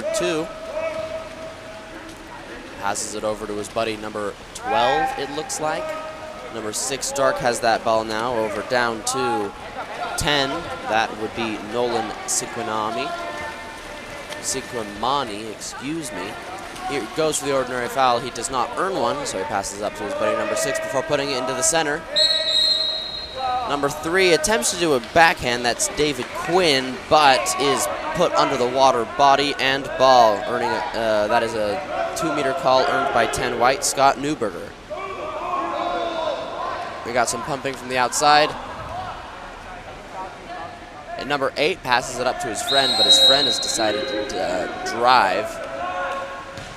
2. Passes it over to his buddy number 12, it looks like. Number 6, Dark, has that ball now over down to 10. That would be Nolan Siquimani, excuse me. He goes for the ordinary foul. He does not earn one, so he passes up to his buddy number 6 before putting it into the center. Number 3 attempts to do a backhand. That's David Quinn, but is put under the water, body and ball, earning that is a 2-meter call earned by 10 white, Scott Newberger. We got some pumping from the outside. And number 8 passes it up to his friend, but his friend has decided to drive.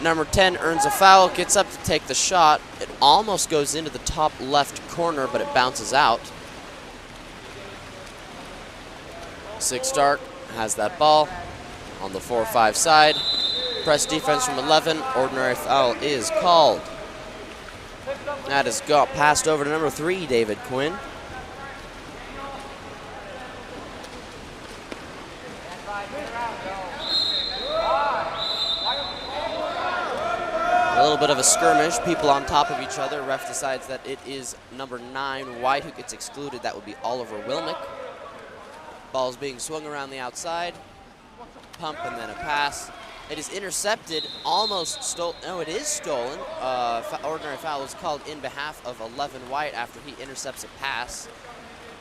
Number 10 earns a foul, gets up to take the shot. It almost goes into the top left corner, but it bounces out. 6 Dark has that ball on the 4-5 side. Press defense from 11, ordinary foul is called. That has got passed over to number 3, David Quinn. A little bit of a skirmish, people on top of each other. Ref decides that it is number 9, White, who gets excluded. That would be Oliver Wilmick. Ball's being swung around the outside. Pump and then a pass. It is intercepted, almost stolen. No, it is stolen. Ordinary foul is called in behalf of 11 White after he intercepts a pass.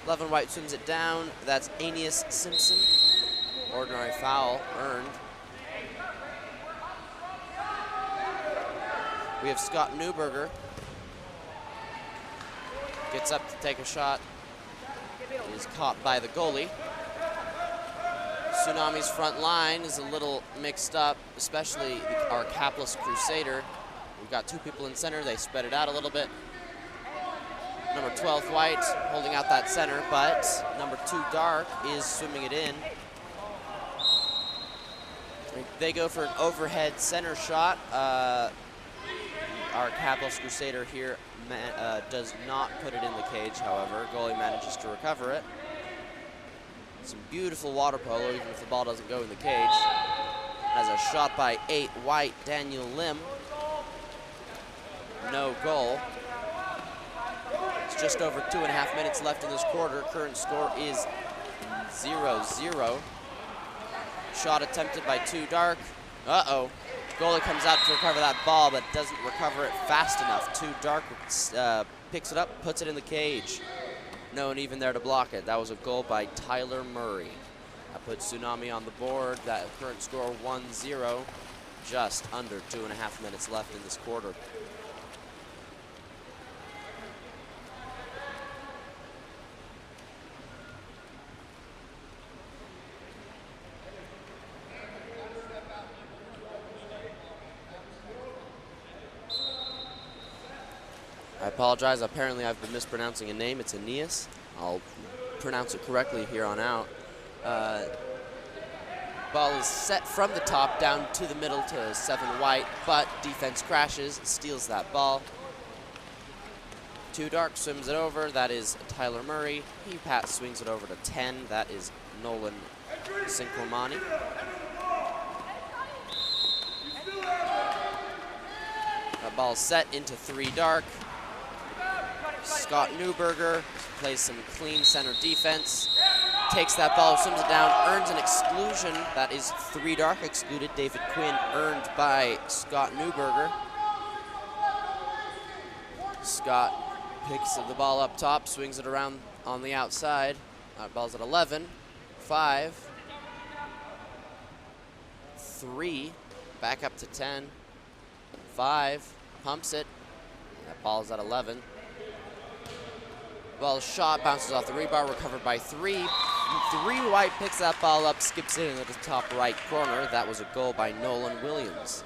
11 White swings it down. That's Aeneas Simpson. Ordinary foul earned. We have Scott Newberger. Gets up to take a shot. He is caught by the goalie. Tsunami's front line is a little mixed up, especially our capless Crusader. We've got 2 people in center. They spread it out a little bit. Number 12, White, holding out that center, but number 2, Dark, is swimming it in. They go for an overhead center shot. Our capless Crusader here does not put it in the cage, however. Goalie manages to recover it. Some beautiful water polo, even if the ball doesn't go in the cage. As a shot by 8 White, Daniel Lim. No goal. It's just over 2.5 minutes left in this quarter. Current score is 0-0. Shot attempted by 2 Dark. Uh-oh. Goalie comes out to recover that ball, but doesn't recover it fast enough. 2 Dark picks it up, puts it in the cage. No one even there to block it. That was a goal by Tyler Murray. That puts Tsunami on the board. That current score 1-0. Just under 2.5 minutes left in this quarter. I apologize, apparently I've been mispronouncing a name. It's Aeneas. I'll pronounce it correctly here on out. Ball is set from the top down to the middle to 7 White, but defense crashes, steals that ball. 2 Dark swims it over. That is Tyler Murray. He swings it over to 10. That is Nolan Siquimani. That ball set into 3 Dark. Scott Newberger plays some clean center defense, takes that ball, swims it down, earns an exclusion. That is 3 Dark excluded. David Quinn earned by Scott Newberger. Scott picks the ball up top, swings it around on the outside. That ball's at 11, 5, 3, back up to 10, 5, pumps it. That ball's at 11. Ball shot, bounces off the rebar, recovered by 3. 3 White picks that ball up, skips it into the top right corner. That was a goal by Nolan Williams.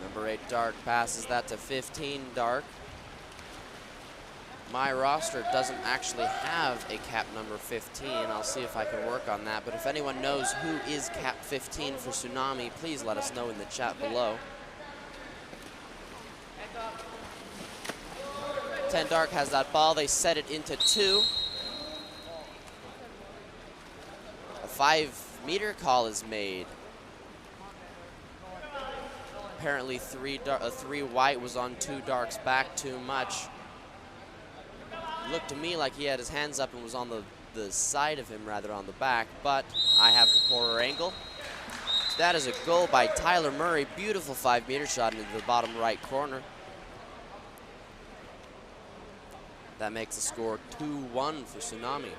Number 8 Dark passes that to 15 Dark. My roster doesn't actually have a cap number 15. I'll see if I can work on that. But if anyone knows who is cap 15 for Tsunami, please let us know in the chat below. 10 dark has that ball. They set it into 2. A 5-meter call is made. Apparently 3 white was on 2 darks back too much. Looked to me like he had his hands up and was on the side of him rather on the back, but I have the poorer angle. That is a goal by Tyler Murray. Beautiful 5-meter shot into the bottom right corner. That makes the score 2-1 for Tsunami.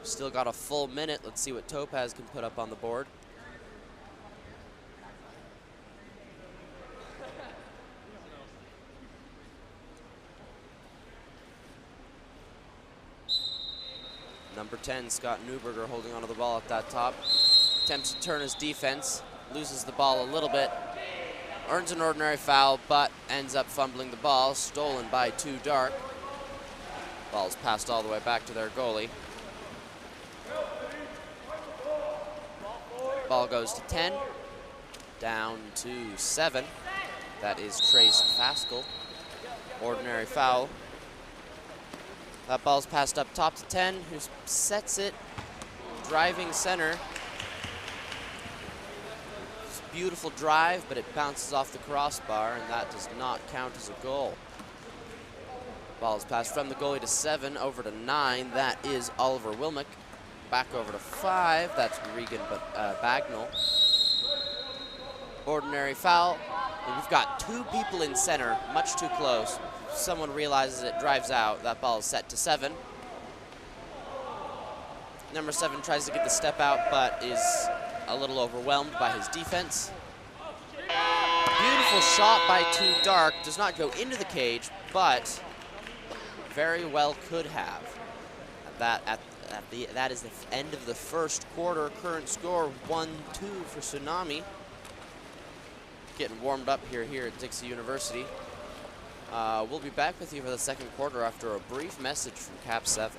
Still got a full minute. Let's see what Topaz can put up on the board. Number 10, Scott Newberger, holding onto the ball at that top. Attempts to turn his defense, loses the ball a little bit, earns an ordinary foul, but ends up fumbling the ball, stolen by 2 dark. Ball's passed all the way back to their goalie. Ball goes to 10, down to 7. That is Trace Faskel. Ordinary foul. That ball's passed up top to 10, who sets it, driving center. It's a beautiful drive, but it bounces off the crossbar, and that does not count as a goal. Ball's passed from the goalie to 7, over to 9. That is Oliver Wilmick. Back over to 5, that's Regan Bagnall. Ordinary foul. And we've got 2 people in center, much too close. Someone realizes it, drives out. That ball is set to 7. Number 7 tries to get the step out, but is a little overwhelmed by his defense. Beautiful shot by 2 dark. Does not go into the cage, but very well could have. That is the end of the first quarter. Current score 1-2 for Tsunami. Getting warmed up here at Dixie University. We'll be back with you for the second quarter after a brief message from KAP7.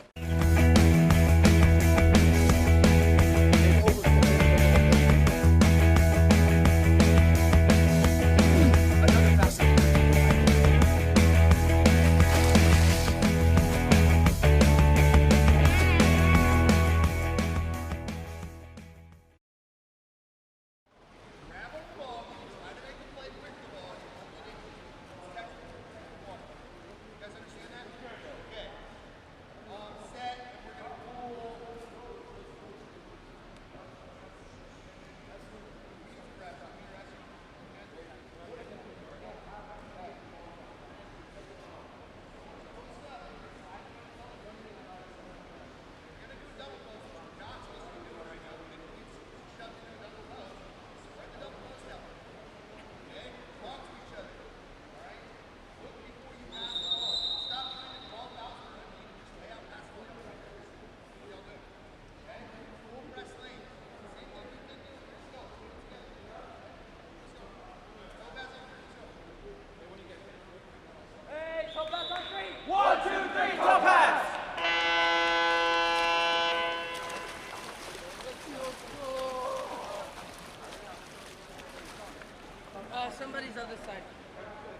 Somebody's other side.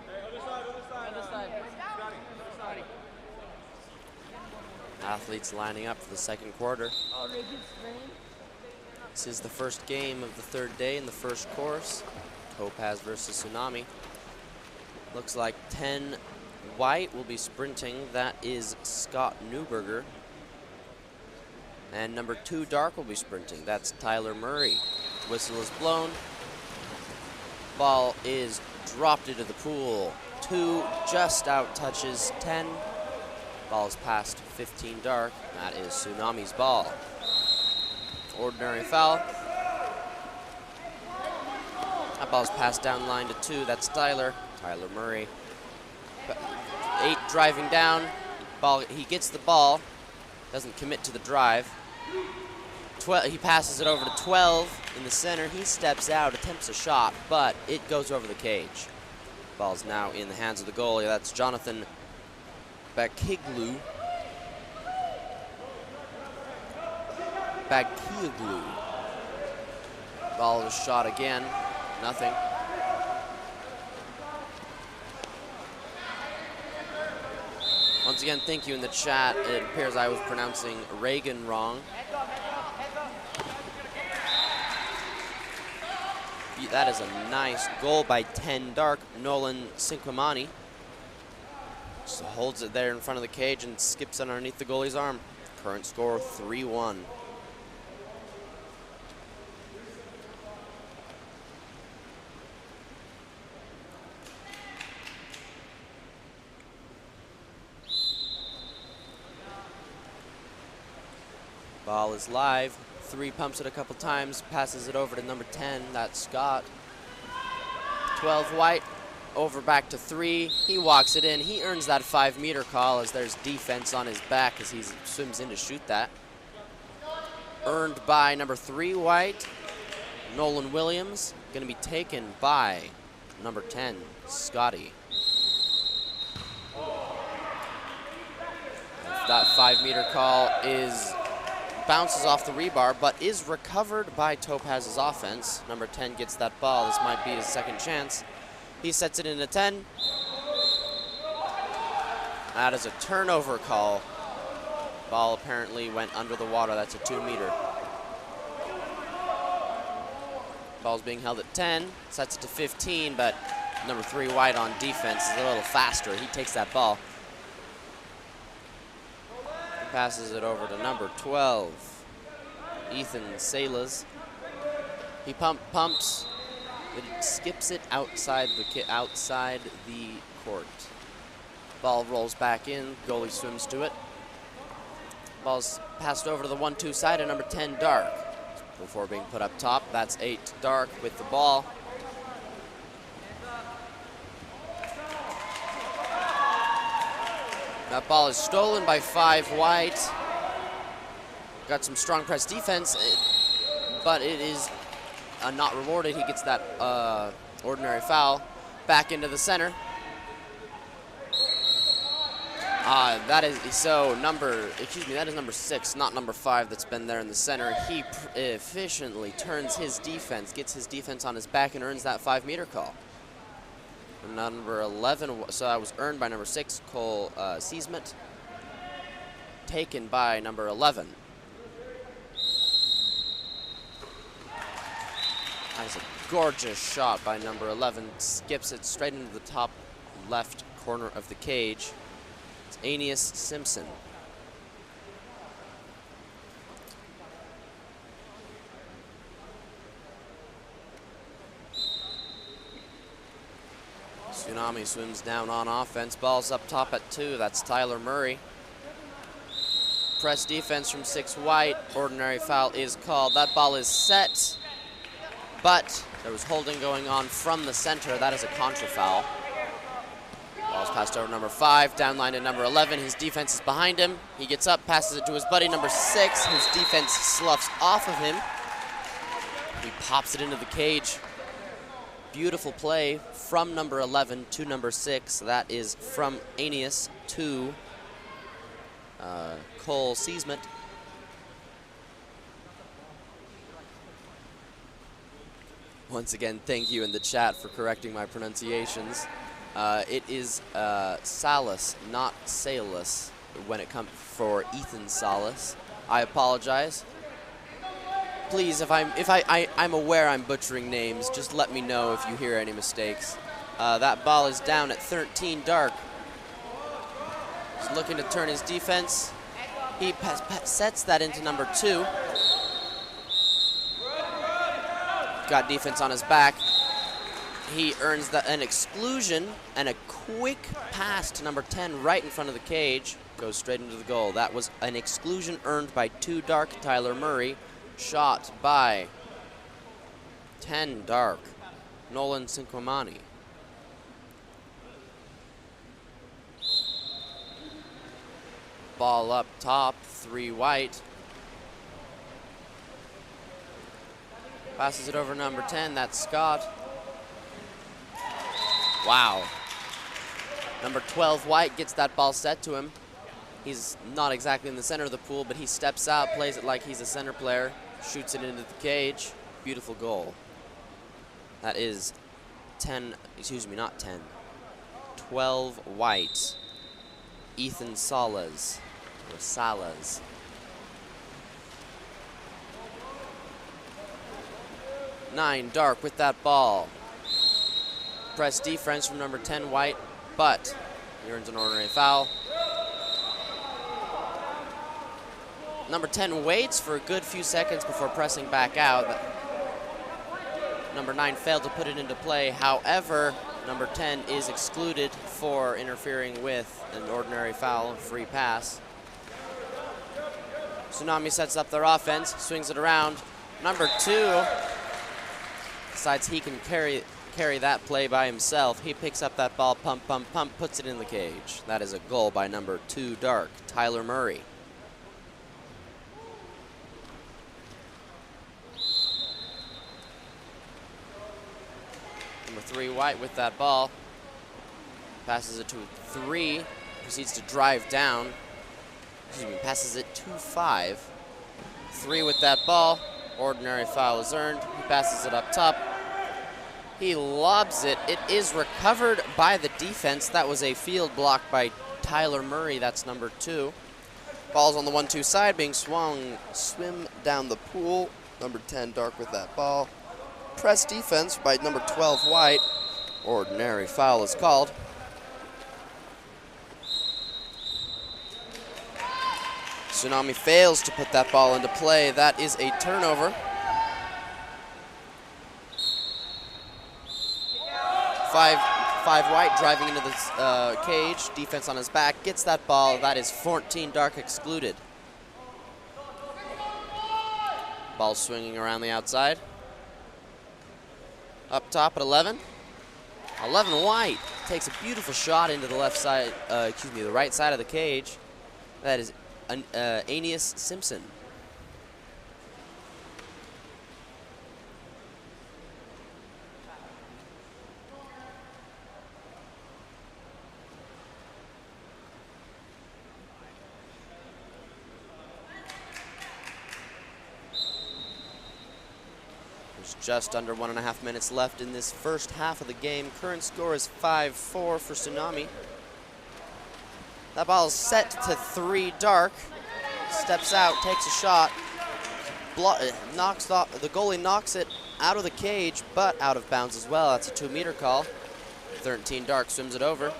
Hey, other side. Athletes lining up for the second quarter. This is the first game of the third day in the first course. Topaz versus Tsunami. Looks like 10 white will be sprinting. That is Scott Newberger. And number 2 dark will be sprinting. That's Tyler Murray. Whistle is blown. Ball is dropped into the pool. 2 just out touches 10. Ball's past 15 dark. That is Tsunami's ball. Ordinary foul. That ball's passed down line to 2. That's Tyler Murray. 8 driving down. He gets the ball. Doesn't commit to the drive. He passes it over to 12 in the center. He steps out, attempts a shot, but it goes over the cage. Ball's now in the hands of the goalie. That's Jonathan Bakiglu. Ball is shot again. Nothing. Once again, thank you in the chat. It appears I was pronouncing Reagan wrong. That is a nice goal by 10 dark. Nolan Cinquemani just holds it there in front of the cage and skips underneath the goalie's arm. Current score 3-1. Ball is live. 3 pumps it a couple times, passes it over to number 10, that's Scott. 12 white, over back to 3. He walks it in. He earns that 5-meter call as there's defense on his back as he swims in to shoot that. Earned by number 3 white, Nolan Williams. Going to be taken by number 10, Scotty. That 5-meter call bounces off the rebar, but is recovered by Topaz's offense. Number 10 gets that ball. This might be his second chance. He sets it into 10. That is a turnover call. Ball apparently went under the water. That's a 2-meter. Ball's being held at 10. Sets it to 15, but number 3 white on defense is a little faster. He takes that ball. Passes it over to number 12, Ethan Salas. He pumps, but it skips it outside the court. Ball rolls back in, goalie swims to it. Ball's passed over to the 1-2 side of number 10, Dark. Before being put up top, that's 8, Dark with the ball. That ball is stolen by 5 white. Got some strong press defense, but it is not rewarded. He gets that ordinary foul. Back into the center. That is number 6, not number 5 that's been there in the center. He efficiently turns his defense, gets his defense on his back and earns that 5-meter call. Number 11, so that was earned by number 6, Cole Seismet. Taken by number 11. That is a gorgeous shot by number 11. Skips it straight into the top left corner of the cage. It's Aeneas Simpson. Tsunami swims down on offense. Ball's up top at 2. That's Tyler Murray. Press defense from 6 white. Ordinary foul is called. That ball is set, but there was holding going on from the center. That is a contra foul. Ball's passed over number 5. Downline to number 11. His defense is behind him. He gets up, passes it to his buddy, number 6, whose defense sloughs off of him. He pops it into the cage. Beautiful play from number 11 to number 6. That is from Aeneas to Cole Seismet. Once again, thank you in the chat for correcting my pronunciations. It is Salas, not Salas, when it comes for Ethan Salas. I apologize. Please, if I'm aware I'm butchering names, just let me know if you hear any mistakes. That ball is down at 13, Dark. He's looking to turn his defense. He sets that into number 2. Got defense on his back. He earns an exclusion and a quick pass to number 10 right in front of the cage. Goes straight into the goal. That was an exclusion earned by 2 Dark, Tyler Murray. Shot by 10 Dark, Nolan Cinquemani. Ball up top, 3 white. Passes it over number 10, that's Scott. Wow. Number 12 white gets that ball set to him. He's not exactly in the center of the pool, but he steps out, plays it like he's a center player. Shoots it into the cage. Beautiful goal. That is 12 white. Ethan Salas, or Salas. Nine, Dark with that ball. Press defense from number 10, White, but he earns an ordinary foul. Number 10 waits for a good few seconds before pressing back out. Number 9 failed to put it into play. However, number 10 is excluded for interfering with an ordinary foul, free pass. Tsunami sets up their offense, swings it around. Number 2 decides he can carry that play by himself. He picks up that ball, pump, puts it in the cage. That is a goal by number 2, Dark, Tyler Murray. Number 3, White with that ball. Passes it to 3, proceeds to drive down. Excuse me, passes it to 5. 3 with that ball. Ordinary foul is earned. He passes it up top. He lobs it. It is recovered by the defense. That was a field block by Tyler Murray. That's number 2. Ball's on the 1-2 side, being swung, swim down the pool. Number 10, Dark with that ball. Press defense by number 12, White. Ordinary foul is called. Tsunami fails to put that ball into play. That is a turnover. 5 White driving into the cage. Defense on his back. Gets that ball. That is 14 Dark excluded. Ball swinging around the outside. Up top at 11. 11 White takes a beautiful shot into the left side, the right side of the cage. That is Aeneas Simpson. Just under 1.5 minutes left in this first half of the game. Current score is 5-4 for Tsunami. That ball is set to 3 Dark. Steps out, takes a shot. The goalie knocks it out of the cage, but out of bounds as well. That's a 2-meter call. 13 Dark swims it over.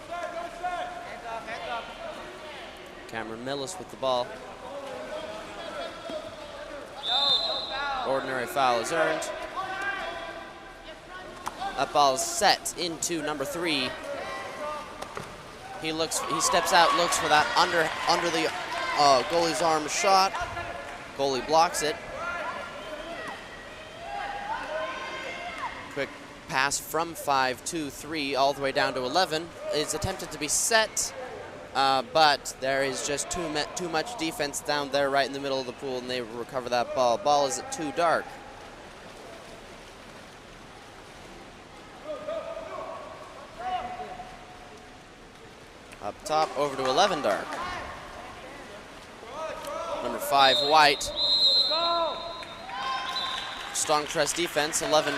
Cameron Millis with the ball. Ordinary foul is earned. That ball is set into number 3. He steps out, looks for that under the goalie's arm shot. Goalie blocks it. Quick pass from 5 to 3 all the way down to 11. It's attempted to be set, but there is just too much defense down there right in the middle of the pool, and they recover that ball. Ball is at 2 Dark. Up top, over to 11 Dark. Number 5 White. Strong press defense. 11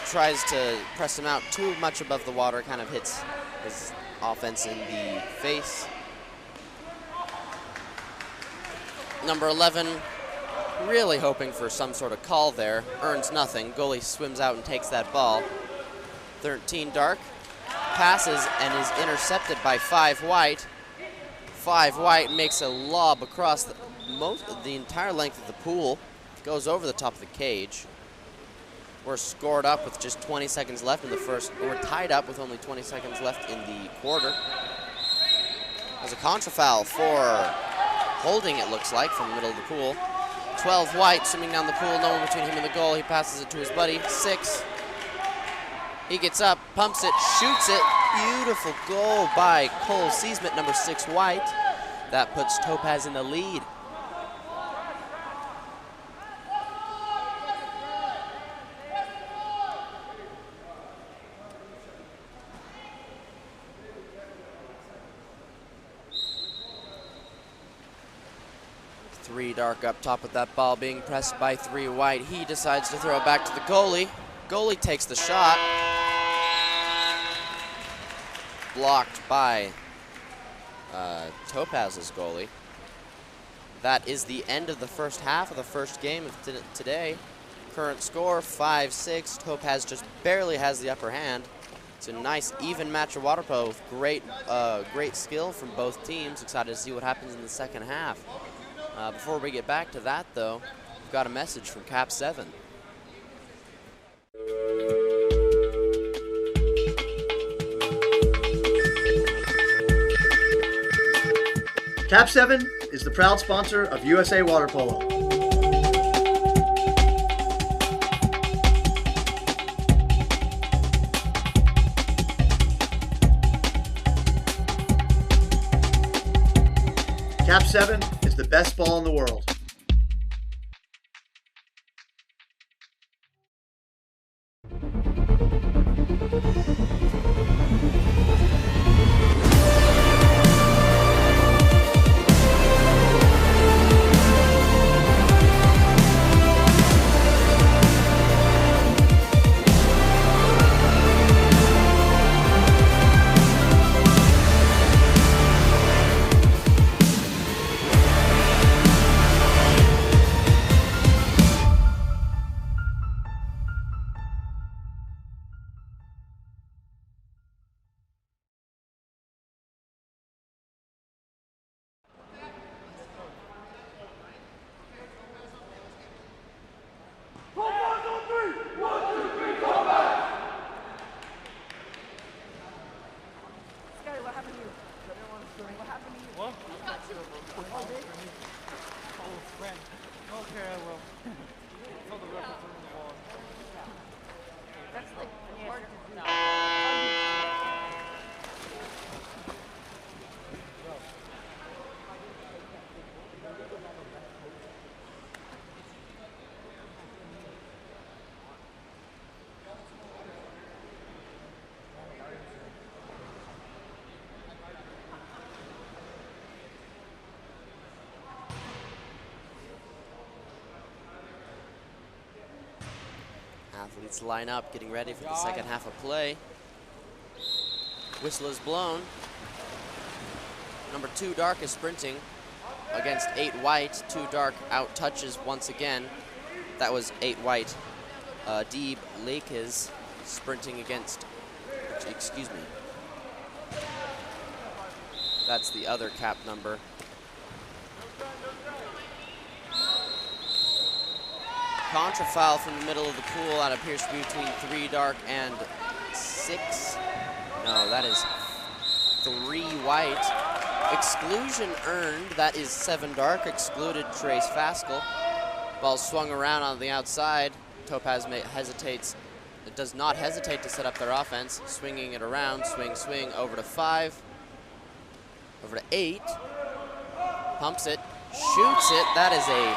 tries to press him out too much above the water, kind of hits his offense in the face. Number 11 really hoping for some sort of call there. Earns nothing. Goalie swims out and takes that ball. 13 Dark. Passes and is intercepted by 5 White. 5 White makes a lob across the entire length of the pool. Goes over the top of the cage. We're scored up with just 20 seconds left in the first. We're tied up with only 20 seconds left in the quarter. There's a contra foul for holding, it looks like, from the middle of the pool. 12 White swimming down the pool, no one between him and the goal. He passes it to his buddy. 6. He gets up, pumps it, shoots it. Beautiful goal by Cole Seasmith, number 6 White. That puts Topaz in the lead. Dark up top with that ball being pressed by 3 White. He decides to throw it back to the goalie. Goalie takes the shot. Blocked by Topaz's goalie. That is the end of the first half of the first game of today. Current score 5-6. Topaz just barely has the upper hand. It's a nice even match of water polo with great skill from both teams. Excited to see what happens in the second half. Before we get back to that though, we've got a message from KAP7. KAP7 is the proud sponsor of USA Water Polo. KAP7 is the best ball in the world. Athletes line up, getting ready for the second half of play. Whistle is blown. Number 2 Dark is sprinting against 8 White. 2 Dark out touches once again. That was 8 White. Deeb Lake is sprinting against, excuse me. That's the other cap number. Contra foul from the middle of the pool. That appears to be between 3 Dark and 6. No, that is 3 White. Exclusion earned. That is 7 Dark. Excluded Trace Faskel. Ball swung around on the outside. Topaz hesitates. It does not hesitate to set up their offense. Swinging it around. Swing, swing. Over to 5. Over to 8. Pumps it. Shoots it. That is a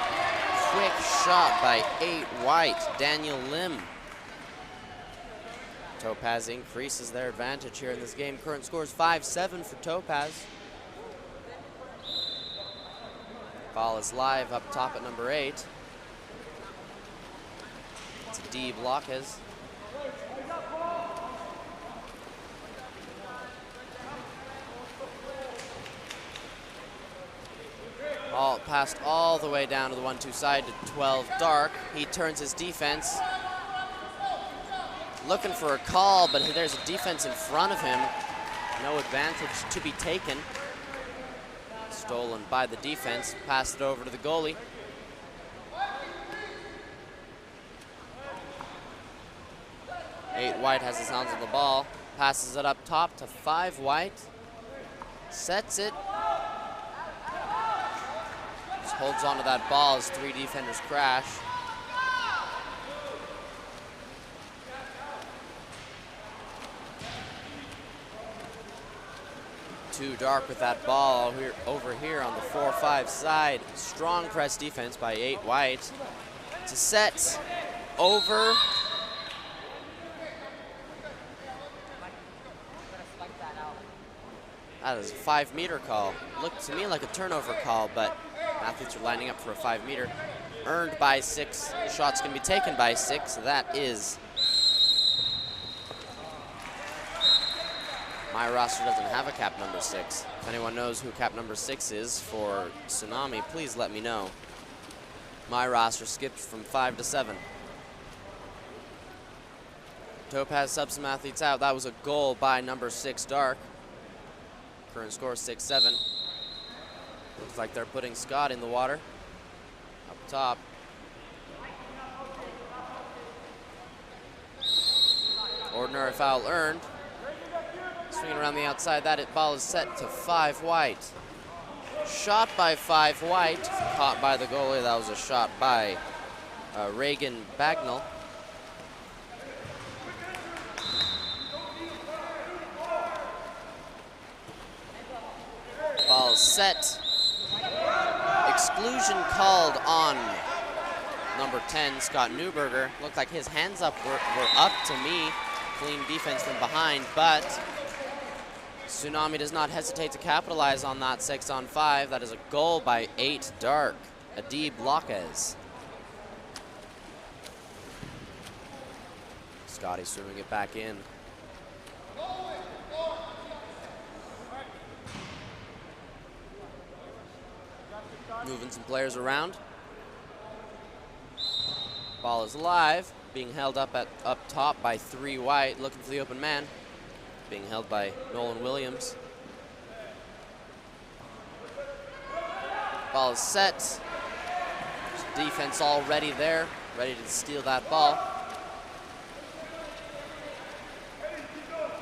quick shot by 8 White, Daniel Lim. Topaz increases their advantage here in this game. Current score is 5-7 for Topaz. Ball is live up top at number 8. It's a D Blockes. All passed all the way down to the 1-2 side to 12 Dark. He turns his defense. Looking for a call, but there's a defense in front of him. No advantage to be taken. Stolen by the defense. Passed it over to the goalie. Eight White has his hands on the ball. Passes it up top to 5 White. Sets it. Just holds onto that ball as 3 defenders crash. Too Dark with that ball over here on the 4-5 side. Strong press defense by 8 White. To set over. That is a 5-meter call. Looked to me like a turnover call, but athletes are lining up for a 5-meter. Earned by 6. Shots can be taken by 6. That is My roster doesn't have a cap number 6. If anyone knows who cap number 6 is for Tsunami, please let me know. My roster skipped from 5 to 7. Topaz subs some athletes out. That was a goal by number 6 Dark. Current score 6-7. Looks like they're putting Scott in the water. Up top. Ordinary foul earned. Swinging around the outside, that ball is set to 5 white. Shot by 5 white, caught by the goalie. That was a shot by Reagan Bagnall. Ball set. Exclusion called on number 10, Scott Newberger. Looked like his hands up were up to me. Clean defense from behind, but Tsunami does not hesitate to capitalize on that 6-on-5. That is a goal by 8 Dark, Adib Lopez. Scotty swimming it back in. Moving some players around. Ball is live, being held up top by 3 white, looking for the open man. Being held by Nolan Williams. Ball is set. Defense already there, ready to steal that ball.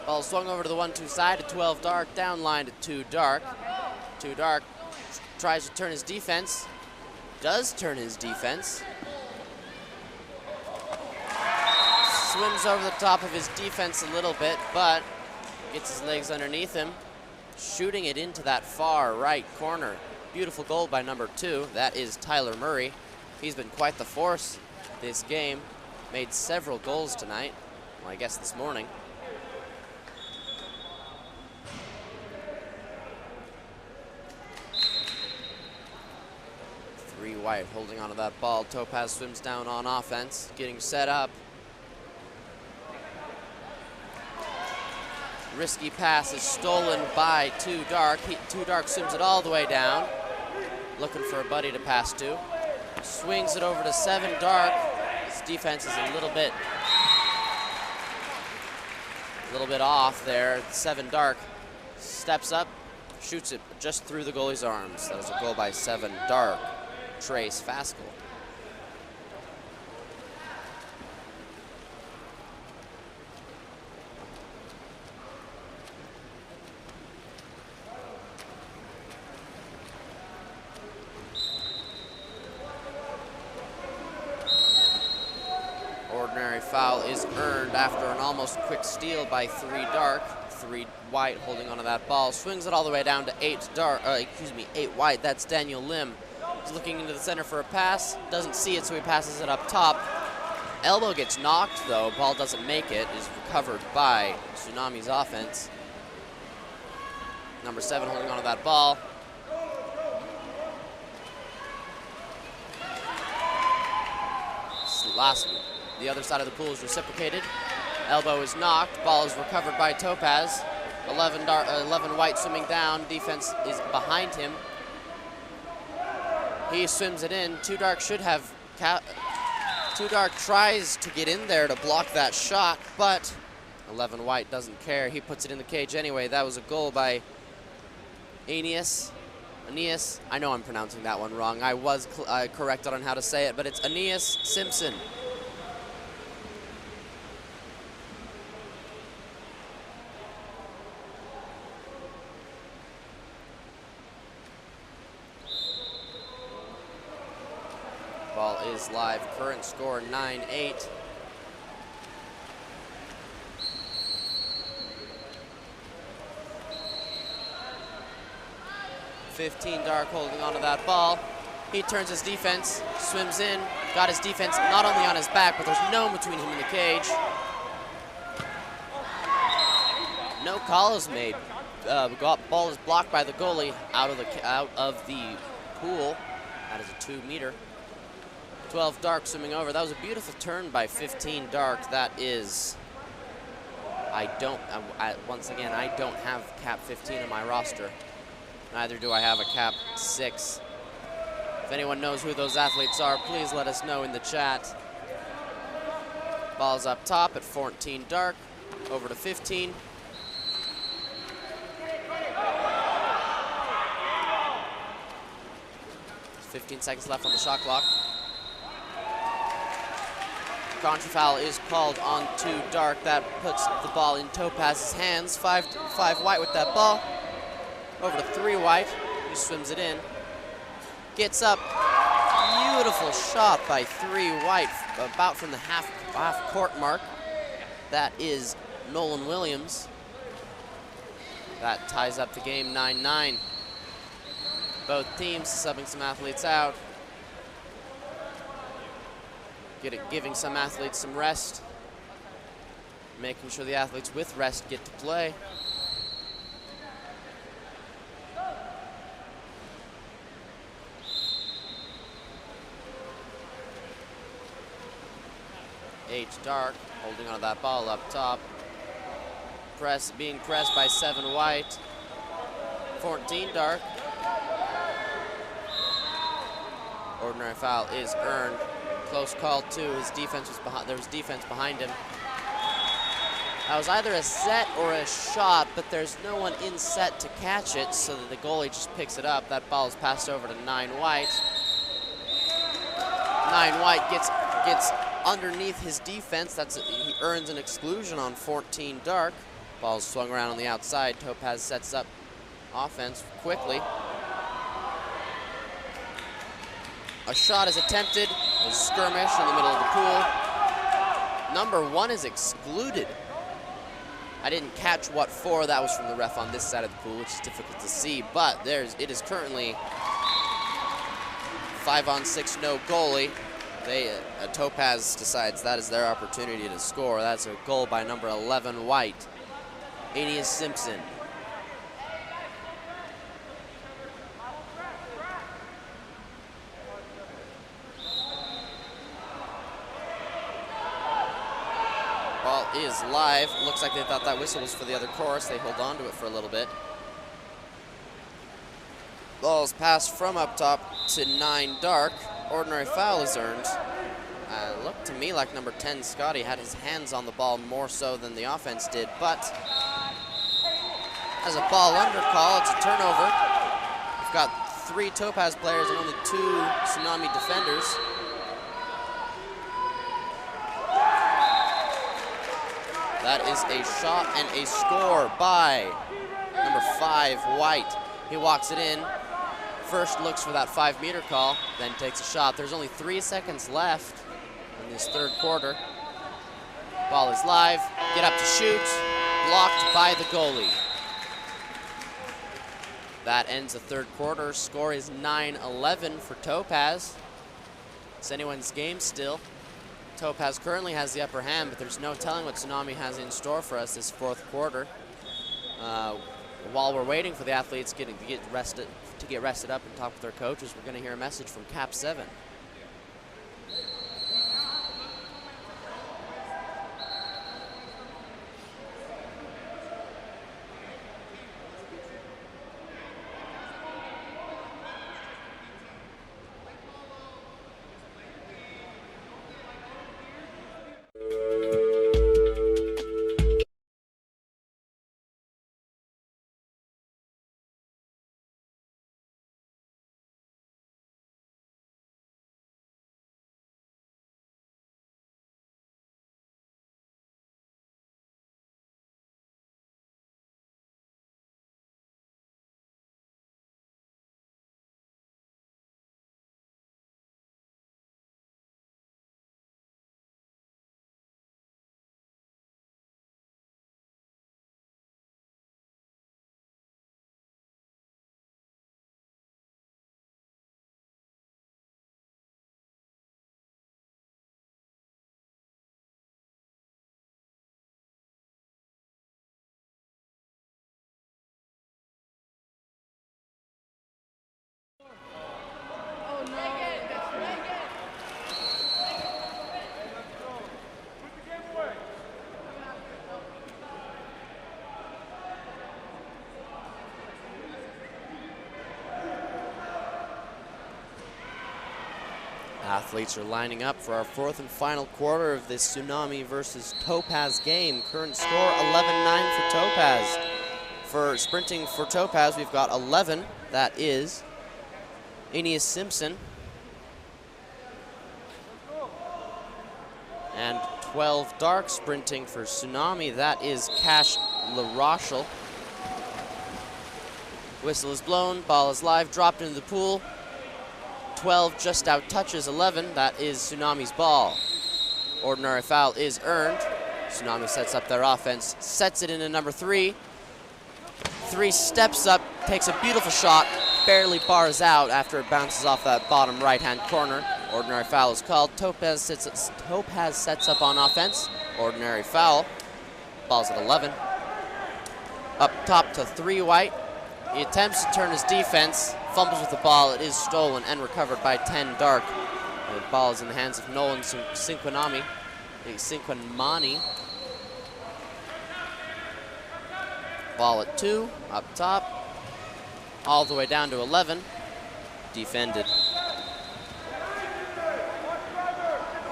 Ball swung over to the 1-2 side to 12 Dark, down line to 2 Dark. 2 Dark tries to turn his defense, does turn his defense. Swims over the top of his defense a little bit, but gets his legs underneath him, shooting it into that far right corner. Beautiful goal by number 2. That is Tyler Murray. He's been quite the force this game. Made several goals tonight. Well, I guess this morning. Three white holding onto that ball. Topaz swims down on offense, getting set up. Risky pass is stolen by 2 Dark. 2 Dark swims it all the way down, looking for a buddy to pass to. Swings it over to 7 Dark. His defense is a little bit off there. 7 Dark steps up, shoots it just through the goalie's arms. That was a goal by 7 Dark, Trace Faskell. Ordinary foul is earned after an almost quick steal by 3 Dark. 3 white holding onto that ball. Swings it all the way down to 8 Dark. 8 white. That's Daniel Lim. He's looking into the center for a pass. Doesn't see it, so he passes it up top. Elbow gets knocked, though. Ball doesn't make it. Is recovered by Tsunami's offense. Number 7 holding onto that ball. The other side of the pool is reciprocated. Elbow is knocked. Ball is recovered by Topaz. 11 white swimming down. Defense is behind him. He swims it in. 2 Dark should have... 2 Dark tries to get in there to block that shot, but 11 white doesn't care. He puts it in the cage anyway. That was a goal by Aeneas. I know I'm pronouncing that one wrong. I was corrected on how to say it, but it's Aeneas Simpson. Ball is live. Current score 9-8. Dark holding onto that ball. He turns his defense, swims in, got his defense not only on his back, but there's no one between him and the cage. No call is made. Ball is blocked by the goalie out of the pool. That is a 2-meter. 12 Dark swimming over. That was a beautiful turn by 15 Dark. That is once again, I don't have KAP7 in my roster. Neither do I have a KAP6. If anyone knows who those athletes are, please let us know in the chat. Ball's up top at 14 dark, over to 15. There's 15 seconds left on the shot clock. Contra foul is called on 2 dark. That puts the ball in Topaz's hands. 5 white with that ball. Over to 3 white. He swims it in. Gets up. Beautiful shot by 3 white, about from the half court mark. That is Nolan Williams. That ties up the game 9-9. Both teams subbing some athletes out. Giving some athletes some rest. Making sure the athletes with rest get to play. H dark, holding onto that ball up top. Being pressed by 7 white. 14 dark. Ordinary foul is earned. Close call too. His defense was behind. There was defense behind him. That was either a set or a shot, but there's no one in set to catch it, so that the goalie just picks it up. That ball is passed over to 9 white. 9 white gets underneath his defense. He earns an exclusion on 14 dark. Ball's swung around on the outside. Topaz sets up offense quickly. A shot is attempted. A skirmish in the middle of the pool. Number 1 is excluded. I didn't catch what for. That was from the ref on this side of the pool, which is difficult to see. But it is currently 5-on-6, no goalie. Topaz decides that is their opportunity to score. That's a goal by number 11 white, Aeneas Simpson. Ball is live. Looks like they thought that whistle was for the other course. They hold on to it for a little bit. Ball's passed from up top to 9 dark. Ordinary foul is earned. Looked to me like number 10, Scotty, had his hands on the ball more so than the offense did, but as a ball under call, it's a turnover. We've got 3 Topaz players and only 2 Tsunami defenders. That is a shot and a score by number 5, White. He walks it in. First looks for that 5-meter call, then takes a shot. There's only 3 seconds left in this 3rd quarter. Ball is live, get up to shoot, blocked by the goalie. That ends the 3rd quarter. Score is 9-11 for Topaz. It's anyone's game still. Topaz currently has the upper hand, but there's no telling what Tsunami has in store for us this 4th quarter. While we're waiting for the athletes to get rested up and talk with their coaches, we're going to hear a message from KAP7. Athletes are lining up for our fourth and final quarter of this Tsunami versus Topaz game. Current score 11-9 for Topaz. For sprinting for Topaz, we've got 11. That is Aeneas Simpson. And 12 dark sprinting for Tsunami. That is Cash LaRochelle. Whistle is blown, ball is live, dropped into the pool. 12 just out touches 11. That is Tsunami's ball. Ordinary foul is earned. Tsunami sets up their offense, sets it into number 3. 3 steps up, takes a beautiful shot, barely bars out after it bounces off that bottom right-hand corner. Ordinary foul is called. Topaz sets up on offense. Ordinary foul. Ball's at 11. Up top to 3 white. He attempts to turn his defense, fumbles with the ball. It is stolen and recovered by 10 dark. The ball is in the hands of Nolan Cinquanani. Ball at 2, up top, all the way down to 11. Defended.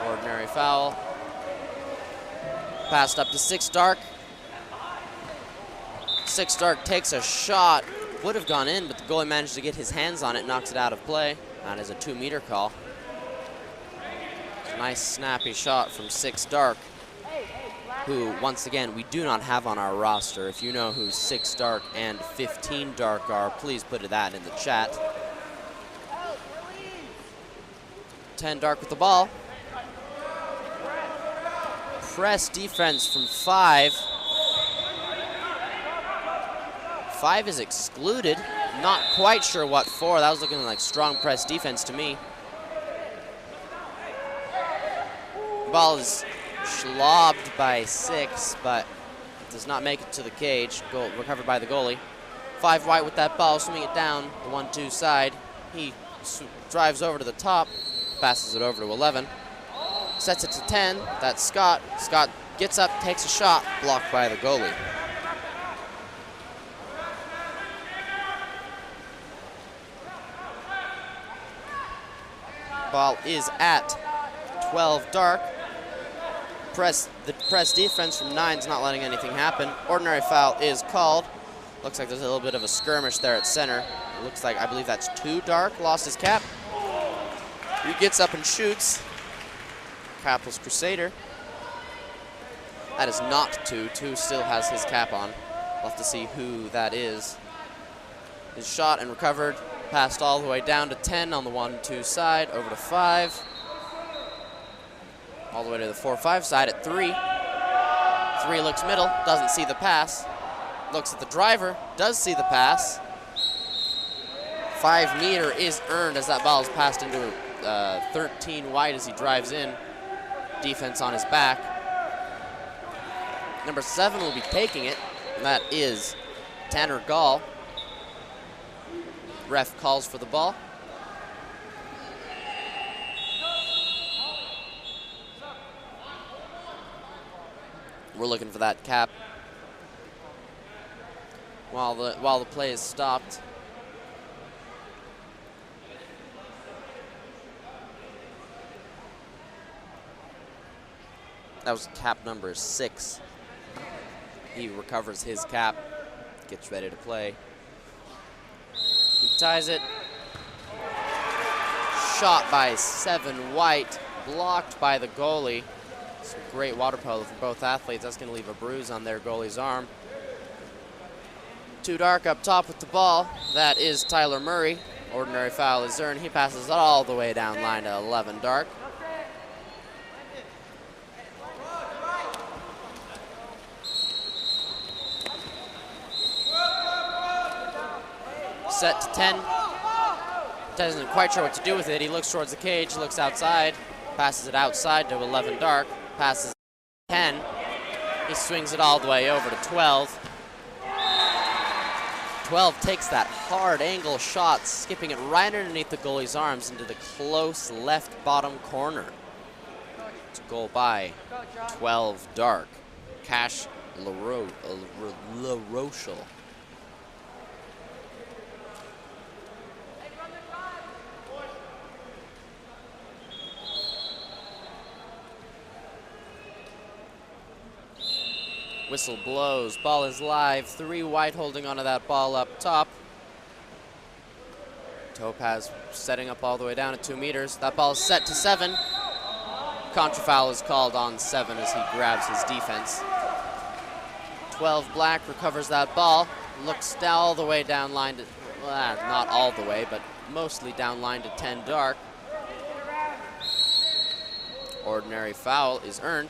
Ordinary foul. Passed up to 6 dark. 6 dark takes a shot. Would have gone in, but the goalie managed to get his hands on it, knocks it out of play. That is a 2-meter call. Nice snappy shot from 6 dark, who, once again, we do not have on our roster. If you know who 6 dark and 15 dark are, please put that in the chat. 10 dark with the ball. Press defense from 5. 5 is excluded. Not quite sure what for. That was looking like strong press defense to me. Ball is slobbed by 6, but does not make it to the cage. Goal recovered by the goalie. 5 white with that ball, swimming it down the 1-2 side. He drives over to the top, passes it over to 11. Sets it to 10. That's Scott. Scott gets up, takes a shot, blocked by the goalie. Ball is at 12 dark. The press defense from 9's not letting anything happen. Ordinary foul is called. Looks like there's a little bit of a skirmish there at center. It looks like, I believe that's 2 dark, lost his cap. He gets up and shoots. Capless Crusader. That is not 2. 2 still has his cap on. We'll have to see who that is. His shot and recovered. Passed all the way down to 10 on the 1-2 side, over to 5. All the way to the 4-5 side at 3. 3 looks middle, doesn't see the pass. Looks at the driver, does see the pass. 5-meter is earned as that ball is passed into 13 wide as he drives in. Defense on his back. Number 7 will be taking it, and that is Tanner Gall. Ref calls for the ball. We're looking for that cap while the play is stopped. That was cap number 6. He recovers his cap, gets ready to play. He ties it. Shot by 7 white, blocked by the goalie. Some great water polo for both athletes. That's going to leave a bruise on their goalie's arm. 2 dark up top with the ball. That is Tyler Murray. Ordinary foul is earned. He passes it all the way down line to 11 dark. Set to 10. Doesn't quite sure what to do with it. He looks towards the cage, looks outside, passes it outside to 11 dark, passes 10. He swings it all the way over to 12. 12 takes that hard angle shot, skipping it right underneath the goalie's arms into the close left bottom corner. It's a goal by 12 dark. Cash LaRochelle. Whistle blows. Ball is live. 3 white holding onto that ball up top. Topaz setting up all the way down at 2 meters. That ball is set to 7. Contra foul is called on 7 as he grabs his defense. 12 black recovers that ball. Looks all the way down line to, well, not all the way, but mostly down line to 10 dark. Ordinary foul is earned.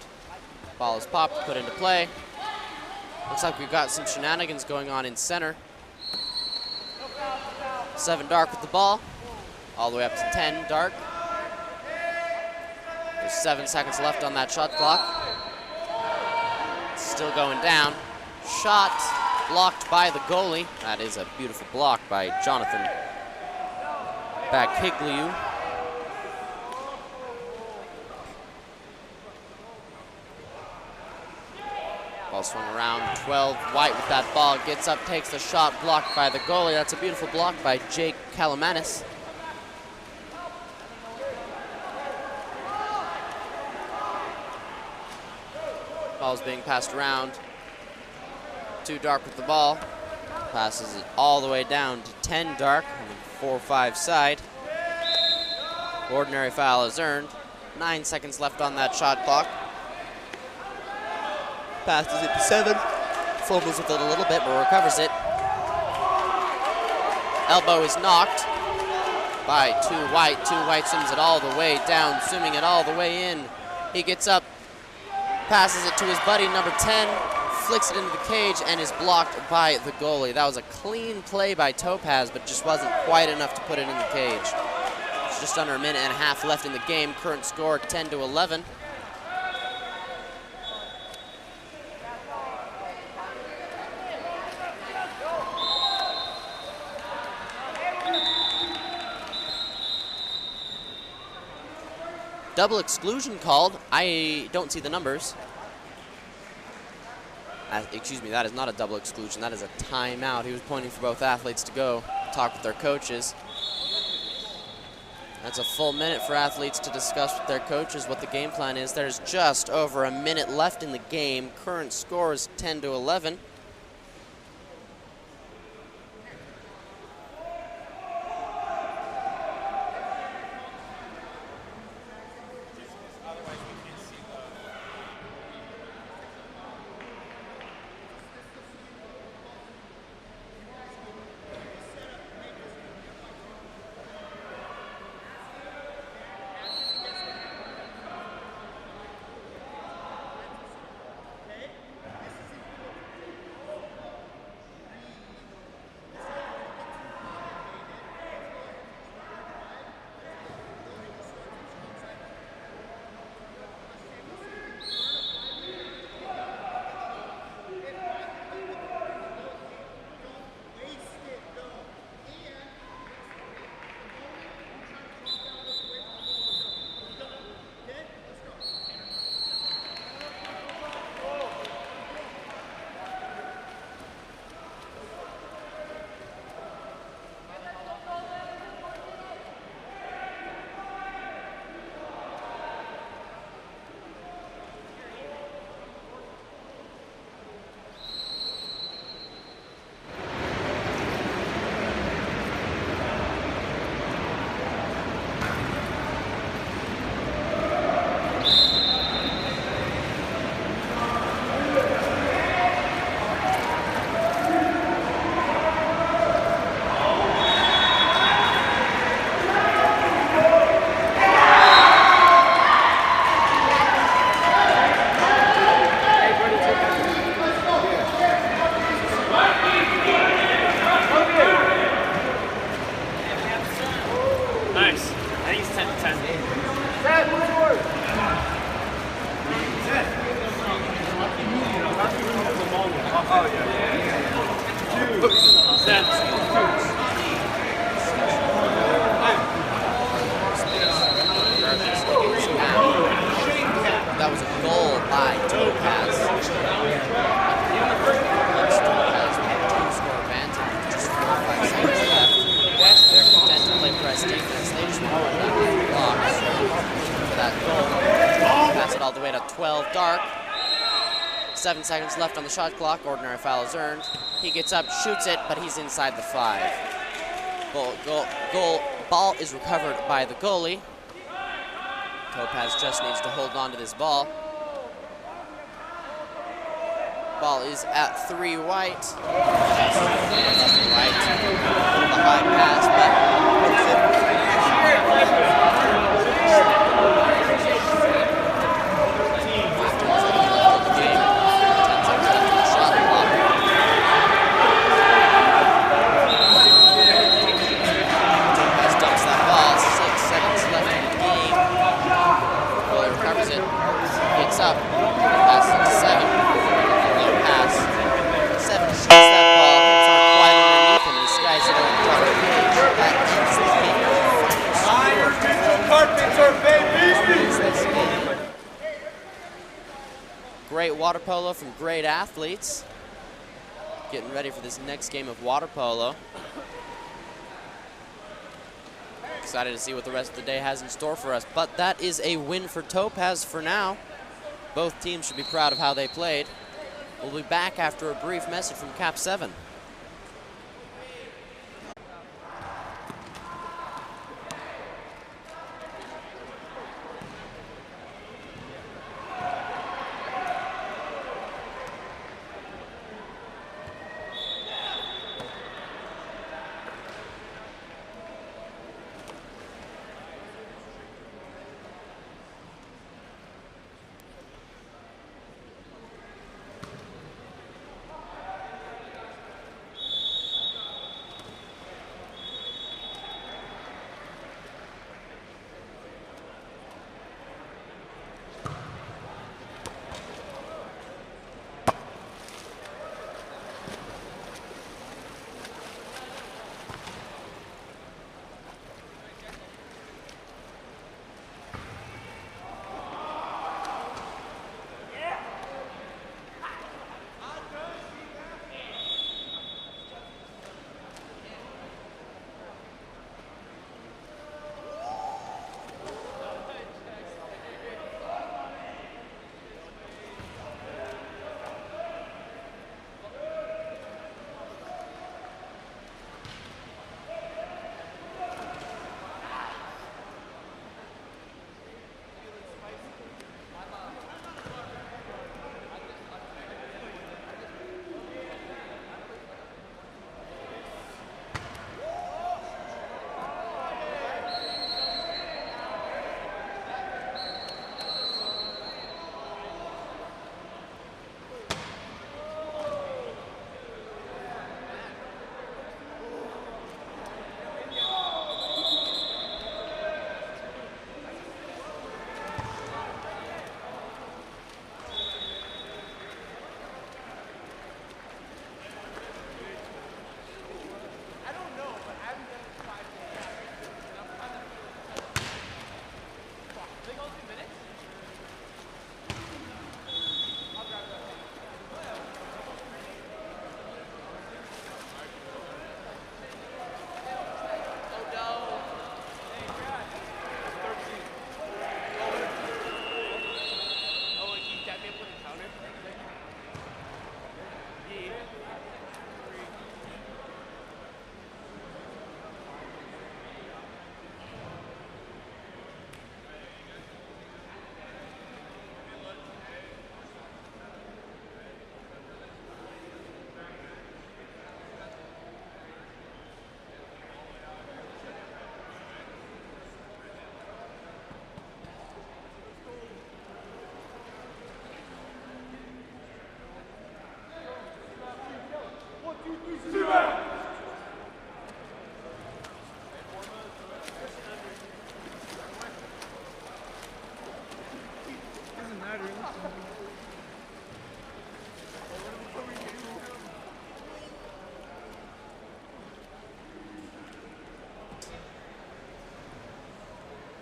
Ball is popped, put into play. Looks like we've got some shenanigans going on in center. 7 dark with the ball, all the way up to 10 dark. There's 7 seconds left on that shot clock. Still going down. Shot blocked by the goalie. That is a beautiful block by Jonathan Baghigliu. Ball swung around. 12 white with that ball. Gets up, takes the shot, blocked by the goalie. That's a beautiful block by Jake Kalamanis. Ball's being passed around. 2 dark with the ball. Passes it all the way down to 10 dark on the 4-5 side. Ordinary foul is earned. 9 seconds left on that shot clock. Passes it to 7. Fumbles with it a little bit, but recovers it. Elbow is knocked by 2 white. 2 white swims it all the way down, swimming it all the way in. He gets up, passes it to his buddy, number 10, flicks it into the cage, and is blocked by the goalie. That was a clean play by Topaz, but just wasn't quite enough to put it in the cage. It's just under a minute and a half left in the game. Current score 10-11. Double exclusion called. I don't see the numbers. Excuse me, that is not a double exclusion. That is a timeout. He was pointing for both athletes to go talk with their coaches. That's a full minute for athletes to discuss with their coaches what the game plan is. There's just over a minute left in the game. Current score is 10-11. That was a goal by Topaz. Topaz with a 2-score advantage, just 4 or 5 seconds left. They're content to play press defense. They just want to run down the blocks for that goal. Pass it all the way to 12 dark. 7 seconds left on the shot clock. Ordinary foul is earned. He gets up, shoots it, but he's inside the 5. Ball is recovered by the goalie. Topaz just needs to hold on to this ball. Ball is at 3 white. Yes, 3 white. The high pass, but Topaz dumps that ball. 6 seconds left in the game. Goalie recovers it. Gets up. Passes to 7. Pass. 7 shoots that ball, hits on quite underneath him, disguises it over top of the cage. That ends the game. Great water polo from great athletes. Getting ready for this next game of water polo. Excited to see what the rest of the day has in store for us, but that is a win for Topaz for now. Both teams should be proud of how they played. We'll be back after a brief message from KAP7.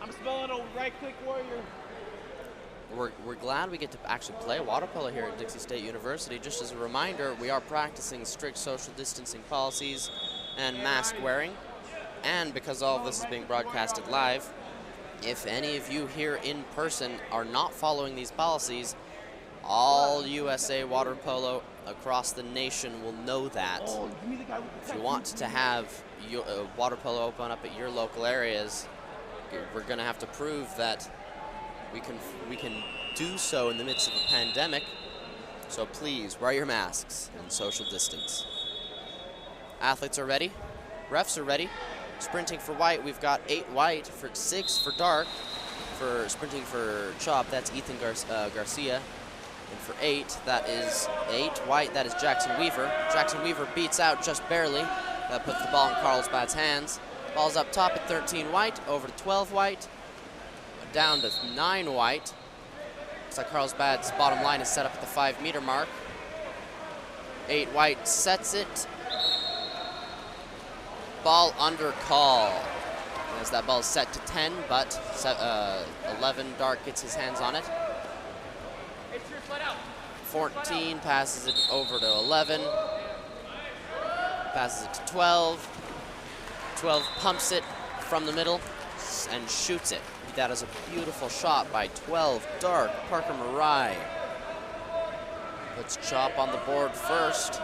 I'm smelling a right-click warrior. We're glad we get to actually play water polo here at Dixie State University. Just as a reminder, we are practicing strict social distancing policies and mask wearing. And because all of this is being broadcasted live, if any of you here in person are not following these policies, All USA water polo across the nation will know that. If you want to have your, water polo open up at your local areas, we're going to have to prove that we can do so in the midst of a pandemic. So please wear your masks and social distance. Athletes are ready. Refs are ready. Sprinting for white, we've got 8 white, for 6 for dark. For sprinting for chop, that's Ethan Garcia. And for 8, that is 8 white, that is Jackson Weaver. Jackson Weaver beats out just barely. That puts the ball in Carlsbad's hands. Ball's up top at 13 white, over to 12 white, down to 9 white. Looks like Carlsbad's bottom line is set up at the 5-meter mark. 8 white sets it. Ball under call. As that ball is set to 10, but 11 dark gets his hands on it. 14 passes it over to 11. Passes it to 12. 12 pumps it from the middle and shoots it. That is a beautiful shot by 12 dark, Parker Marai. Puts Chop on the board first.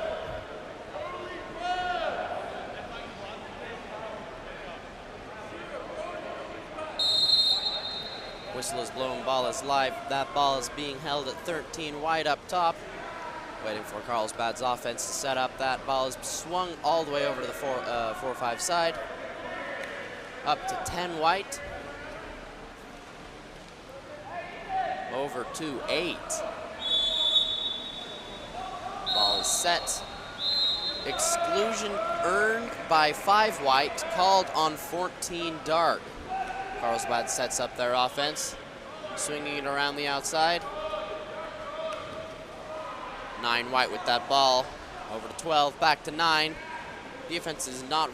Whistle is blown, ball is live. That ball is being held at 13 wide up top. Waiting for Carlsbad's offense to set up. That ball is swung all the way over to the 4-5 side. Up to 10 white. Over to 8. Ball is set. Exclusion earned by 5 white, called on 14 dark. Carlsbad sets up their offense, swinging it around the outside. 9 white with that ball, over to 12, back to 9. Defense is not,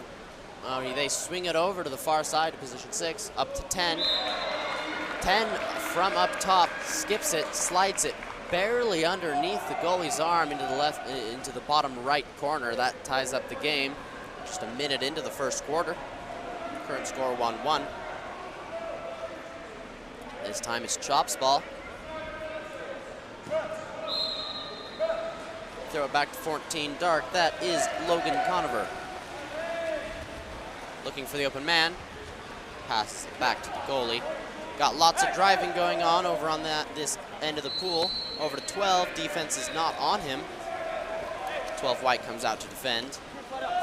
they swing it over to the far side to position 6, up to 10. 10 from up top, skips it, slides it barely underneath the goalie's arm into the left, into the bottom right corner. That ties up the game. Just a minute into the first quarter. Current score 1-1. This time it's Chop's ball. Throw it back to 14 dark. That is Logan Conover. Looking for the open man. Passes it back to the goalie. Got lots of driving going on over on this end of the pool. Over to 12. Defense is not on him. 12 white comes out to defend.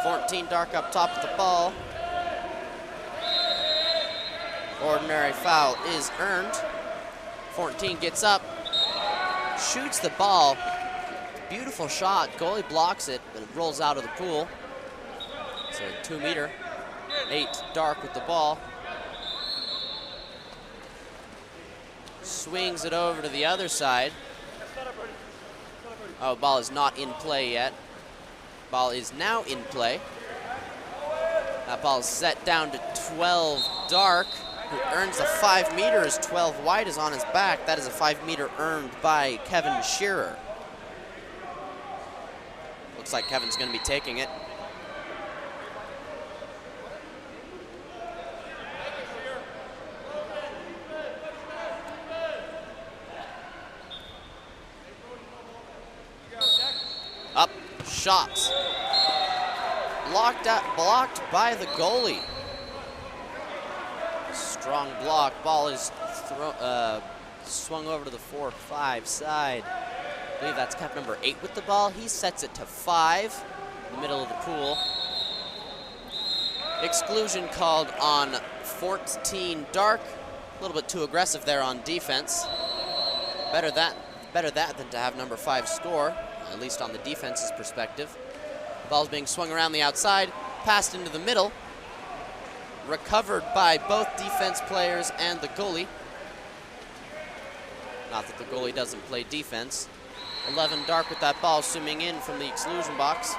14 dark up top with the ball. Ordinary foul is earned. 14 gets up, shoots the ball. Beautiful shot. Goalie blocks it, but it rolls out of the pool. It's a 2-meter. 8 dark with the ball. Swings it over to the other side. Oh, ball is not in play yet. Ball is now in play. That ball is set down to 12 dark, who earns a 5 meters. 12 white is on his back. That is a 5 meter earned by Kevin Shearer. Looks like Kevin's going to be taking it. Up, shot. Blocked by the goalie. Strong block. Ball is swung over to the 4-5 side. I believe that's cap number 8 with the ball. He sets it to 5 in the middle of the pool. Exclusion called on 14 dark. A little bit too aggressive there on defense. Better that than to have number 5 score, at least on the defense's perspective. Ball's being swung around the outside, passed into the middle. Recovered by both defense players and the goalie. Not that the goalie doesn't play defense. 11 dark with that ball swimming in from the exclusion box.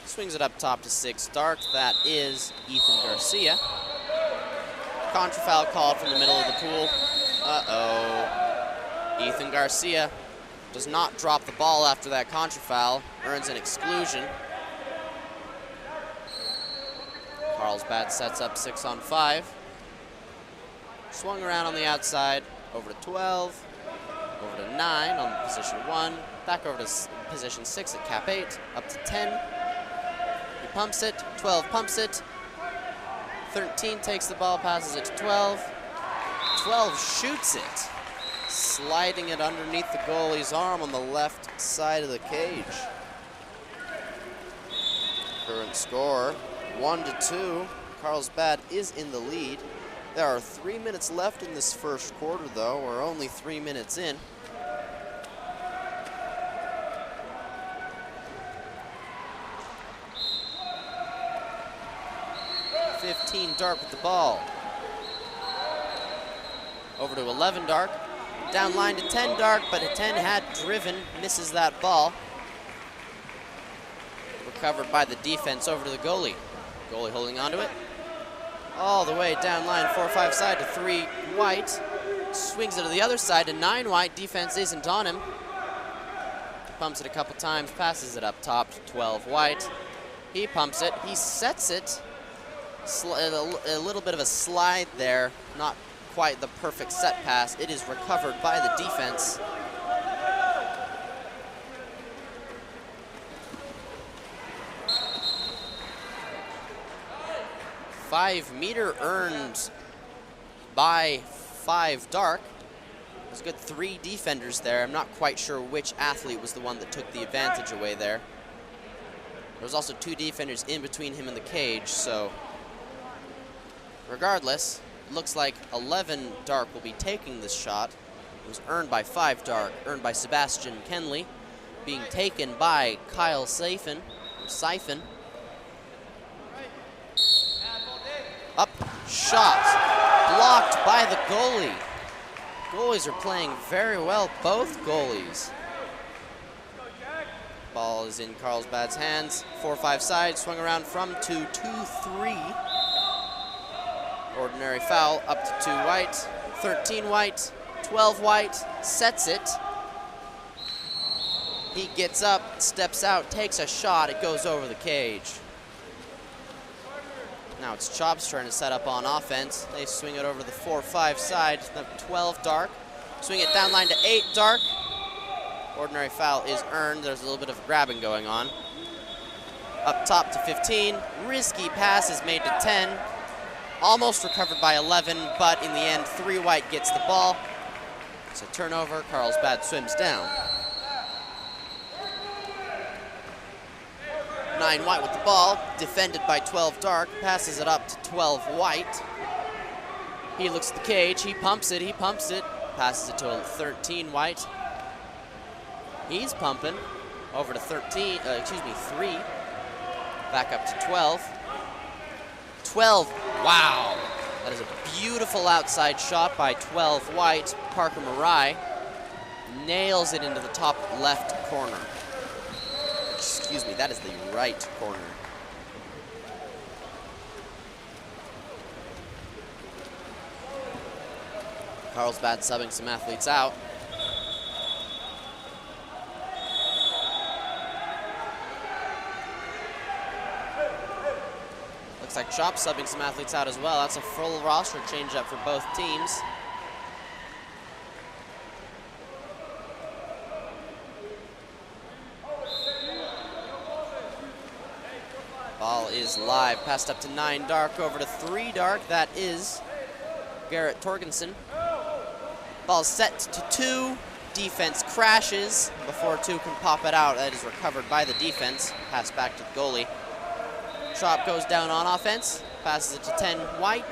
Swings it up top to 6 dark. That is Ethan Garcia. Contra-foul called from the middle of the pool. Uh-oh. Ethan Garcia does not drop the ball after that contra-foul. Earns an exclusion. Carlsbad sets up 6 on 5. Swung around on the outside, over to 12, over to 9 on position 1, back over to position 6 at KAP8, up to 10. He pumps it, 12 pumps it, 13 takes the ball, passes it to 12. 12 shoots it, sliding it underneath the goalie's arm on the left side of the cage. Current score, 1-2. Carlsbad is in the lead. There are 3 minutes left in this first quarter, though. We're only 3 minutes in. Dark with the ball. Over to 11 Dark. Down line to 10 Dark, but a 10 had driven, misses that ball. Recovered by the defense over to the goalie. Goalie holding onto it. All the way down line, 4-5 side to 3 White. Swings it to the other side to 9 White. Defense isn't on him. Pumps it a couple times, passes it up top to 12 White. He pumps it, he sets it. A little bit of a slide there, not quite the perfect set pass. It is recovered by the defense. $5 earned by 5 Dark. There's a good 3 defenders there. I'm not quite sure which athlete was the one that took the advantage away there. There was also 2 defenders in between him and the cage, so regardless, it looks like 11 Dark will be taking this shot. It was earned by 5 Dark, earned by Sebastian Kenley, being taken by Kyle Siphon. Up, shot, blocked by the goalie. Goalies are playing very well, both goalies. Ball is in Carlsbad's hands, 4-5 side, swung around from 2-2-3. Ordinary foul, up to 2 White, 13 White, 12 White, sets it. He gets up, steps out, takes a shot, it goes over the cage. Now it's Chop's turn to set up on offense. They swing it over to the 4-5 side, 12 Dark. Swing it down line to 8 Dark. Ordinary foul is earned. There's a little bit of grabbing going on. Up top to 15. Risky pass is made to 10. Almost recovered by 11, but in the end, 3 White gets the ball. It's a turnover. Carlsbad swims down. 9 White with the ball, defended by 12 Dark, passes it up to 12 White. He looks at the cage, he pumps it, passes it to 13 White. He's pumping, over to 3, back up to 12. 12, wow, that is a beautiful outside shot by 12 White. Parker Marai nails it into the top left corner. Excuse me, that is the right corner. Carlsbad subbing some athletes out. Looks like Chop subbing some athletes out as well. That's a full roster change up for both teams. Ball is live, passed up to 9 Dark, over to 3 Dark. That is Garrett Torgensen. Ball set to 2. Defense crashes before 2 can pop it out. That is recovered by the defense. Pass back to the goalie. Chop goes down on offense, passes it to 10 White.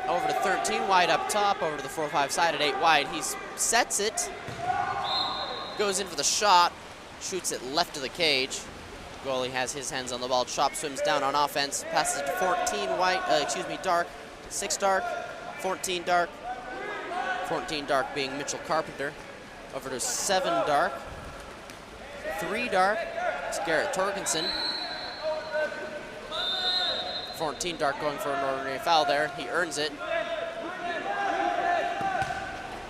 Over to 13 White up top, over to the 4-5 side at 8 White. He sets it, goes in for the shot, shoots it left of the cage. Goalie has his hands on the ball. Chop swims down on offense, passes it to 14 Dark, 6 Dark, 14 Dark. 14 Dark being Mitchell Carpenter. Over to 7 Dark, 3 Dark, it's Garrett Torgensen. 14 Dark going for an ordinary foul there. He earns it.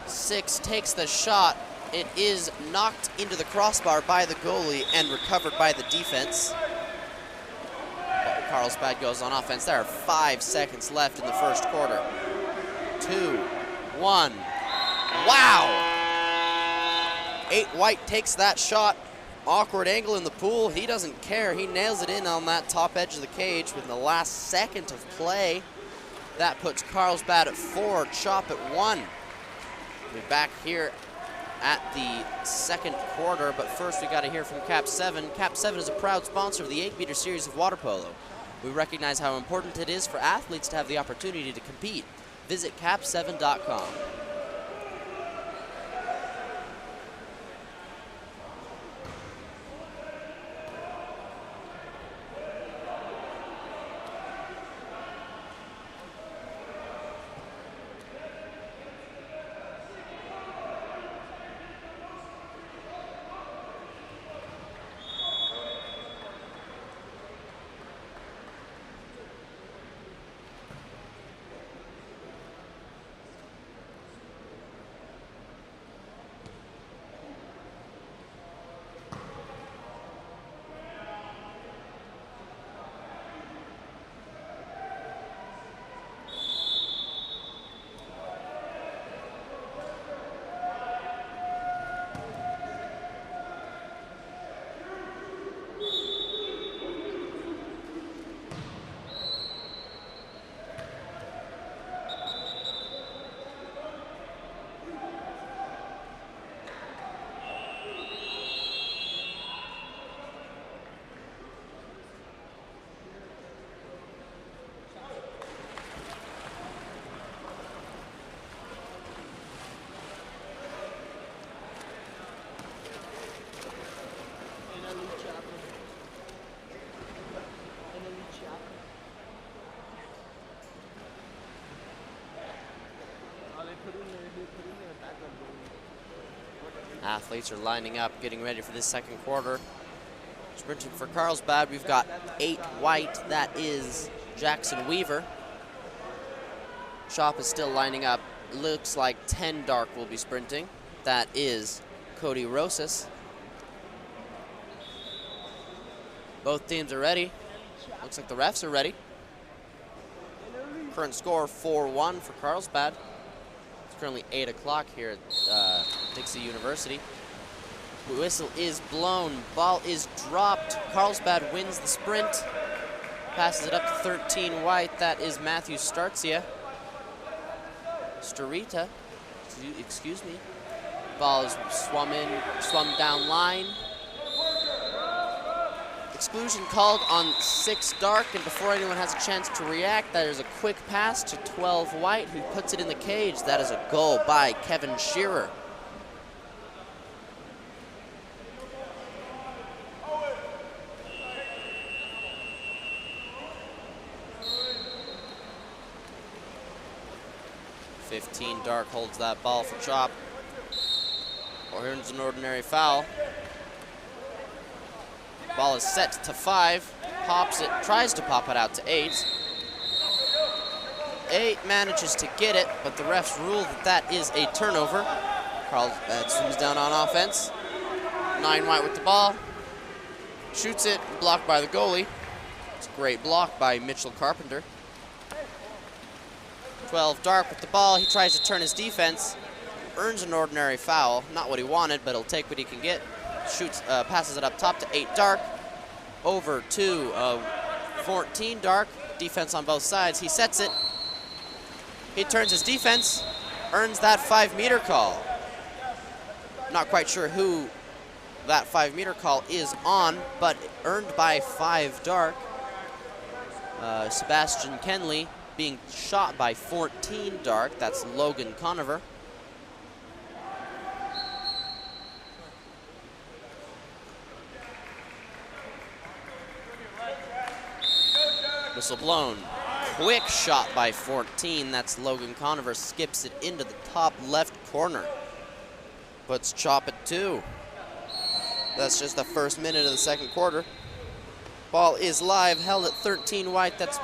6 takes the shot. It is knocked into the crossbar by the goalie and recovered by the defense. Carlsbad goes on offense. There are 5 seconds left in the first quarter. 2, 1. Wow! 8 White takes that shot. Awkward angle in the pool. He doesn't care. He nails it in on that top edge of the cage within the last second of play. That puts Carlsbad at 4, Chop at 1. We're back here at the second quarter, but first we got to hear from KAP7. KAP7 is a proud sponsor of the Eggbeater series of water polo. We recognize how important it is for athletes to have the opportunity to compete. Visit KAP7.com. Athletes are lining up, getting ready for this second quarter. Sprinting for Carlsbad, we've got 8 White. That is Jackson Weaver. Chop is still lining up. Looks like 10 Dark will be sprinting. That is Cody Rosas. Both teams are ready. Looks like the refs are ready. Current score 4-1 for Carlsbad. It's currently 8 o'clock here at Dixie University. The whistle is blown. Ball is dropped. Carlsbad wins the sprint. Passes it up to 13 White. That is Matthew Starcia. Starita, excuse me. Ball is swum down line. Exclusion called on 6 Dark, and before anyone has a chance to react, that is a quick pass to 12 White, who puts it in the cage. That is a goal by Kevin Shearer. Dark holds that ball for Chop. Or earns an ordinary foul. Ball is set to 5. Pops it, tries to pop it out to 8. 8 manages to get it, but the refs rule that that is a turnover. Carlsbad swims down on offense. 9 White with the ball. Shoots it, blocked by the goalie. It's a great block by Mitchell Carpenter. 12 Dark with the ball. He tries to turn his defense. Earns an ordinary foul. Not what he wanted, but he'll take what he can get. Shoots, passes it up top to 8 Dark. Over to 14 Dark. Defense on both sides. He sets it. He turns his defense. Earns that 5-meter call. Not quite sure who that 5-meter call is on, but earned by 5 Dark. Sebastian Kenley being shot by 14 Dark. That's Logan Conover. Whistle blown. Quick shot by 14. That's Logan Conover. Skips it into the top left corner. Puts Chop at 2. That's just the first minute of the second quarter. Ball is live, held at 13 White. That's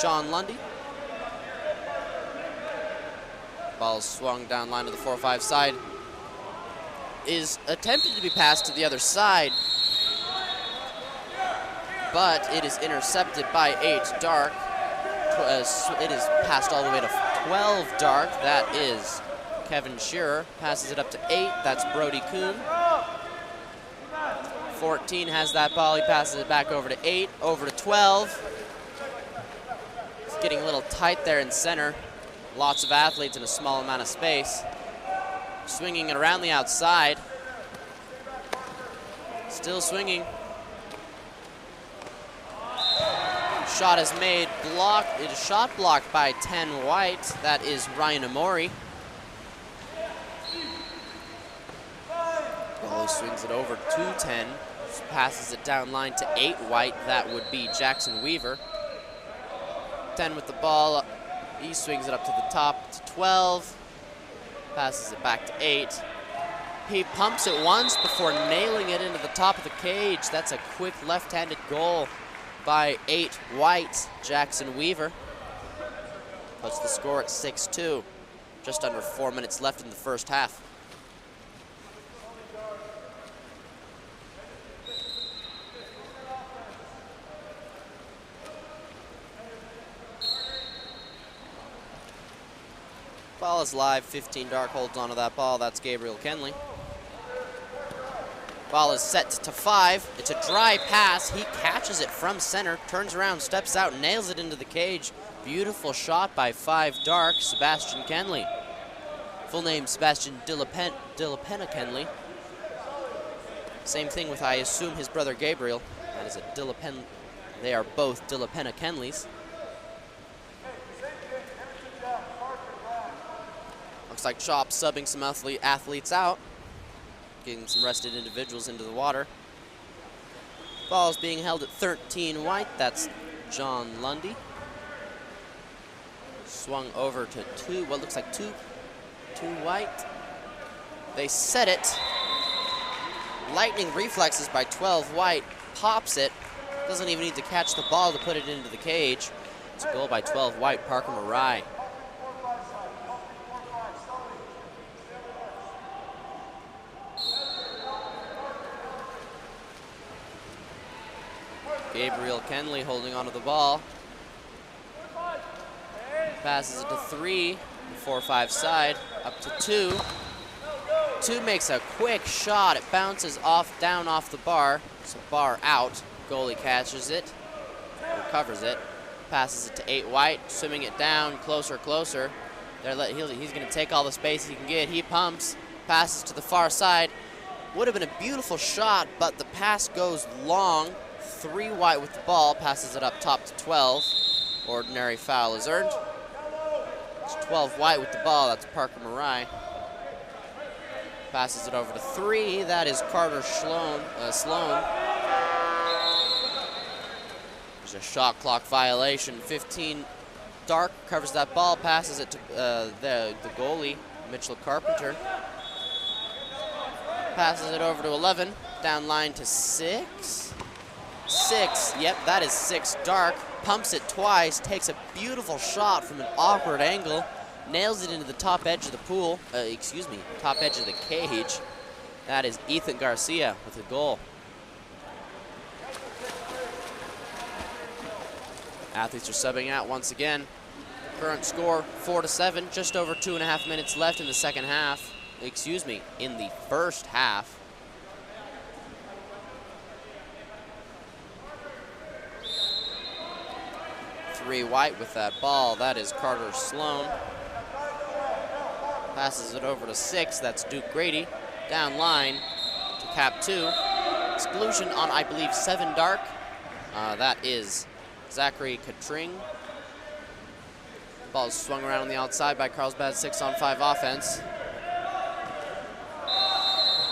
John Lundy. Ball swung down line to the 4-5 side. Is attempted to be passed to the other side. but it is intercepted by 8 dark. It is passed all the way to 12 dark. That is Kevin Shearer. Passes it up to 8. That's Brody Kuhn. 14 has that ball. He passes it back over to 8. Over to 12. It's getting a little tight there in center. Lots of athletes in a small amount of space. Swinging it around the outside. Still swinging. Shot is made, blocked. It is shot blocked by 10 white. That is Ryan Amori. He swings it over to 10. Passes it down line to 8 white. That would be Jackson Weaver. 10 with the ball. He swings it up to the top to 12. Passes it back to 8. He pumps it once before nailing it into the top of the cage. That's a quick left-handed goal by 8 white, Jackson Weaver. Puts the score at 6-2. Just under 4 minutes left in the first half. Ball is live, 15 dark holds onto that ball. That's Gabriel Kenley. Ball is set to 5. It's a dry pass. He catches it from center, turns around, steps out, nails it into the cage. Beautiful shot by 5 dark, Sebastian Kenley. Full name, Sebastian Dillapena Kenley. Same thing with, I assume, his brother Gabriel. That is a Dillapen. They are both Dillapena Kenleys. Looks like Chop subbing some athletes out. Getting some rested individuals into the water. Ball is being held at 13 white. That's John Lundy. Swung over to 2, what looks like 2 white. They set it. Lightning reflexes by 12 white. Pops it. Doesn't even need to catch the ball to put it into the cage. It's a goal by 12 white, Parker Marai. Gabriel Kenley holding onto the ball. Passes it to 3, 4-5 side, up to 2. 2 makes a quick shot. It bounces off, down off the bar. It's a bar out. Goalie catches it, recovers it, passes it to 8 white, swimming it down, closer. He's gonna take all the space he can get. He pumps, passes to the far side. Would have been a beautiful shot, but the pass goes long. 3 white with the ball, passes it up top to 12. Ordinary foul is earned. It's 12 white with the ball, that's Parker Marai. Passes it over to 3, that is Carter Sloan. There's a shot clock violation. 15 dark covers that ball, passes it to the goalie, Mitchell Carpenter. Passes it over to 11, down line to 6. 6, yep, that is 6 dark. Pumps it twice, takes a beautiful shot from an awkward angle, nails it into the top edge of the pool, top edge of the cage. That is Ethan Garcia with a goal. Athletes are subbing out once again. Current score 4-7, just over 2.5 minutes left in the second half. In the first half. Three white with that ball. That is Carter Sloan. Passes it over to 6. That's Duke Grady. Down line to KAP7. Exclusion on, I believe, 7 dark. That is Zachary Katring. Ball is swung around on the outside by Carlsbad. 6-on-5 offense.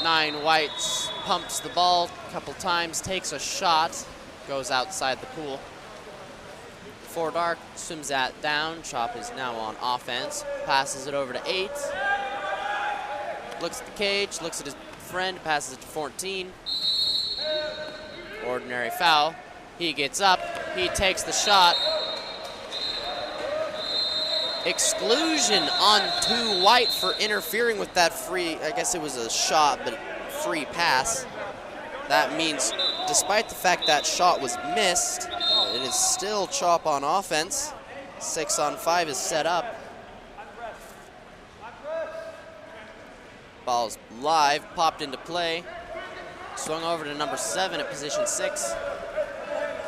9 whites pumps the ball a couple times, takes a shot, goes outside the pool. 4 dark swims that down. Chop is now on offense. Passes it over to 8. Looks at the cage, looks at his friend, passes it to 14. Ordinary foul. He gets up, he takes the shot. Exclusion on 2 white for interfering with that free, I guess it was a shot, but free pass. That means, despite the fact that shot was missed, it is still Chop on offense. 6-on-5 is set up. Ball's live, popped into play. Swung over to number 7 at position 6.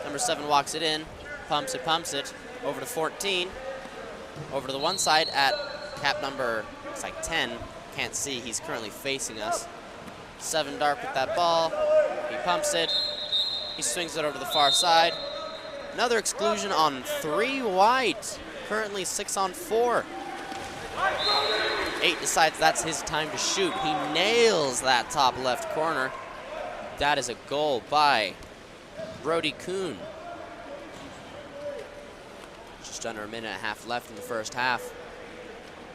Number 7 walks it in, pumps it, over to 14. Over to the one side at cap number, looks like 10. Can't see, he's currently facing us. 7 dark with that ball. He pumps it. He swings it over to the far side. Another exclusion on 3 white. Currently 6-on-4. 8 decides that's his time to shoot. He nails that top left corner. That is a goal by Brody Kuhn. Just under a minute and a half left in the first half.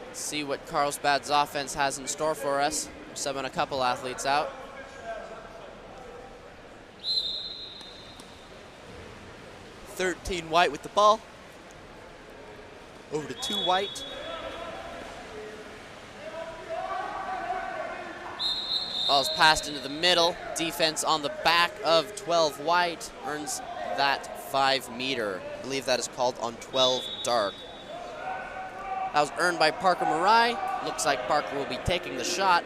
Let's see what Carlsbad's offense has in store for us. We're subbing a couple athletes out. "13 white with the ball. Over to 2 white. Ball's passed into the middle. Defense on the back of 12 white earns that 5 meter. I believe that is called on 12 dark. That was earned by Parker Marai. Looks like Parker will be taking the shot.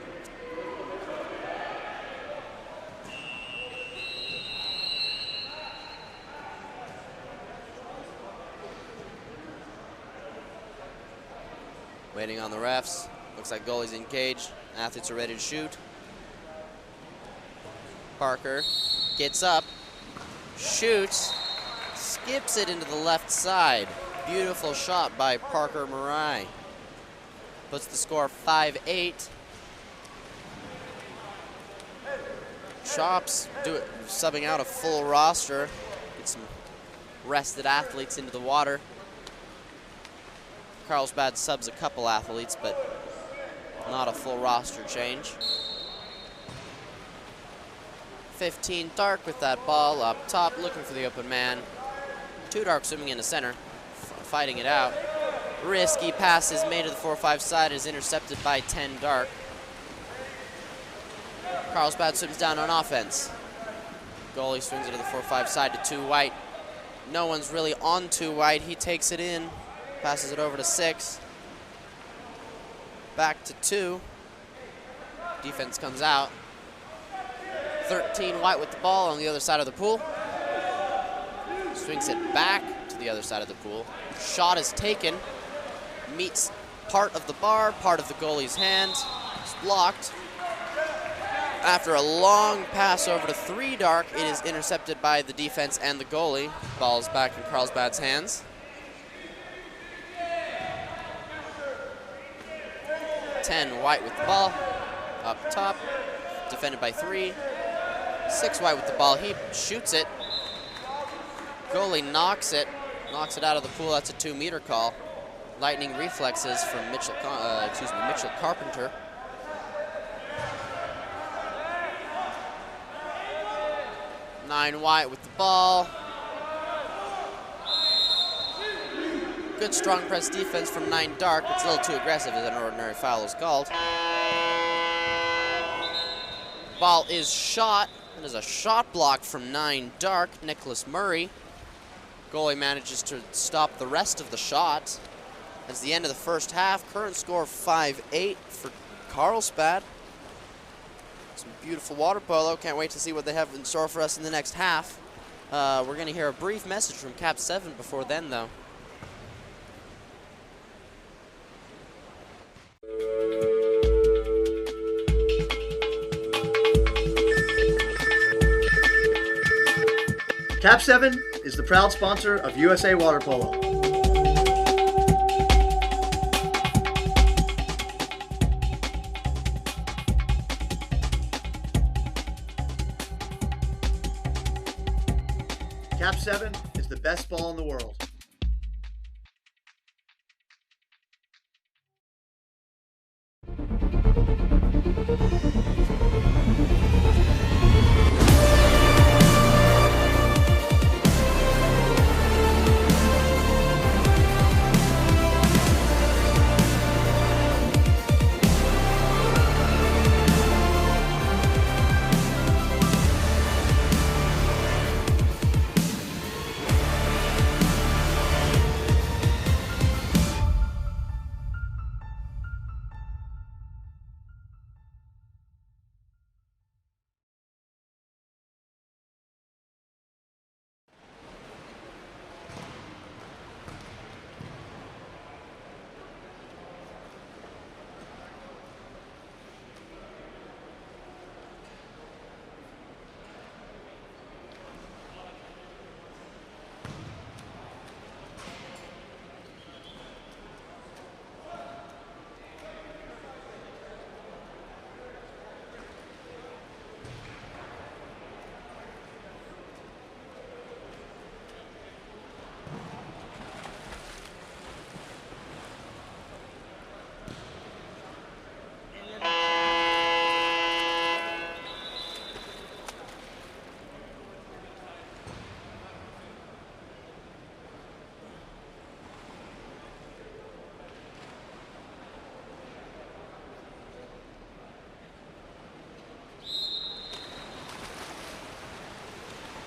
Waiting on the refs. Looks like goalie's engaged. Athletes are ready to shoot. Parker gets up, shoots, skips it into the left side. Beautiful shot by Parker Marai. Puts the score 5-8. Chops subbing out a full roster. Get some rested athletes into the water. Carlsbad subs a couple athletes, but not a full roster change. 15 dark with that ball up top, looking for the open man. 2 dark swimming in the center, fighting it out. Risky pass is made to the 4-5 side, is intercepted by 10 dark. Carlsbad swims down on offense. Goalie swings it to the 4-5 side to 2 white. No one's really on 2 white. He takes it in, passes it over to 6. Back to 2. Defense comes out. 13 white with the ball on the other side of the pool. Swings it back to the other side of the pool. Shot is taken. Meets part of the bar, part of the goalie's hand. It's blocked. After a long pass over to 3 dark, it is intercepted by the defense and the goalie. Ball's back in Carlsbad's hands. 10 white with the ball. Up top. Defended by 3. 6 white with the ball. He shoots it. Goalie knocks it out of the pool. That's a 2 meter call. Lightning reflexes from Mitchell Carpenter. Nine white with the ball. Good strong press defense from 9 dark. It's a little too aggressive as an ordinary foul is called. Ball is shot. It is a shot block from 9 dark, Nicholas Murray. Goalie manages to stop the rest of the shot. That's the end of the first half. Current score 5-8 for Carlsbad. Some beautiful water polo. Can't wait to see what they have in store for us in the next half. We're going to hear a brief message from KAP7 before then, though. KAP7 is the proud sponsor of USA Water Polo. KAP7 is the best ball in the world.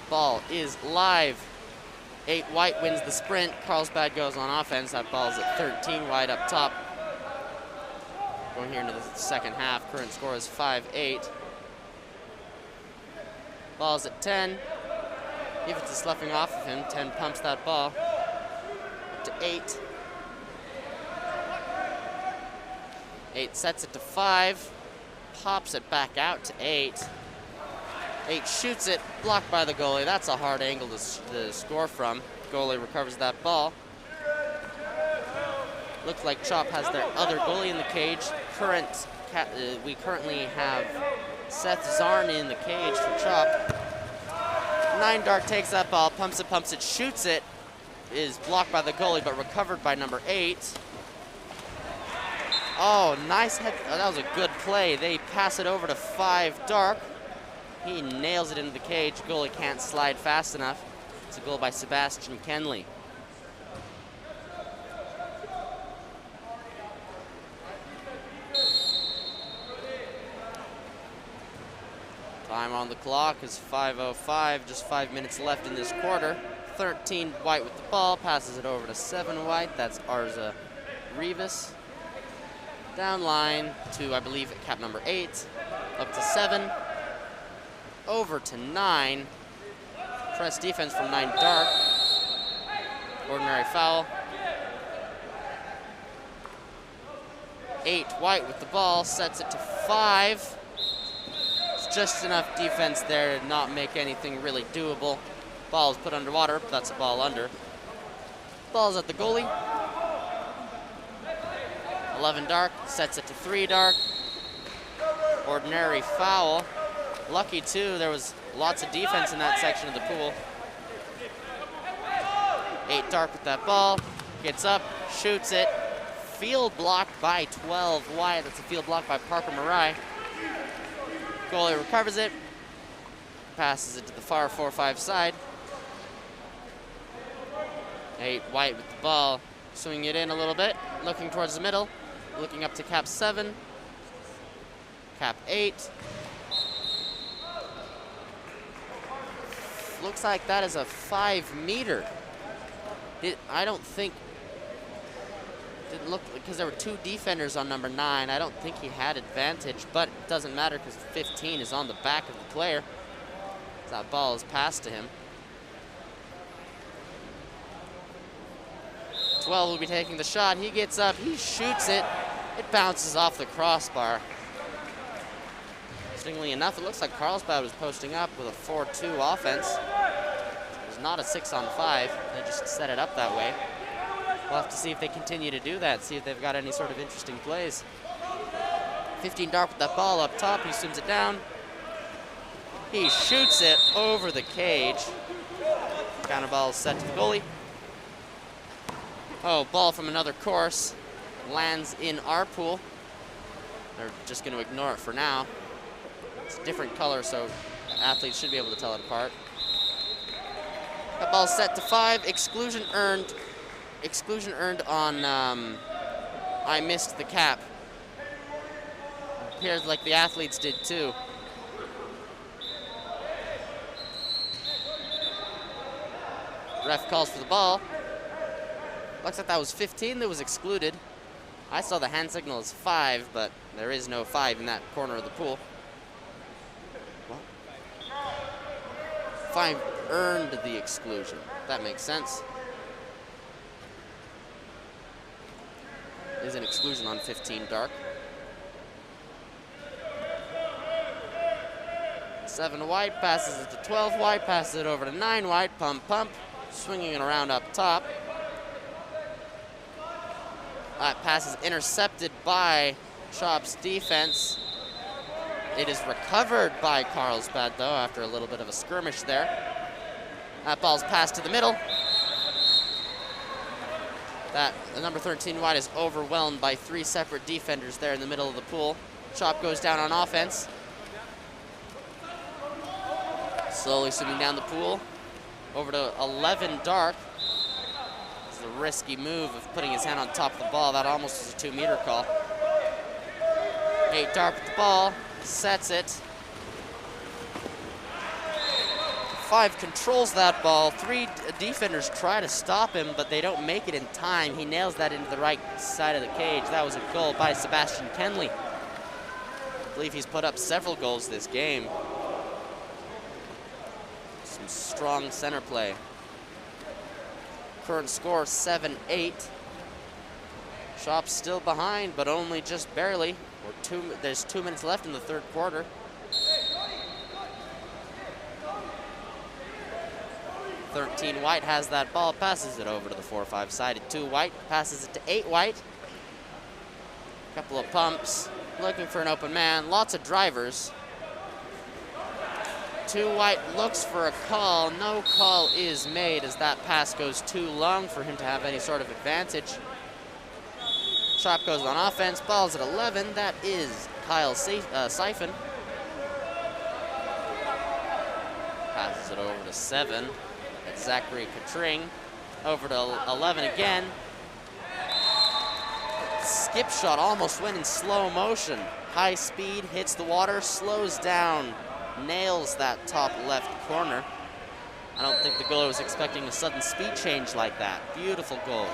ball is live. 8 white wins the sprint. Carlsbad goes on offense. That ball's at 13 white up top. Going here into the second half. Current score is 5-8. Ball's at 10. If it's a sloughing off of him, 10 pumps that ball up to 8. 8 sets it to 5. Pops it back out to 8. 8 shoots it, blocked by the goalie. That's a hard angle to score from. Goalie recovers that ball. Looks like Chop has their other goalie in the cage. We currently have Seth Zarn in the cage for Chop. 9 Dark takes that ball, pumps it, shoots it. Is blocked by the goalie, but recovered by number 8. Oh, nice head. Oh, that was a good play. They pass it over to 5 Dark. He nails it into the cage. Goalie can't slide fast enough. It's a goal by Sebastian Kenley. Time on the clock is 5:05, just 5 minutes left in this quarter. 13 white with the ball, passes it over to 7 white. That's Arza Rivas. Down line to, I believe, cap number 8. Up to 7. Over to 9. Press defense from 9 Dark. Ordinary foul. 8 white with the ball, sets it to 5. It's just enough defense there to not make anything really doable. Ball is put underwater, but that's a ball under. Ball's at the goalie. 11 Dark, sets it to 3 Dark. Ordinary foul. Lucky too, there was lots of defense in that section of the pool. 8 Dark with that ball, gets up, shoots it. Field blocked by 12 white. That's a field block by Parker Marai. Goalie recovers it, passes it to the far 4-5 side. 8 white with the ball, swinging it in a little bit, looking towards the middle, looking up to KAP7, KAP8. Looks like that is a 5-meter. I don't think, didn't look, because there were 2 defenders on number 9. I don't think he had advantage, but it doesn't matter because 15 is on the back of the player. That ball is passed to him. 12 will be taking the shot. He gets up, he shoots it. It bounces off the crossbar. Interestingly enough, it looks like Carlsbad was posting up with a 4-2 offense. It was not a 6-on-5. They just set it up that way. We'll have to see if they continue to do that, see if they've got any sort of interesting plays. 15 Dark with that ball up top. He swims it down. He shoots it over the cage. Counter ball set to the goalie. Oh, ball from another course. Lands in our pool. They're just going to ignore it for now. It's a different color, so athletes should be able to tell it apart. That ball's set to 5. Exclusion earned. Exclusion earned on I missed the cap. Appears like the athletes did too. Ref calls for the ball. Looks like that was 15 that was excluded. I saw the hand signal as 5, but there is no 5 in that corner of the pool. What? 5 earned the exclusion. That makes sense. Is an exclusion on 15 Dark. 7 white, passes it to 12 white, passes it over to 9 white, pump, swinging it around up top. That pass is intercepted by Chop's defense. It is recovered by Carlsbad, though, after a little bit of a skirmish there. That ball's passed to the middle. The number 13 white is overwhelmed by 3 separate defenders there in the middle of the pool. Chop goes down on offense. Slowly swimming down the pool. Over to 11 Dark. It's a risky move of putting his hand on top of the ball. That almost was a 2-meter call. 8 Dark with the ball. Sets it. 5 controls that ball. 3 defenders try to stop him, but they don't make it in time. He nails that into the right side of the cage. That was a goal by Sebastian Kenley. I believe he's put up several goals this game. Some strong center play. Current score 7-8. Shop's still behind, but only just barely. There's 2 minutes left in the third quarter. "13 White has that ball, passes it over to the 4-5 sided 2 White, passes it to 8 White. Couple of pumps, looking for an open man, lots of drivers. 2 White looks for a call. No call is made as that pass goes too long for him to have any sort of advantage. Shop goes on offense, ball's at 11. That is Kyle Siphon. Passes it over to 7. That's Zachary Katring. Over to 11 again. Skip shot almost went in slow motion. High speed, hits the water, slows down, nails that top left corner. I don't think the goalie was expecting a sudden speed change like that. Beautiful goal.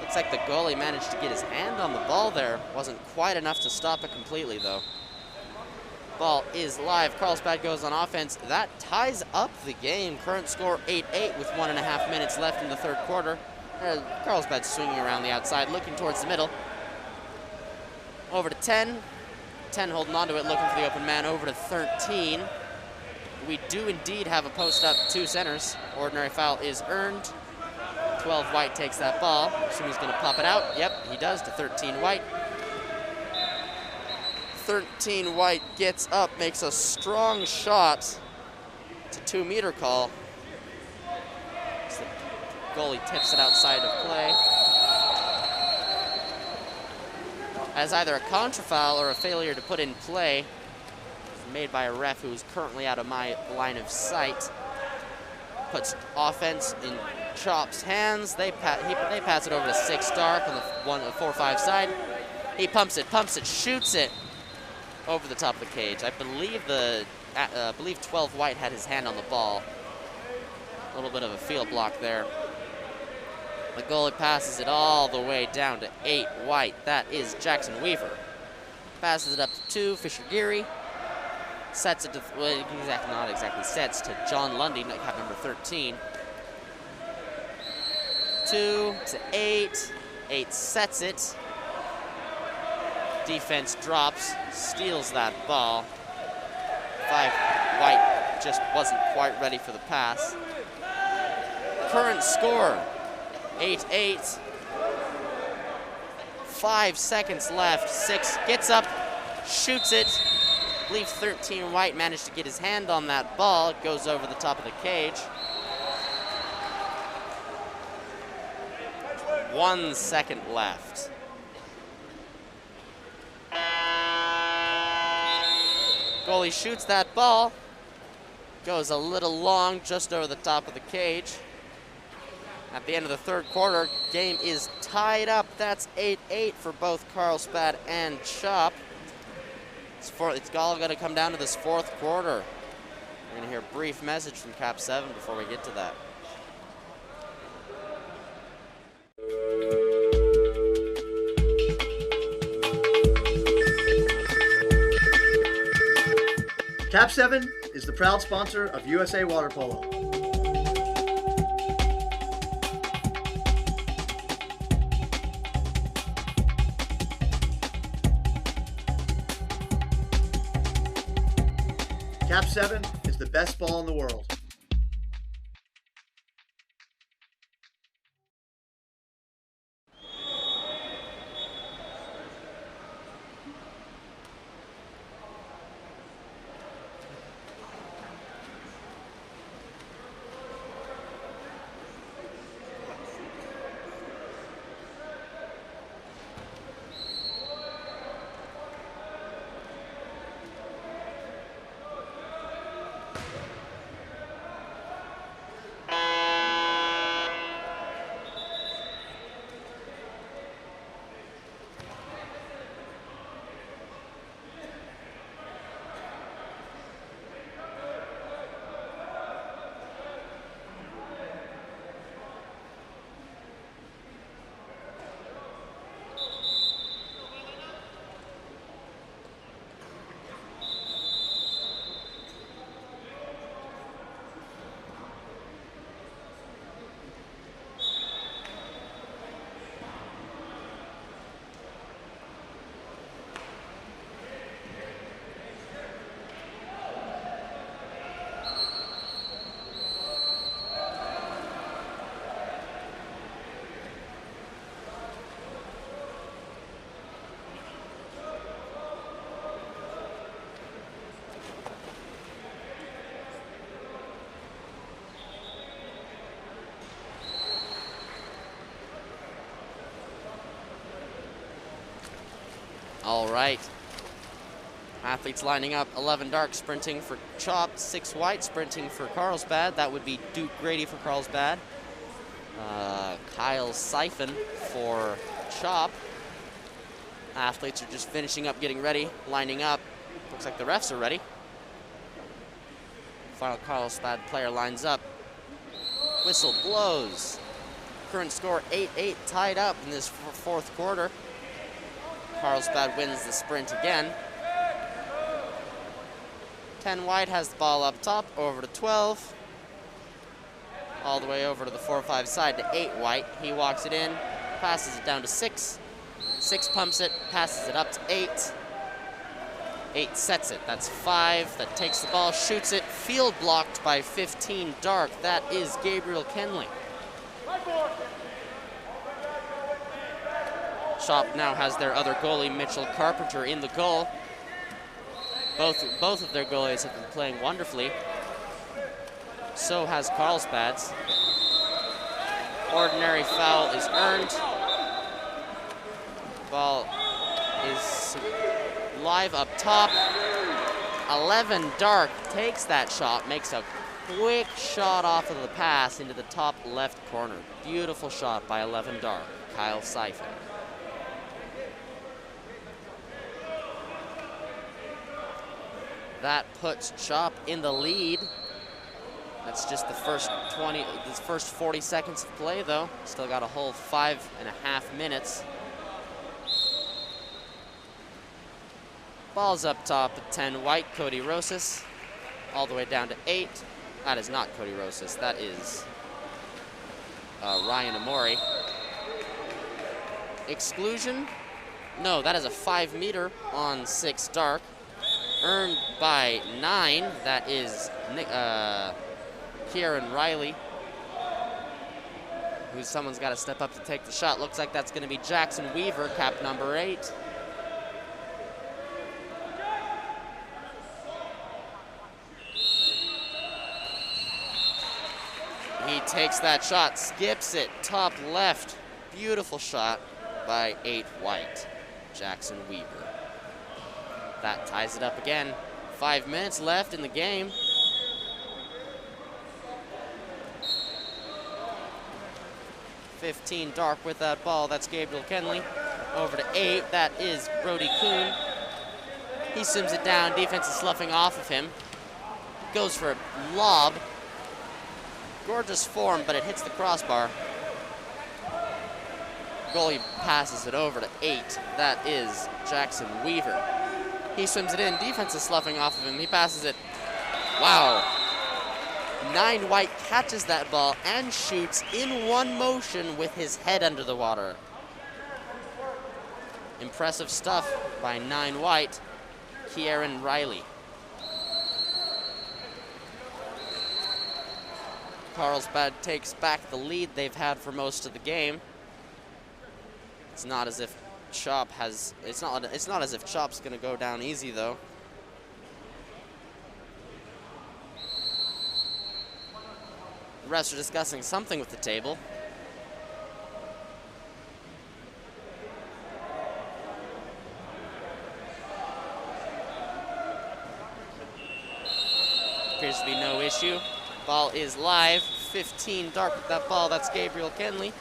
Looks like the goalie managed to get his hand on the ball there. Wasn't quite enough to stop it completely though. Ball is live. Carlsbad goes on offense. That ties up the game. Current score 8-8 with 1.5 minutes left in the third quarter. Carlsbad swinging around the outside, looking towards the middle. Over to 10. 10 holding onto it, looking for the open man. Over to 13. We do indeed have a post up 2 centers. Ordinary foul is earned. 12 White takes that ball. Assume he's going to pop it out. Yep, he does to 13 White. 13 White gets up, makes a strong shot. It's a 2-meter call. So the goalie tips it outside of play. As either a contra foul or a failure to put in play made by a ref who is currently out of my line of sight. Puts offense in Chop's hands. They pass it over to 6 Dark on the 4-5 side. He pumps it, shoots it over the top of the cage. I believe 12 White had his hand on the ball. A little bit of a field block there. The goalie passes it all the way down to 8 White. That is Jackson Weaver. Passes it up to 2 Fisher Geary. Sets it to, well, not exactly sets, to John Lundy, cap number 13. 2 to 8. 8 sets it. Defense drops, steals that ball. 5 White just wasn't quite ready for the pass. Current score 8-8. 5 seconds left. 6 gets up, shoots it. I believe 13 White managed to get his hand on that ball. It goes over the top of the cage. 1 second left. Goalie shoots that ball. Goes a little long, just over the top of the cage. At the end of the third quarter, game is tied up. That's 8-8 for both Carlsbad and Chop. It's all going to come down to this fourth quarter. We're going to hear a brief message from KAP7 before we get to that. KAP7 is the proud sponsor of USA Water Polo. KAP7 is the best ball in the world. All right. Athletes lining up, 11 dark sprinting for Chop, 6 white sprinting for Carlsbad. That would be Duke Grady for Carlsbad. Kyle Siphon for Chop. Athletes are just finishing up, getting ready, lining up. Looks like the refs are ready. Final Carlsbad player lines up. Whistle blows. Current score 8-8, tied up in this fourth quarter. Carlsbad wins the sprint again. 10 white has the ball up top, over to 12. All the way over to the 4-5 side to 8 white. He walks it in, passes it down to 6. 6 pumps it, passes it up to 8. 8 sets it, that's 5. That takes the ball, shoots it, field blocked by 15 dark. That is Gabriel Kenley. Chop now has their other goalie, Mitchell Carpenter, in the goal. Both of their goalies have been playing wonderfully. So has Carlsbad's. Ordinary foul is earned. Ball is live up top. 11 dark takes that shot, makes a quick shot off of the pass into the top left corner. Beautiful shot by 11 dark, Kyle Siphon. That puts Chop in the lead. That's just the first 40 seconds of play, though. Still got a whole 5.5 minutes. Ball's up top at 10 white, Cody Rosas. All the way down to 8. That is not Cody Rosas. That is Ryan Amori. Exclusion? No, that is a 5-meter on 6 dark. Earned by 9. That is Kieran Riley. Someone's got to step up to take the shot. Looks like that's going to be Jackson Weaver, cap number 8. He takes that shot, skips it, top left. Beautiful shot by 8 white, Jackson Weaver. That ties it up again. 5 minutes left in the game. $15 dark with that ball. That's Gabriel Kenley. Over to 8. That is Brody Kuhn. He sims it down. Defense is sloughing off of him. Goes for a lob. Gorgeous form, but it hits the crossbar. Goalie passes it over to 8. That is Jackson Weaver. He swims it in. Defense is sloughing off of him. He passes it. Wow. 9 white catches that ball and shoots in one motion with his head under the water. Impressive stuff by 9 white, Kieran Riley. Carlsbad takes back the lead they've had for most of the game. It's not as if Chop has, it's not as if Chop's gonna go down easy though. The refs are discussing something with the table. Appears to be no issue. Ball is live. 15 dark with that ball. That's Gabriel Kenley.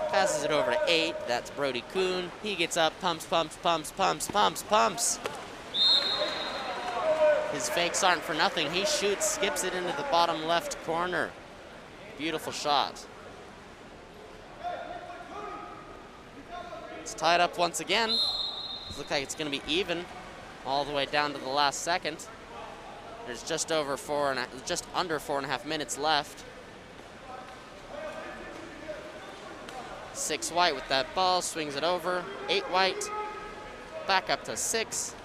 Passes it over to 8. That's Brody Kuhn. He gets up, pumps, pumps, pumps, pumps, pumps, pumps. His fakes aren't for nothing. He shoots, skips it into the bottom left corner. Beautiful shot. It's tied up once again. Looks like it's going to be even all the way down to the last second. There's just under 4.5 minutes left. 6 white with that ball, swings it over. 8 white, back up to 6.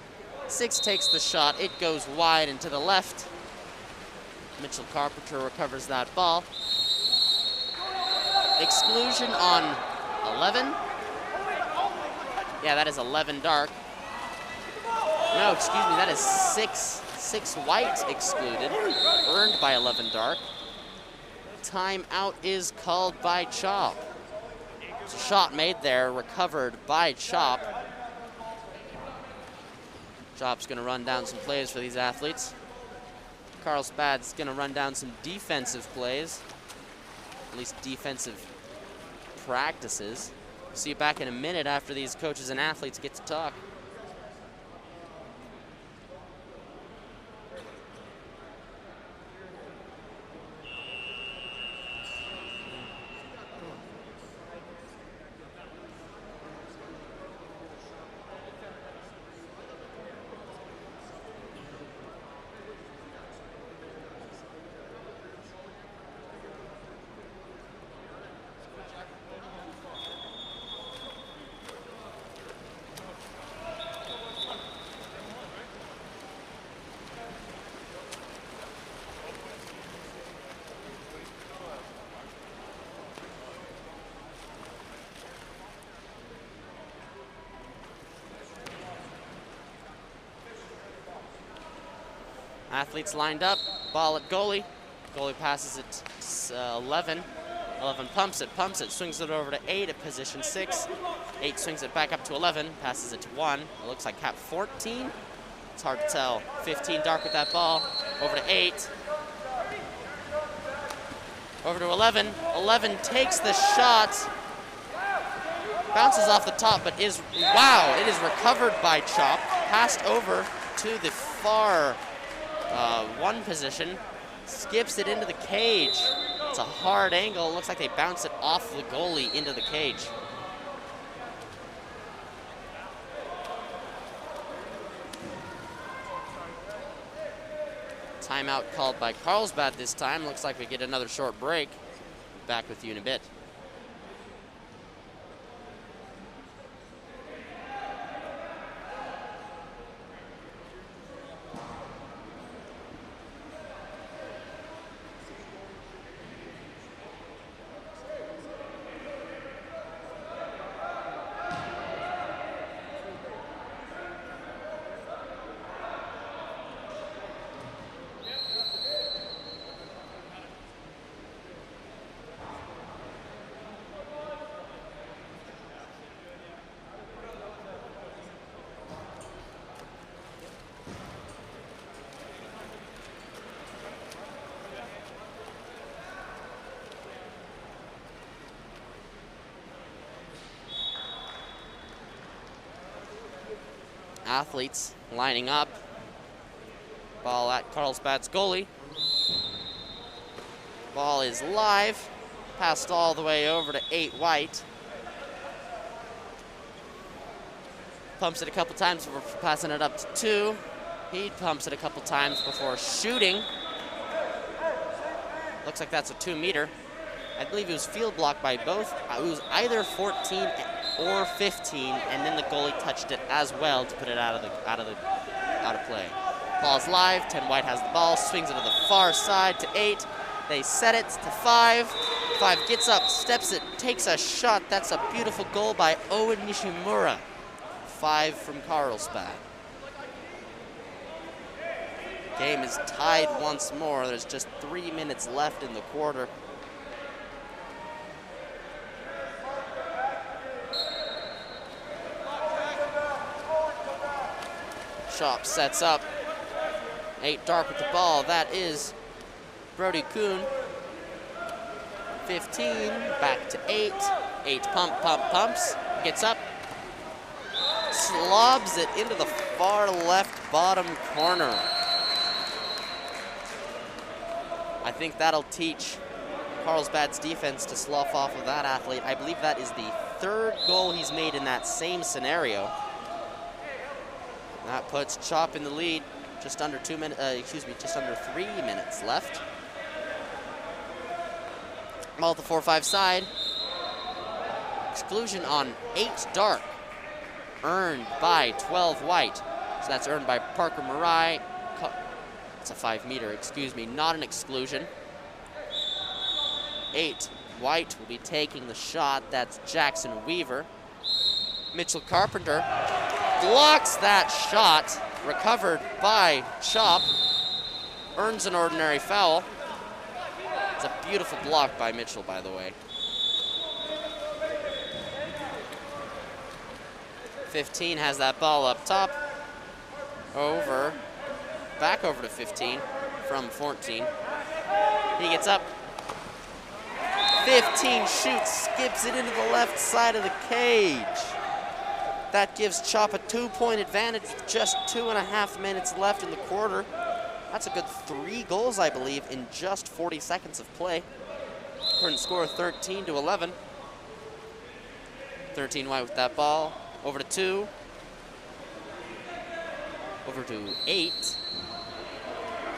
6 takes the shot. It goes wide and to the left. Mitchell Carpenter recovers that ball. Exclusion on 11. Yeah, that is 11 dark. No, excuse me, that is 6 white excluded, earned by 11 dark. Timeout is called by Chop. There's a shot made there, recovered by Chop. Chop's gonna run down some plays for these athletes. Carlsbad's gonna run down some defensive plays, at least defensive practices. See you back in a minute after these coaches and athletes get to talk. Athletes lined up, ball at goalie. Goalie passes it 11. 11 pumps it, swings it over to 8 at position 6. 8 swings it back up to 11, passes it to 1. It looks like KAP14. It's hard to tell. 15 dark with that ball, over to 8. Over to 11. 11 takes the shot. Bounces off the top, but it is recovered by Chop. Passed over to the far 1 position, skips it into the cage. It's a hard angle. It looks like they bounce it off the goalie into the cage. Timeout called by Carlsbad this time. Looks like we get another short break. Back with you in a bit. Athletes lining up. Ball at Carlsbad's goalie. Ball is live. Passed all the way over to 8 white. Pumps it a couple times before passing it up to 2. He pumps it a couple times before shooting. Looks like that's a 2-meter. I believe it was field blocked by both. It was either 14 or 15, and then the goalie touched it as well to put it out of play. Ball's live. 10 white has the ball, swings it to the far side to 8. They set it to 5. 5 gets up, steps it, takes a shot. That's a beautiful goal by Owen Nishimura. 5 from Carlsbad. Game is tied once more. There's just 3 minutes left in the quarter. Chop sets up. 8 dark with the ball. That is Brody Kuhn. 15, back to 8. 8 pumps. Gets up. Slobs it into the far left bottom corner. I think that'll teach Carlsbad's defense to slough off of that athlete. I believe that is the 3rd goal he's made in that same scenario. That puts Chop in the lead. Just under 3 minutes left. Ball at the 4-5 side. Exclusion on 8 dark. Earned by 12 white. So that's earned by Parker Marai. It's a 5-meter, excuse me, not an exclusion. 8 white will be taking the shot. That's Jackson Weaver. Mitchell Carpenter blocks that shot. Recovered by Chop. Earns an ordinary foul. It's a beautiful block by Mitchell, by the way. 15 has that ball up top. Back over to 15 from 14. He gets up. 15 shoots, skips it into the left side of the cage. That gives Chop a 2-point advantage with just 2.5 minutes left in the quarter. That's a good 3 goals, I believe, in just 40 seconds of play. Current score 13-11. 13 White with that ball. Over to 2. Over to 8.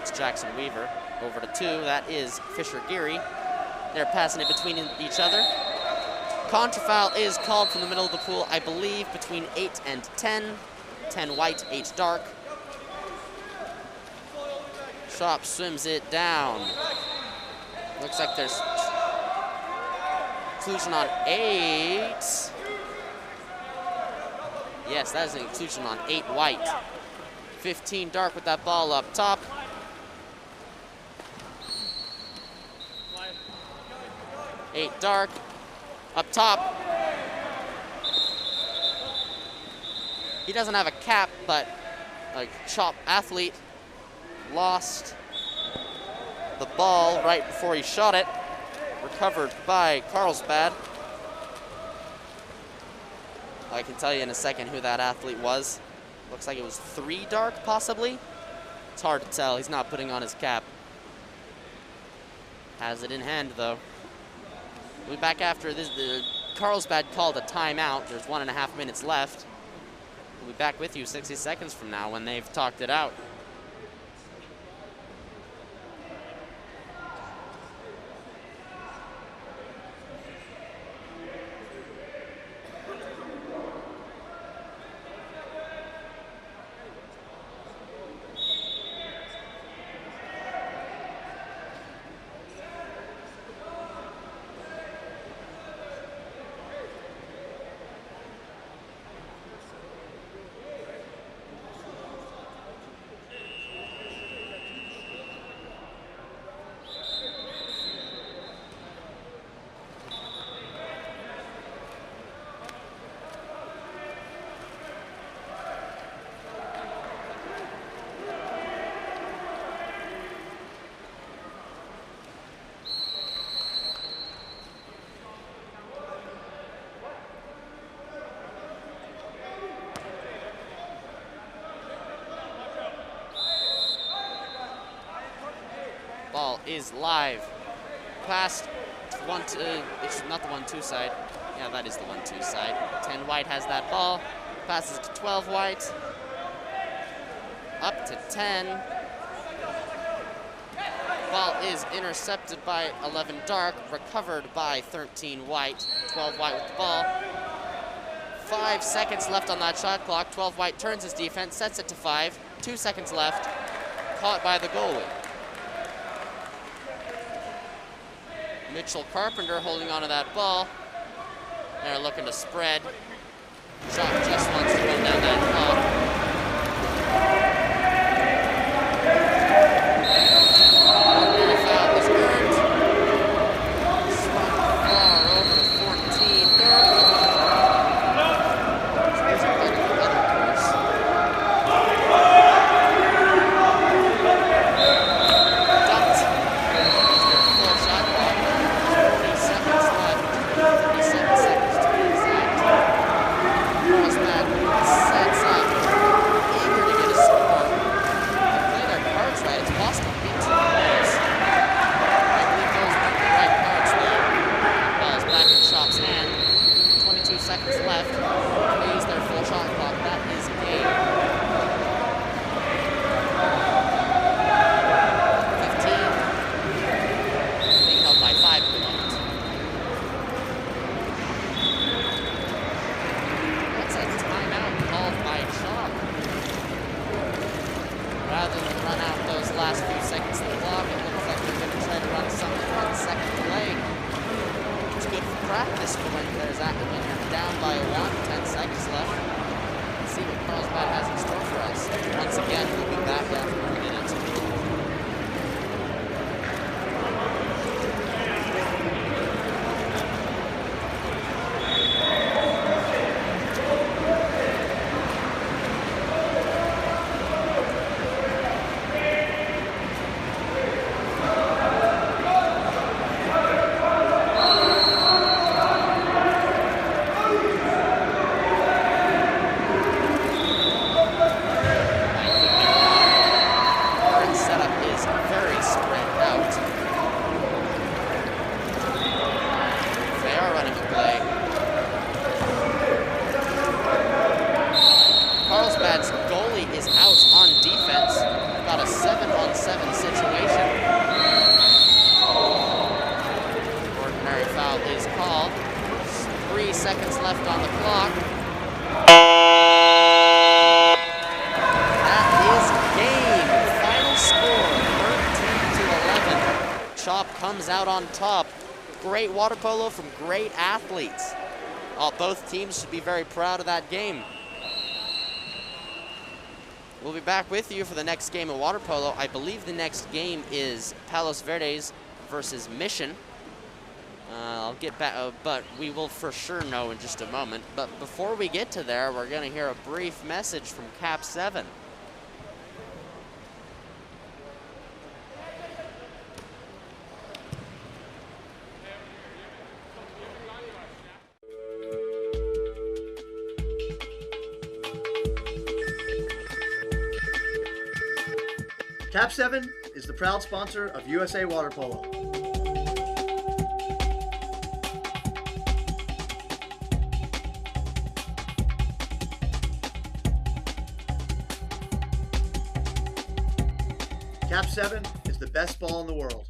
It's Jackson Weaver. Over to 2. That is Fisher Geary. They're passing it between each other. Contrafoul is called from the middle of the pool, I believe, between 8 and 10. 10 White, 8 Dark. Chop swims it down. Looks like there's inclusion on 8. Yes, that is an inclusion on 8 White. 15 Dark with that ball up top. 8 Dark up top. He doesn't have a cap, but a Chop athlete lost the ball right before he shot it. Recovered by Carlsbad. I can tell you in a second who that athlete was. Looks like it was 3 Dark, possibly. It's hard to tell. He's not putting on his cap. Has it in hand, though. We'll be back after this. Carlsbad called a timeout. There's 1.5 minutes left. We'll be back with you 60 seconds from now when they've talked it out. Ball is live. Past it's not the 1-2 side. Yeah, that is the 1-2 side. 10 White has that ball. Passes to 12 White. Up to 10. Ball is intercepted by 11 Dark. Recovered by 13 White. 12 White with the ball. 5 seconds left on that shot clock. 12 White turns his defense, sets it to 5. 2 seconds left. Caught by the goalie. Mitchell Carpenter holding onto that ball. They're looking to spread. Chop just wants to run down that clock. One foul is earned. Swung far over to 14. There's a bit of the other course. Dumped. There's their full shot clock. 40 seconds left. 37 seconds to be exact. Carlsbad sets up, eager to get a score. They play their cards right. It's possible to beat 2 goals. I believe those weren't the right cards, though. Ball's back in Chop's hand. 22 seconds left. They use their full shot clock. That is game. 15. Being held by 5 at the moment. That's a timeout called by Chop. Rather than run out those last few seconds of the clock, it looks like they're going to try to run something on the second leg. It's good for practice for when there's when you're down by 1, 10 seconds left. Let's see what Carlsbad has in store for us. Once again, we'll be back after a minute. left on the clock. That is game. Final score, 13 to 11. Chop comes out on top. Great water polo from great athletes. Both teams should be very proud of that game. We'll be back with you for the next game of water polo. I believe the next game is Palos Verdes versus Mission. I'll get back, but we will for sure know in just a moment. But before we get to there, we're going to hear a brief message from KAP7. KAP7 is the proud sponsor of USA Water Polo. KAP7 is the best ball in the world.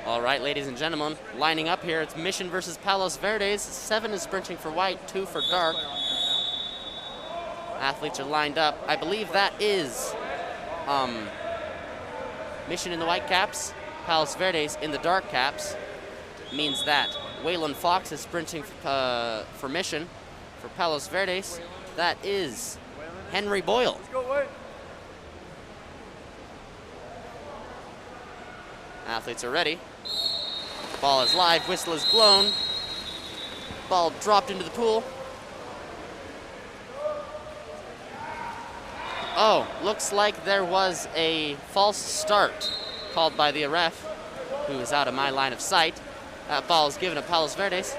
All right, ladies and gentlemen, lining up here, it's Mission versus Palos Verdes. 7 is sprinting for white, 2 for dark. Athletes are lined up. I believe that is Mission in the white caps, Palos Verdes in the dark caps. Means that Waylon Fox is sprinting for Mission. For Palos Verdes, that is Henry Boyle. Athletes are ready. Ball is live, whistle is blown. Ball dropped into the pool. Oh, looks like there was a false start called by the ref, who is out of my line of sight. That ball is given to Palos Verdes.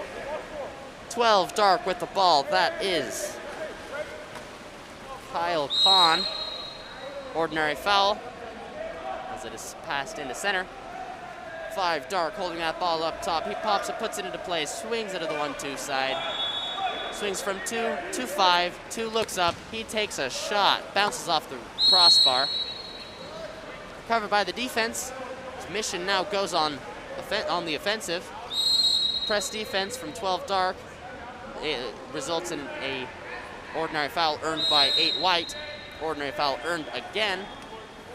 12 dark with the ball. That is Kyle Kahn. Ordinary foul as it is passed into center. 5 dark holding that ball up top. He pops it, puts it into play, swings it to the 1-2 side. Swings from 2 to 5. 2 looks up. He takes a shot, bounces off the crossbar. Covered by the defense. Mission now goes on the offensive. Press defense from 12 dark. It results in a ordinary foul earned by 8 white. Ordinary foul earned again.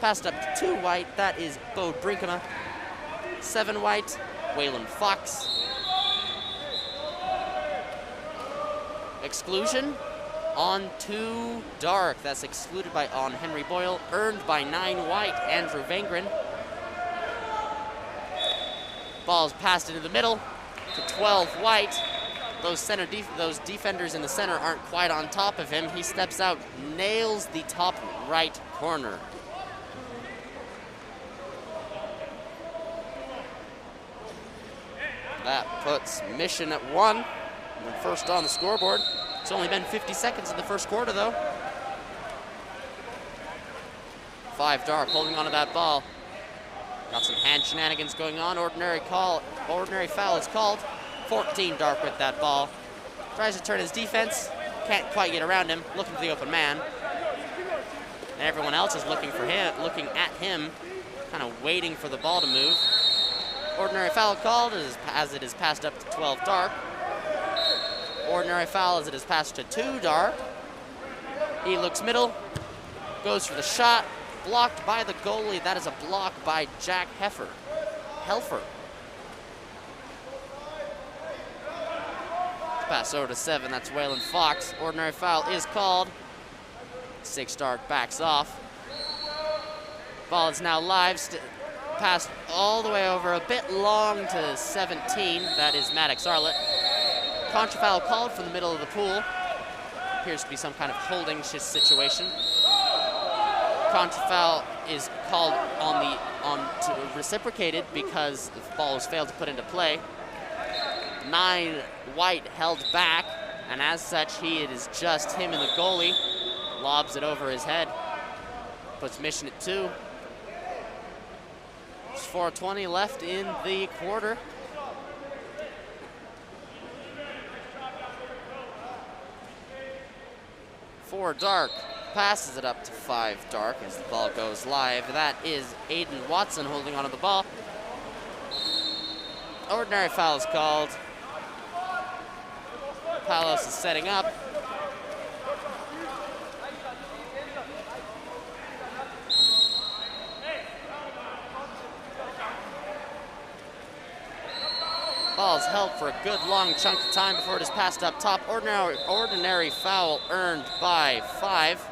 Passed up to 2 white. That is Bo Brinkema. 7 white, Waylon Fox. Exclusion on 2 dark. That's excluded on Henry Boyle. Earned by 9 white, Andrew Vangren. Ball's passed into the middle to 12 white. Those defenders in the center aren't quite on top of him. He steps out, nails the top right corner. That puts Mission at 1, and first on the scoreboard. It's only been 50 seconds in the first quarter, though. 5 dark holding onto that ball. Got some hand shenanigans going on. Ordinary foul is called. 14 dark with that ball. Tries to turn his defense. Can't quite get around him. Looking for the open man. And everyone else is looking at him, kind of waiting for the ball to move. Ordinary foul called as it is passed up to 12 dark. Ordinary foul as it is passed to 2 dark. He looks middle, goes for the shot, blocked by the goalie. That is a block by Jack Helfer. Pass over to 7, that's Waylon Fox. Ordinary foul is called. 6 dark backs off. Ball is now live. Passed all the way over, a bit long to 17. That is Maddox Arlett. Contra foul called from the middle of the pool. Appears to be some kind of holding situation. Contra foul is called reciprocated because the ball was failed to put into play. 9 white held back, and as such, it is just him and the goalie. Lobs it over his head. Puts Mission at 2. 4:20 left in the quarter. Four dark passes it up to 5 dark as the ball goes live. That is Aiden Watson holding onto the ball. Ordinary foul is called. Palos is setting up. Ball's held for a good long chunk of time before it is passed up top. Ordinary foul earned by 5.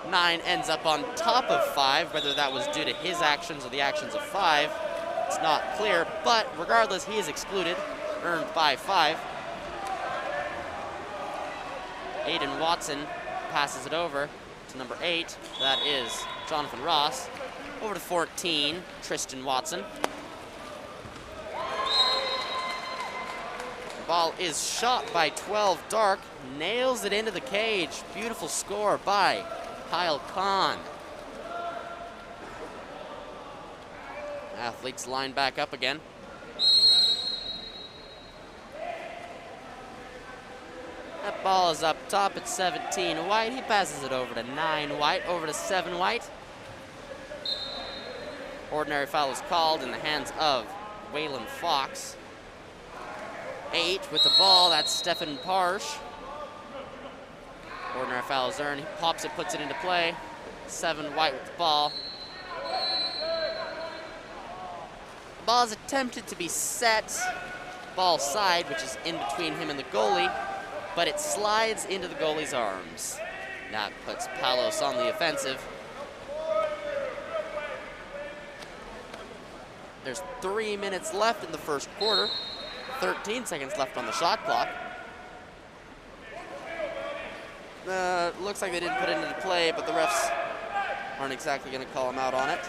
9 ends up on top of 5. Whether that was due to his actions or the actions of 5, it's not clear. But regardless, he is excluded. Earned by 5. Aiden Watson passes it over to number 8. That is Jonathan Ross. Over to 14, Tristan Watson. Ball is shot by 12 dark, nails it into the cage. Beautiful score by Kyle Kahn. Athletes line back up again. That ball is up top at 17 white. He passes it over to 9 white, over to 7 white. Ordinary foul is called in the hands of Waylon Fox. 8 with the ball, that's Stefan Parsh. Ordinary foul is earned. He pops it, puts it into play. 7 white with the ball. Ball is attempted to be set ball side, which is in between him and the goalie, but it slides into the goalie's arms. That puts Palos on the offensive. There's 3 minutes left in the first quarter. 13 seconds left on the shot clock. Looks like they didn't put it into play, but the refs aren't exactly going to call him out on it.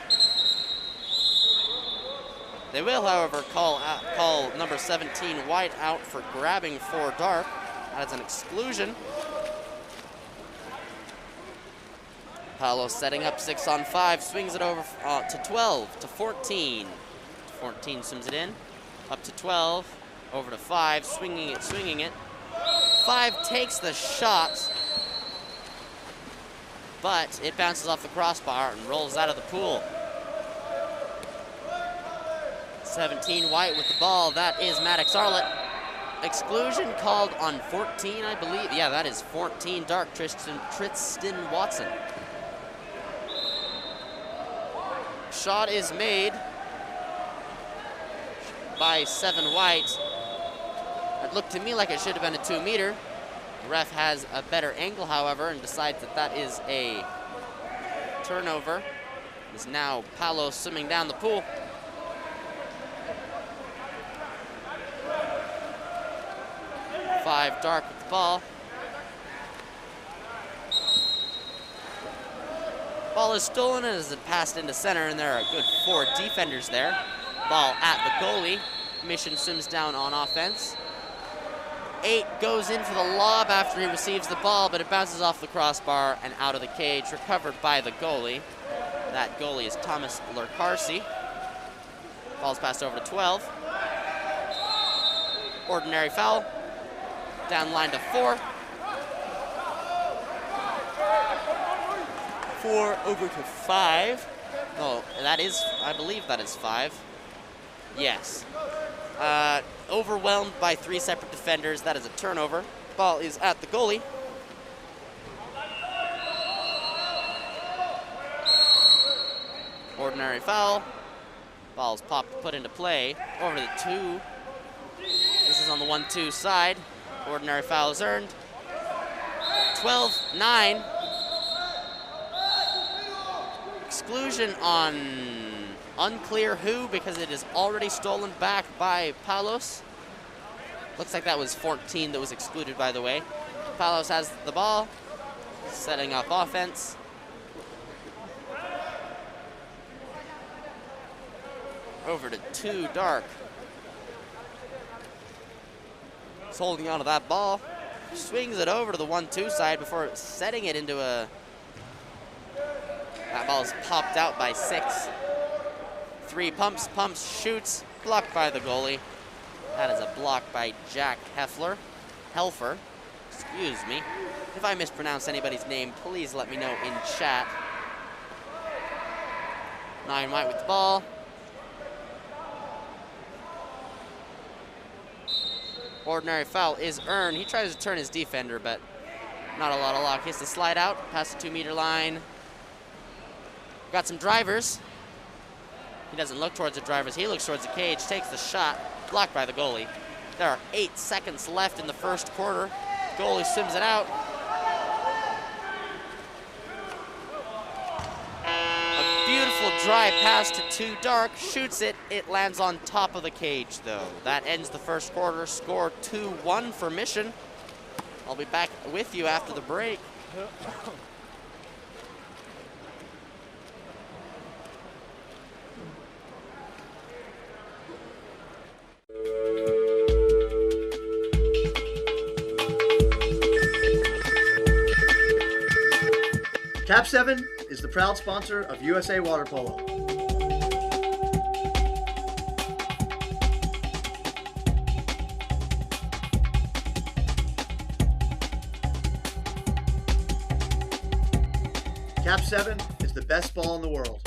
They will, however, call number 17 White out for grabbing 4 dark. That is an exclusion. Palos setting up 6-on-5, swings it over to 12, to 14. 14 swims it in, up to 12, over to 5, swinging it. 5 takes the shot, but it bounces off the crossbar and rolls out of the pool. 17 White with the ball, that is Maddox Arlett. Exclusion called on 14, I believe. Yeah, that is 14 dark, Tristan Watson. Shot is made by 7 White. It looked to me like it should have been a 2-meter. The ref has a better angle, however, and decides that that is a turnover. Is now Palos swimming down the pool. Five dark with the ball. Ball is stolen as it passed into center, and there are a good 4 defenders there. Ball at the goalie. Mission swims down on offense. 8 goes in for the lob after he receives the ball, but it bounces off the crossbar and out of the cage, recovered by the goalie. That goalie is Thomas Lurkarsi. Ball's passed over to 12. Ordinary foul. Down line to 4. 4 over to 5. No, that is, I believe that is 5. Yes. Overwhelmed by 3 separate defenders. That is a turnover. Ball is at the goalie. Ordinary foul. Ball's popped, put into play. Over to the 2. This is on the 1-2 side. Ordinary foul is earned. 12-9. Exclusion on unclear who, because it is already stolen back by Palos. Looks like that was 14 that was excluded, by the way. Palos has the ball, setting up offense. Over to 2 dark. He's holding onto that ball. Swings it over to the 1-2 side before setting it into a... That ball is popped out by 6. 3 pumps, shoots, blocked by the goalie. That is a block by Jack Helfer. Excuse me. If I mispronounce anybody's name, please let me know in chat. 9 White with the ball. Ordinary foul is earned. He tries to turn his defender, but not a lot of luck. He has to slide out, past the 2-meter line. Got some drivers. He doesn't look towards the drivers. He looks towards the cage, takes the shot, blocked by the goalie. There are 8 seconds left in the first quarter. Goalie swims it out. A beautiful drive pass to 2 dark, shoots it. It lands on top of the cage, though. That ends the first quarter. Score 2-1 for Mission. I'll be back with you after the break. KAP7 is the proud sponsor of USA Water Polo. KAP7 is the best ball in the world.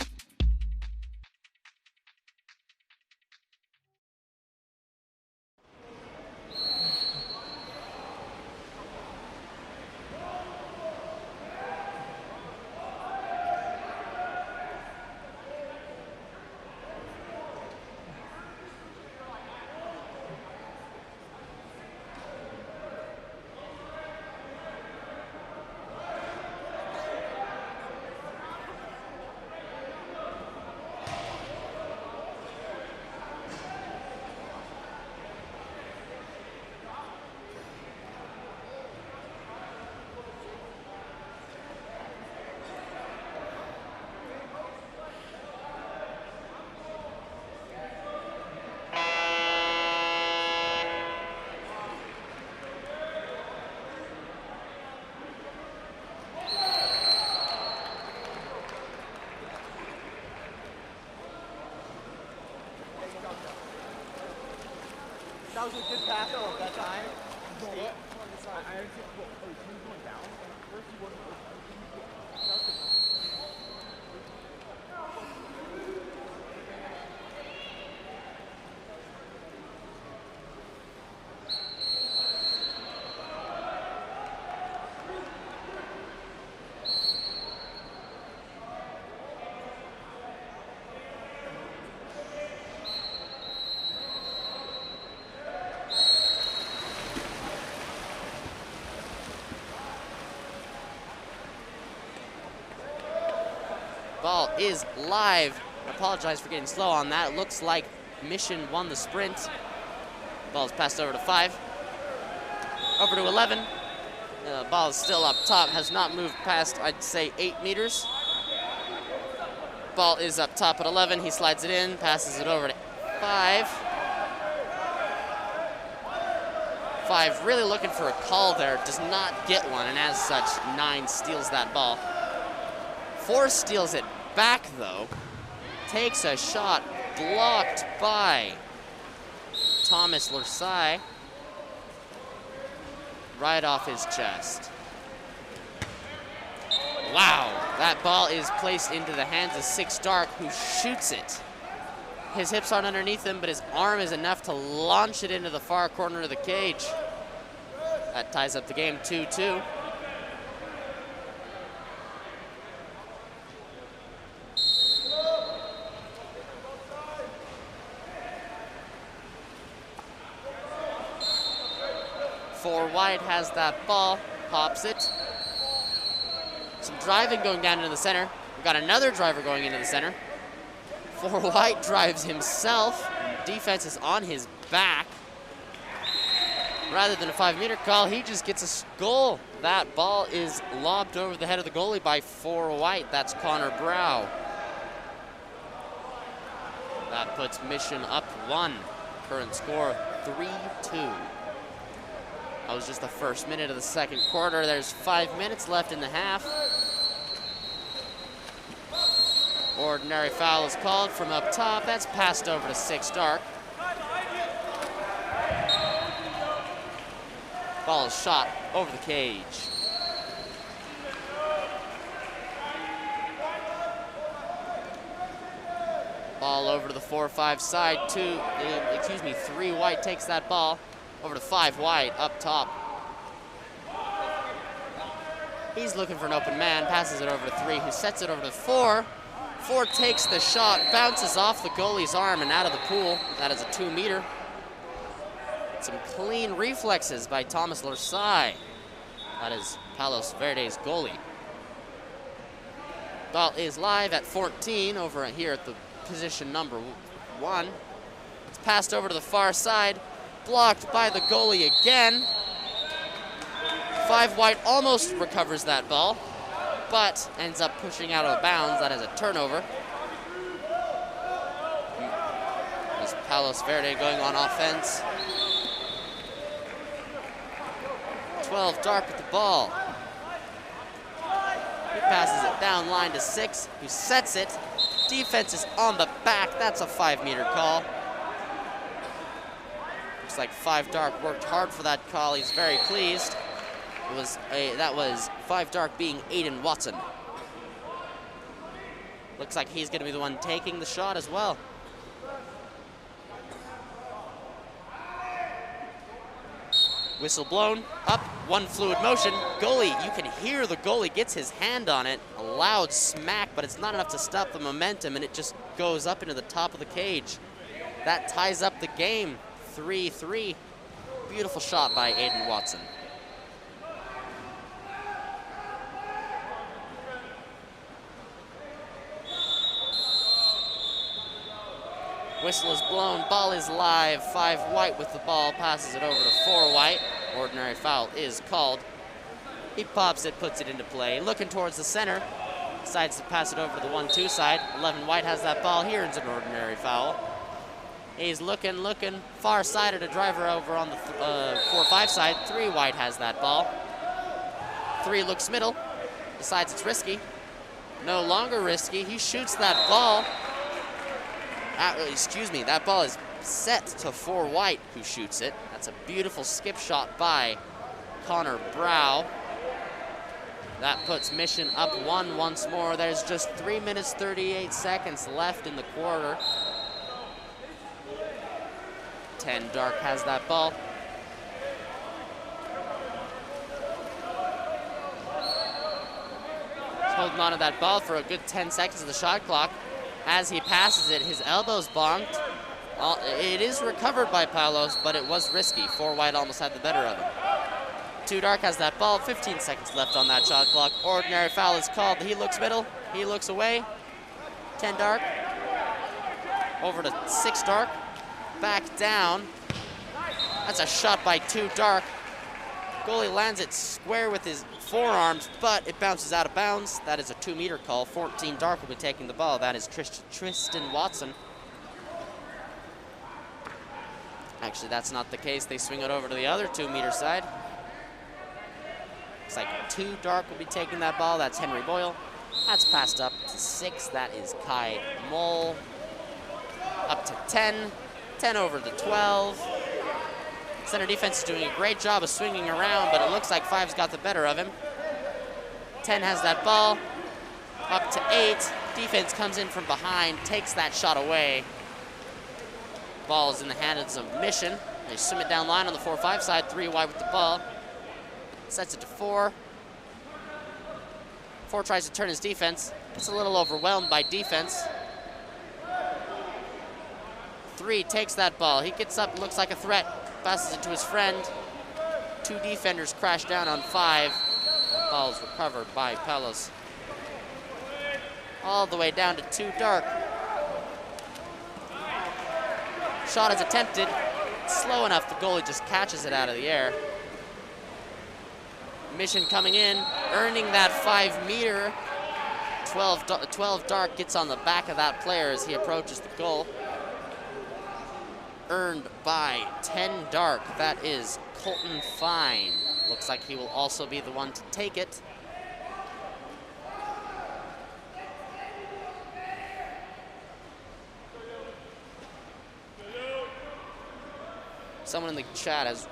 That was a good pass though at that time. Ball is live. I apologize for getting slow on that. It looks like Mission won the sprint. Ball is passed over to 5. Over to 11. Ball is still up top. Has not moved past, I'd say, 8 meters. Ball is up top at 11. He slides it in, passes it over to 5. 5 really looking for a call there. Does not get one, and as such, 9 steals that ball. 4 steals it back, though. Takes a shot, blocked by Thomas Lursai. Right off his chest. Wow, that ball is placed into the hands of 6 Dark, who shoots it. His hips aren't underneath him, but his arm is enough to launch it into the far corner of the cage. That ties up the game 2-2. Wide has that ball, pops it. Some driving going down into the center. We've got another driver going into the center. 4 White drives himself. Defense is on his back. Rather than a 5-meter call, he just gets a goal. That ball is lobbed over the head of the goalie by 4 White. That's Connor Brow. That puts Mission up 1. Current score 3-2. That was just the first minute of the second quarter. There's 5 minutes left in the half. Ordinary foul is called from up top. That's passed over to 6 Dark. Ball is shot over the cage. Ball over to the 4-5 side. 3 White takes that ball. Over to 5 White, up top. He's looking for an open man, passes it over to 3, who sets it over to 4. 4 takes the shot, bounces off the goalie's arm and out of the pool. That is a 2-meter. Some clean reflexes by Thomas Lursai. That is Palos Verdes' goalie. Ball is live at 14 over here at the position number 1. It's passed over to the far side. Blocked by the goalie again. 5 White almost recovers that ball, but ends up pushing out of bounds. That is a turnover. There's Palos Verde going on offense. 12 Dark with the ball. He passes it down line to 6, who sets it. Defense is on the back. That's a 5-meter call. Looks like 5 Dark worked hard for that call. He's very pleased. That was 5 Dark being Aiden Watson. Looks like he's going to be the one taking the shot as well. Whistle blown, up, 1 fluid motion. Goalie, you can hear the goalie gets his hand on it. A loud smack, but it's not enough to stop the momentum, and it just goes up into the top of the cage. That ties up the game. 3-3. Beautiful shot by Aiden Watson. Whistle is blown, ball is live. 5 White with the ball, passes it over to 4 White. Ordinary foul is called. He pops it, puts it into play. Looking towards the center, decides to pass it over to the 1-2 side. 11 White has that ball, here is an ordinary foul. He's looking, far side of the driver over on the 4-5 side. 3 White has that ball. 3 looks middle, decides it's risky. No longer risky, he shoots that ball. That ball is set to 4 white, who shoots it. That's a beautiful skip shot by Connor Brow. That puts Mission up 1 once more. There's just 3 minutes, 38 seconds left in the quarter. 10 Dark has that ball. He's holding on to that ball for a good 10 seconds of the shot clock. As he passes it, his elbow's bonked. It is recovered by Palos, but it was risky. 4 white almost had the better of him. 2 Dark has that ball, 15 seconds left on that shot clock. Ordinary foul is called. He looks middle, he looks away. 10 Dark, over to 6 Dark, back down. That's a shot by 2 Dark. Goalie lands it square with his forearms, but it bounces out of bounds. That is a 2-meter call. 14 Dark will be taking the ball. That is Tristan Watson. Actually, that's not the case. They swing it over to the other 2-meter side. Looks like 2 Dark will be taking that ball. That's Henry Boyle. That's passed up to 6. That is Kai Moll. Up to 10. 10 over to 12. Center defense is doing a great job of swinging around, but it looks like 5's got the better of him. 10 has that ball. Up to 8. Defense comes in from behind, takes that shot away. Ball is in the hands of Mission. They swim it down line on the 4-5 side, 3 wide with the ball. Sets it to 4. 4 tries to turn his defense. Gets a little overwhelmed by defense. 3 takes that ball. He gets up, looks like a threat. Passes it to his friend. 2 defenders crash down on 5. The ball is recovered by Palos. All the way down to 2 Dark. Shot is attempted. Slow enough, the goalie just catches it out of the air. Mission coming in, earning that 5-meter. 12 Dark gets on the back of that player as he approaches the goal. Earned by 10 Dark. That is Colton Fine. Looks like he will also be the one to take it. Someone in the chat has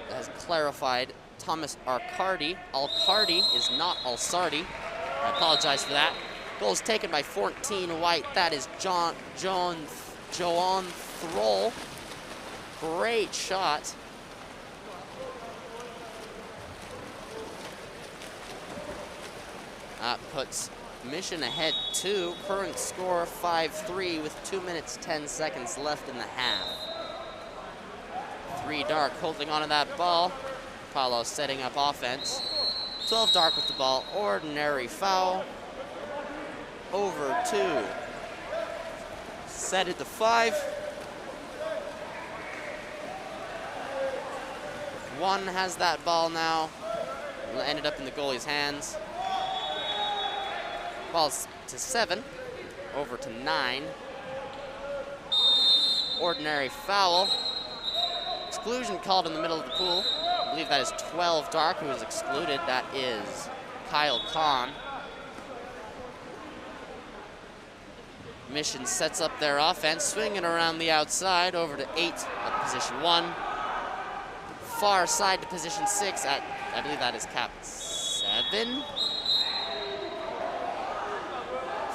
has clarified Thomas Alcardi. Alcardi is not Alsardi. I apologize for that. Goal is taken by 14 White. That is Joan Thrall. Great shot. That puts Mission ahead 2. Current score 5-3 with 2 minutes 10 seconds left in the half. 3 Dark holding onto that ball. Palos setting up offense. 12 Dark with the ball. Ordinary foul. Over 2. Set it to 5. 1 has that ball now. Ended up in the goalie's hands. Ball's to 7. Over to 9. Ordinary foul. Exclusion called in the middle of the pool. I believe that is 12 Dark who is excluded. That is Kyle Kahn. Mission sets up their offense, swinging around the outside over to 8 at position 1. Far side to position 6 at, I believe that is KAP7.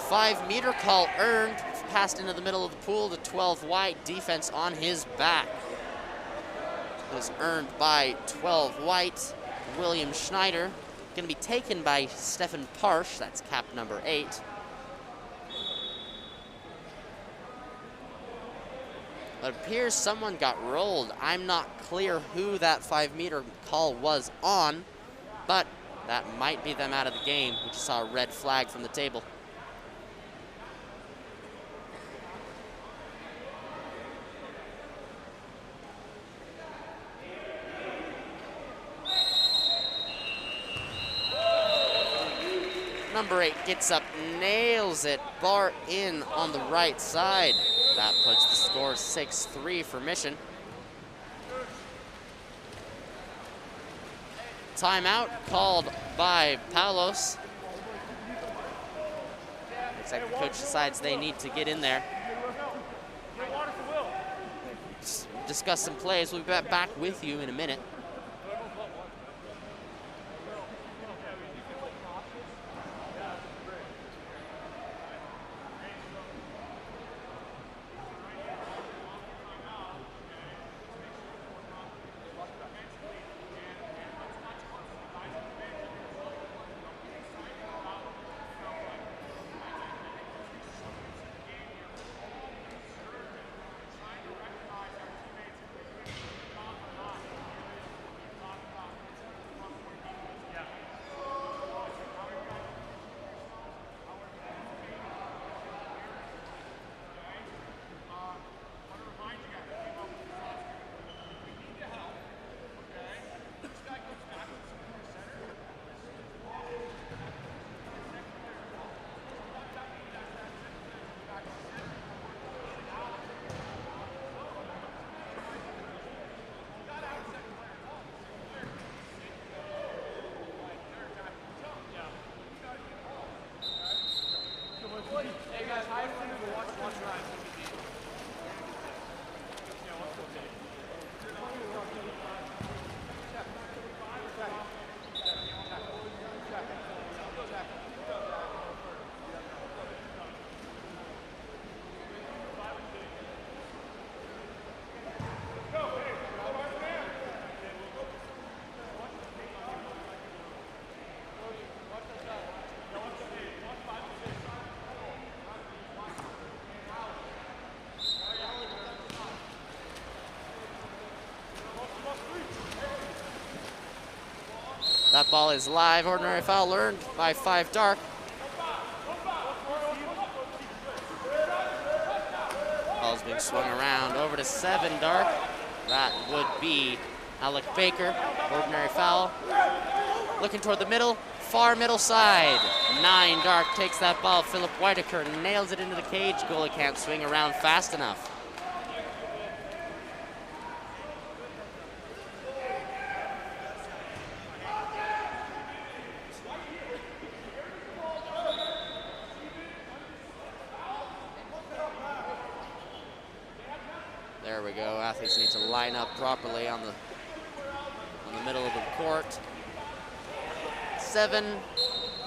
5-meter call earned, passed into the middle of the pool to 12 White. Defense on his back. Was earned by 12 White. William Schneider. Going to be taken by Stefan Parsh. That's cap number 8. It appears someone got rolled. I'm not clear who that 5-meter call was on, but that might be them out of the game. We just saw a red flag from the table. Number 8 gets up, nails it, bar in on the right side. That puts the score 6-3 for Mission. Timeout called by Palos. Looks like the coach decides they need to get in there. discuss some plays. We'll be back with you in a minute. That ball is live. Ordinary foul earned by 5 dark. Ball's being swung around over to 7 dark. That would be Alec Baker. Ordinary foul. Looking toward the middle, far middle side. 9 dark takes that ball. Philip Whitaker nails it into the cage. Goalie can't swing around fast enough. There we go. Athletes need to line up properly on the middle of the court. 7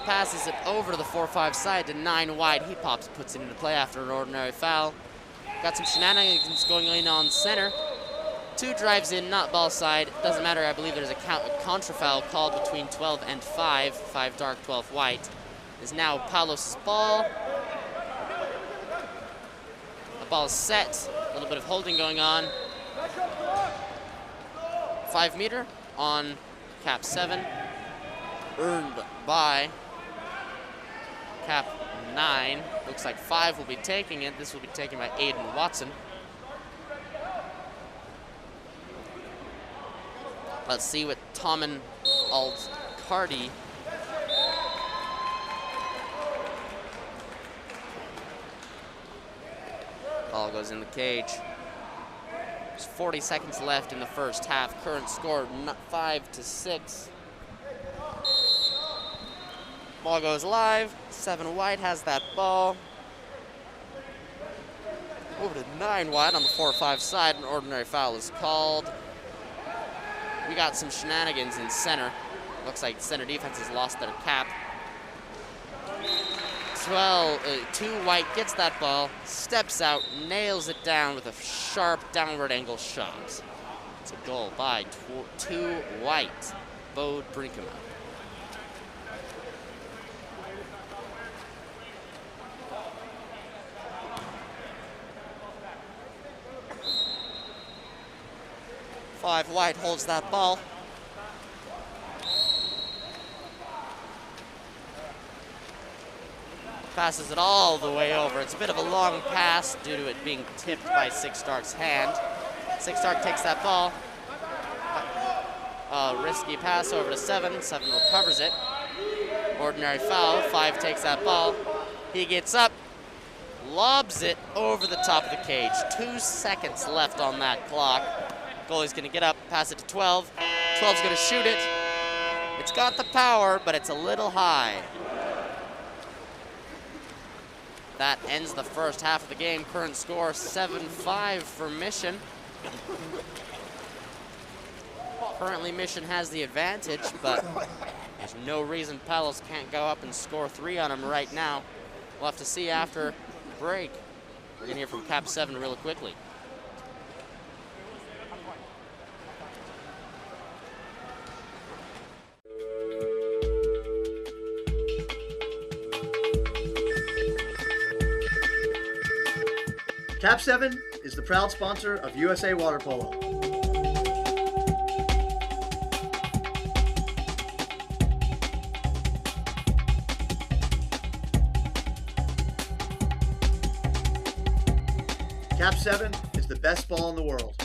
passes it over to the 4-5 side to 9 wide. He puts it into play after an ordinary foul. Got some shenanigans going on center. 2 drives in, not ball side. Doesn't matter. I believe there's a contra foul called between 12 and 5. 5 dark, 12 white. Is now Palos' ball. The ball is set. A little bit of holding going on. 5 meter on KAP7. Earned by KAP9. Looks like 5 will be taking it. This will be taken by Aiden Watson. Let's see what Tommen Alt-Cardi ball goes in the cage. There's 40 seconds left in the first half. Current score 5-6. Ball goes live. 7 wide has that ball. Over to 9 wide on the 4-5 side. An ordinary foul is called. We got some shenanigans in center. Looks like center defense has lost their cap. 2 white gets that ball, steps out, nails it down with a sharp downward angle shot. It's a goal by 2 white. Bode Brinkema. Five white holds that ball. Passes it all the way over. It's a bit of a long pass due to it being tipped by 6 dark's hand. 6 dark takes that ball. Risky pass over to 7. 7 recovers it. Ordinary foul. 5 takes that ball. He gets up, lobs it over the top of the cage. 2 seconds left on that clock. Goalie's gonna get up, pass it to 12. 12's gonna shoot it. It's got the power, but it's a little high. That ends the first half of the game. Current score 7-5 for Mission. Currently, Mission has the advantage, but there's no reason Palos can't go up and score 3 on him right now. We'll have to see after break. We're gonna hear from KAP7 real quickly. KAP7 is the proud sponsor of USA Water Polo. KAP7 is the best ball in the world.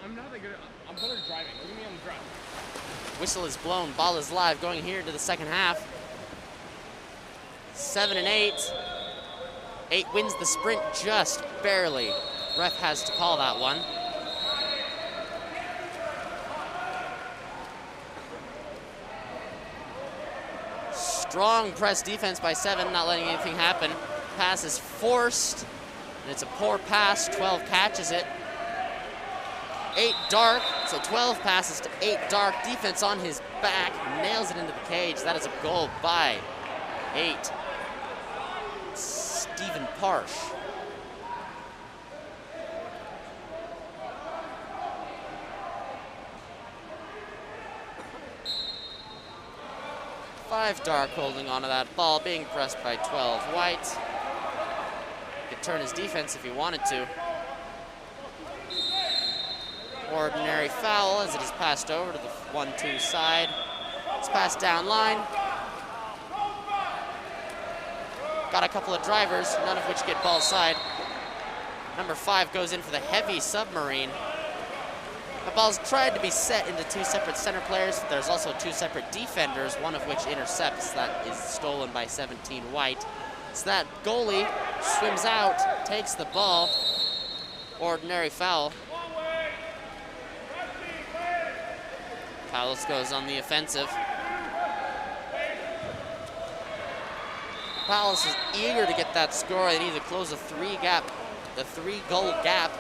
I'm not that good. I'm better at driving. Look at me on the drive. Whistle is blown. Ball is live going here to the second half. 7 and 8. 8 wins the sprint just barely. Ref has to call that one. Strong press defense by 7, not letting anything happen. Pass is forced, and it's a poor pass. 12 catches it. 8 dark, so 12 passes to 8 dark. Defense on his back, nails it into the cage. That is a goal by 8. Stephen Parsh. Five dark holding onto that ball, being pressed by 12 white. Could turn his defense if he wanted to. Ordinary foul as it is passed over to the 1-2 side. It's passed down line. Got a couple of drivers, none of which get ball side. Number 5 goes in for the heavy submarine. The ball's tried to be set into 2 separate center players. There's also 2 separate defenders, one of which intercepts. That is stolen by 17 white. So that goalie swims out, takes the ball. Ordinary foul. Palos goes on the offensive. Palos is eager to get that score. They need to close the 3-goal gap.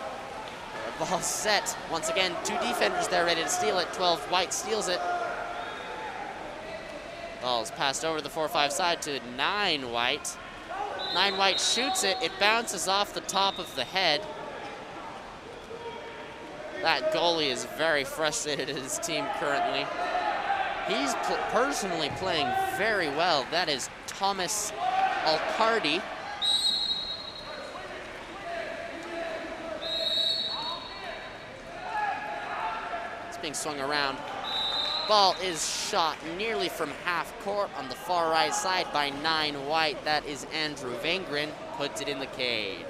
The ball set. Once again, 2 defenders there ready to steal it. 12 white steals it. Ball's passed over to the 4-5 side to 9 white. 9 white shoots it. It bounces off the top of the head. That goalie is very frustrated at his team currently. He's personally playing very well. That is Thomas Alcardi. It's being swung around. Ball is shot nearly from half court on the far right side by 9 white. That is Andrew Vangren, puts it in the cage.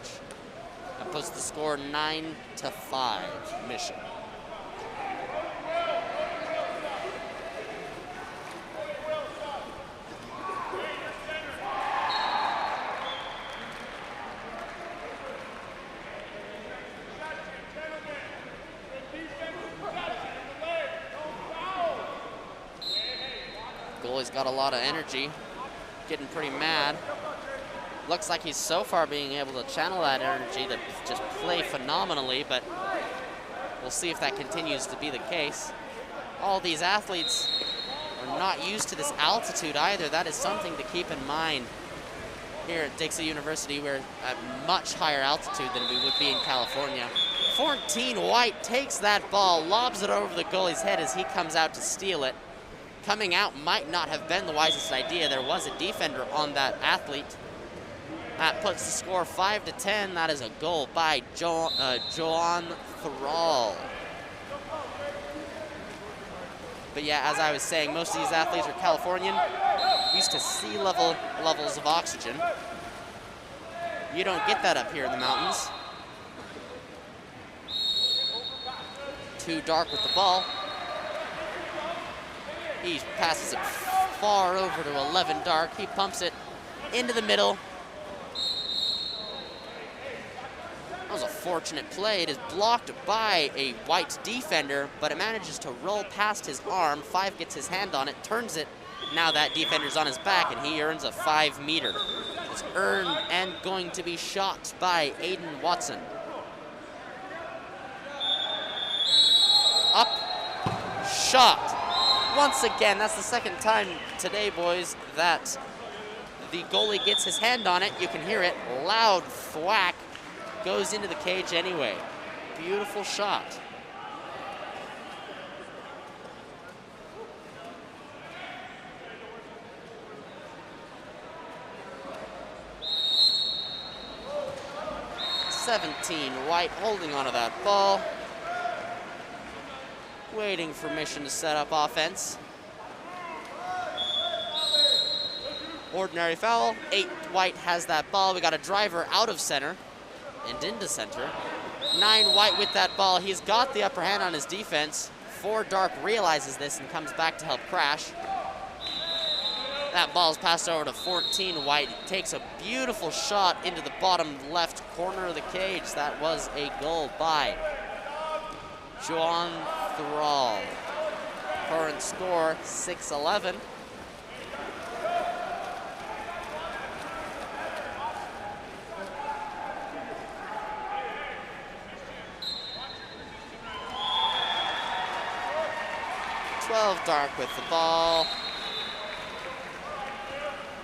That puts the score 9-5, Mission. Goalie's got a lot of energy, getting pretty mad. Looks like he's so far being able to channel that energy to just play phenomenally, but we'll see if that continues to be the case. All these athletes are not used to this altitude either. That is something to keep in mind here at Dixie University. We're at much higher altitude than we would be in California. 14 White takes that ball, lobs it over the goalie's head as he comes out to steal it. Coming out might not have been the wisest idea. There was a defender on that athlete. That puts the score 5-10. That is a goal by Joan Thrall. But yeah, as I was saying, most of these athletes are Californian, used to sea level levels of oxygen. You don't get that up here in the mountains. Too dark with the ball. He passes it far over to 11 dark. He pumps it into the middle. That was a fortunate play. It is blocked by a White defender, but it manages to roll past his arm. 5 gets his hand on it, turns it. Now that defender's on his back, and he earns a 5-meter. It's earned and going to be shot by Aiden Watson. Up, shot. Once again, that's the second time today, boys, that the goalie gets his hand on it. You can hear it, loud thwack. Goes into the cage anyway. Beautiful shot. White holding onto that ball. Waiting for Mission to set up offense. Ordinary foul. 8 White has that ball. We got a driver out of center and into center. 9 White with that ball. He's got the upper hand on his defense. 4 Dark realizes this and comes back to help crash. That ball's passed over to 14 White. He takes a beautiful shot into the bottom left corner of the cage. That was a goal by Joan Thrall. Current score 6-11. Dark with the ball.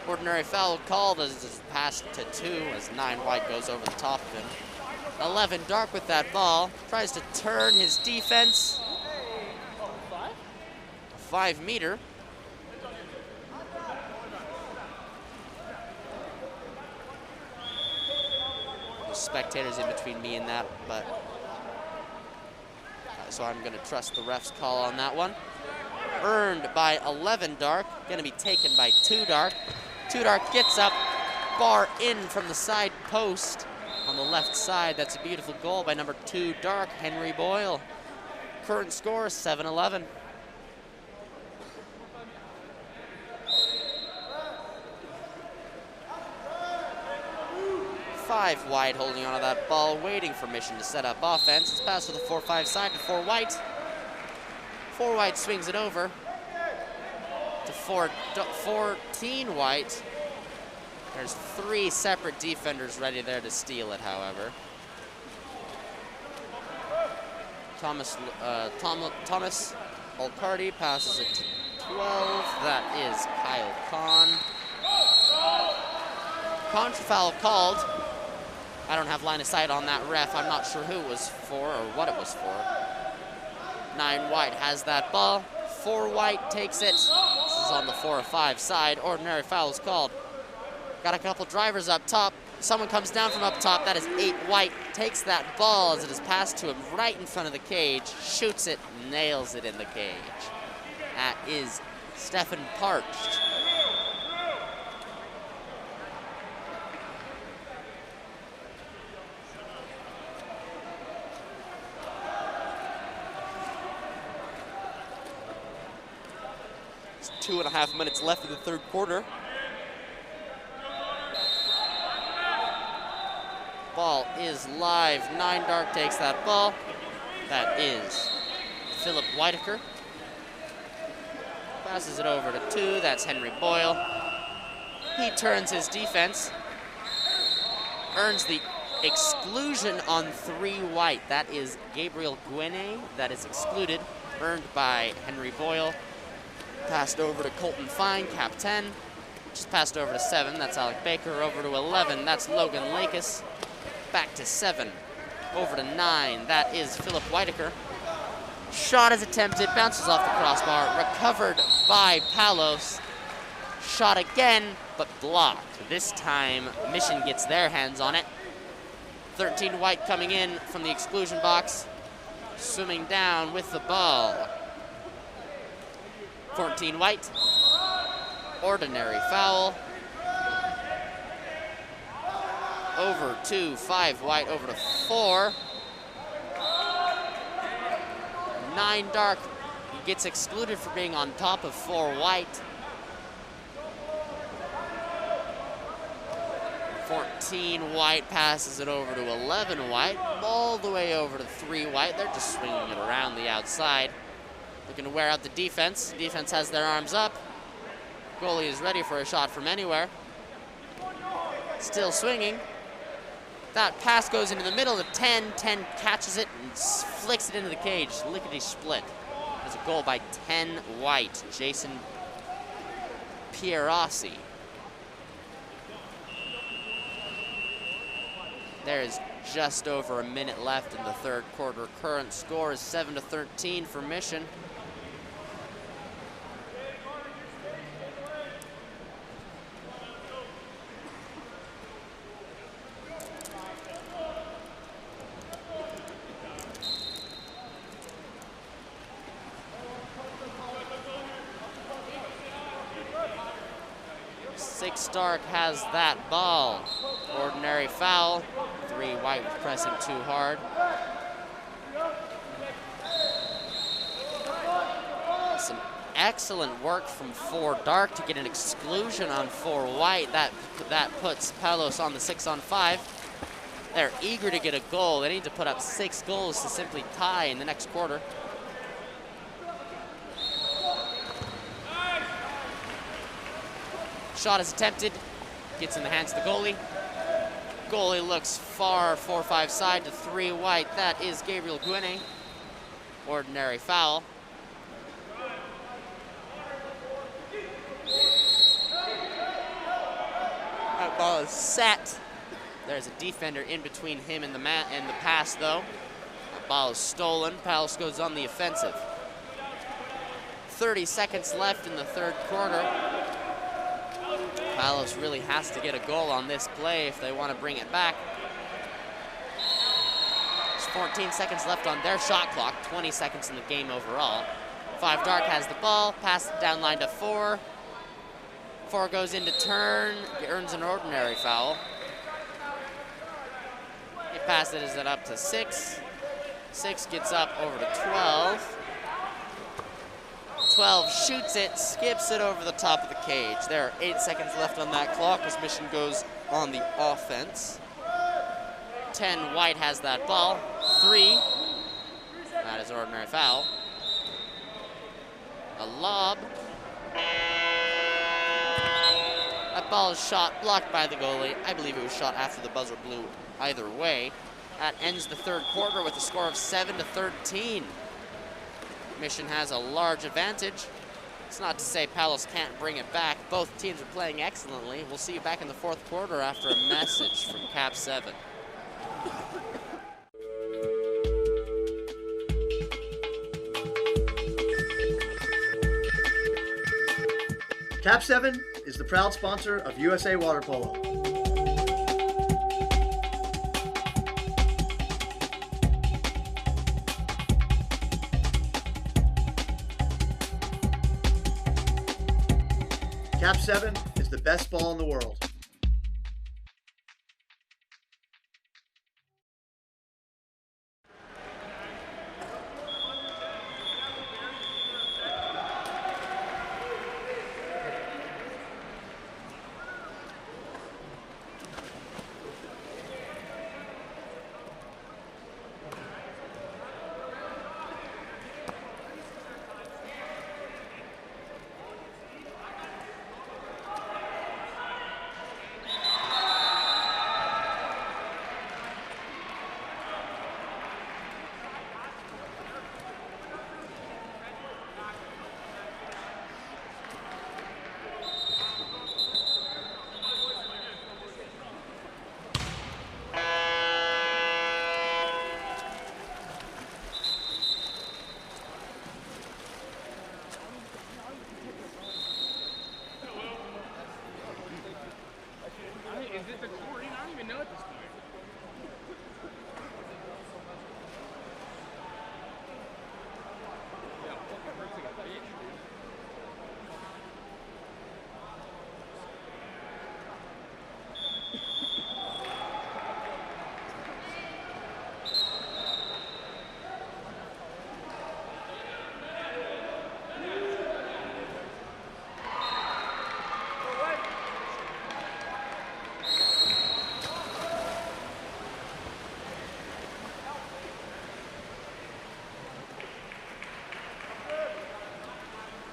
Ordinary foul called as it's passed to 2 as 9 White goes over the top of him. 11 Dark with that ball. Tries to turn his defense. 5-meter. There's spectators in between me and that, but so I'm going to trust the ref's call on that one. Earned by 11 Dark, going to be taken by 2 Dark. 2 Dark gets up, bar in from the side post on the left side. That's a beautiful goal by number 2 Dark, Henry Boyle. Current score 7-11. Five White holding onto that ball, waiting for Mission to set up offense. It's passed to the 4-5 side to 4 White. 4 White swings it over to 14 White. There's 3 separate defenders ready there to steal it, however. Thomas Olcardi passes it to 12. That is Kyle Kahn. Contra foul called. I don't have line of sight on that ref. I'm not sure who it was for or what it was for. 9 White has that ball. 4 White takes it. This is on the 4 or 5 side. Ordinary foul is called. Got a couple drivers up top. Someone comes down from up top. That is 8 White. Takes that ball as it is passed to him right in front of the cage. Shoots it, nails it in the cage. That is Stefan Parched. It's 2.5 minutes left in the third quarter. Ball is live. 9 Dark takes that ball. That is Philip Whitaker. Passes it over to 2. That's Henry Boyle. He turns his defense. Earns the exclusion on 3 white. That is Gabriel Guene. That is excluded. Earned by Henry Boyle. Passed over to Colton Fine, KAP10. Just passed over to 7. That's Alec Baker. Over to 11. That's Logan Lakis. Back to 7. Over to 9. That is Philip Whitaker. Shot is attempted, bounces off the crossbar, recovered by Palos. Shot again, but blocked. This time, Mission gets their hands on it. 13 white coming in from the exclusion box, swimming down with the ball. 14 white, ordinary foul. Over to 5 white, over to 4. 9 dark, he gets excluded for being on top of 4 white. 14 white passes it over to 11 white, all the way over to 3 white. They're just swinging it around the outside. Looking to wear out the defense. Defense has their arms up. Goalie is ready for a shot from anywhere. Still swinging. That pass goes into the middle of 10. 10 catches it and flicks it into the cage. Lickety split. There's a goal by 10 white. Jason Pierossi. There is just over a minute left in the third quarter. Current score is 7-13 for Mission. Stark has that ball. Ordinary foul. 3 white with pressing too hard. Some excellent work from 4 dark to get an exclusion on 4 white. That puts Palos on the 6-on-5. They're eager to get a goal. They need to put up 6 goals to simply tie in the next quarter. Shot is attempted, gets in the hands of the goalie. Goalie looks far 4-5 side to 3 white. That is Gabriel Guene. Ordinary foul. That ball is set. There's a defender in between him and the pass though. That ball is stolen. Palos goes on the offensive. 30 seconds left in the third quarter. Palos really has to get a goal on this play if they want to bring it back. There's 14 seconds left on their shot clock, 20 seconds in the game overall. 5 dark has the ball, passes it down line to 4. 4 goes into turn, earns an ordinary foul. He passes it up to 6. 6 gets up over to 12. 12 shoots it, skips it over the top of the cage. There are 8 seconds left on that clock as Mission goes on the offense. 10 white has that ball. 3. That is ordinary foul. A lob. That ball is shot, blocked by the goalie. I believe it was shot after the buzzer blew either way. That ends the third quarter with a score of 7-13. Mission has a large advantage. It's not to say Palos can't bring it back. Both teams are playing excellently. We'll see you back in the fourth quarter after a message from KAP7. KAP7 is the proud sponsor of USA Water Polo. KAP7 is the best ball in the world.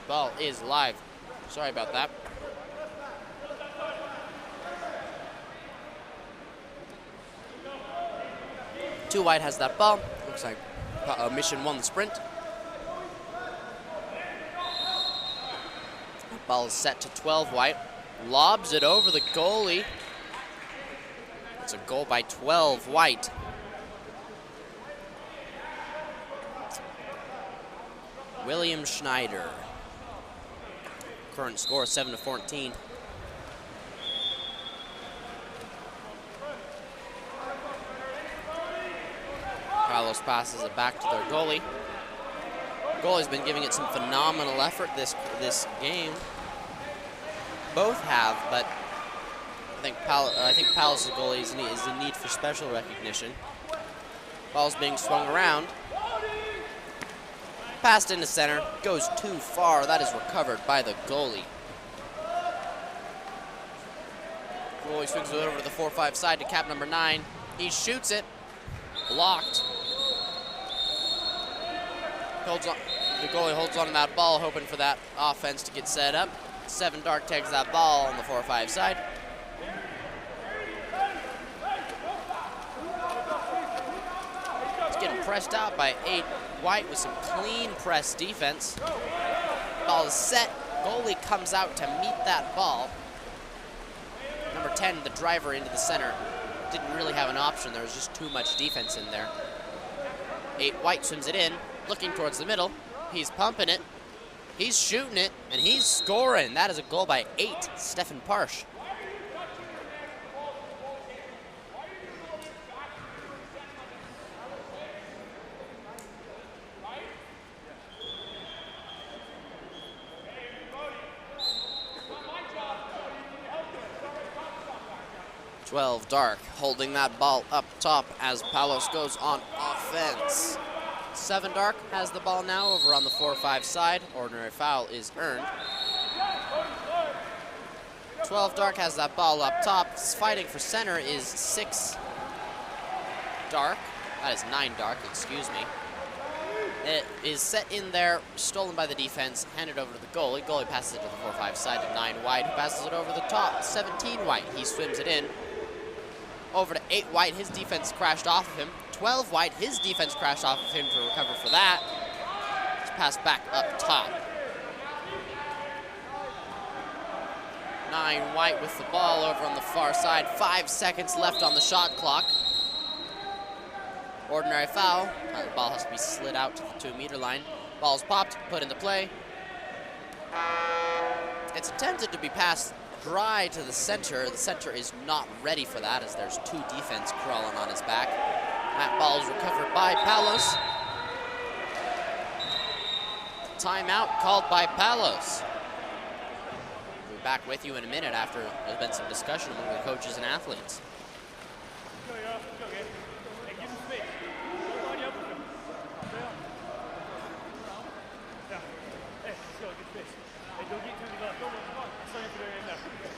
Ball is live. Sorry about that. Two wide has that ball. Looks like Mission won the sprint. Ball is set to 12 white. Lobs it over the goalie. It's a goal by 12 white. William Schneider. Current score 7-14. Palos passes it back to their goalie. Goalie's been giving it some phenomenal effort this game. Both have, but I think Palos' goalie is in need for special recognition. Ball's being swung around. Passed into center, goes too far. That is recovered by the goalie. Goalie swings it over to the 4-5 side to cap number 9. He shoots it. Blocked. Holds on. The goalie holds on to that ball, hoping for that offense to get set up. 7 Dark tags that ball on the 4-5 side. It's getting pressed out by 8 white with some clean press defense. Ball is set. Goalie comes out to meet that ball. Number 10, the driver into the center. Didn't really have an option. There was just too much defense in there. 8 white swims it in, looking towards the middle. He's pumping it. He's shooting it, and he's scoring. That is a goal by 8, Stefan Parsh. Dark holding that ball up top as Palos goes on offense. 7 Dark has the ball now over on the 4-5 side. Ordinary foul is earned. 12 Dark has that ball up top. Fighting for center is 6 Dark. That is 9 Dark, excuse me. It is set in there, stolen by the defense, handed over to the goalie. Goalie passes it to the 4-5 side to 9 wide, who passes it over the top. 17 white, he swims it in. Over to 8 white, his defense crashed off of him. 12 white, his defense crashed off of him to recover for that. It's passed back up top. 9 white with the ball over on the far side. 5 seconds left on the shot clock. Ordinary foul. The ball has to be slid out to the 2-meter line. Ball's popped, put into play. It's attempted to be passed dry to the center. The center is not ready for that as there's 2 defense crawling on his back. That ball is recovered by Palos. Timeout called by Palos. We'll be back with you in a minute after there's been some discussion among the coaches and athletes.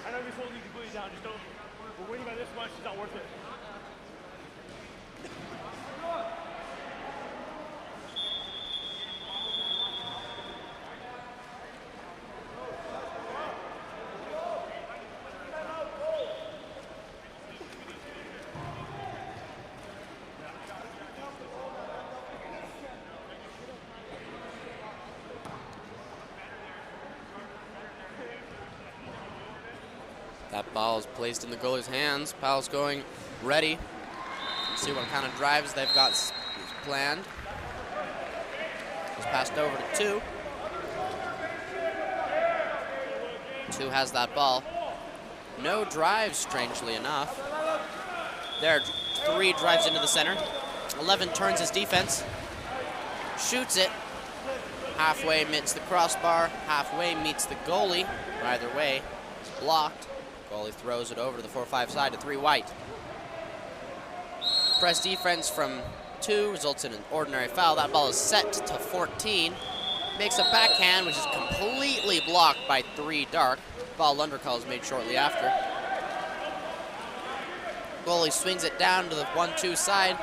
I know this whole league completely down. Just don't. We're winning by this much. It's not worth it. That ball is placed in the goalie's hands. Palos going ready. Let's see what kind of drives they've got planned. It's passed over to 2. 2 has that ball. No drives, strangely enough. There are 3 drives into the center. 11 turns his defense. Shoots it. Halfway meets the crossbar. Halfway meets the goalie. Either way, it's blocked. Goalie throws it over to the 4-5 side to 3 white. Press defense from 2 results in an ordinary foul. That ball is set to 14. Makes a backhand, which is completely blocked by 3 Dark. Ball undercall is made shortly after. Goalie swings it down to the 1-2 side,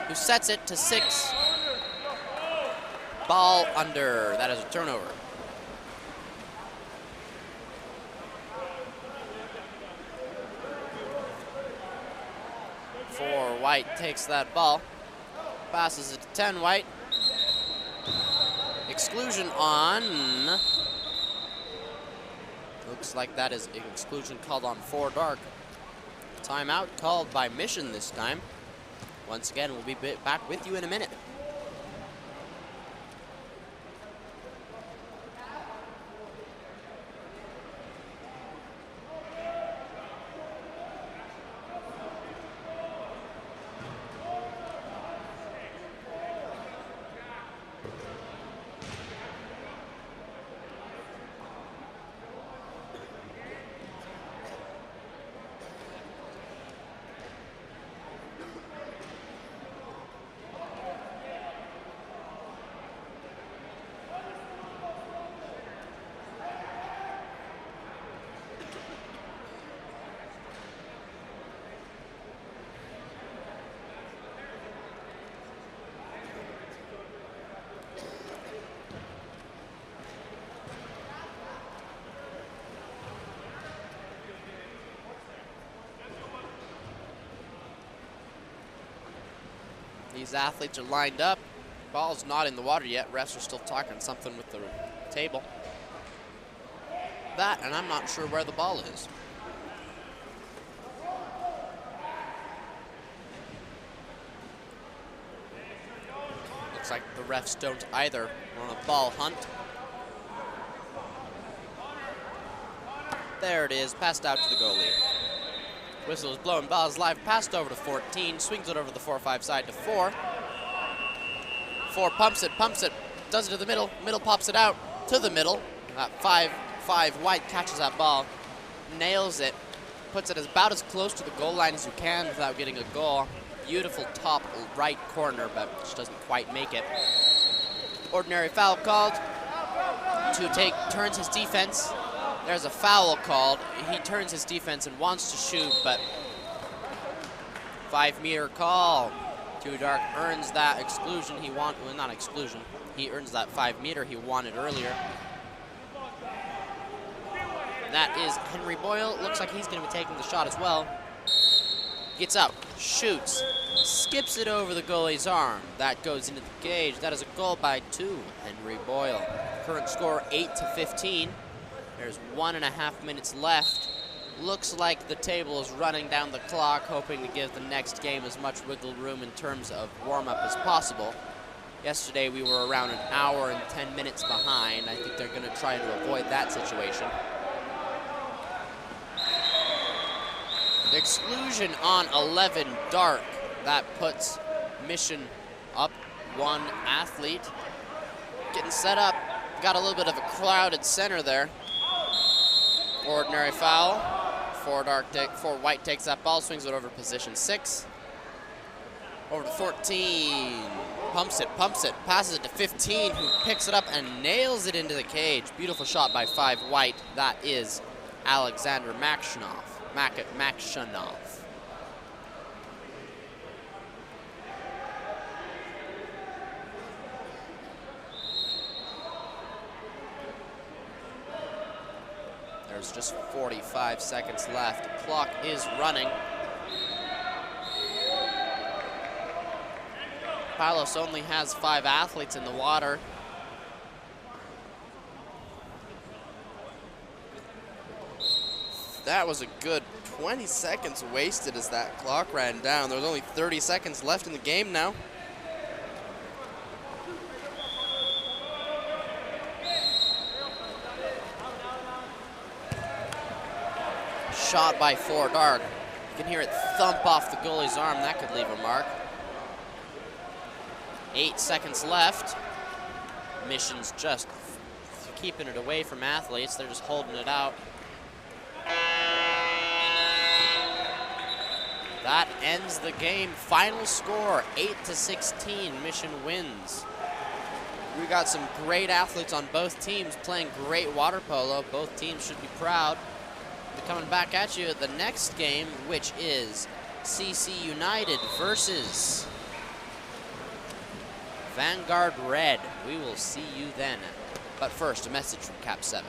who sets it to 6. Ball under. That is a turnover. 4 white takes that ball. Passes it to 10 white. Exclusion on. Looks like that is an exclusion called on 4 dark. Timeout called by Mission this time. Once again, we'll be back with you in a minute. These athletes are lined up. Ball's not in the water yet. Refs are still talking something with the table. That, and I'm not sure where the ball is. Looks like the refs don't either. We're on a ball hunt. There it is, passed out to the goalie. Whistle is blown, ball is live, passed over to 14, swings it over the 4-5 side to 4. 4 pumps it, does it to the middle, middle pops it out to the middle. That 5-5 white catches that ball, nails it, puts it about as close to the goal line as you can without getting a goal. Beautiful top right corner, but just doesn't quite make it. Ordinary foul called. Turns his defense. There's a foul called. He turns his defense and wants to shoot, but 5-meter call. Too Dark earns that exclusion he wanted. Well, not exclusion. He earns that 5-meter he wanted earlier. That is Henry Boyle. Looks like he's going to be taking the shot as well. Gets out, shoots, skips it over the goalie's arm. That goes into the cage. That is a goal by 2, Henry Boyle. Current score 8-15. There's 1.5 minutes left. Looks like the table is running down the clock, hoping to give the next game as much wiggle room in terms of warm-up as possible. Yesterday we were around an hour and 10 minutes behind. I think they're going to try to avoid that situation. Exclusion on 11 dark. That puts Mission up 1 athlete. Getting set up. Got a little bit of a crowded center there. Ordinary foul. 4 white takes that ball, swings it over to position 6. Over to 14. Pumps it, passes it to 15, who picks it up and nails it into the cage. Beautiful shot by 5 white. That is Alexander Makshanov. There's just 45 seconds left. The clock is running. Palos only has 5 athletes in the water. That was a good 20 seconds wasted as that clock ran down. There was only 30 seconds left in the game now. Shot by 4 dark. You can hear it thump off the goalie's arm. That could leave a mark. 8 seconds left. Mission's just keeping it away from athletes. They're just holding it out. That ends the game. Final score, 8-16. Mission wins. We got some great athletes on both teams playing great water polo. Both teams should be proud. We're coming back at you at the next game, which is CC United versus Vanguard Red. We will see you then. But first, a message from KAP7.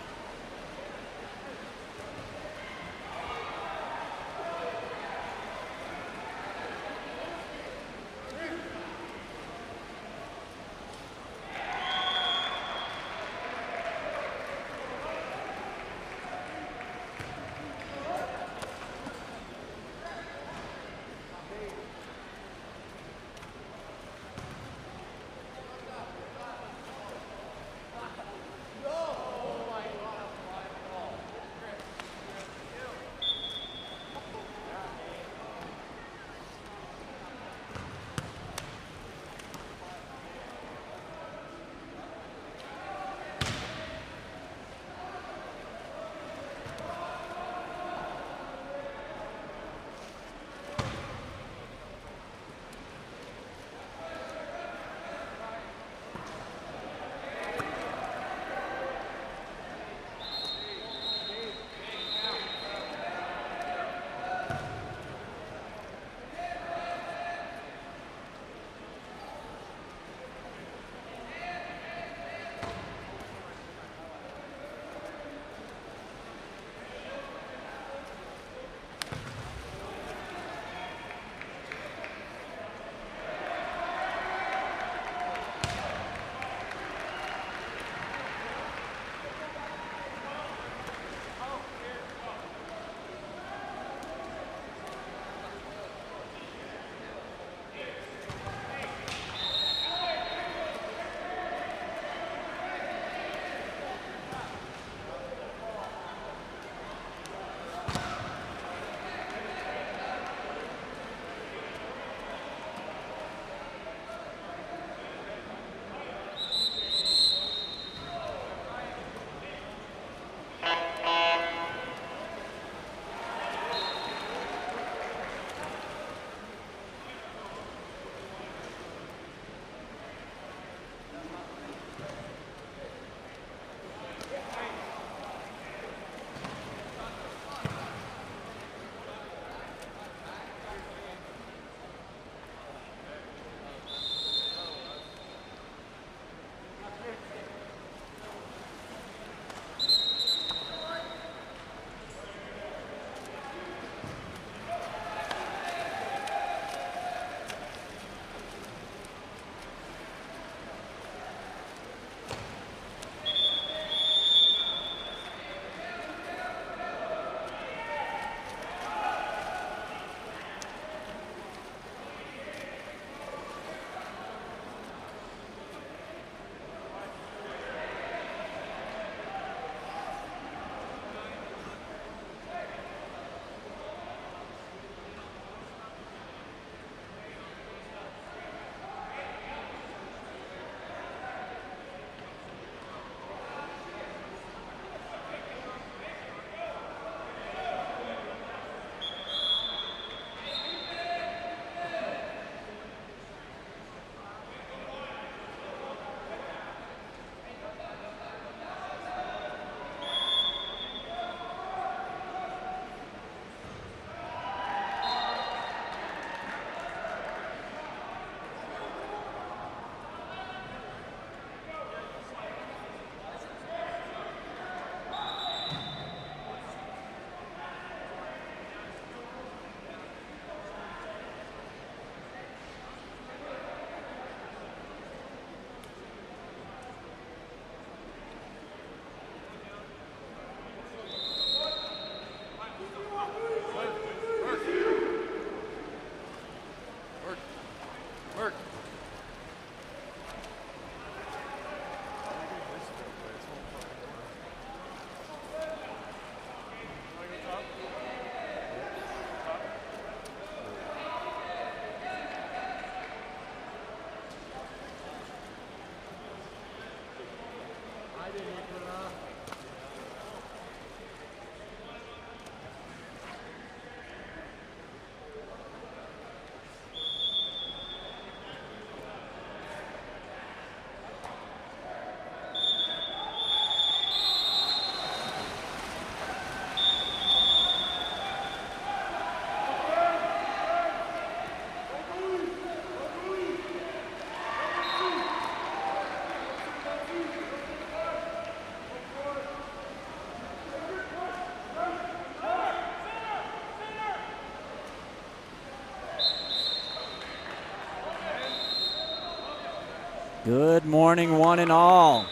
Good morning, one and all.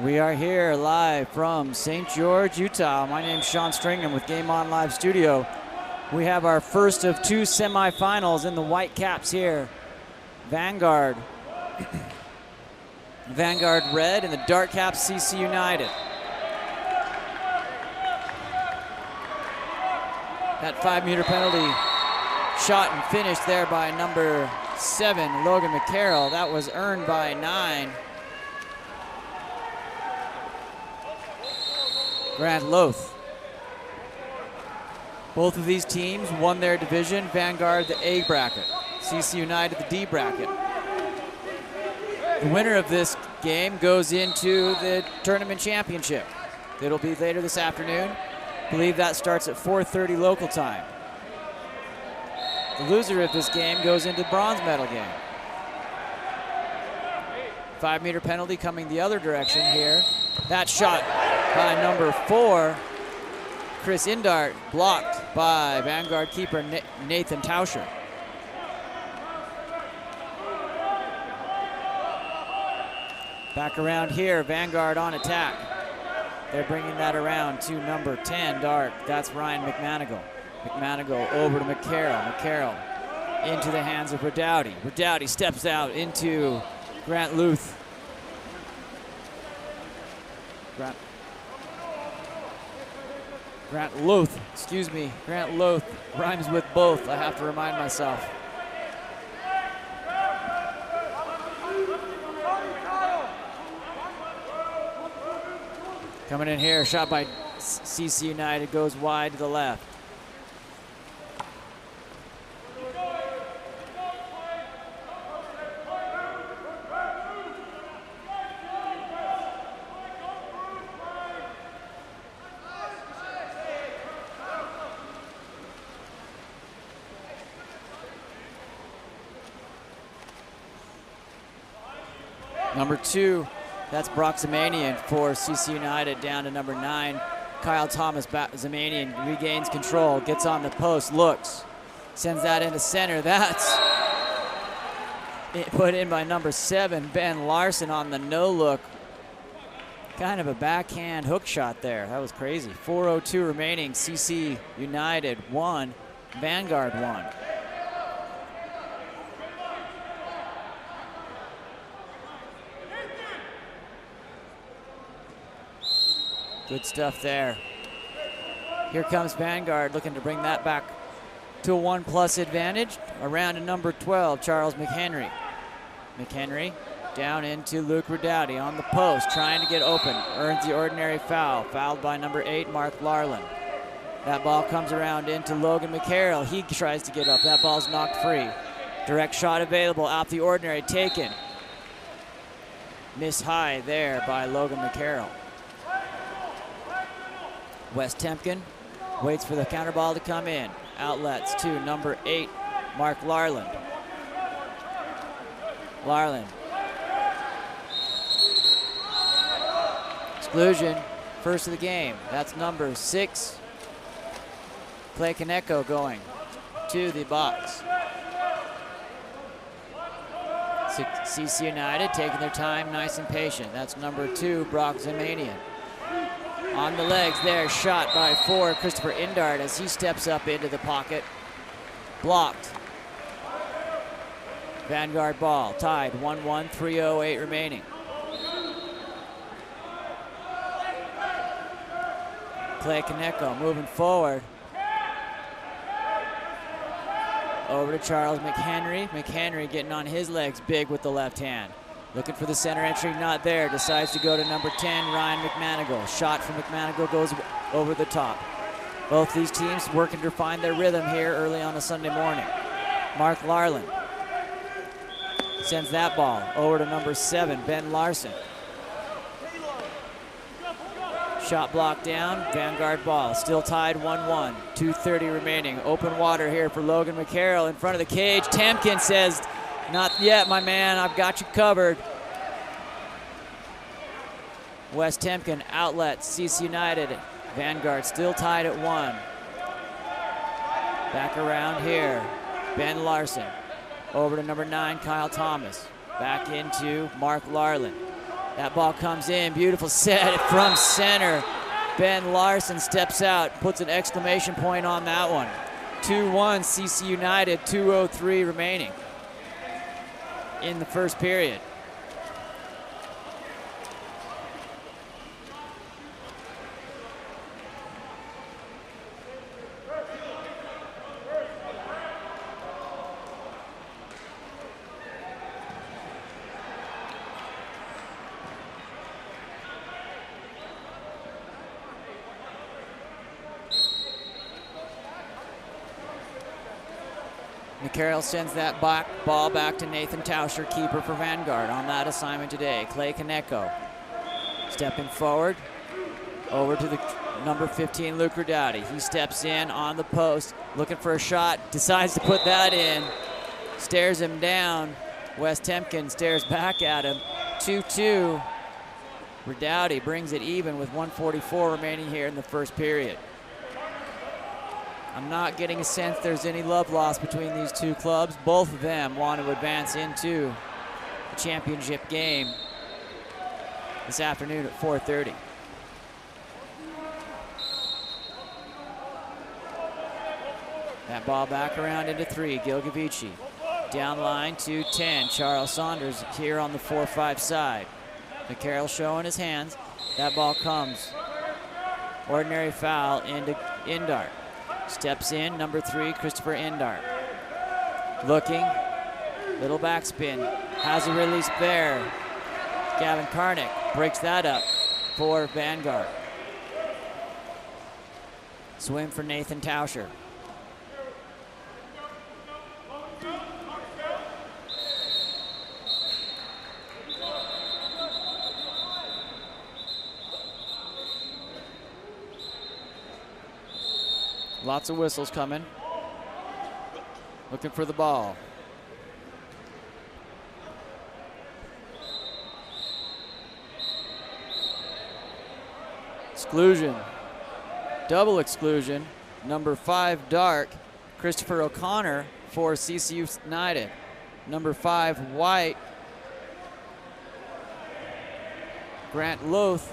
We are here live from St. George, Utah. My name's Sean Stringham with Game On Live Studio. We have our first of two semifinals in the white caps here. Vanguard. Vanguard red and the dark caps CC United. That 5-meter penalty shot and finished there by number 7, Logan McCarroll. That was earned by 9, Grant Loth. Both of these teams won their division. Vanguard the A bracket, CC United the D bracket. The winner of this game goes into the tournament championship. It'll be later this afternoon. I believe that starts at 4:30 local time. The loser of this game goes into the bronze medal game. 5-meter penalty coming the other direction here. That shot by number 4, Chris Indart, blocked by Vanguard keeper Nathan Tauscher. Back around here, Vanguard on attack. They're bringing that around to number 10, dark. That's Ryan McManigal. McManigal over to McCarroll. McCarroll into the hands of Redowdy. Redowdy steps out into Grant Luth. Grant Loth, excuse me. Grant Loth rhymes with both, I have to remind myself. Coming in here, shot by CC United, goes wide to the left. Number 2, that's Brock Zamanian for CC United, down to number 9. Kyle Thomas, Zamanian regains control, gets on the post, looks, sends that into center. That's put in by number 7, Ben Larson on the no look. Kind of a backhand hook shot there. That was crazy. 4:02 remaining. CC United 1, Vanguard 1. Good stuff there. Here comes Vanguard looking to bring that back to a 1+ advantage. Around to number 12, Charles McHenry. McHenry down into Luke Redowdy on the post, trying to get open. Earns the ordinary foul. Fouled by number 8, Mark Larland. That ball comes around into Logan McCarroll. He tries to get up. That ball's knocked free. Direct shot available, out the ordinary, taken. Miss high there by Logan McCarroll. Wes Temkin waits for the counter ball to come in. Outlets to number 8, Mark Larland. Larland. Exclusion, first of the game. That's number 6, Clay Kaneko, going to the box. CC United taking their time, nice and patient. That's number 2, Brock Zamanian. On the legs there, shot by 4, Christopher Indart, as he steps up into the pocket. Blocked. Vanguard ball, tied 1-1, 3:08 remaining. Clay Kaneko moving forward. Over to Charles McHenry. McHenry getting on his legs big with the left hand. Looking for the center entry, not there. Decides to go to number 10, Ryan McManigal. Shot from McManigal goes over the top. Both these teams working to find their rhythm here early on a Sunday morning. Mark Larland sends that ball over to number 7, Ben Larson. Shot blocked down, Vanguard ball. Still tied 1-1, 2:30 remaining. Open water here for Logan McCarroll in front of the cage. Temkin says, not yet, my man, I've got you covered. Wes Temkin, outlet, CC United. Vanguard still tied at 1. Back around here, Ben Larson. Over to number 9, Kyle Thomas. Back into Mark Larlin. That ball comes in, beautiful set from center. Ben Larson steps out, puts an exclamation point on that one. 2-1 CC United, 2:03 remaining in the first period. Carroll sends that ball back to Nathan Tauscher, keeper for Vanguard on that assignment today. Clay Kaneko stepping forward over to the number 15, Luke Redouty. He steps in on the post, looking for a shot, decides to put that in, stares him down. Wes Temkin stares back at him. 2-2. Redouty brings it even with 1:44 remaining here in the first period. I'm not getting a sense there's any love lost between these two clubs. Both of them want to advance into the championship game this afternoon at 4:30. That ball back around into 3, Gilgavici. Down line to 10, Charles Saunders here on the 4-5 side. McCarroll showing his hands. That ball comes. Ordinary foul into Indart. Steps in, number 3, Christopher Indart. Looking, little backspin, has a release there. Gavin Karnick breaks that up for Vanguard. Swim for Nathan Tauscher. Lots of whistles coming. Looking for the ball. Exclusion. Double exclusion. Number 5, Dark. Christopher O'Connor for CCU United. Number 5, White. Grant Loth.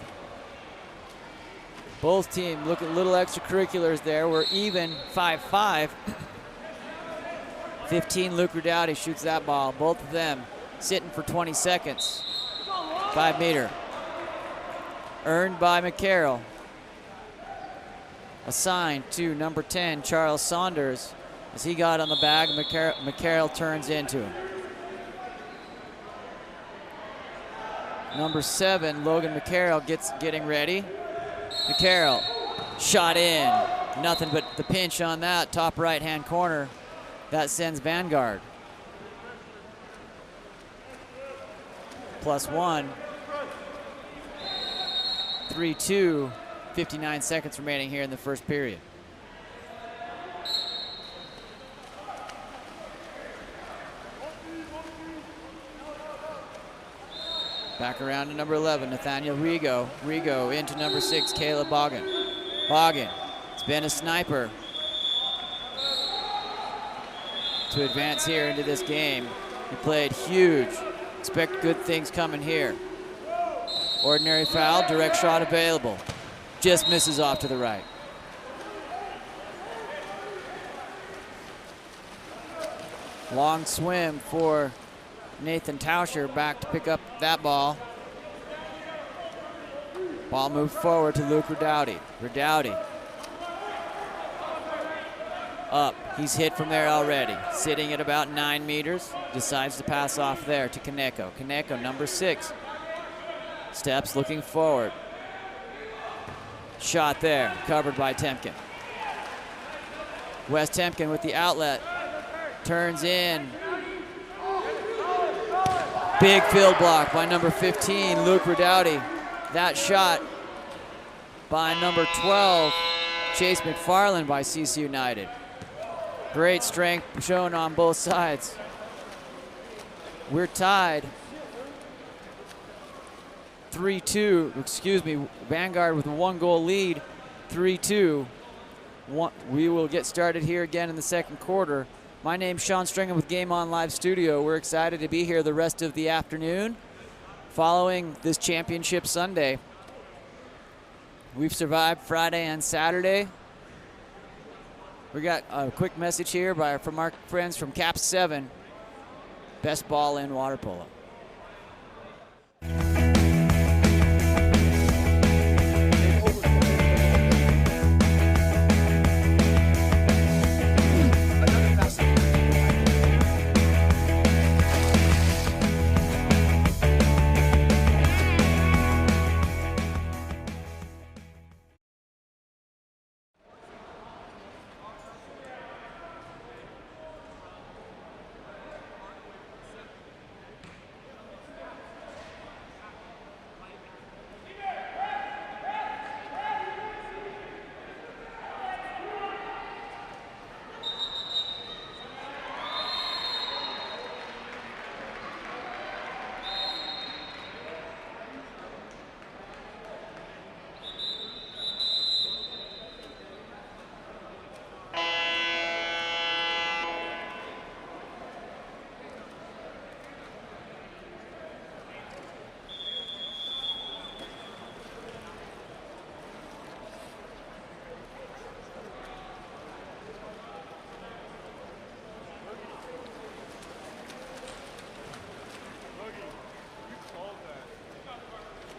Both teams look at little extracurriculars there. We're even 5-5. 15, Luke Redouty shoots that ball. Both of them sitting for 20 seconds. 5-meter. Earned by McCarroll. Assigned to number 10, Charles Saunders. As he got on the bag, McCarroll turns into him. Number 7, Logan McCarroll getting ready. McCarroll, shot in. Nothing but the pinch on that top right-hand corner. That sends Vanguard. +1. 3-2. 59 seconds remaining here in the first period. Back around to number 11, Nathaniel Rigo. Rigo into number 6, Caleb Boggin. Boggin, it's been a sniper to advance here into this game. He played huge. Expect good things coming here. Ordinary foul, direct shot available. Just misses off to the right. Long swim for Nathan Tauscher back to pick up that ball. Ball moved forward to Luke Redouty. Redouty up. He's hit from there already. Sitting at about 9 meters. Decides to pass off there to Kaneko. Kaneko, number 6. Steps looking forward. Shot there. Covered by Temkin. Wes Temkin with the outlet. Turns in. Big field block by number 15, Luke Redouty. That shot by number 12, Chase McFarland by CC United. Great strength shown on both sides. We're tied. 3-2, Vanguard with a 1-goal lead, 3-2. We will get started here again in the second quarter. My name's Sean Stringham with Game On Live Studio. We're excited to be here the rest of the afternoon following this championship Sunday. We've survived Friday and Saturday. We got a quick message here from our friends from KAP7, best ball in water polo.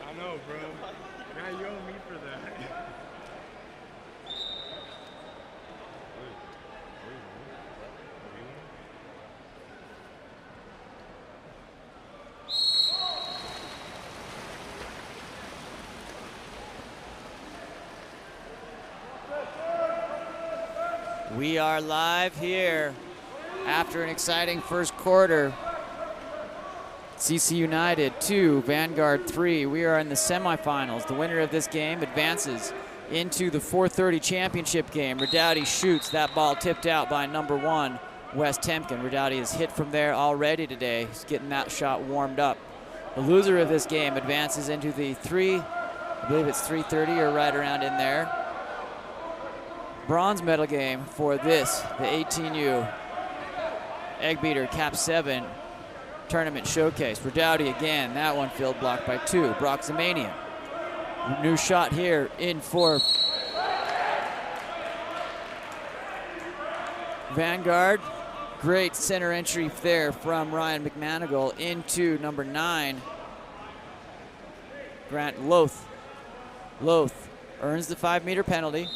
I know, bro. Now you owe me for that. We are live here after an exciting first quarter. CC United 2, Vanguard 3. We are in the semifinals. The winner of this game advances into the 4:30 championship game. Redouty shoots. That ball tipped out by number 1, Wes Temkin. Redouty is hit from there already today. He's getting that shot warmed up. The loser of this game advances into the I believe it's 3:30 or right around in there, bronze medal game for this, the 18U Eggbeater KAP7 tournament showcase. Redouty again, that one field blocked by 2. Broxamanian. New shot here in for Vanguard. Great center entry there from Ryan McManigal into number 9, Grant Loth. Loth earns the 5-meter penalty.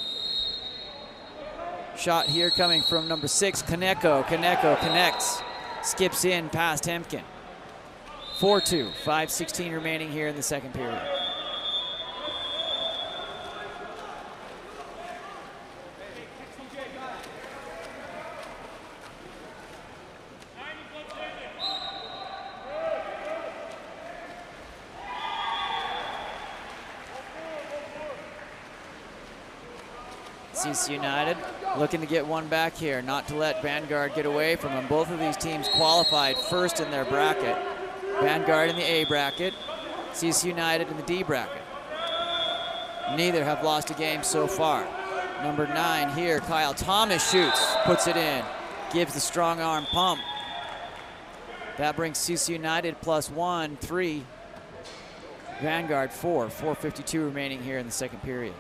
Shot here coming from number 6, Kaneko. Kaneko connects. Skips in past Temkin. 4-2, 5:16 remaining here in the second period. CC United looking to get one back here, not to let Vanguard get away from them. Both of these teams qualified first in their bracket. Vanguard in the A bracket, CC United in the D bracket. Neither have lost a game so far. Number 9 here, Kyle Thomas shoots, puts it in, gives the strong arm pump. That brings CC United +1, 3. Vanguard 4, 4:52 remaining here in the second period.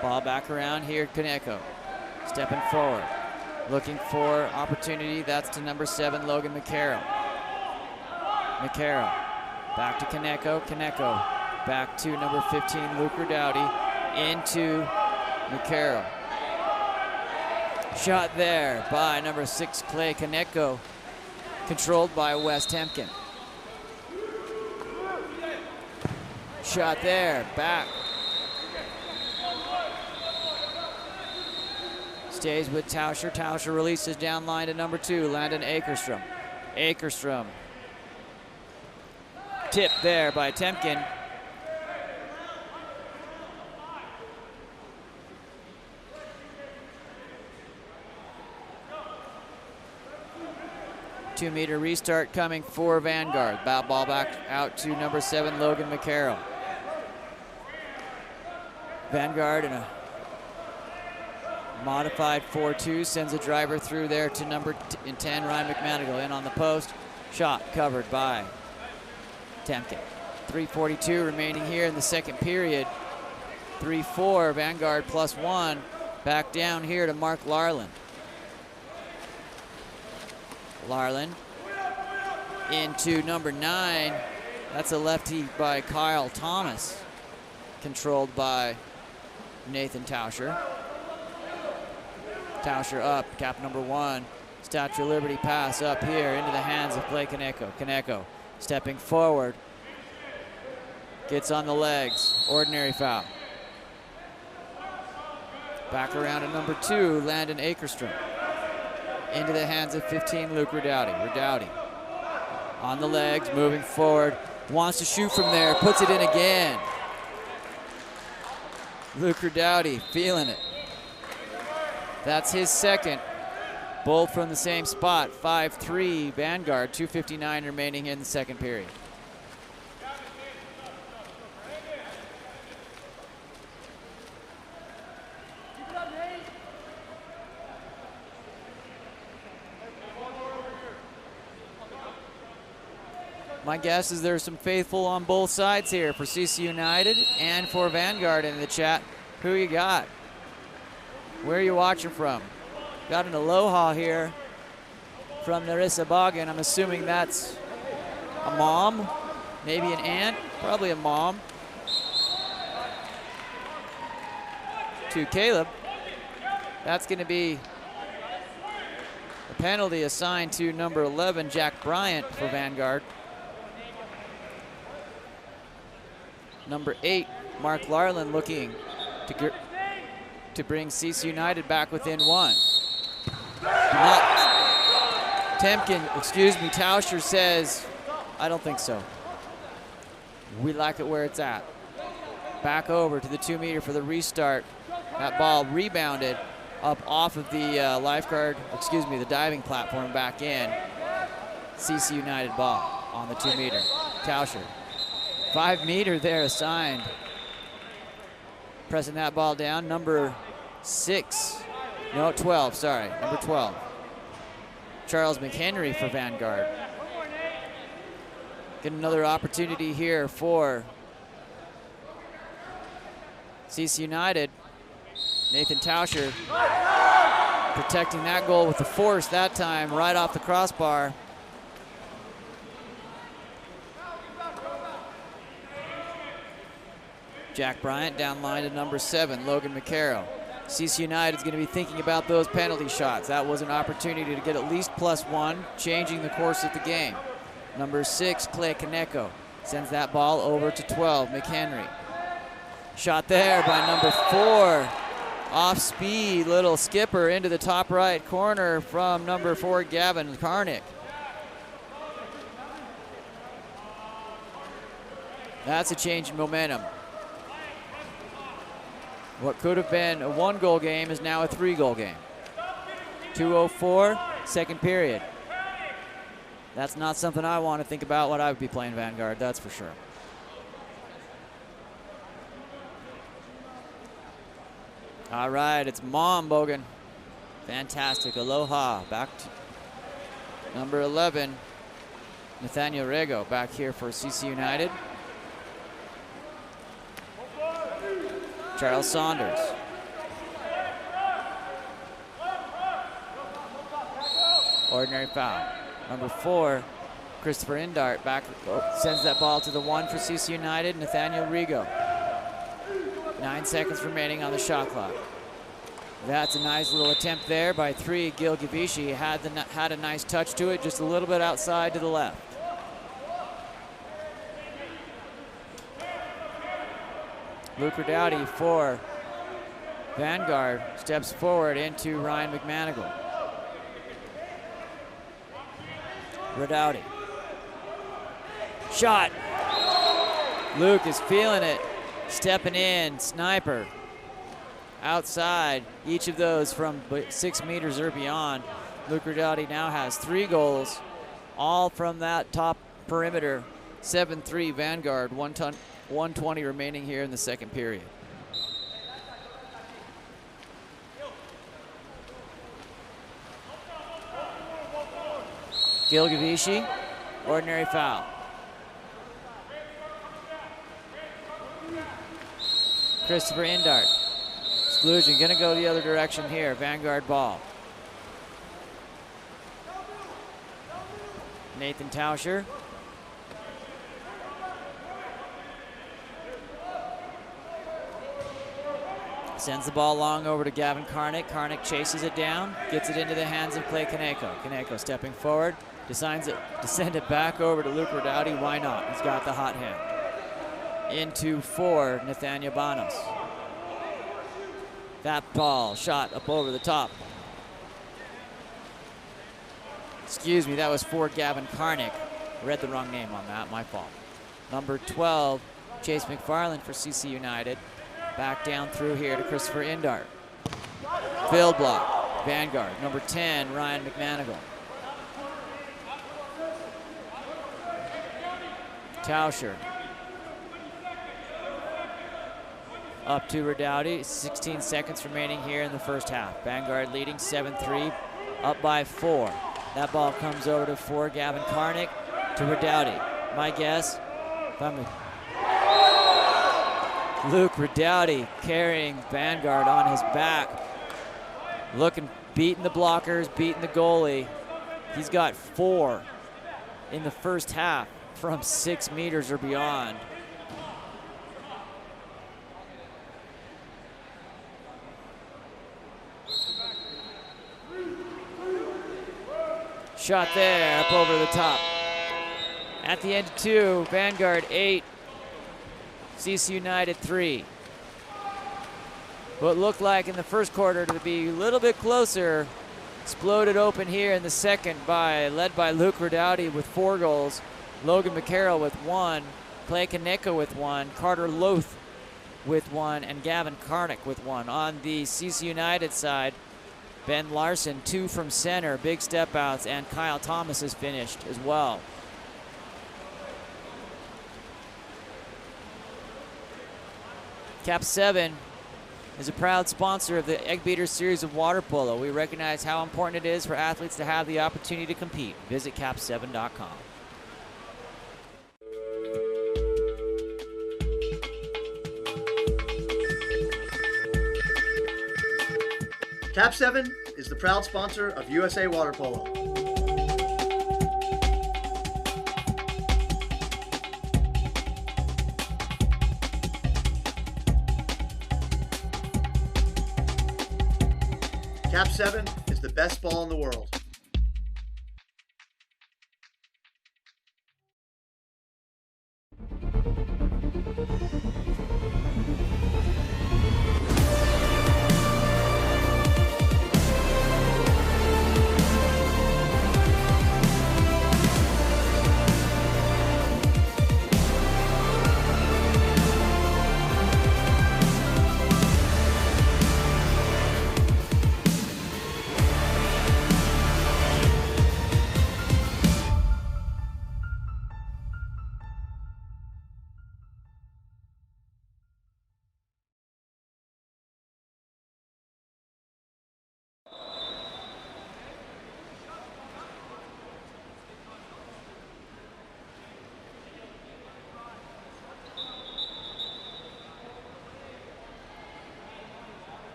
Ball back around here, Kaneko. Stepping forward, looking for opportunity. That's to number 7, Logan McCarroll. McCarroll, back to Kaneko. Kaneko, back to number 15, Luke Redouty. Into McCarroll. Shot there by number 6, Clay Kaneko. Controlled by Wes Temkin. Shot there, back. Stays with Tauscher. Tauscher releases down line to number 2, Landon Akerstrom. Akerstrom. Tipped there by Temkin. 2-meter restart coming for Vanguard. Ball back out to number 7, Logan McCarroll. Vanguard in a modified 4-2 sends a driver through there to number 10, Ryan McManigal, in on the post. Shot covered by Temkin. 3:42 remaining here in the second period. 3-4, Vanguard +1. Back down here to Mark Larland. Larland into number 9. That's a lefty by Kyle Thomas, controlled by Nathan Tauscher. Tauscher up, cap number 1. Statue of Liberty pass up here into the hands of Clay Kaneko. Kaneko stepping forward. Gets on the legs. Ordinary foul. Back around to number 2, Landon Akerstrom. Into the hands of 15, Luke Redouty. Redouty on the legs, moving forward. Wants to shoot from there, puts it in again. Luke Redouty feeling it. That's his second. Both from the same spot. 5-3 Vanguard, 2:59 remaining in the second period. My guess is there's some faithful on both sides here for CC United and for Vanguard in the chat. Who you got? Where are you watching from? Got an aloha here from Narissa Boggin. I'm assuming that's a mom, maybe an aunt, probably a mom. To Caleb. That's going to be a penalty assigned to number 11, Jack Bryant, for Vanguard. Number 8, Mark Larland, looking to bring CC United back within 1. Tauscher says, I don't think so. We like it where it's at. Back over to the 2-meter for the restart. That ball rebounded up off of the the diving platform back in. CC United ball on the 2-meter. Tauscher. 5-meter there assigned. Pressing that ball down, number 12, sorry, number 12. Charles McHenry for Vanguard. Get another opportunity here for CC United. Nathan Tauscher protecting that goal with the force that time, right off the crossbar. Jack Bryant down line to number 7, Logan McCarroll. CC United is going to be thinking about those penalty shots. That was an opportunity to get at least +1, changing the course of the game. Number 6, Clay Kaneko, sends that ball over to 12, McHenry. Shot there by number 4. Off speed, little skipper into the top right corner from number 4, Gavin Karnick. That's a change in momentum. What could have been a 1-goal game is now a 3-goal game. 2:04, second period. That's not something I want to think about what I would be playing Vanguard, that's for sure. All right, it's Mom Bogan. Fantastic, aloha. Back to number 11, Nathaniel Rego, back here for CC United. Charles Saunders. Ordinary foul. Number 4, Christopher Indart back, sends that ball to the 1 for CC United, Nathaniel Rego. 9 seconds remaining on the shot clock. That's a nice little attempt there by 3, Gil Gavishi. Had a nice touch to it, just a little bit outside to the left. Luke Redouty for Vanguard steps forward into Ryan McManigal. Redouty. Shot. Luke is feeling it. Stepping in, sniper. Outside, each of those from 6 meters or beyond. Luke Redouty now has 3 goals all from that top perimeter. 7-3 Vanguard, 120 remaining here in the second period. Gilgavishi, ordinary foul. Christopher Indart. Exclusion, gonna go the other direction here. Vanguard ball. Nathan Tauscher. Sends the ball long over to Gavin Karnick. Karnick chases it down, gets it into the hands of Clay Kaneko. Kaneko stepping forward, decides to send it back over to Luke Redouty. Why not? He's got the hot hand. Into for Nathaniel Banos. That ball shot up over the top. Excuse me, that was for Gavin Karnick. Read the wrong name on that, my fault. Number 12, Chase McFarland for CC United. Back down through here to Christopher Indart. Field block, Vanguard. Number 10, Ryan McManigal. Tauscher. Up to Redouty, 16 seconds remaining here in the first half. Vanguard leading 7-3, up by 4. That ball comes over for Gavin Karnick to Redouty. My guess, Luke Redouty carrying Vanguard on his back. Beating the blockers, beating the goalie. He's got 4 in the first half from 6 meters or beyond. Shot there, up over the top. At the end of 2, Vanguard 8, CC United 3. What looked like in the first quarter to be a little bit closer, exploded open here in the second led by Luke Redouty with 4 goals, Logan McCarroll with 1, Clay Kaneko with 1, Carter Loth with 1, and Gavin Karnick with 1. On the CC United side, Ben Larson, 2 from center, big step outs, and Kyle Thomas is finished as well. KAP7 is a proud sponsor of the Eggbeater series of water polo. We recognize how important it is for athletes to have the opportunity to compete. Visit KAP7.com. KAP7 is the proud sponsor of USA Water Polo. KAP7 is the best ball in the world.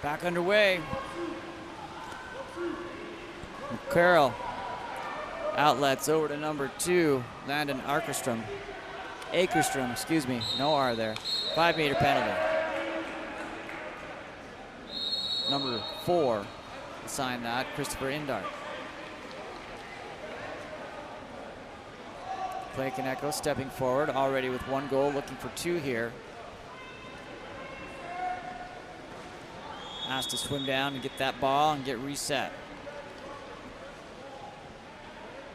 Back underway. Carroll outlets over to number 2, Landon Akerstrom, excuse me, no R there. 5-meter penalty. Number 4 assigned that, Christopher Indart. Clay Kaneko stepping forward, already with 1 goal, looking for 2 here. Has to swim down and get that ball and get reset.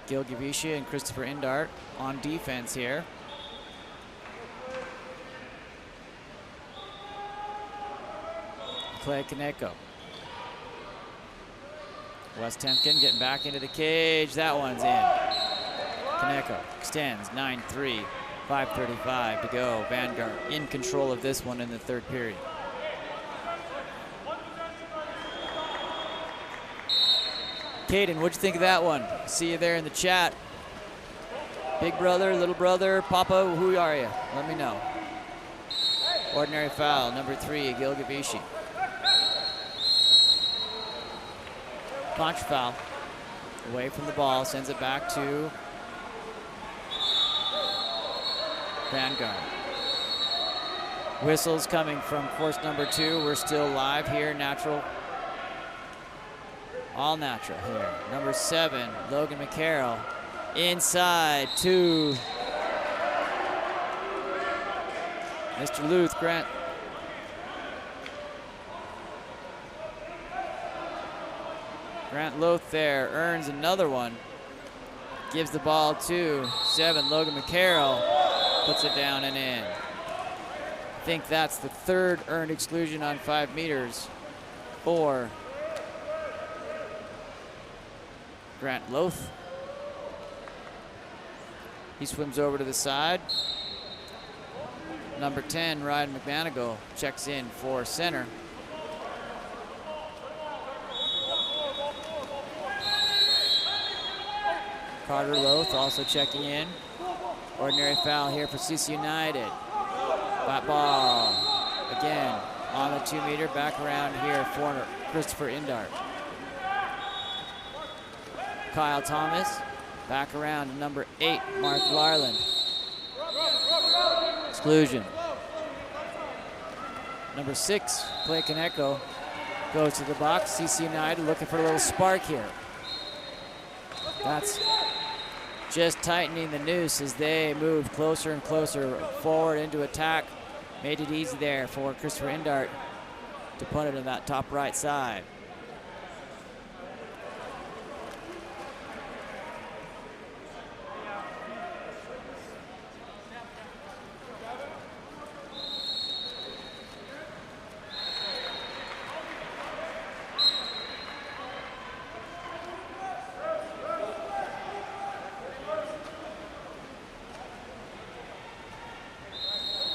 Gil Gavishi and Christopher Indart on defense here. Clay Kaneko. Wes Temkin getting back into the cage. That one's in. Kaneko extends 9-3, 5:35 to go. Vanguard in control of this one in the 3rd period. Caden, what'd you think of that one? See you there in the chat. Big brother, little brother, Papa, who are you? Let me know. Ordinary foul, number 3, Gil Gavishi. Punch foul. Away from the ball, sends it back to Vanguard. Whistles coming from course number 2. We're still live here, natural. All natural here. Number 7, Logan McCarroll. Inside to Mr. Luth, Grant. Grant Loth there earns another one. Gives the ball to 7, Logan McCarroll. Puts it down and in. I think that's the 3rd earned exclusion on 5 meters for Grant Loth. He swims over to the side. Number 10, Ryan McManigal, checks in for center. Carter Loth also checking in. Ordinary foul here for CC United. That ball again on the 2-meter, back around here for Christopher Indart. Kyle Thomas, back around to number 8, Mark Larland. Exclusion. Number 6, Clay Kaneko, goes to the box. CC United looking for a little spark here. That's just tightening the noose as they move closer and closer forward into attack. Made it easy there for Christopher Indart to put it in that top right side.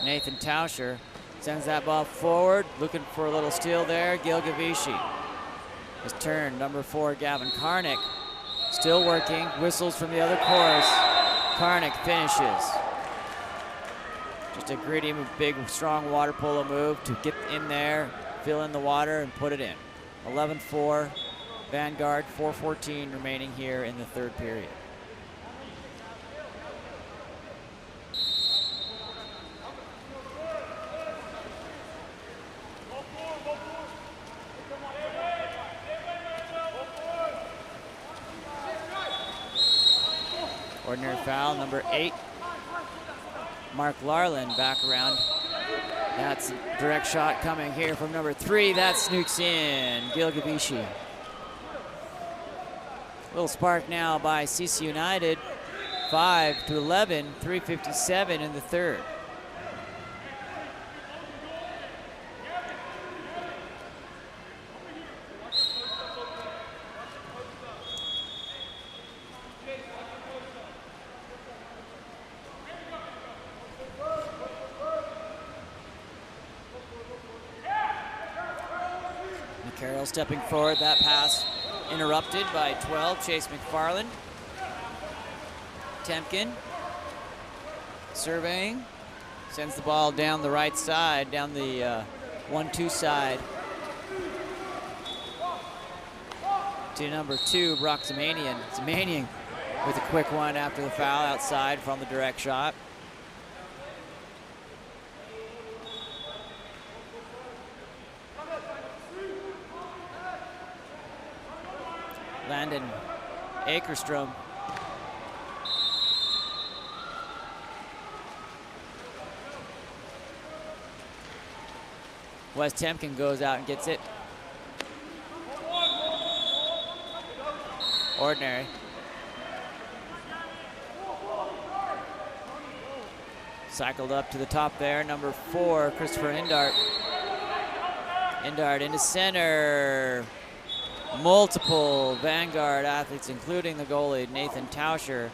Nathan Tauscher sends that ball forward, looking for a little steal there. Gil Gavishi. His turn, number 4, Gavin Karnick. Still working, whistles from the other course. Karnick finishes. Just a gritty, big, strong water polo move to get in there, fill in the water, and put it in. 11-4, Vanguard, 4:14 remaining here in the 3rd period. Ordinary foul, number 8. Mark Larland back around. That's a direct shot coming here from number 3. That snooks in, Gil Gavishi. Little spark now by CC United. 5-11, 3:57 in the 3rd. Carroll stepping forward, that pass interrupted by 12, Chase McFarland. Temkin surveying, sends the ball down the right side, down the 1-2 side to number 2, Brock Zemanian. Zemanian with a quick one after the foul outside from the direct shot. Landon Akerstrom. Wes Temkin goes out and gets it. Ordinary. Cycled up to the top there, number 4, Christopher Indart. Indart into center. Multiple Vanguard athletes, including the goalie, Nathan Tauscher,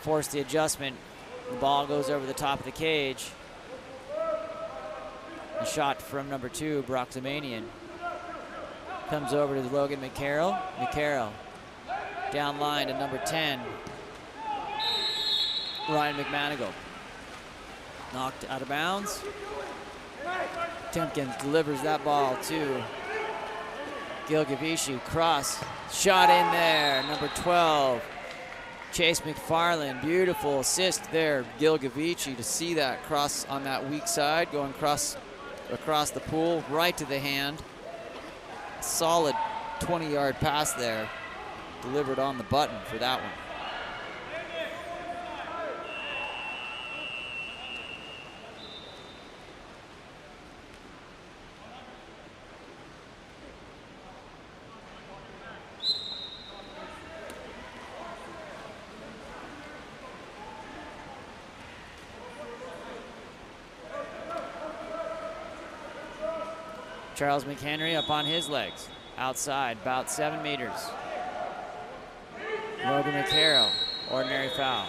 forced the adjustment. The ball goes over the top of the cage. A shot from number 2, Brock Zemanian. Comes over to Logan McCarroll. McCarroll down line to number 10, Ryan McManigal. Knocked out of bounds. Temkin delivers that ball to Gil Gavishi. Cross shot in there. Number 12, Chase McFarland. Beautiful assist there, Gil Gavishi, to see that cross on that weak side, going across the pool, right to the hand. Solid 20-yard pass there. Delivered on the button for that one. Charles McHenry up on his legs. Outside, about 7 meters. Logan McCarroll, ordinary foul.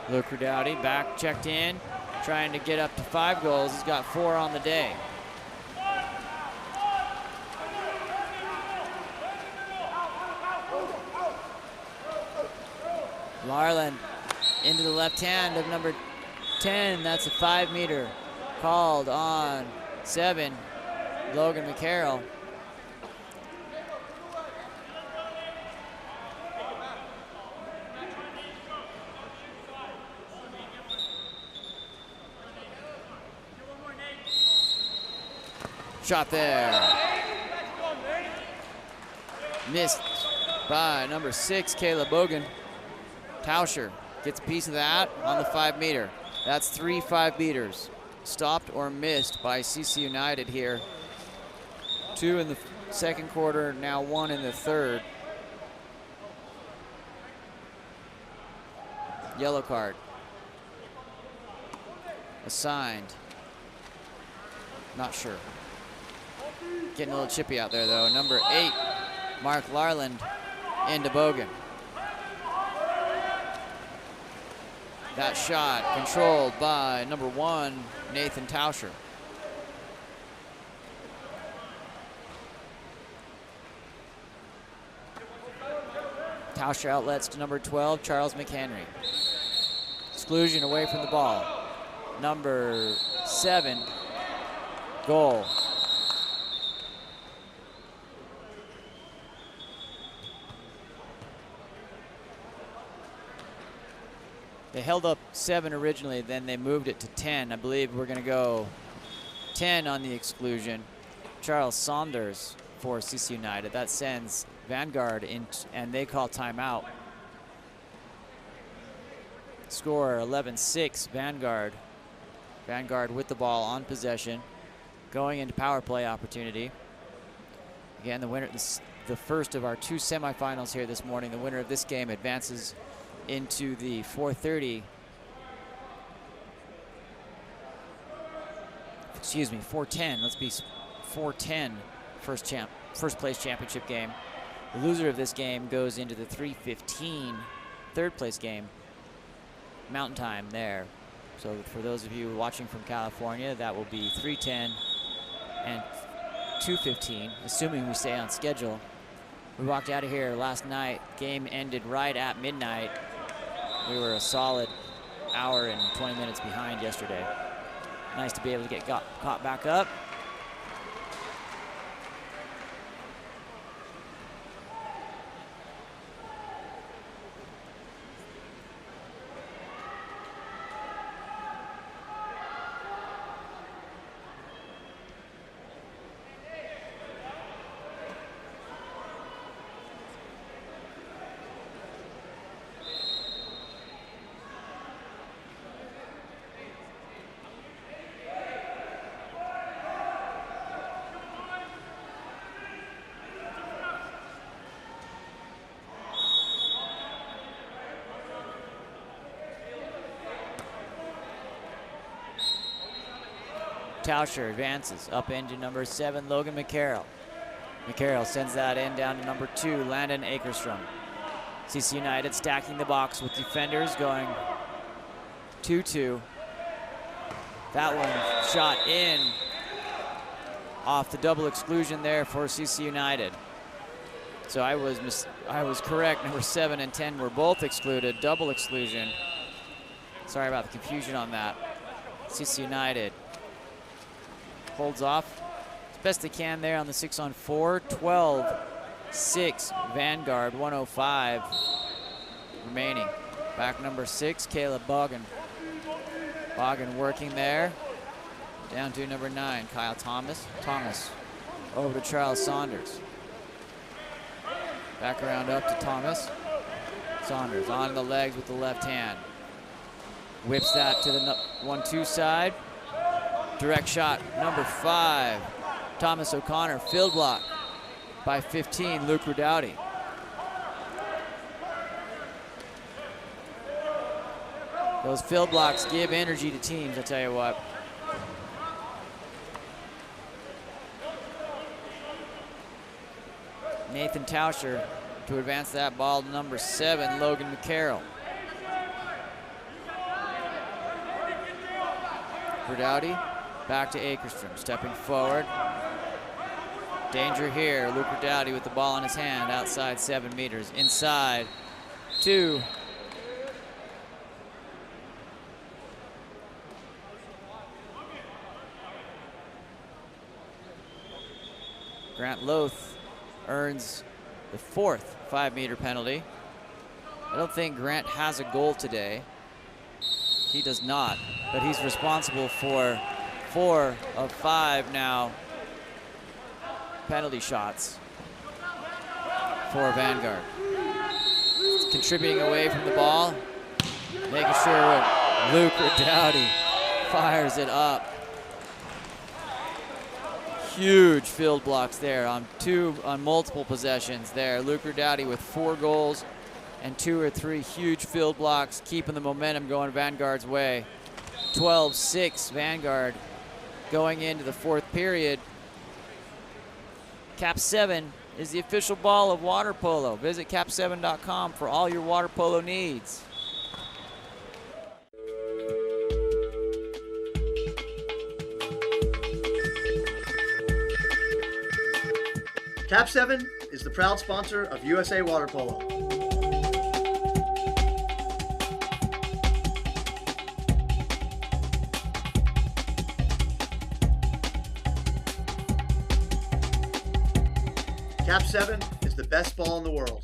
Luke Rudowdy back, checked in, trying to get up to 5 goals. He's got 4 on the day. Larland into the left hand of number 10. That's a 5-meter called on 7, Logan McCarroll. Shot there. Missed by number 6, Caleb Bogan. Tauscher gets a piece of that on the 5-meter. That's 3 5-meters. Stopped or missed by CC United here. 2 in the second quarter, now 1 in the third. Yellow card. Assigned. Not sure. Getting a little chippy out there though. Number 8, Mark Larland into Bogan. That shot controlled by number 1, Nathan Tauscher. Tauscher outlets to number 12, Charles McHenry. Exclusion away from the ball. Number 7, goal. They held up 7 originally, then they moved it to 10. I believe we're going to go 10 on the exclusion. Charles Saunders for CC United. That sends Vanguard in, and they call timeout. Score 11-6, Vanguard. Vanguard with the ball on possession, going into power play opportunity. Again, the winner, the first of our 2 semifinals here this morning. The winner of this game advances into the 4:30, excuse me, 4:10. Let's be 4:10 first place championship game. The loser of this game goes into the 3:15 third place game. Mountain time there. So for those of you watching from California, that will be 3:10 and 2:15, assuming we stay on schedule. We walked out of here last night. Game ended right at midnight. We were a solid hour and 20 minutes behind yesterday. Nice to be able to get caught back up. Tauscher advances up into number 7, Logan McCarroll. McCarroll sends that in down to number 2, Landon Akerstrom. CC United stacking the box with defenders going 2-2. That one shot in off the double exclusion there for CC United. So I was correct. Number 7 and 10 were both excluded, double exclusion. Sorry about the confusion on that. CC United holds off as best they can there on the 6-on-4. 12-6 Vanguard, 105 remaining. Back number 6, Caleb Boggin. Boggin working there. Down to number 9, Kyle Thomas. Thomas over to Charles Saunders. Back around up to Thomas. Saunders on the legs with the left hand. Whips that to the 1-2 side. Direct shot, number 5, Thomas O'Connor. Field block by 15, Luke Redouty. Those field blocks give energy to teams, I tell you what. Nathan Tauscher to advance that ball to number 7, Logan McCarroll. Redouty. Back to Akerstrom, stepping forward. Danger here, Luke Redouty with the ball in his hand, outside 7 meters. Inside, 2. Grant Loth earns the 4th 5-meter penalty. I don't think Grant has a goal today. He does not, but he's responsible for 4 of 5 now penalty shots for Vanguard. Contributing away from the ball, making sure Luke Redouty fires it up. Huge field blocks there on multiple possessions there. Luke Redouty with 4 goals and 2 or 3 huge field blocks, keeping the momentum going Vanguard's way. 12-6 Vanguard going into the 4th period. KAP7 is the official ball of water polo. Visit KAP7.com for all your water polo needs. KAP7 is the proud sponsor of USA Water Polo. KAP7 is the best ball in the world.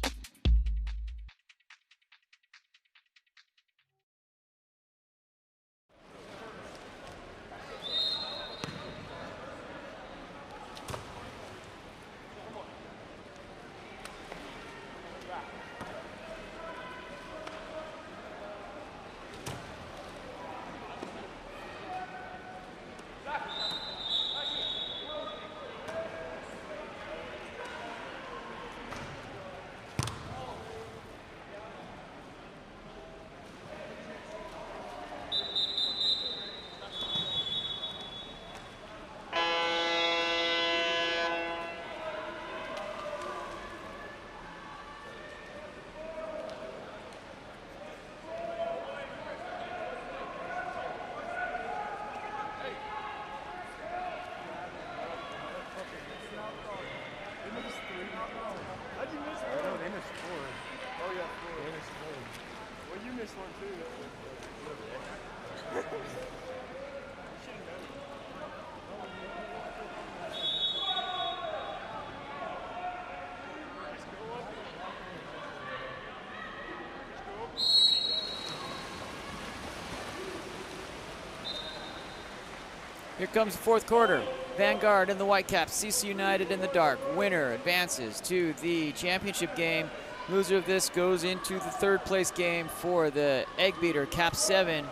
Here comes the fourth quarter. Vanguard in the Whitecaps, CC United in the dark. Winner advances to the championship game. Loser of this goes into the third place game for the Eggbeater KAP7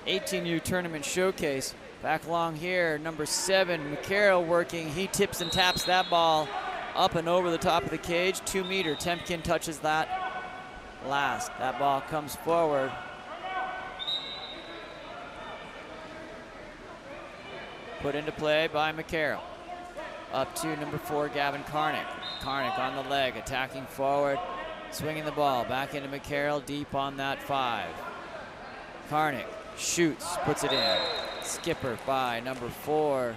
18U tournament showcase. Back along here, number 7, McCarroll working. He tips and taps that ball up and over the top of the cage. 2 meter, Temkin touches that last. That ball comes forward. Put into play by McCarroll. Up to number 4, Gavin Karnick. Karnick on the leg, attacking forward, swinging the ball back into McCarroll, deep on that 5. Karnick shoots, puts it in. Skipper by number 4,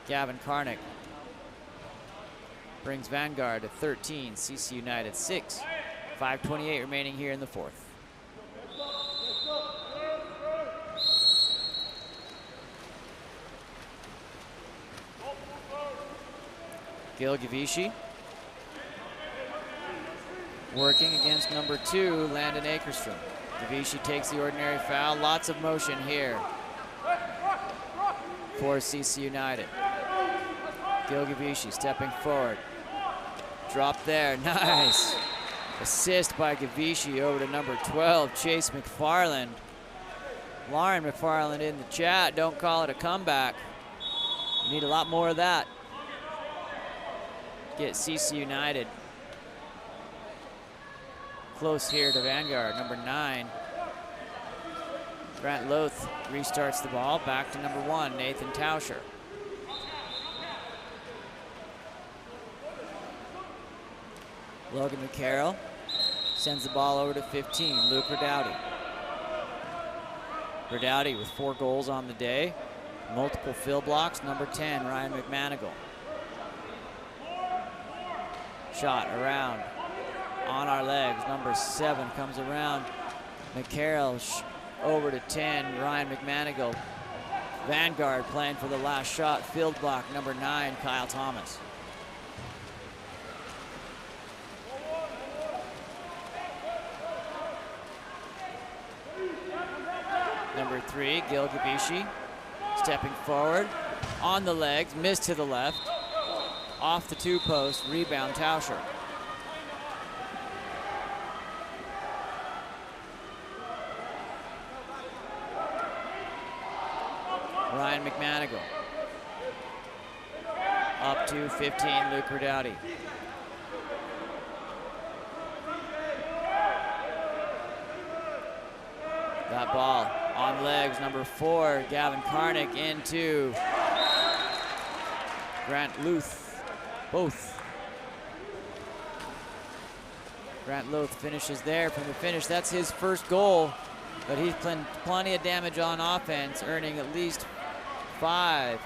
Gavin Karnick. Brings Vanguard to 13, CC United 6. 5:28 remaining here in the fourth. Gil Gavishi working against number 2, Landon Akerstrom. Gavishi takes the ordinary foul. Lots of motion here for CC United. Gil Gavishi stepping forward. Drop there, nice. Assist by Gavishi over to number 12, Chase McFarland. Lauren McFarland in the chat, don't call it a comeback. We need a lot more of that. Get CC United close here to Vanguard. Number 9, Grant Loth restarts the ball. Back to number 1, Nathan Tauscher. Logan McCarroll sends the ball over to 15, Luke Redowdy. Redowdy with 4 goals on the day. Multiple fill blocks. Number 10, Ryan McManigal. Shot around on our legs. Number 7 comes around. McCarroll over to 10, Ryan McManigal. Vanguard playing for the last shot. Field block, number 9, Kyle Thomas. Number 3, Gil Gavishi, stepping forward, on the legs, missed to the left. Off the 2 post, rebound Tauscher. Ryan McManigal. Up to 15, Luke Redowdy. That ball on legs, number 4, Gavin Karnick into Grant Luth. Both. Grant Loth finishes there from the finish. That's his first goal, but he's plenty of damage on offense, earning at least 5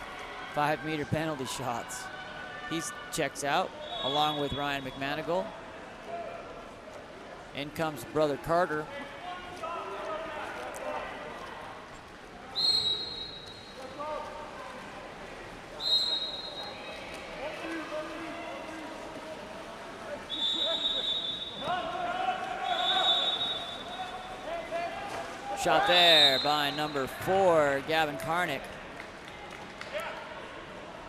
5-meter penalty shots. He checks out along with Ryan McManigal. In comes brother Carter. Shot there by number 4, Gavin Karnick.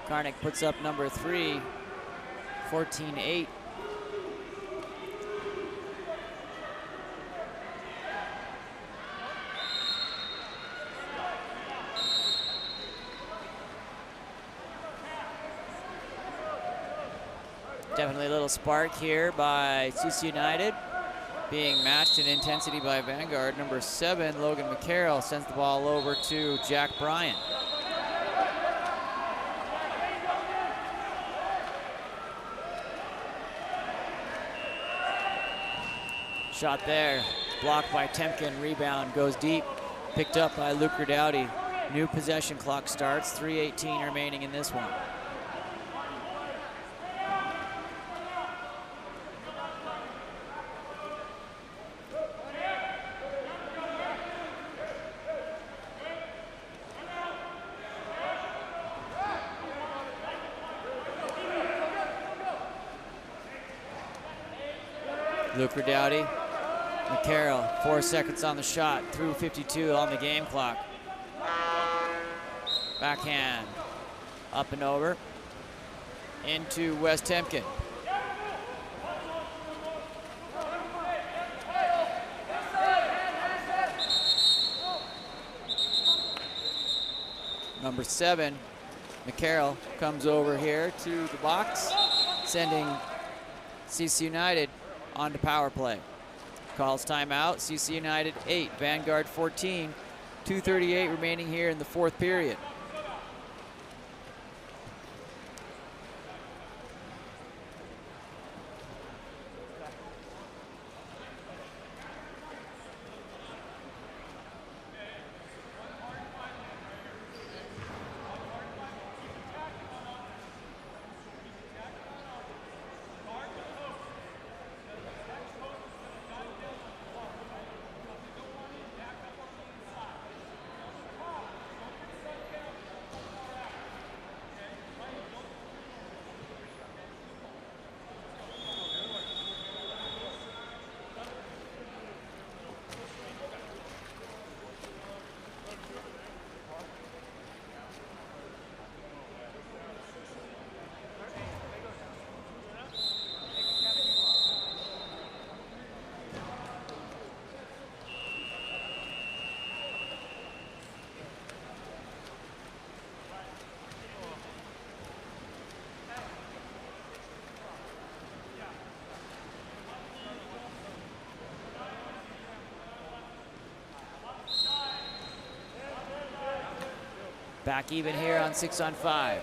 Karnick puts up number 3, 14-8. Definitely a little spark here by CC United. Being matched in intensity by Vanguard. Number 7, Logan McCarroll, sends the ball over to Jack Bryant. Shot there, blocked by Temkin, rebound goes deep, picked up by Luke Redowdy. New possession clock starts, 3:18 remaining in this one. Luke Redowdy, McCarroll, 4 seconds on the shot, through 52 on the game clock. Backhand. Up and over. Into West Temkin. Number 7, McCarroll, comes over here to the box, sending CC United onto power play. Calls timeout, CC United 8, Vanguard 14, 2:38 remaining here in the fourth period. Back even here on 6-on-5.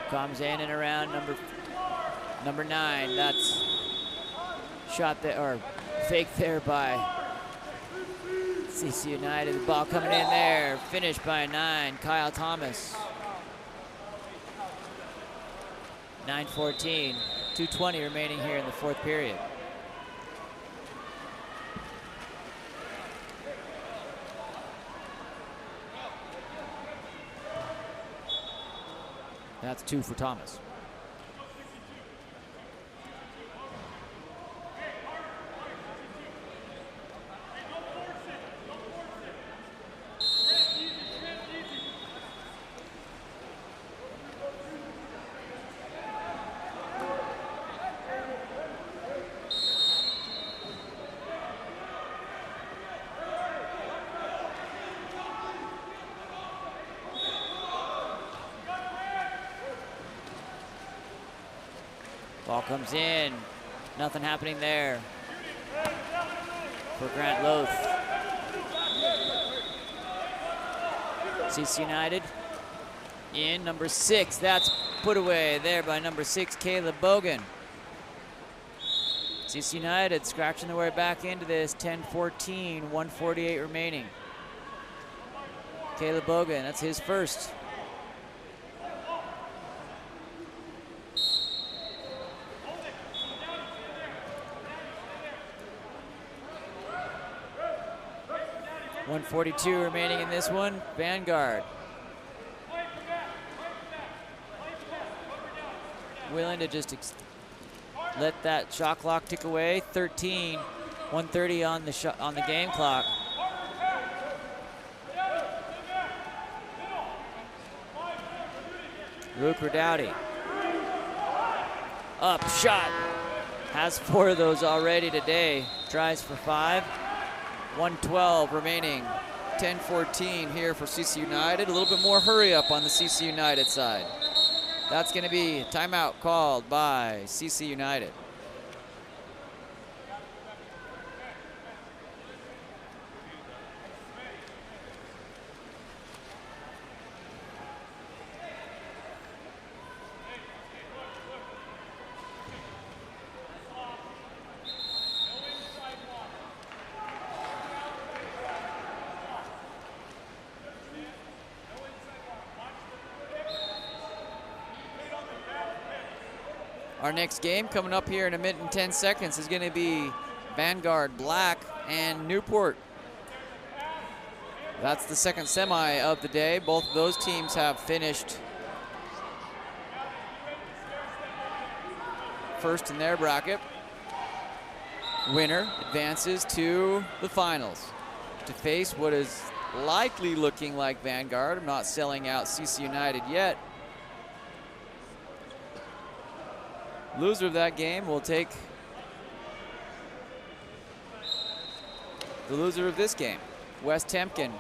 Comes in and around number 9. That's shot there, or fake there by CC United. The ball coming in there. Finished by 9, Kyle Thomas. 9:14, 2:20 remaining here in the fourth period. That's 2 for Thomas. Ball comes in. Nothing happening there for Grant Loth. CC United in number 6. That's put away there by number 6, Caleb Bogan. CC United scratching their way back into this. 10-14, 1:48 remaining. Caleb Bogan, that's his first. .142 remaining in this one. Vanguard willing to just let that shot clock tick away. 13, 1:30 on the game clock. Luke Redowdy. Up shot. Has 4 of those already today. Tries for 5. 1:12 remaining. 10-14 here for CC United. A little bit more hurry up on the CC United side. That's going to be a timeout called by CC United. Our next game coming up here in a minute and 10 seconds is going to be Vanguard Black and Newport. That's the second semi of the day. Both of those teams have finished first in their bracket. Winner advances to the finals to face what is likely looking like Vanguard. I'm not selling out CC United yet. Loser of that game will take the loser of this game. Wes Temkin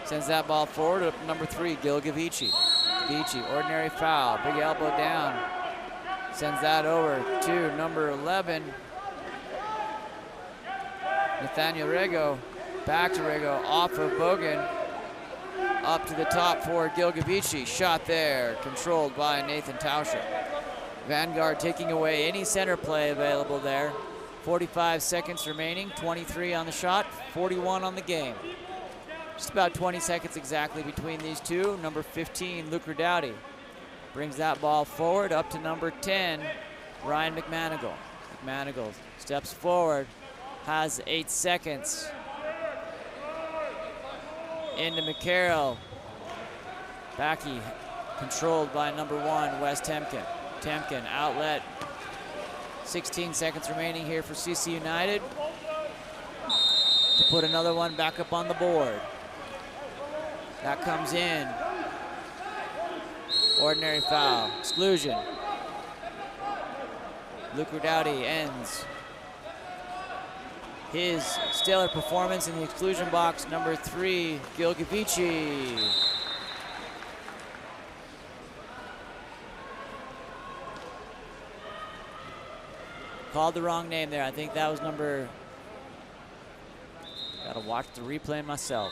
sends that ball forward up number 3, Gil Gavici. Gavici, ordinary foul, big elbow down. Sends that over to number 11, Nathaniel Rego. Back to Rego, off of Bogan. Up to the top for Gil Gavici. Shot there, controlled by Nathan Tauscher. Vanguard taking away any center play available there. 45 seconds remaining, 23 on the shot, 41 on the game. Just about 20 seconds exactly between these two. Number 15, Luke Redowdy, brings that ball forward up to number 10, Ryan McManigal. McManigal steps forward, has 8 seconds. Into McCarroll. Backy controlled by number 1, Wes Temkin. Temkin, outlet. 16 seconds remaining here for CC United to put another one back up on the board. That comes in. Ordinary foul, exclusion. Luke Redowdy ends his stellar performance in the exclusion box. Number 3, Gil Gavici. Called the wrong name there. I think that was number, gotta watch the replay myself.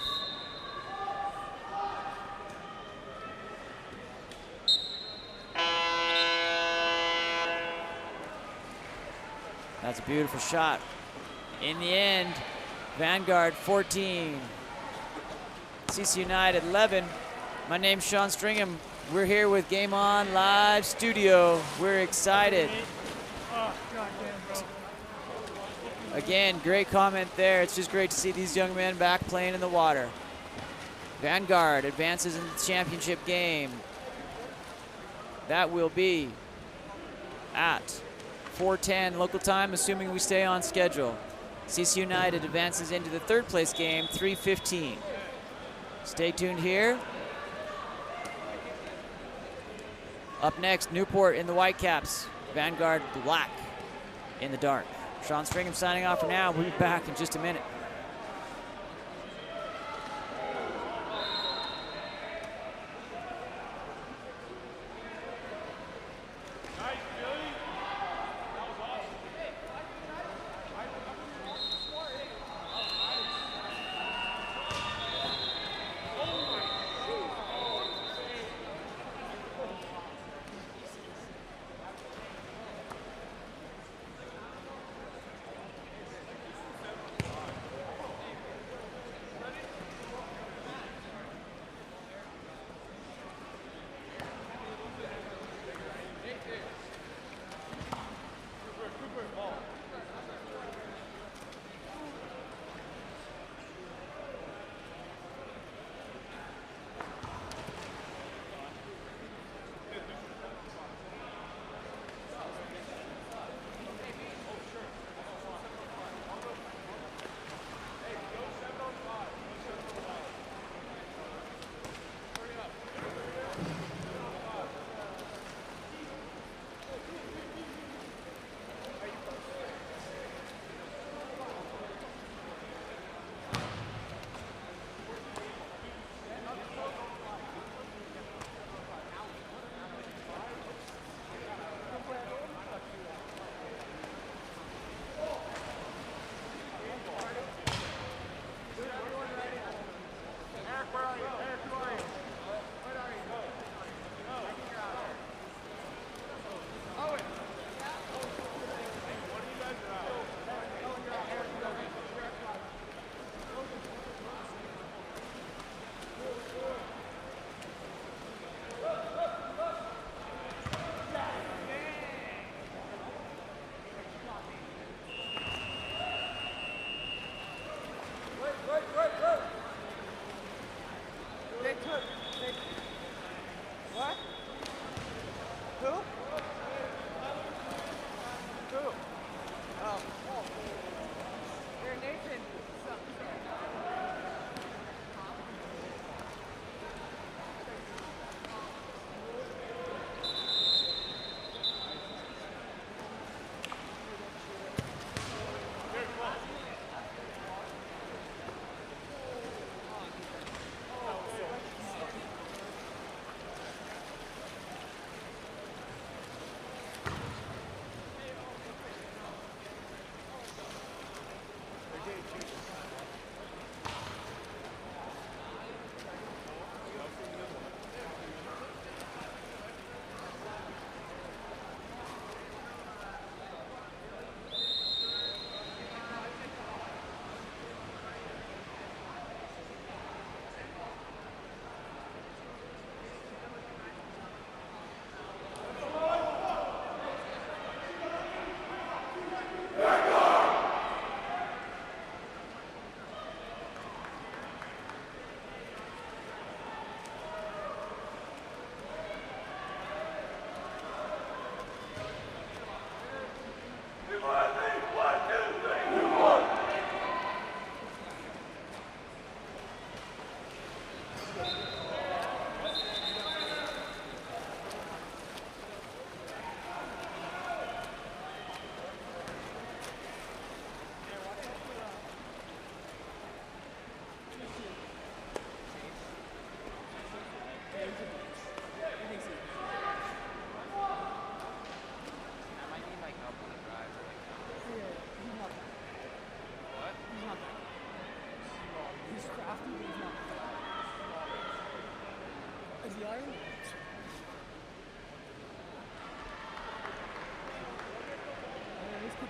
That's a beautiful shot. In the end, Vanguard 14, CC United 11. My name's Sean Stringham. We're here with Game On Live Studio. We're excited. Again, great comment there. It's just great to see these young men back playing in the water. Vanguard advances in the championship game. That will be at 4:10 local time, assuming we stay on schedule. CC United advances into the 3rd place game, 3:15. Stay tuned here. Up next, Newport in the Whitecaps. Vanguard black in the dark. Sean Stringham signing off for now. We'll be back in just a minute.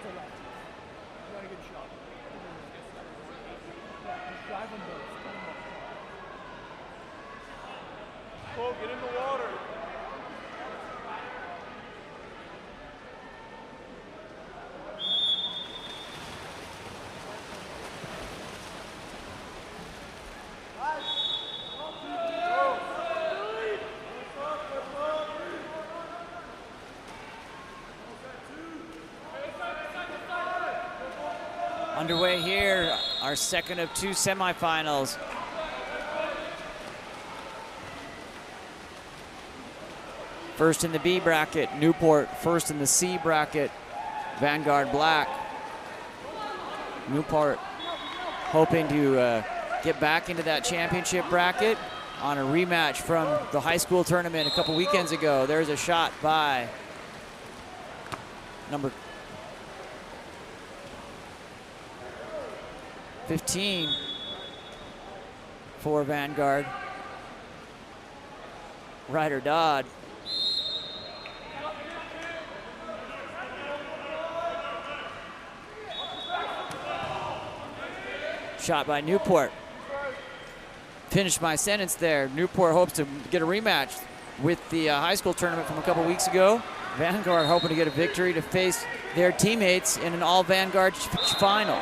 to left. You got a good shot. Yeah, just drive them both. Cole, get in the water. Underway here, our second of 2 semifinals. First in the B bracket, Newport. First in the C bracket, Vanguard Black. Newport hoping to get back into that championship bracket on a rematch from the high school tournament a couple weekends ago. There's a shot by number 15 for Vanguard. Ryder Dodd. Shot by Newport. Finish my sentence there. Newport hopes to get a rematch with the high school tournament from a couple weeks ago. Vanguard hoping to get a victory to face their teammates in an all Vanguard final.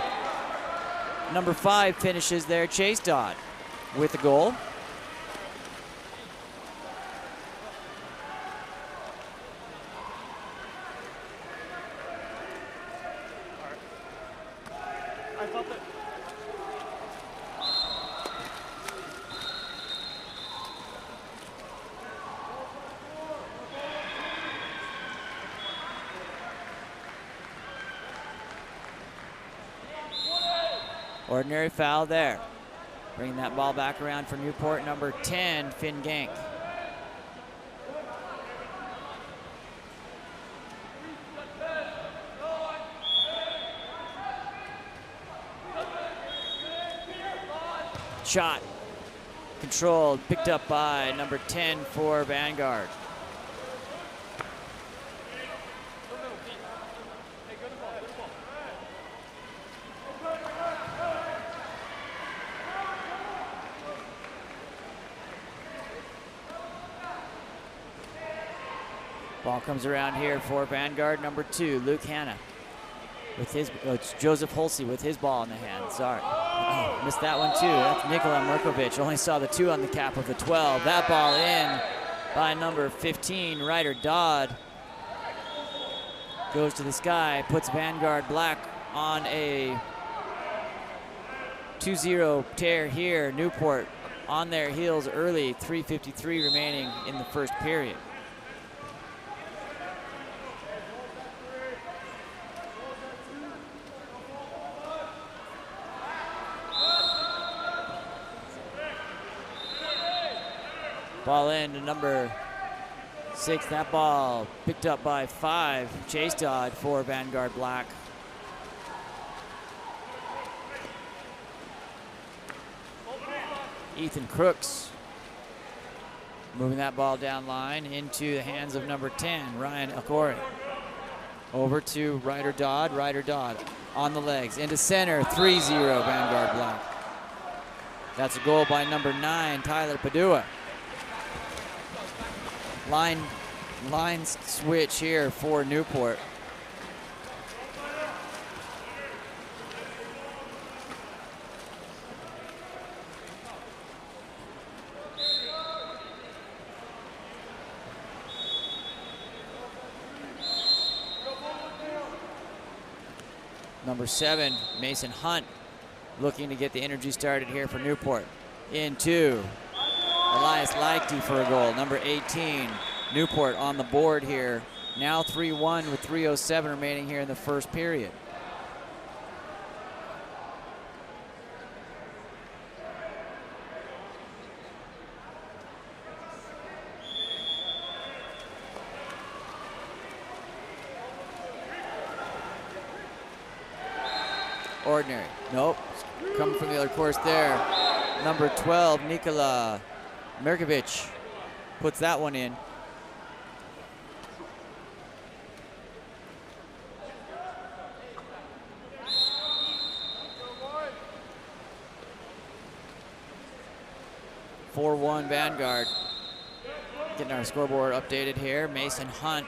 Number 5 finishes there, Chase Dodd, with the goal. I thought that. Ordinary foul there. Bringing that ball back around for Newport, number 10, Finn Gank. Shot controlled, picked up by number 10 for Vanguard. Ball comes around here for Vanguard, number 2, Luke Hanna. With his, it's Joseph Holsey with his ball in the hand. Sorry. Oh, missed that one too. That's Nikola Merkovic. Only saw the 2 on the cap of the 12. That ball in by number 15, Ryder Dodd. Goes to the sky, puts Vanguard Black on a 2-0 tear here. Newport on their heels early, 3:53 remaining in the first period. Ball in to number 6. That ball picked up by 5. Chase Dodd for Vanguard Black. Ethan Crooks moving that ball down line into the hands of number 10, Ryan Akori. Over to Ryder Dodd. Ryder Dodd on the legs into center. 3-0 Vanguard Black. That's a goal by number 9, Tyler Padua. Line switch here for Newport. Number 7, Mason Hunt, looking to get the energy started here for Newport. Into Elias Leichty for a goal. Number 18, Newport on the board here. Now 3-1 with 3:07 remaining here in the first period. Ordinary. Nope. Coming from the other course there. Number 12, Nikola Merkovic puts that one in. 4-1 Vanguard. Getting our scoreboard updated here. Mason Hunt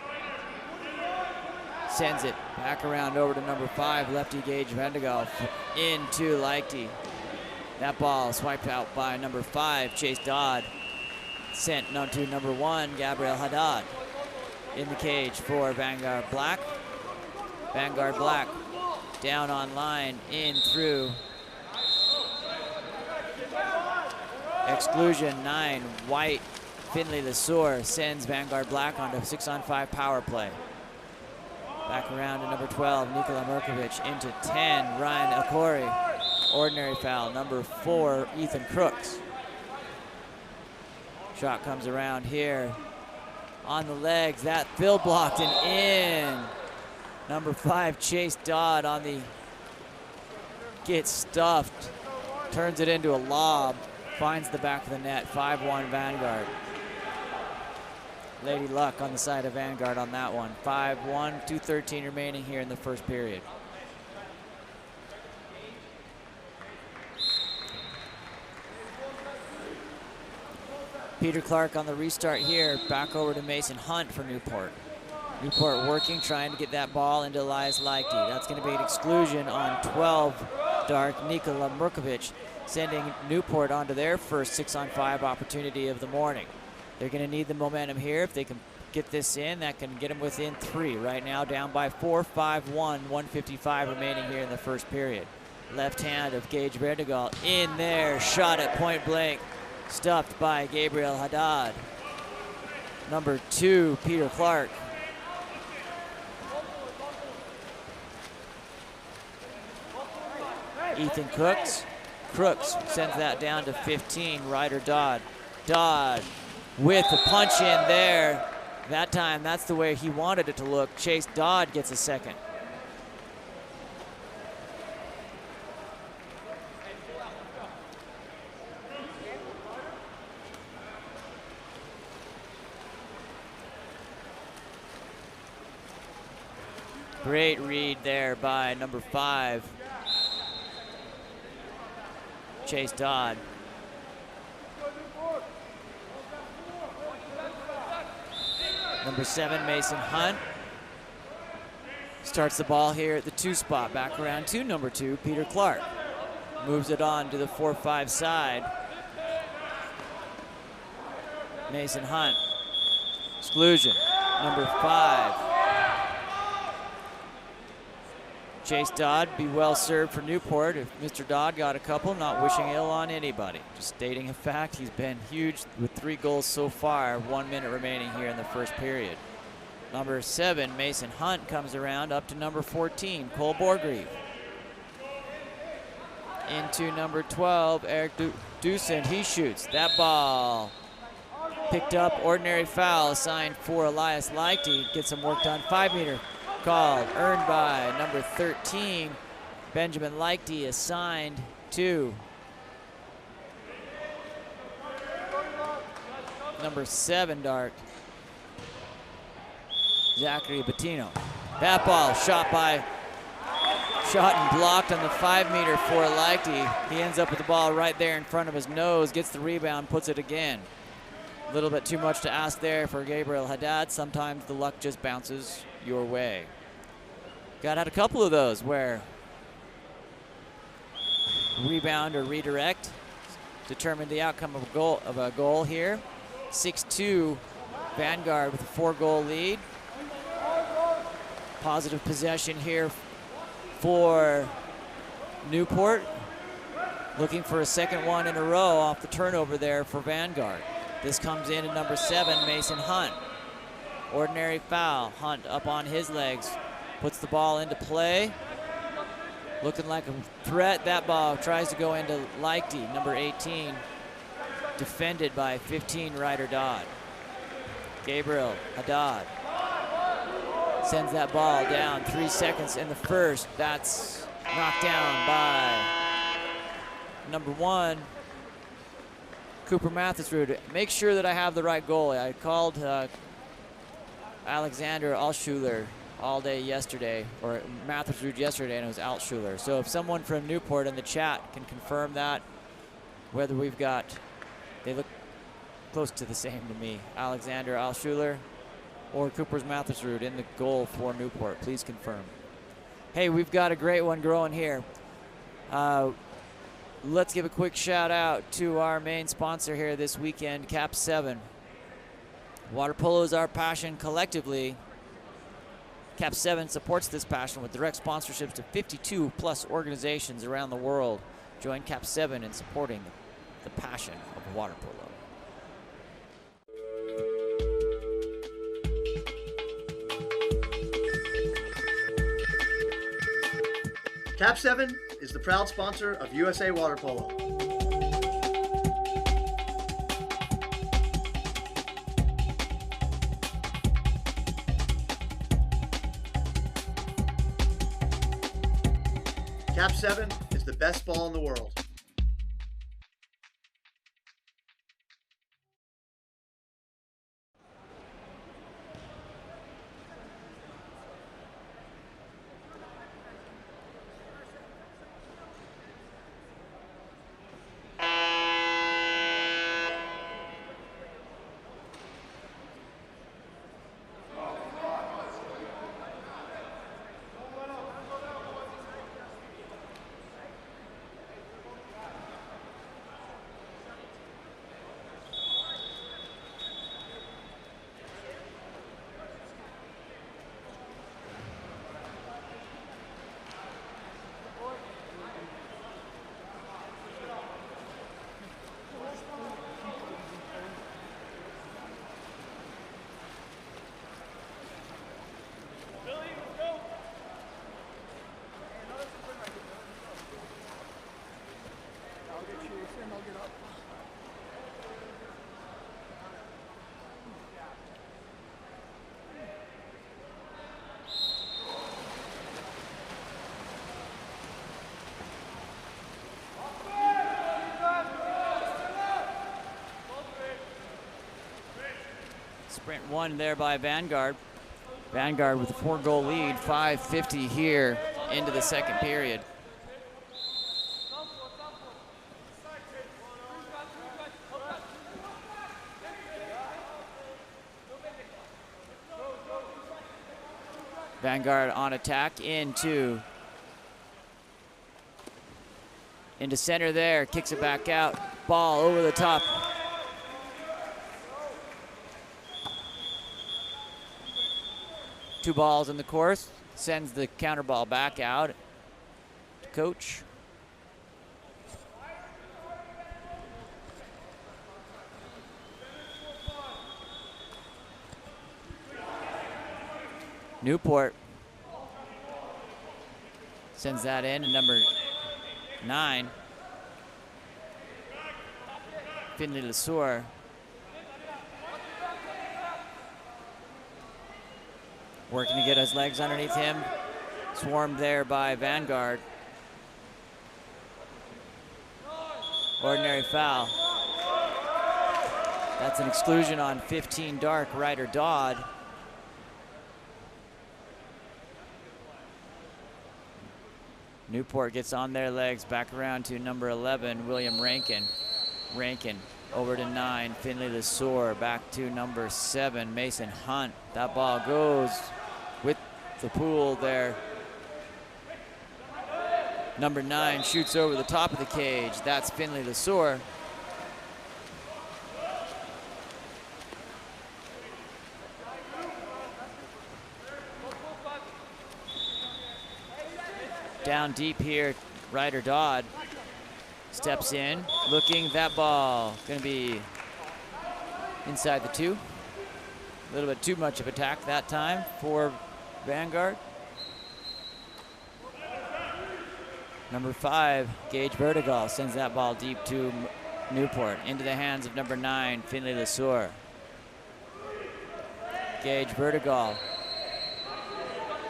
sends it back around over to number 5, lefty Gage Vendegal into Leichty. That ball swiped out by number 5, Chase Dodd. Sent to number 1, Gabriel Haddad. In the cage for Vanguard Black. Vanguard Black down on line, in through. Exclusion 9, White. Finley Lesueur sends Vanguard Black onto a 6-on-5 power play. Back around to number 12, Nikola Merkovich. Into 10, Ryan Akori. Ordinary foul, number 4, Ethan Crooks. Shot comes around here. On the legs, that fill blocked and in. Number 5, Chase Dodd on the gets stuffed. Turns it into a lob. Finds the back of the net, 5-1 Vanguard. Lady Luck on the side of Vanguard on that one. 5-1, 2:13 remaining here in the first period. Peter Clark on the restart here. Back over to Mason Hunt for Newport. Newport working, trying to get that ball into Elias Leichty. That's going to be an exclusion on 12, Dark Nikola Merkovich, sending Newport onto their first 6-on-5 opportunity of the morning. They're going to need the momentum here. If they can get this in, that can get them within 3. Right now down by 4, 5-1, 1:55 remaining here in the first period. Left hand of Gage Verdegal in there, shot at point blank, stuffed by Gabriel Haddad. Number 2, Peter Clark. Ethan Crooks sends that down to 15, Ryder Dodd. Dodd with the punch in there. That time, that's the way he wanted it to look. Chase Dodd gets a second. Great read there by number 5, Chase Dodd. Number 7, Mason Hunt. Starts the ball here at the 2 spot. Back around to number 2, Peter Clark. Moves it on to the 4-5 side. Mason Hunt. Exclusion. Number 5. Chase Dodd, be well served for Newport. If Mr. Dodd got a couple, not wishing ill on anybody. Just stating a fact, he's been huge with 3 goals so far. 1 minute remaining here in the first period. Number 7, Mason Hunt, comes around up to number 14, Cole Borgreave. Into number 12, Eric Dussin, he shoots. That ball picked up, ordinary foul assigned for Elias Leichty. Gets some work done, 5-meter. Called, earned by number 13, Benjamin Leichty, assigned to number 7, Dark, Zachary Bettino. That ball shot and blocked on the 5-meter for Leichty. He ends up with the ball right there in front of his nose, gets the rebound, puts it again. A little bit too much to ask there for Gabriel Haddad. Sometimes the luck just bounces your way. Had a couple of those where rebound or redirect determined the outcome of a goal here. 6-2 Vanguard with a 4-goal lead. Positive possession here for Newport. Looking for a second one in a row off the turnover there for Vanguard. This comes in at number 7, Mason Hunt. Ordinary foul. Hunt up on his legs. Puts the ball into play. Looking like a threat. That ball tries to go into Leichty, number 18. Defended by 15, Ryder Dodd. Gabriel Haddad sends that ball down. 3 seconds in the first. That's knocked down by number 1, Cooper Mathisrud. Make sure that I have the right goalie. I called Alexander Altschuler all day yesterday, or Mathisrud yesterday, and it was Altschuler. So if someone from Newport in the chat can confirm that, whether we've got, they look close to the same to me. Alexander Alschuler or Cooper's Mathersrud in the goal for Newport. Please confirm. Hey, we've got a great one growing here. Let's give a quick shout out to our main sponsor here this weekend, KAP7. Water polo is our passion collectively. KAP7 supports this passion with direct sponsorships to 52 plus organizations around the world. Join KAP7 in supporting the passion of water polo. KAP7 is the proud sponsor of USA Water Polo. KAP7 is the best ball in the world. Sprint one there by Vanguard. Vanguard with a 4-goal lead, 5:50 here into the second period. Vanguard on attack into center there, kicks it back out, ball over the top. Two balls in the course, sends the counter ball back out to coach. Newport sends that in to number 9, Finley Lesueur. Working to get his legs underneath him. Swarmed there by Vanguard. Ordinary foul. That's an exclusion on 15 dark, Ryder Dodd. Newport gets on their legs, back around to number 11, William Rankin. Rankin over to 9, Finley Lesueur, back to number 7, Mason Hunt. That ball goes with the pool there. Number 9 shoots over the top of the cage. That's Finley Lesueur. Down deep here, Ryder Dodd steps in, looking, that ball gonna be inside the 2. A little bit too much of attack that time for Vanguard. Number 5, Gage Vertigal sends that ball deep to Newport, into the hands of number 9, Finley Lesueur. Gage Vertigal.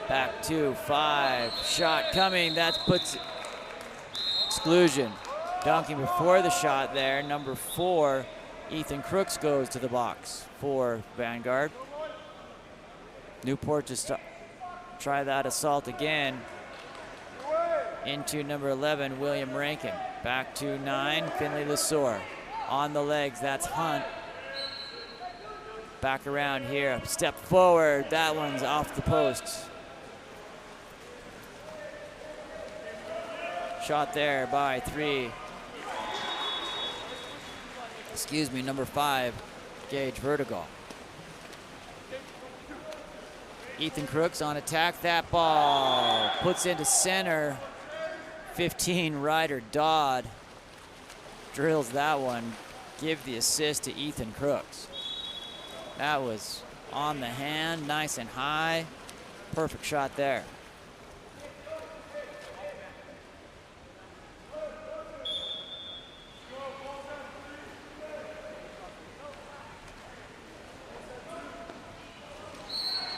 Back to 5, shot coming, that puts exclusion. Dunking before the shot there, number 4, Ethan Crooks goes to the box for Vanguard. Newport just try that assault again. Into number 11, William Rankin. Back to 9, Finley Lesueur. On the legs, that's Hunt. Back around here, step forward. That one's off the posts. Shot there by 3. Excuse me, number 5, Gage Vertical. Ethan Crooks on attack. That ball puts into center. 15, Ryder Dodd drills that one. Give the assist to Ethan Crooks. That was on the hand, nice and high. Perfect shot there.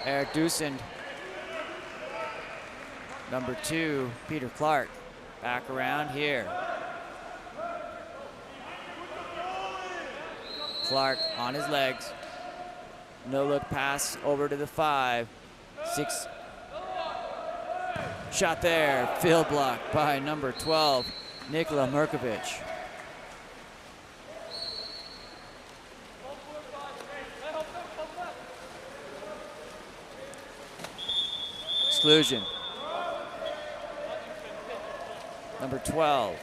Eric Dusand. Number 2, Peter Clark. Back around here. Clark on his legs. No look pass over to the 5. 6. Shot there. Field block by number 12, Nikola Merkovich. Exclusion. Number 12,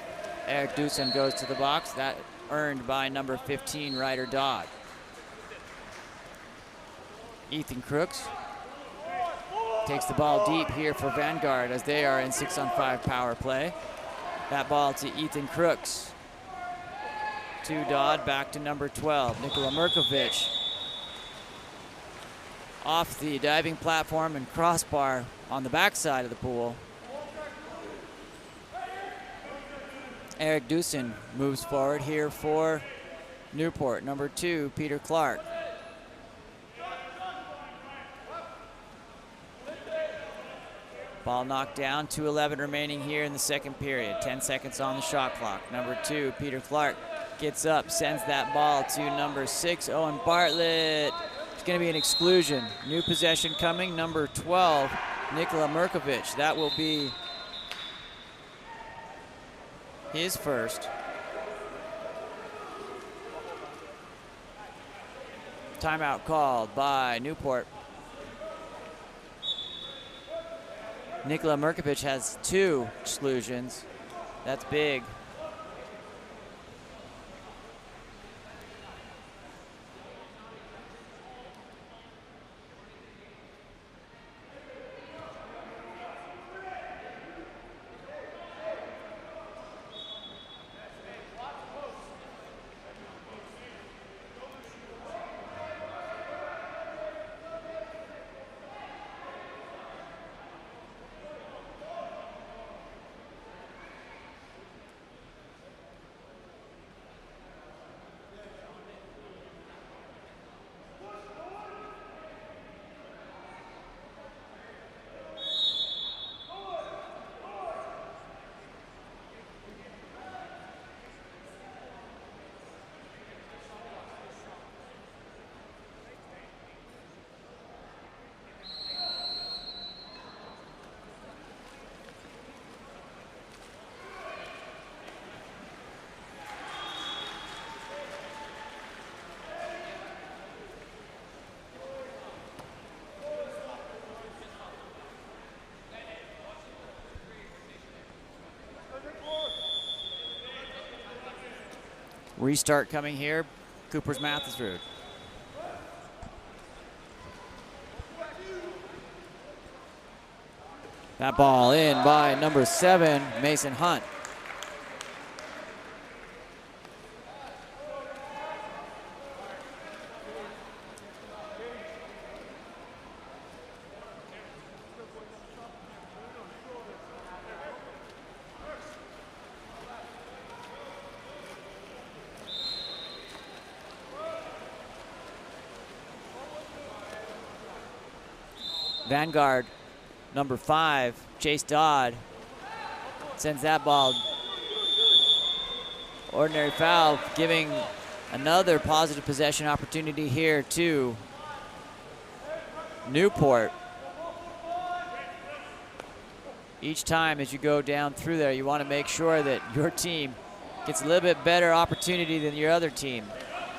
Eric Dusand goes to the box. That earned by number 15, Ryder Dodd. Ethan Crooks takes the ball deep here for Vanguard as they are in 6-on-5 power play. That ball to Ethan Crooks. To Dodd, back to number 12, Nikola Merkovich. Off the diving platform and crossbar on the backside of the pool. Eric Dusand moves forward here for Newport. Number 2, Peter Clark. Ball knocked down, 2:11 remaining here in the second period. 10 seconds on the shot clock. Number 2, Peter Clark gets up, sends that ball to number 6, Owen Bartlett. It's going to be an exclusion. New possession coming, number 12, Nikola Merkovich. That will be his first. Timeout called by Newport. Nikola Merkovich has 2 exclusions. That's big. Restart coming here, Cooper's Matthews. That ball in by number 7, Mason Hunt. Vanguard, number 5, Chase Dodd, sends that ball. Ordinary foul, giving another positive possession opportunity here to Newport. Each time as you go down through there, you want to make sure that your team gets a little bit better opportunity than your other team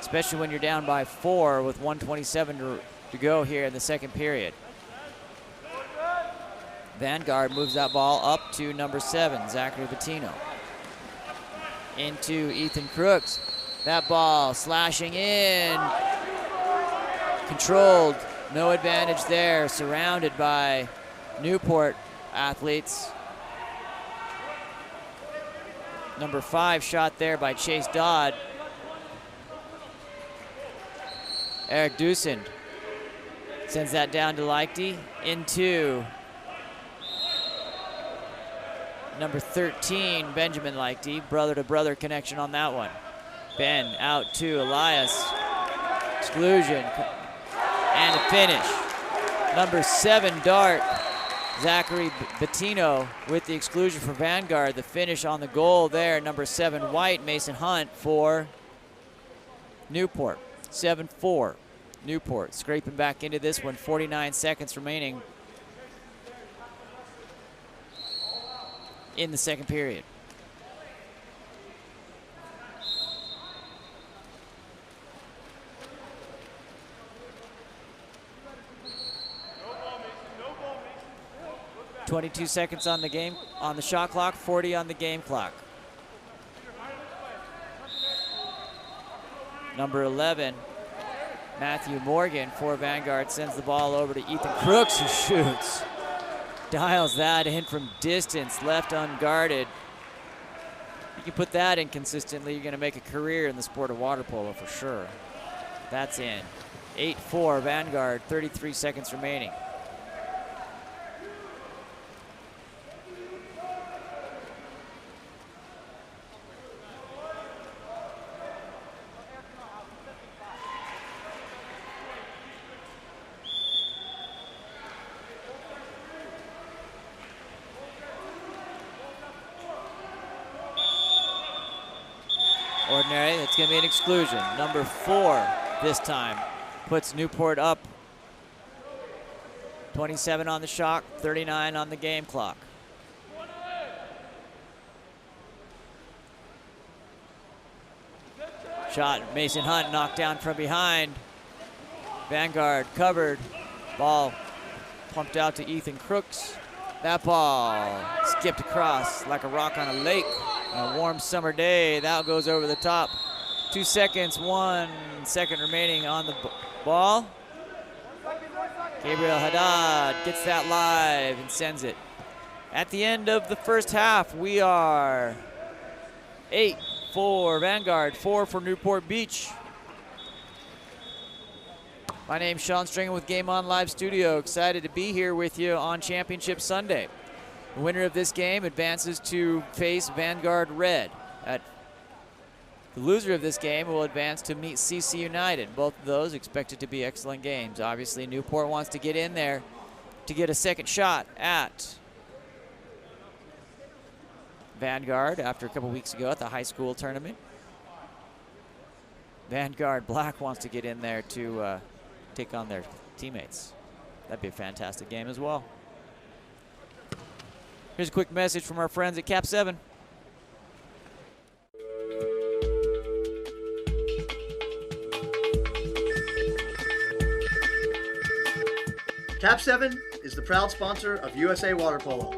especially when you're down by 4 with 1:27 to go here in the second period. Vanguard moves that ball up to number 7, Zachary Bettino. Into Ethan Crooks. That ball slashing in. Controlled, no advantage there, surrounded by Newport athletes. Number 5 shot there by Chase Dodd. Eric Dusand sends that down to Leichty. Into number 13, Benjamin Leichty. Brother-to-brother connection on that one. Ben out to Elias. Exclusion. And a finish. Number 7 dart, Zachary Bettino with the exclusion for Vanguard. The finish on the goal there. Number 7 white, Mason Hunt for Newport. 7-4. Newport scraping back into this one. 49 seconds remaining in the second period. No ball, Mason. No ball, Mason. Look back. 22 seconds on the game, on the shot clock, 40 on the game clock. Number 11, Matthew Morgan for Vanguard, sends the ball over to Ethan Crooks, who shoots. Dials that in from distance, left unguarded. You can put that in consistently, you're gonna make a career in the sport of water polo for sure. That's in. 8-4 Vanguard, 33 seconds remaining. Ordinary, it's gonna be an exclusion. Number 4 this time puts Newport up. 27 on the shot, 39 on the game clock. Shot, Mason Hunt knocked down from behind. Vanguard covered. Ball pumped out to Ethan Crooks. That ball skipped across like a rock on a lake. On a warm summer day, that goes over the top. 2 seconds, 1 second remaining on the ball. Gabriel Haddad gets that live and sends it. At the end of the first half, we are 8 for Vanguard, 4 for Newport Beach. My name's Sean Stringer with Game On Live Studio. Excited to be here with you on Championship Sunday. The winner of this game advances to face Vanguard Red. The loser of this game will advance to meet CC United. Both of those expected to be excellent games. Obviously, Newport wants to get in there to get a second shot at Vanguard after a couple weeks ago at the high school tournament. Vanguard Black wants to get in there to take on their teammates. That'd be a fantastic game as well. Here's a quick message from our friends at KAP7. KAP7 is the proud sponsor of USA Water Polo.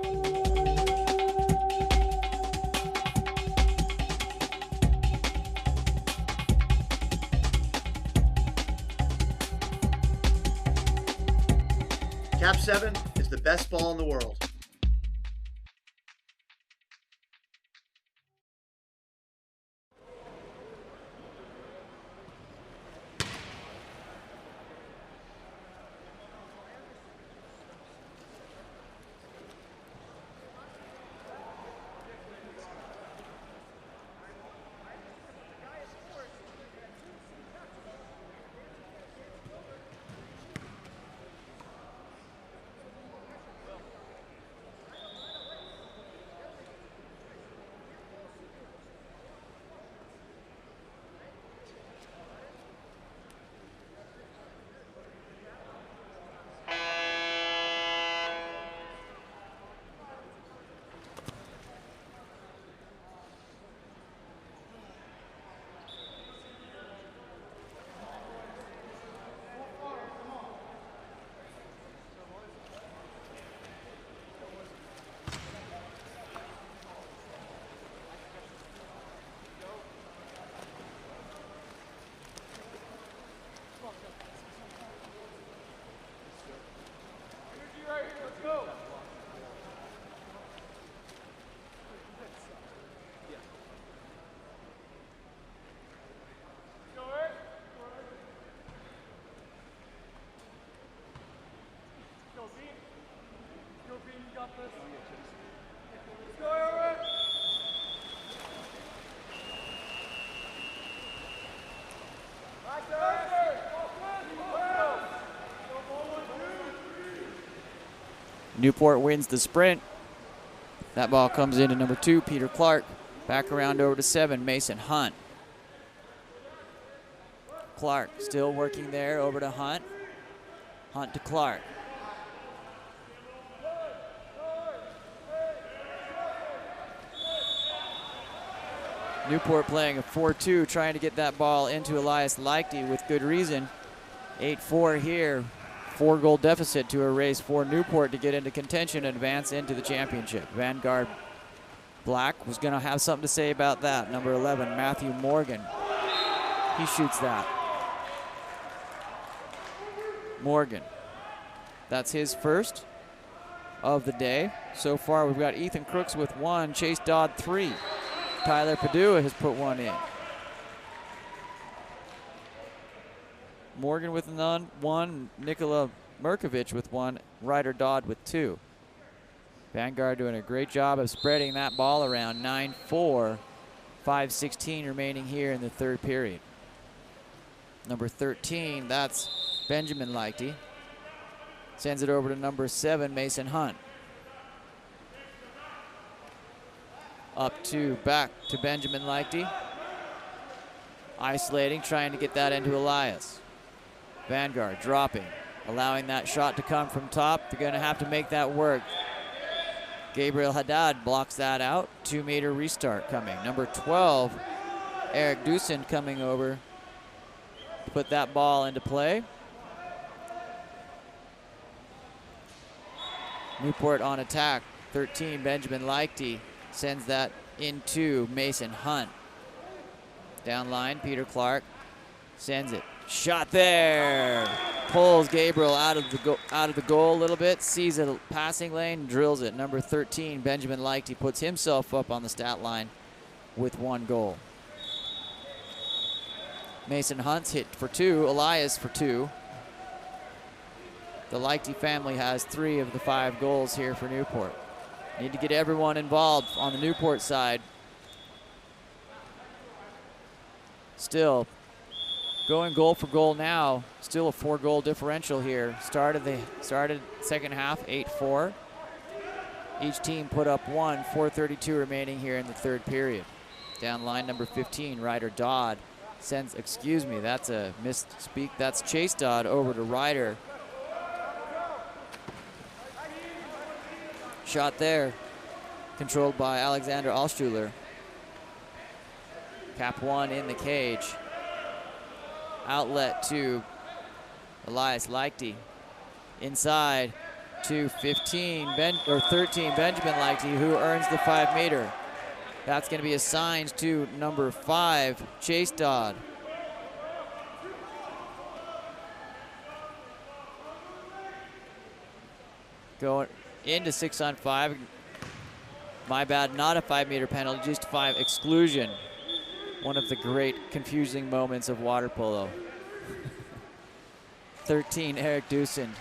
KAP7 is the best ball in the world. Newport wins the sprint. That ball comes into number 2, Peter Clark. Back around over to 7, Mason Hunt. Clark still working there, over to Hunt. Hunt to Clark. Newport playing a 4-2, trying to get that ball into Elias Leichty with good reason. 8-4 here. 4-goal deficit to erase for Newport to get into contention and advance into the championship. Vanguard Black was going to have something to say about that. Number 11, Matthew Morgan. He shoots that. Morgan. That's his first of the day. So far, we've got Ethan Crooks with 1, Chase Dodd 3. Tyler Padua has put 1 in. Morgan with 1, Nikola Merkovich with 1, Ryder Dodd with 2. Vanguard doing a great job of spreading that ball around. 9-4, 5:16 remaining here in the third period. Number 13, that's Benjamin Leichty. Sends it over to number 7, Mason Hunt. Back to Benjamin Leichty. Isolating, trying to get that into Elias. Vanguard dropping, allowing that shot to come from top. They're going to have to make that work. Gabriel Haddad blocks that out. 2-meter restart coming. Number 12, Eric Dusen coming over to put that ball into play. Newport on attack. 13, Benjamin Leichty sends that into Mason Hunt. Down line, Peter Clark sends it. Shot there. Pulls Gabriel out of the goal a little bit. Sees a passing lane, drills it. Number 13, Benjamin Leichty, puts himself up on the stat line with 1 goal. Mason Hunt's hit for 2. Elias for 2. The Leichty family has 3 of the 5 goals here for Newport. Need to get everyone involved on the Newport side. Still going goal for goal now. Still a 4-goal differential here. Started second half 8-4. Each team put up 1. 4:32 remaining here in the third period. Down line, number 15, Ryder Dodd sends. Excuse me, that's a misspeak. That's Chase Dodd over to Ryder. Shot there, controlled by Alexander Alschuler. KAP7 in the cage. Outlet to Elias Leichty. Inside to 13, Benjamin Leichty, who earns the 5-meter. That's going to be assigned to number 5, Chase Dodd. Going into 6-on-5. My bad, not a 5-meter penalty, just 5 exclusion. One of the great confusing moments of water polo. 13, Eric Dusen.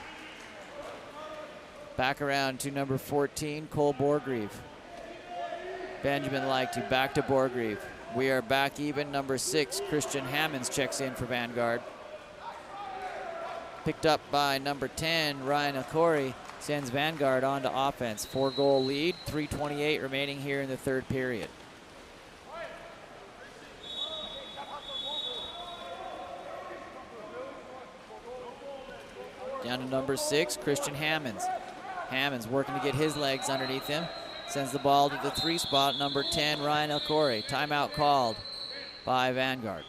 Back around to number 14, Cole Borgreave. Benjamin Leichty back to Borgreave. We are back even. Number 6, Christian Hammonds checks in for Vanguard. Picked up by number 10, Ryan Okori, sends Vanguard on to offense. 4-goal lead, 3:28 remaining here in the third period. Down to number 6, Christian Hammonds. Hammonds working to get his legs underneath him. Sends the ball to the 3 spot, number 10, Ryan Okori. Timeout called by Vanguard.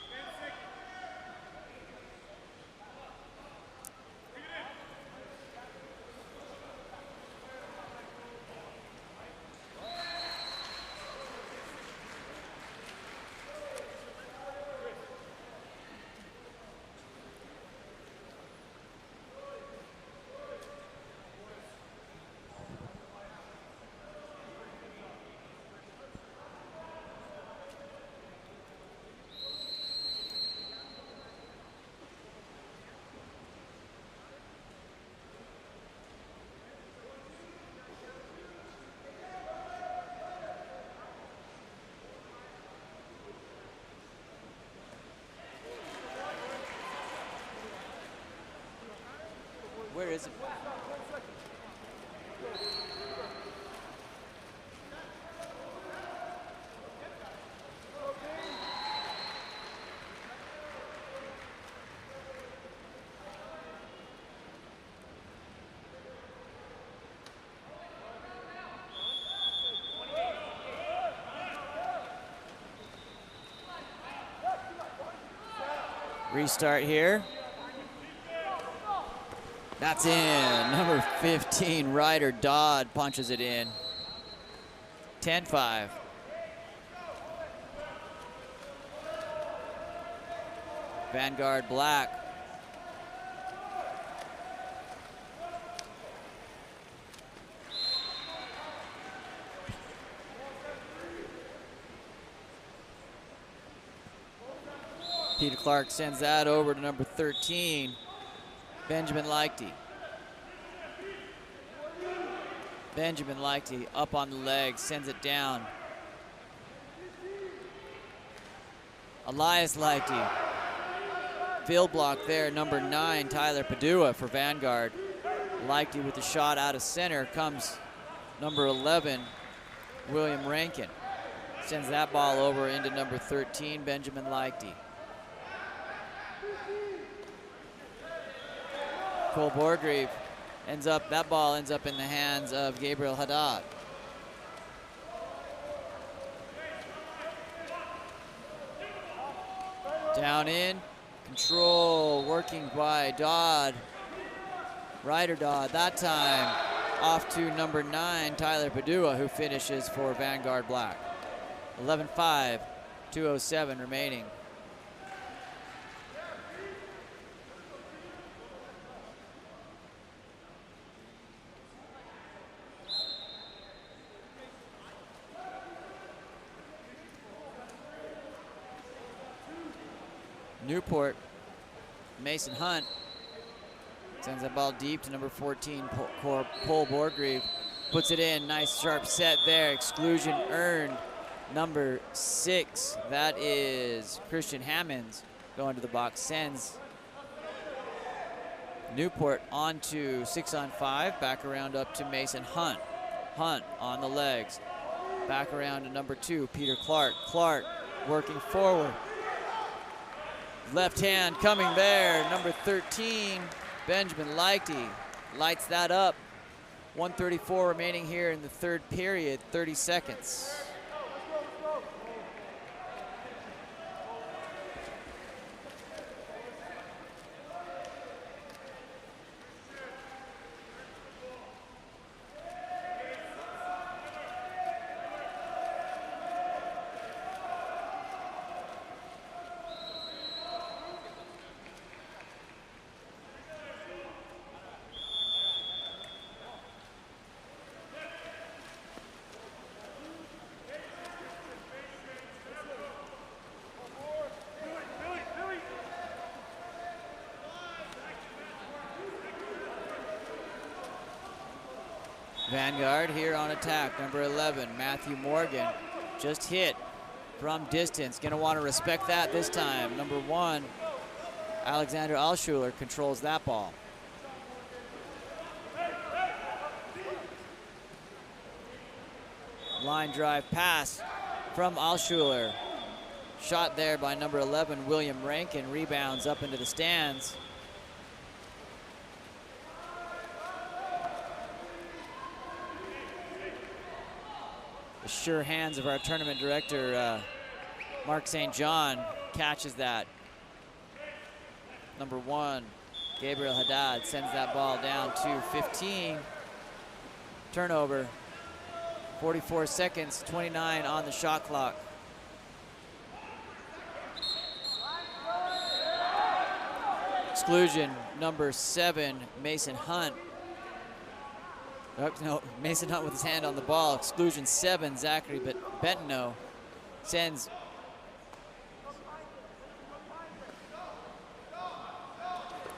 visible. Restart here. That's in. Number 15, Ryder Dodd punches it in. 10-5. Vanguard black. Peter Clark sends that over to number 13, Benjamin Lichty. Benjamin Lichty up on the leg, sends it down. Elias Lichty. Field block there, number 9, Tyler Padua for Vanguard. Lichty with the shot out of center, comes number 11, William Rankin. Sends that ball over into number 13, Benjamin Lichty. Cole Borgreave that ball ends up in the hands of Gabriel Haddad. Down in, control, working by Dodd. Ryder Dodd, that time off to number 9, Tyler Padua, who finishes for Vanguard Black. 11-5, 2:07 remaining. Newport, Mason Hunt sends that ball deep to number 14, Cole Borgreave. Puts it in, nice sharp set there. Exclusion earned. Number 6, that is Christian Hammonds going to the box. Sends Newport on to 6-on-5, back around up to Mason Hunt. Hunt on the legs. Back around to number 2, Peter Clark. Clark working forward. Left hand coming there, number 13, Benjamin Lichty lights that up. 1:34 remaining here in the third period, 30 seconds. Vanguard here on attack, number 11, Matthew Morgan, just hit from distance. Gonna want to respect that this time. Number 1, Alexander Alschuler controls that ball. Line drive pass from Alschuler. Shot there by number 11, William Rankin, rebounds up into the stands. The sure hands of our tournament director, Mark St. John, catches that. Number 1, Gabriel Haddad sends that ball down to 15. Turnover, 44 seconds, 29 on the shot clock. Exclusion, number 7, Mason Hunt. Oh, no, Mason Hunt with his hand on the ball. Exclusion 7, Zachary Betino sends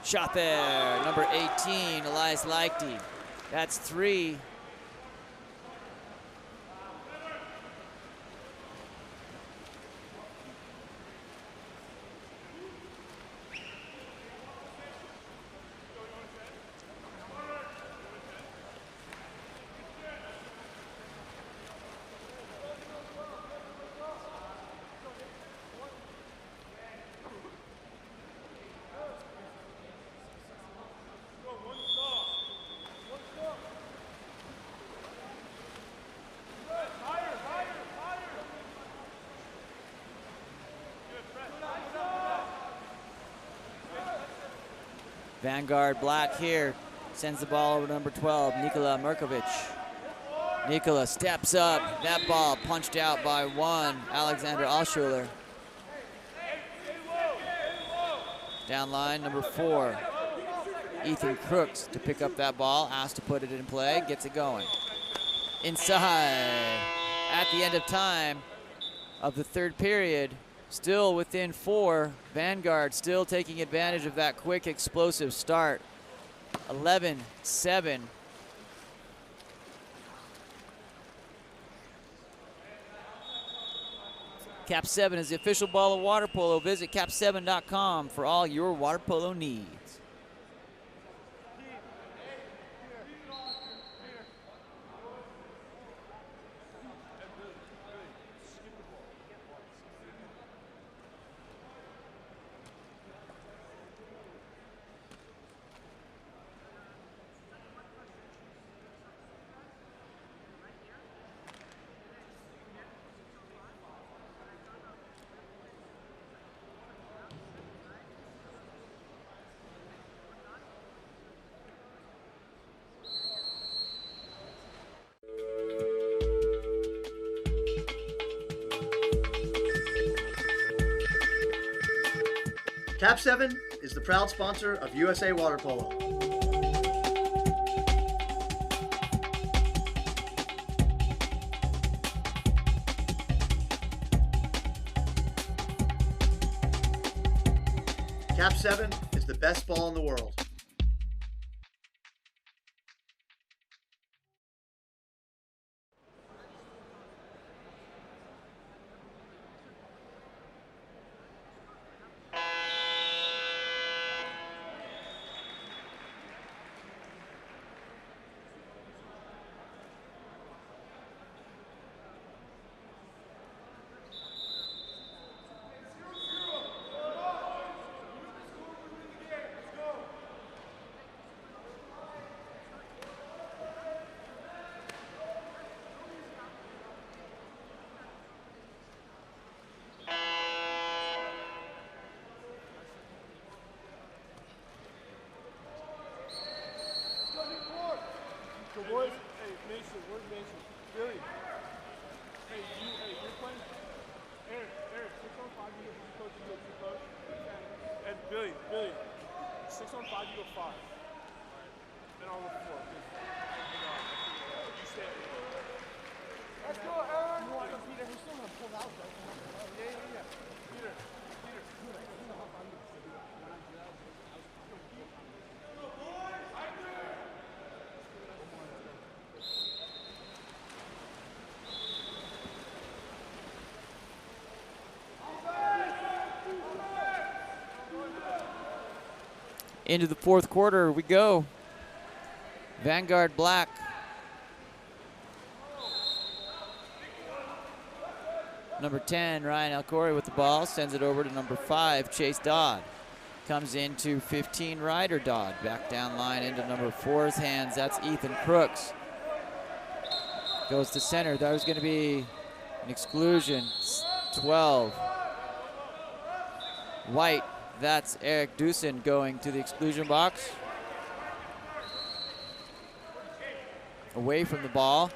shot there. Number 18, Elias Lichty. That's 3. Vanguard black here. Sends the ball over to number 12, Nikola Merkovic. Nikola steps up. That ball punched out by one, Alexander Alschuler. Down line, number 4, Ethan Crooks to pick up that ball. Asked to put it in play. Gets it going. Inside. At the end of time of the third period, still within 4. Vanguard still taking advantage of that quick, explosive start. 11-7. KAP7 is the official ball of water polo. Visit KAP7.com for all your water polo needs. KAP7 is the proud sponsor of USA Water Polo. KAP7 is the best ball in the world. Boys, hey, Mason, where's Mason? Billy. Hey, you're playing? Eric, 6 on 5, you go close, you go too close. And Billy, 6 on 5, you go 5. Alright. Then I'll look 4. You stay. Let's go, Eric! You want to Peter? He's still going to pull out, though. Yeah. Peter. Into the fourth quarter we go. Vanguard black. Number 10, Ryan Alcori with the ball, sends it over to number 5, Chase Dodd. Comes into 15, Ryder Dodd. Back down line into number 4's hands, that's Ethan Crooks. Goes to center, that was gonna be an exclusion. 12. White. That's Eric Doosan going to the exclusion box. Away from the ball.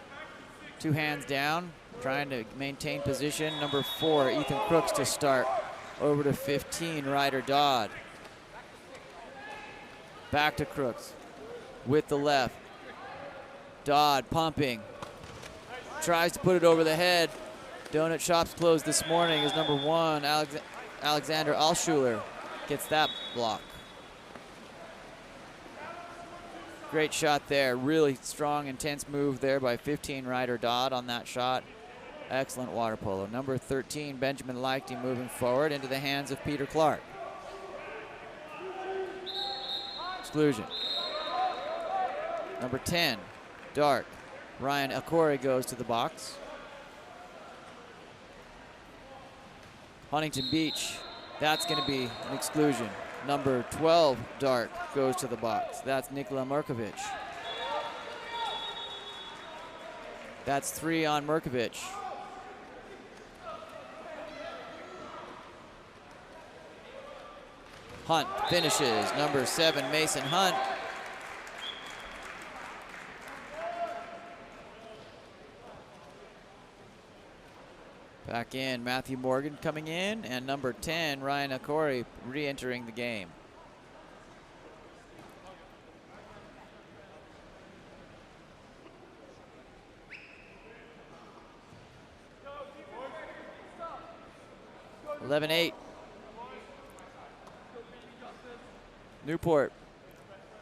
2 hands down, trying to maintain position. Number 4, Ethan Crooks to start. Over to 15, Ryder Dodd. Back to Crooks with the left. Dodd pumping. Tries to put it over the head. Donut shops closed this morning is number 1, Alexander Alschuler. Gets that block. Great shot there. Really strong, intense move there by 15, Ryder Dodd on that shot. Excellent water polo. Number 13, Benjamin Leichty moving forward into the hands of Peter Clark. Exclusion. Number 10, dark. Ryan Alcori goes to the box. Huntington Beach. That's going to be an exclusion. Number 12, dark, goes to the box. That's Nikola Merkovic. That's 3 on Merkovic. Hunt finishes. Number 7, Mason Hunt. Back in, Matthew Morgan coming in, and number 10, Ryan Akori, re-entering the game. (11-8). Newport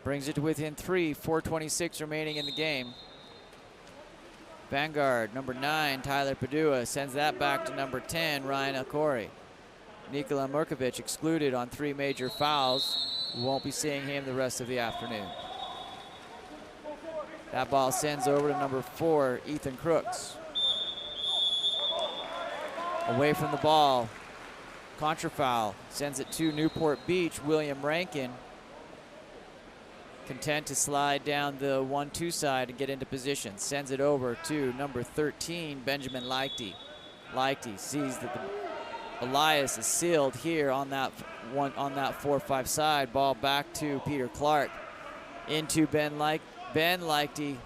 brings it to within 3, 4:26 remaining in the game. Vanguard, number 9, Tyler Padua, sends that back to number 10, Ryan Akori. Nikola Murkovic excluded on 3 major fouls. We won't be seeing him the rest of the afternoon. That ball sends over to number 4, Ethan Crooks. Away from the ball, contra foul, sends it to Newport Beach, William Rankin. Content to slide down the 1-2 side and get into position. Sends it over to number 13, Benjamin Leichty. Leichty sees that Elias is sealed here on that 4-5 side. Ball back to Peter Clark. Into Ben Leichty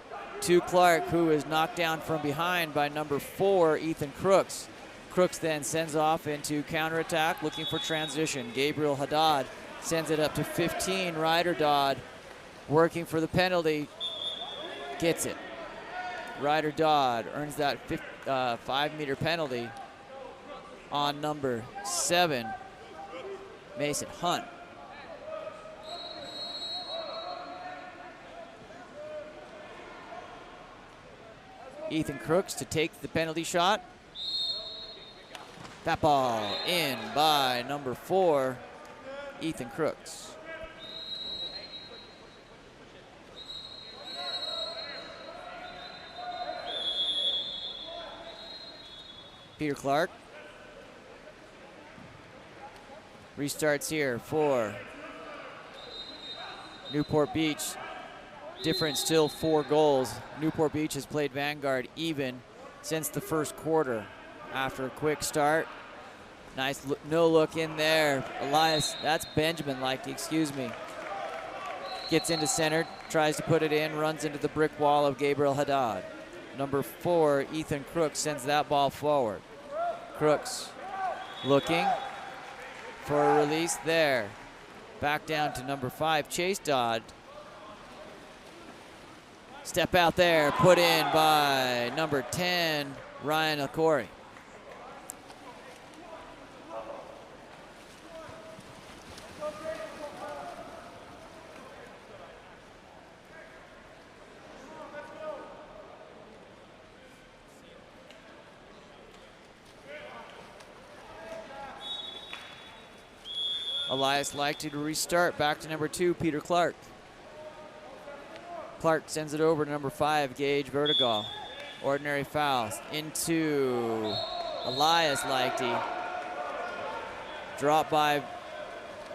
to Clark, who is knocked down from behind by number 4, Ethan Crooks. Crooks then sends off into counterattack, looking for transition. Gabriel Haddad sends it up to 15, Ryder Dodd. Working for the penalty, gets it. Ryder Dodd earns that 5-meter penalty on number 7, Mason Hunt. Ethan Crooks to take the penalty shot. That ball in by number 4, Ethan Crooks. Peter Clark restarts here for Newport Beach. Difference still 4 goals. Newport Beach has played Vanguard even since the first quarter. After a quick start, nice no look in there. Elias, that's Benjamin Leichty, excuse me. Gets into center, tries to put it in, runs into the brick wall of Gabriel Haddad. Number 4, Ethan Crooks, sends that ball forward. Crooks looking for a release there. Back down to number 5, Chase Dodd. Step out there, put in by number 10, Ryan Akori. Elias Leichty to restart, back to number 2, Peter Clark. Clark sends it over to number 5, Gage Vertigal. Ordinary fouls into Elias Leichty. Drop by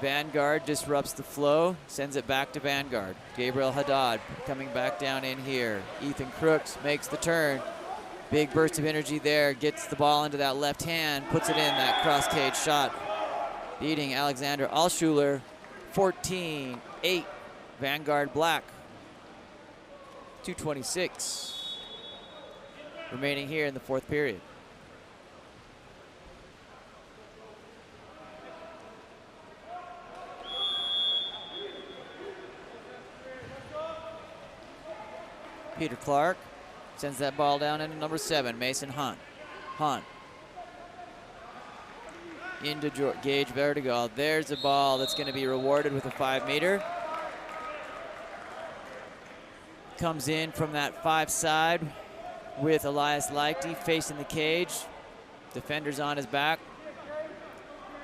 Vanguard, disrupts the flow, sends it back to Vanguard. Gabriel Haddad coming back down in here. Ethan Crooks makes the turn. Big burst of energy there, gets the ball into that left hand, puts it in that cross cage shot. Beating Alexander Alschuler, 14-8, Vanguard Black. 2:26 remaining here in the 4th period. Peter Clark sends that ball down into number 7, Mason Hunt. Hunt into Gage Vertigal. There's a ball that's going to be rewarded with a 5-meter. Comes in from that 5 side with Elias Leichty facing the cage. Defenders on his back.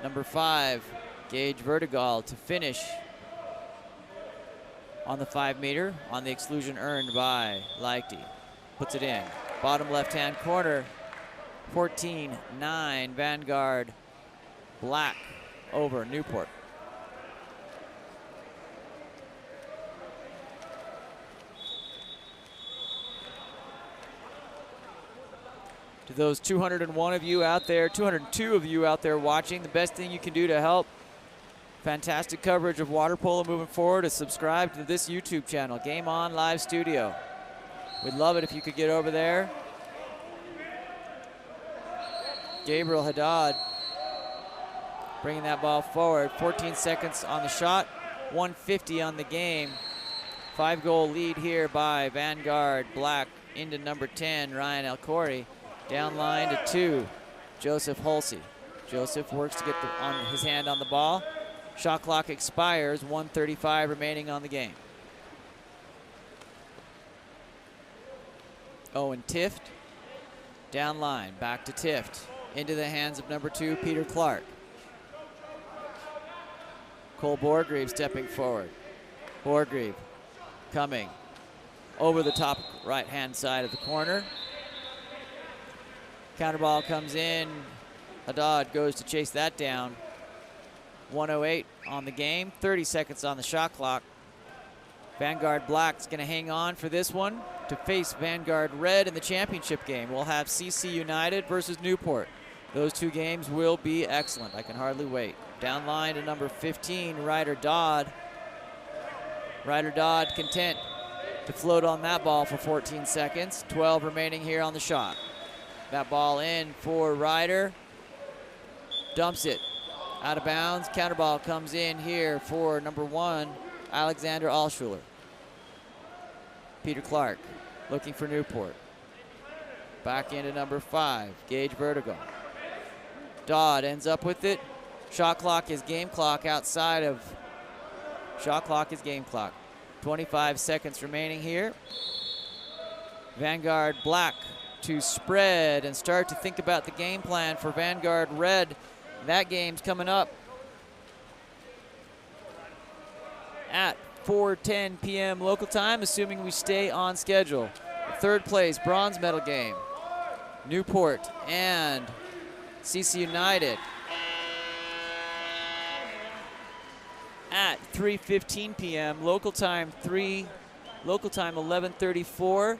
Number 5, Gage Vertigal to finish on the 5-meter on the exclusion earned by Leichty. Puts it in. Bottom left-hand corner. 14-9 Vanguard Black over Newport. To those 201 of you out there, 202 of you out there watching, the best thing you can do to help fantastic coverage of water polo moving forward is subscribe to this YouTube channel, Game On Live Studio. We'd love it if you could get over there. Gabriel Haddad bringing that ball forward. 14 seconds on the shot, 150 on the game. 5-goal lead here by Vanguard Black into number 10, Ryan Alcori. Down line to 2, Joseph Hulsey. Joseph works to get on his hand on the ball. Shot clock expires, 1:35 remaining on the game. Owen Tift, down line, back to Tift. Into the hands of number 2, Peter Clark. Cole Borgreave stepping forward. Borgreave coming over the top right-hand side of the corner. Counter ball comes in. Haddad goes to chase that down. 1:08 on the game, 30 seconds on the shot clock. Vanguard Black's gonna hang on for this one to face Vanguard Red in the championship game. We'll have CC United versus Newport. Those two games will be excellent. I can hardly wait. Down line to number 15, Ryder Dodd. Ryder Dodd content to float on that ball for 14 seconds. 12 remaining here on the shot. That ball in for Ryder. Dumps it out of bounds. Counter ball comes in here for number 1, Alexander Alschuler. Peter Clark looking for Newport. Back into number 5, Gage Vertigo. Dodd ends up with it. Shot clock is game clock outside of. Shot clock is game clock. 25 seconds remaining here. Vanguard Black to spread and start to think about the game plan for Vanguard Red. That game's coming up at 4:10 p.m. local time, assuming we stay on schedule. The third place bronze medal game, Newport and CC United at 3:15 p.m. local time 11:34.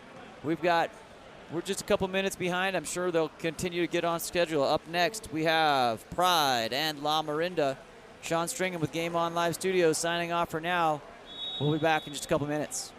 We're just a couple minutes behind. I'm sure they'll continue to get on schedule. Up next, we have Pride and La Marinda. Sean Stringham with Game On Live Studios signing off for now. We'll be back in just a couple minutes.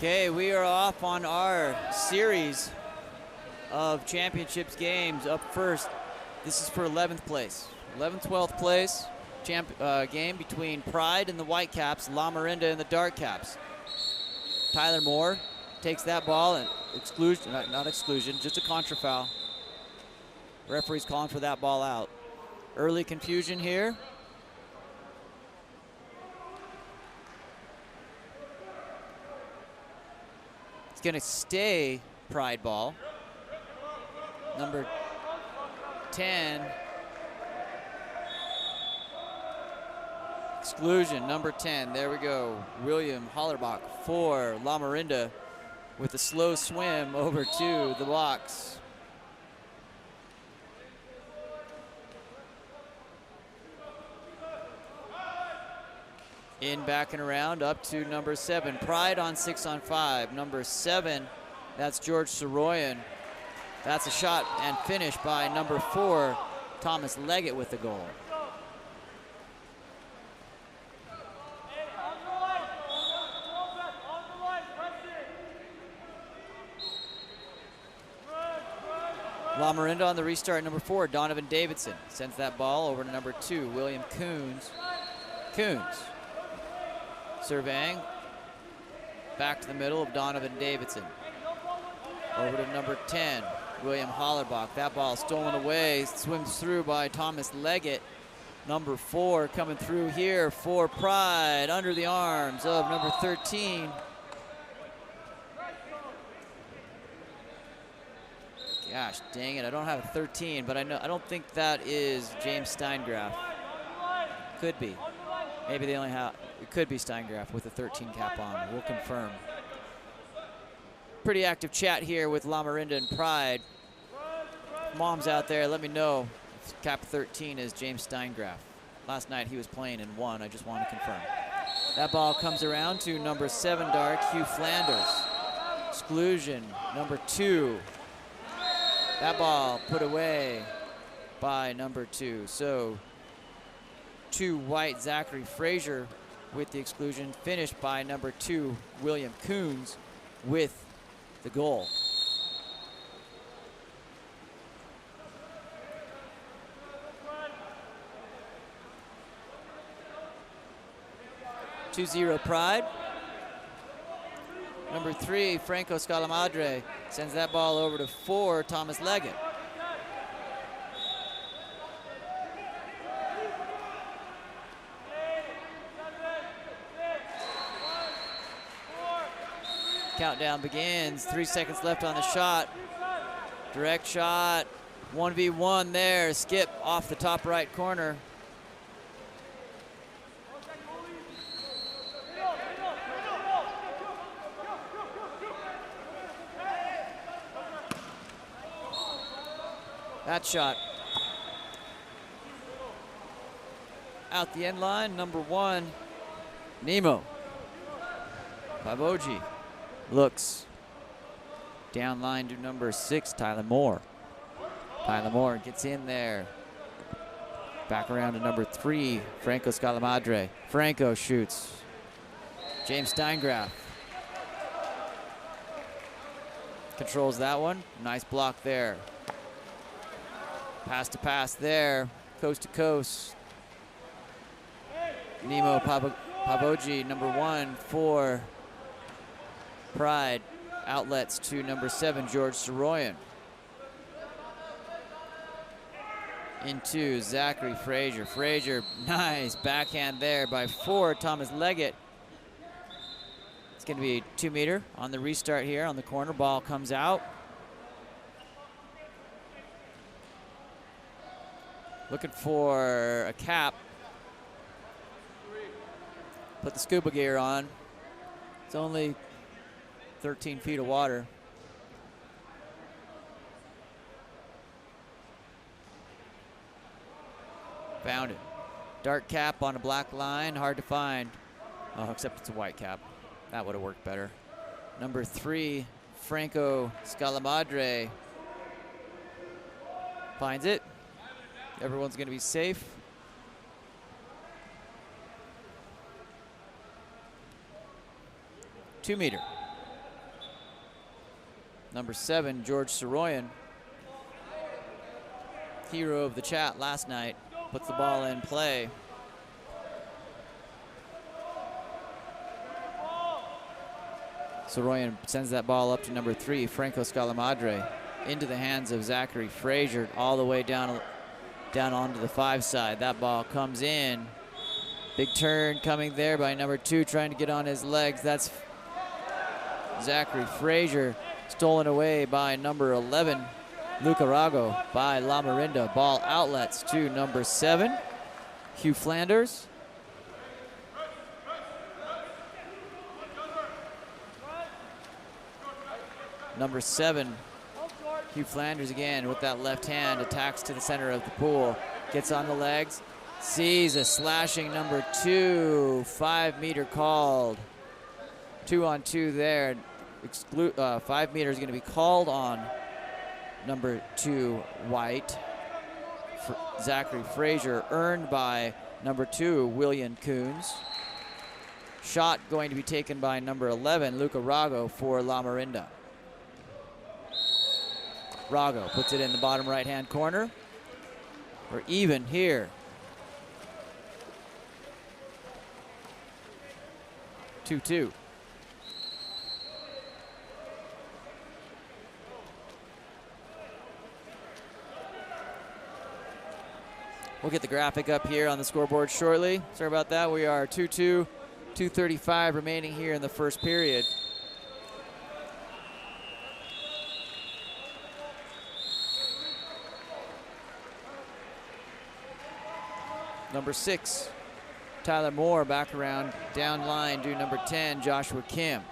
Okay, we are off on our series of championships games. Up first, this is for 11th place. 11th, 12th place game between Pride and the Whitecaps, Larinda and the Dark Caps. Tyler Moore takes that ball and exclusion, not exclusion, just a contra foul. Referee's calling for that ball out. Early confusion here. It's going to stay Pride ball. Number 10. Exclusion, number 10. There we go. William Hollerbach for Larinda with a slow swim over to the box. In, back, and around, up to number 7. Pride on 6-on-5. Number 7, that's George Soroyan. That's a shot and finish by number 4, Thomas Leggett with the goal. Larinda on the restart, number 4, Donovan Davidson. Sends that ball over to number 2, William Coons. Surveying. Back to the middle of Donovan Davidson. Over to number 10, William Hollerbach. That ball stolen away, swims through by Thomas Leggett. Number 4 coming through here for Pride, under the arms of number 13. Gosh, dang it, I don't have a 13, but I don't think that is James Steingraf. Could be. Maybe they only have, it could be Steingraf with a 13 cap on. We'll confirm. Pretty active chat here with Larinda and Pride. Mom's out there, let me know if cap 13 is James Steingraf. Last night he was playing in 1, I just want to confirm. That ball comes around to number 7 dark, Hugh Flanders. Exclusion, number 2. That ball put away by number 2. So 2 white, Zachary Frazier with the exclusion, finished by number 2, William Coons with the goal. Two 0 Pride. Number 3, Franco Scalamadre sends that ball over to 4, Thomas Leggett. Countdown begins, 3 seconds left on the shot. Direct shot, 1v1 there, skip off the top right corner. That shot out the end line, number 1, Nemo Baboji looks down line to number 6, Tyler Moore. Tyler Moore gets in there. Back around to number 3, Franco Scalamadre. Franco shoots. James Steingraf controls that one. Nice block there. Pass to pass there, coast to coast. Nemo Baboji, number 1 for Pride. Outlets to number 7, George Soroyan. Into Zachary Frazier. Frazier, nice backhand there by 4, Thomas Leggett. It's going to be a 2-meter on the restart here on the corner. Ball comes out. Looking for a cap. Put the scuba gear on. It's only 13 feet of water. Found it. Dark cap on a black line, hard to find. Oh, except it's a white cap. That would have worked better. Number 3, Franco Scalamadre finds it. Everyone's going to be safe. Two-meter. Number 7, George Soroyan, hero of the chat last night, puts the ball in play. Soroyan sends that ball up to number 3, Franco Scalamadre, into the hands of Zachary Frazier, all the way down onto the 5 side. That ball comes in. Big turn coming there by number 2, trying to get on his legs. That's Zachary Frazier, stolen away by number 11, Lucarago by Larinda. Ball outlets to number 7, Hugh Flanders. Number 7, Hugh Flanders again with that left hand, attacks to the center of the pool, gets on the legs, sees a slashing number 2, 5 meter called. 2-on-2 there. 5 meters going to be called on number 2, White. Zachary Frazier, earned by number 2, William Coons. Shot going to be taken by number 11, Luca Rago for Larinda. Rago puts it in the bottom right-hand corner. We're even here. 2-2. We'll get the graphic up here on the scoreboard shortly. Sorry about that. We are 2-2, 2:35 remaining here in the first period. Number 6, Tyler Moore back around down line to number 10, Joshua Kim.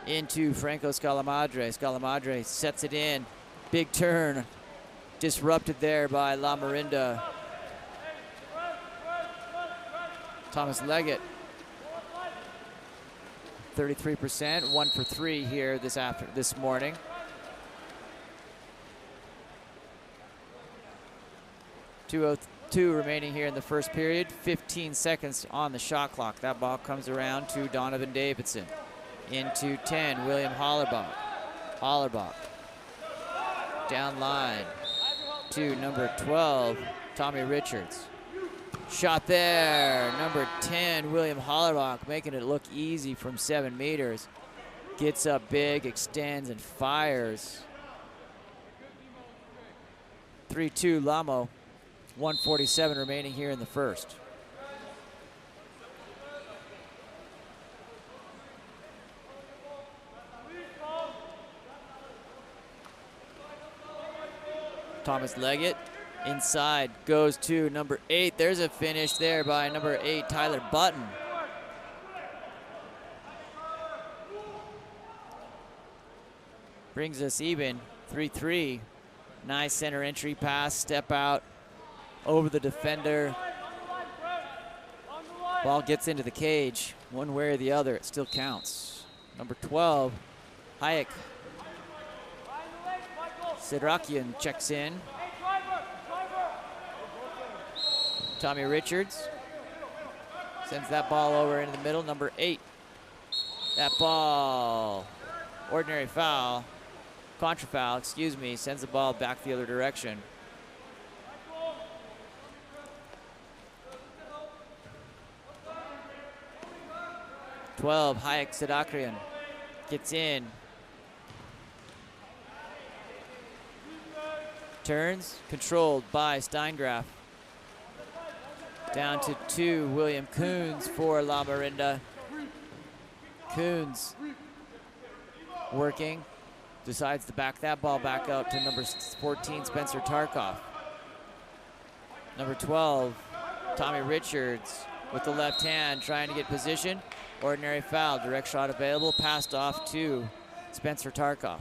Into Franco Scalamadre. Scalamadre sets it in. Big turn. Disrupted there by Larinda. Thomas Leggett. 33%, 1 for 3 here this morning. .202 remaining here in the first period. 15 seconds on the shot clock. That ball comes around to Donovan Davidson. Into 10, William Hollerbach. Hollerbach. Down line to number 12, Tommy Richards. Shot there, number 10, William Hollerbach, making it look easy from 7 meters. Gets up big, extends, and fires. 3-2 Lamo. 1:47 remaining here in the first. Thomas Leggett inside goes to number 8. There's a finish there by number 8, Tyler Button. Brings us even, 3-3. Nice center entry pass, step out over the defender. Ball gets into the cage. One way or the other, it still counts. Number 12, Hayek Sidrakian checks in. Tommy Richards sends that ball over into the middle. Number 8. That ball, ordinary foul, contra foul, excuse me, sends the ball back the other direction. Hayek Sidrakian gets in. Turns, controlled by Steingraf. Down to 2, William Coons for Larinda. Coons working, decides to back that ball back out to number 14, Spencer Tarkoff. Number 12, Tommy Richards with the left hand trying to get position. Ordinary foul, direct shot available, passed off to Spencer Tarkoff.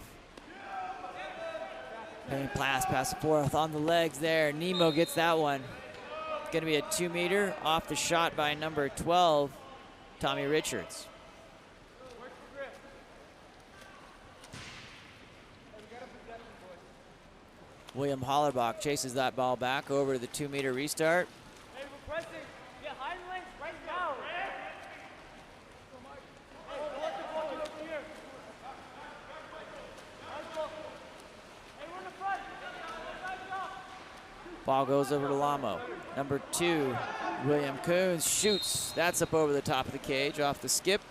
Pass and forth on the legs there. Nemo gets that one. It's gonna be a 2 meter off the shot by number 12, Tommy Richards. William Hollerbach chases that ball back over to the 2 meter restart. Hey, we're pressing. Get high length right now. Ball goes over to Lamo. Number 2, William Coons shoots. That's up over the top of the cage off the skip.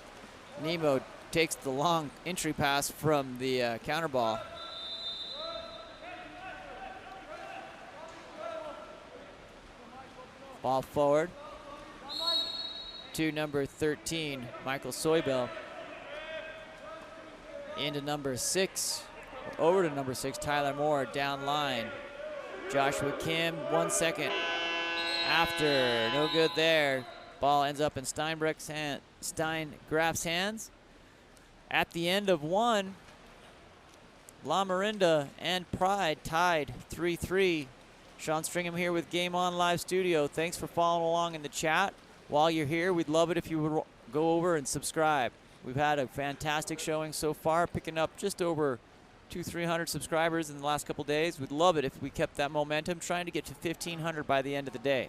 Nemo takes the long entry pass from the counter ball. Ball forward to number 13, Michael Soybell. Into number 6, over to number 6, Tyler Moore, down line. Joshua Kim, 1 second after, no good there. Ball ends up in Steingraf's hands. At the end of 1, Larinda and Pride tied 3-3. Sean Stringham here with Game On Live Studio. Thanks for following along in the chat. While you're here, we'd love it if you would go over and subscribe. We've had a fantastic showing so far, picking up just over 200-300 subscribers in the last couple days. We'd love it if we kept that momentum, trying to get to 1,500 by the end of the day.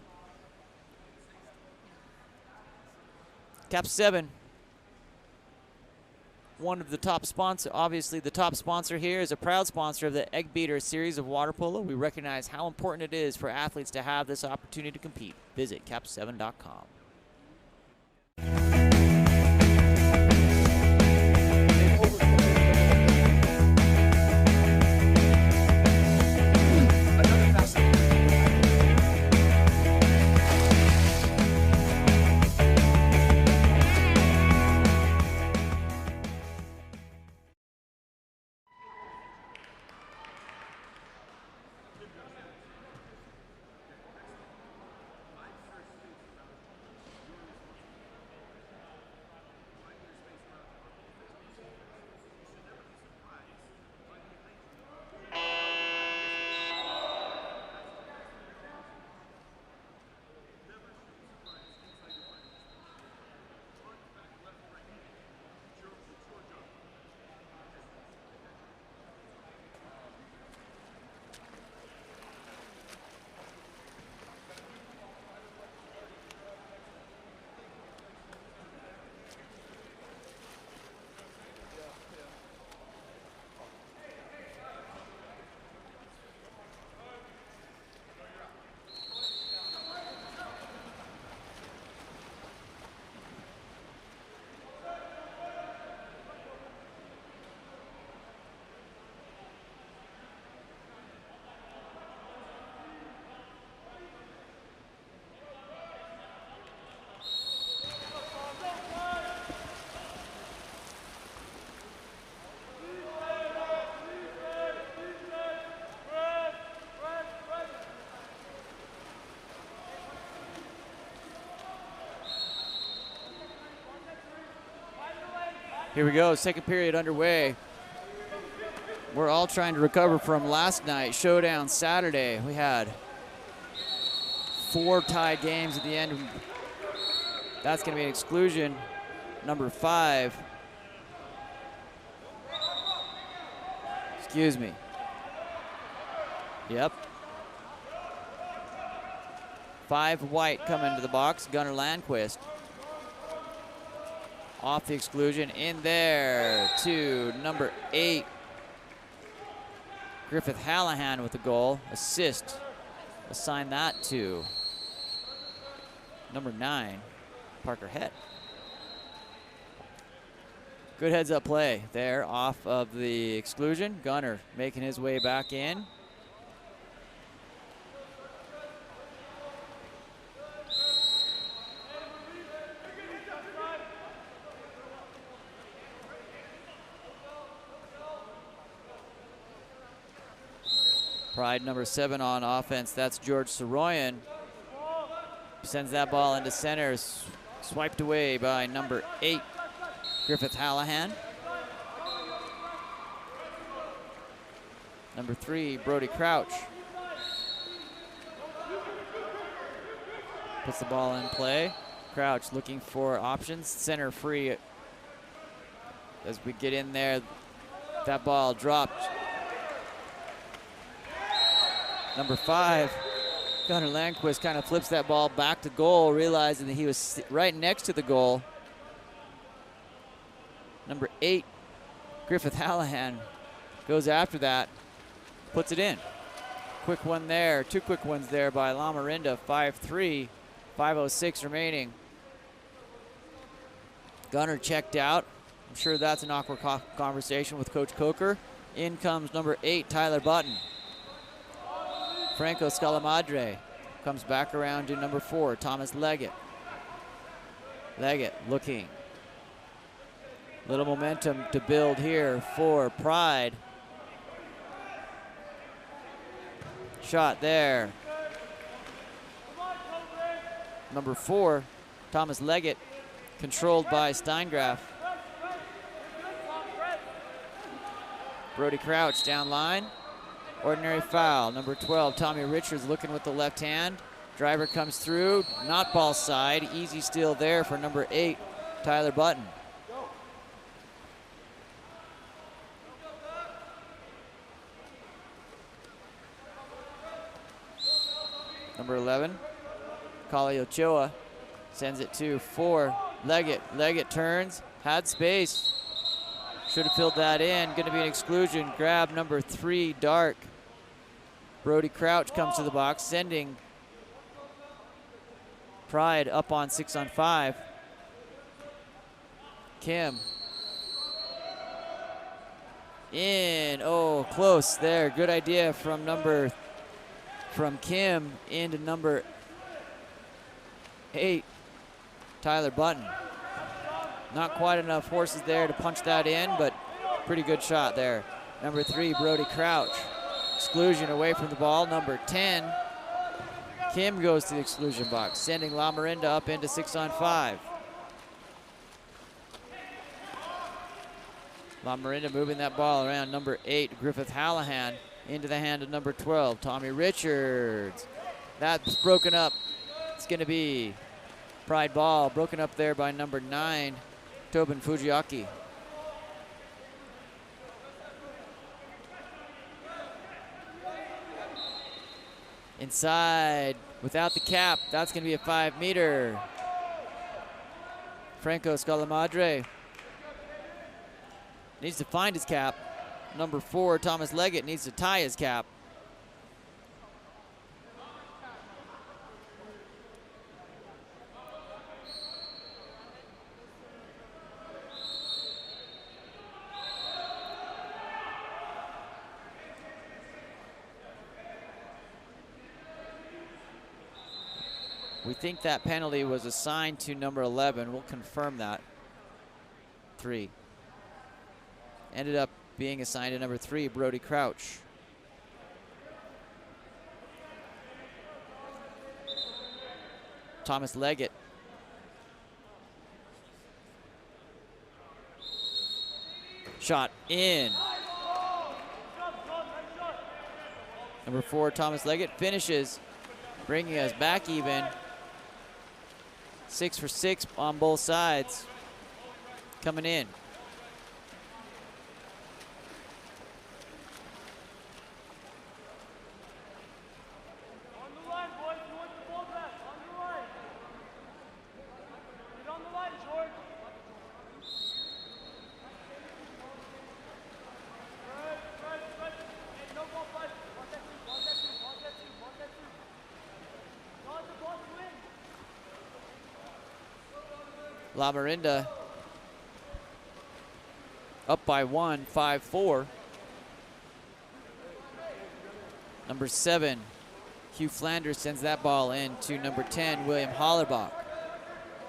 KAP7, one of the top sponsors, obviously the top sponsor here, is a proud sponsor of the Eggbeater series of water polo. We recognize how important it is for athletes to have this opportunity to compete. Visit KAP7.com. Here we go, second period underway. We're all trying to recover from last night, Showdown Saturday. We had 4 tied games at the end. That's gonna be an exclusion. Number 5. Excuse me. Yep. 5 white come into the box, Gunnar Landquist. Off the exclusion, in there to number 8. Griffith Hallahan with the goal, assist. Assign that to number 9, Parker Head. Good heads up play there off of the exclusion. Gunnar making his way back in. Pride number 7 on offense. That's George Soroyan. Sends that ball into center. Swiped away by number 8, Griffith Hallahan. Number 3, Brody Crouch. Puts the ball in play. Crouch looking for options. Center free. As we get in there, that ball dropped. Number 5, Gunnar Landquist kind of flips that ball back to goal, realizing that he was right next to the goal. Number 8, Griffith Hallahan, goes after that, puts it in. Quick one there, 2 quick ones there by Larinda, 5-3, 5:06 remaining. Gunner checked out. I'm sure that's an awkward conversation with Coach Coker. In comes number 8, Tyler Button. Franco Scalamadre comes back around to number 4, Thomas Leggett. Leggett looking. Little momentum to build here for Pride. Shot there. Number 4, Thomas Leggett, controlled by Steingraf. Brody Crouch down line. Ordinary foul. Number 12, Tommy Richards looking with the left hand. Driver comes through, not ball side. Easy steal there for number 8, Tyler Button. Number 11, Kali Ochoa sends it to 4, Leggett. Leggett turns, had space. Should have filled that in. Going to be an exclusion. Grab number 3, Dark. Brody Crouch comes to the box, sending Pride up on 6-on-5. Kim. In. Oh, close there. Good idea from Kim into number 8, Tyler Button. Not quite enough horses there to punch that in, but pretty good shot there. Number 3, Brody Crouch. Exclusion away from the ball. Number 10, Kim goes to the exclusion box, sending Larinda up into 6-on-5. Larinda moving that ball around. Number 8, Griffith Hallahan, into the hand of number 12, Tommy Richards. That's broken up. It's going to be Pride ball, broken up there by number 9, Tobin Fujiaki. Inside, without the cap, that's going to be a 5-meter. Franco Scalamadre needs to find his cap. Number 4, Thomas Leggett, needs to tie his cap. We think that penalty was assigned to number 11. We'll confirm that. 3. Ended up being assigned to number 3, Brody Crouch. Thomas Leggett. Shot in. Number 4, Thomas Leggett finishes, bringing us back even. 6 for 6 on both sides. Coming in. On the line, boys. You want the ball back. On the line. Get on the line, George. Good. Hey, no ball flash. Watch that two. Watch that two. Watch that two. Watch that two. Dodge the ball to win. Larinda up by 1, 5-4. Number 7, Hugh Flanders sends that ball in to number 10, William Hollerbach.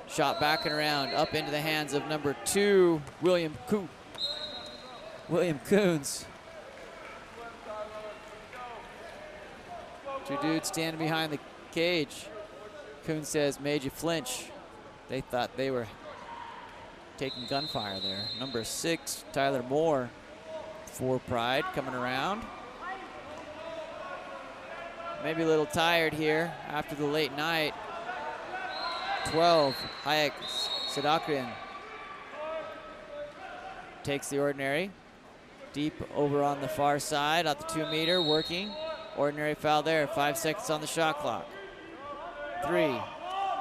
Shot back and around, up into the hands of number 2, William Coons. 2 dudes standing behind the cage. Coons says, made you flinch. They thought they were taking gunfire there. Number 6, Tyler Moore for Pride, coming around. Maybe a little tired here after the late night. 12, Hayek Sadakrian takes the ordinary. Deep over on the far side at the 2-meter, working. Ordinary foul there, 5 seconds on the shot clock. 3,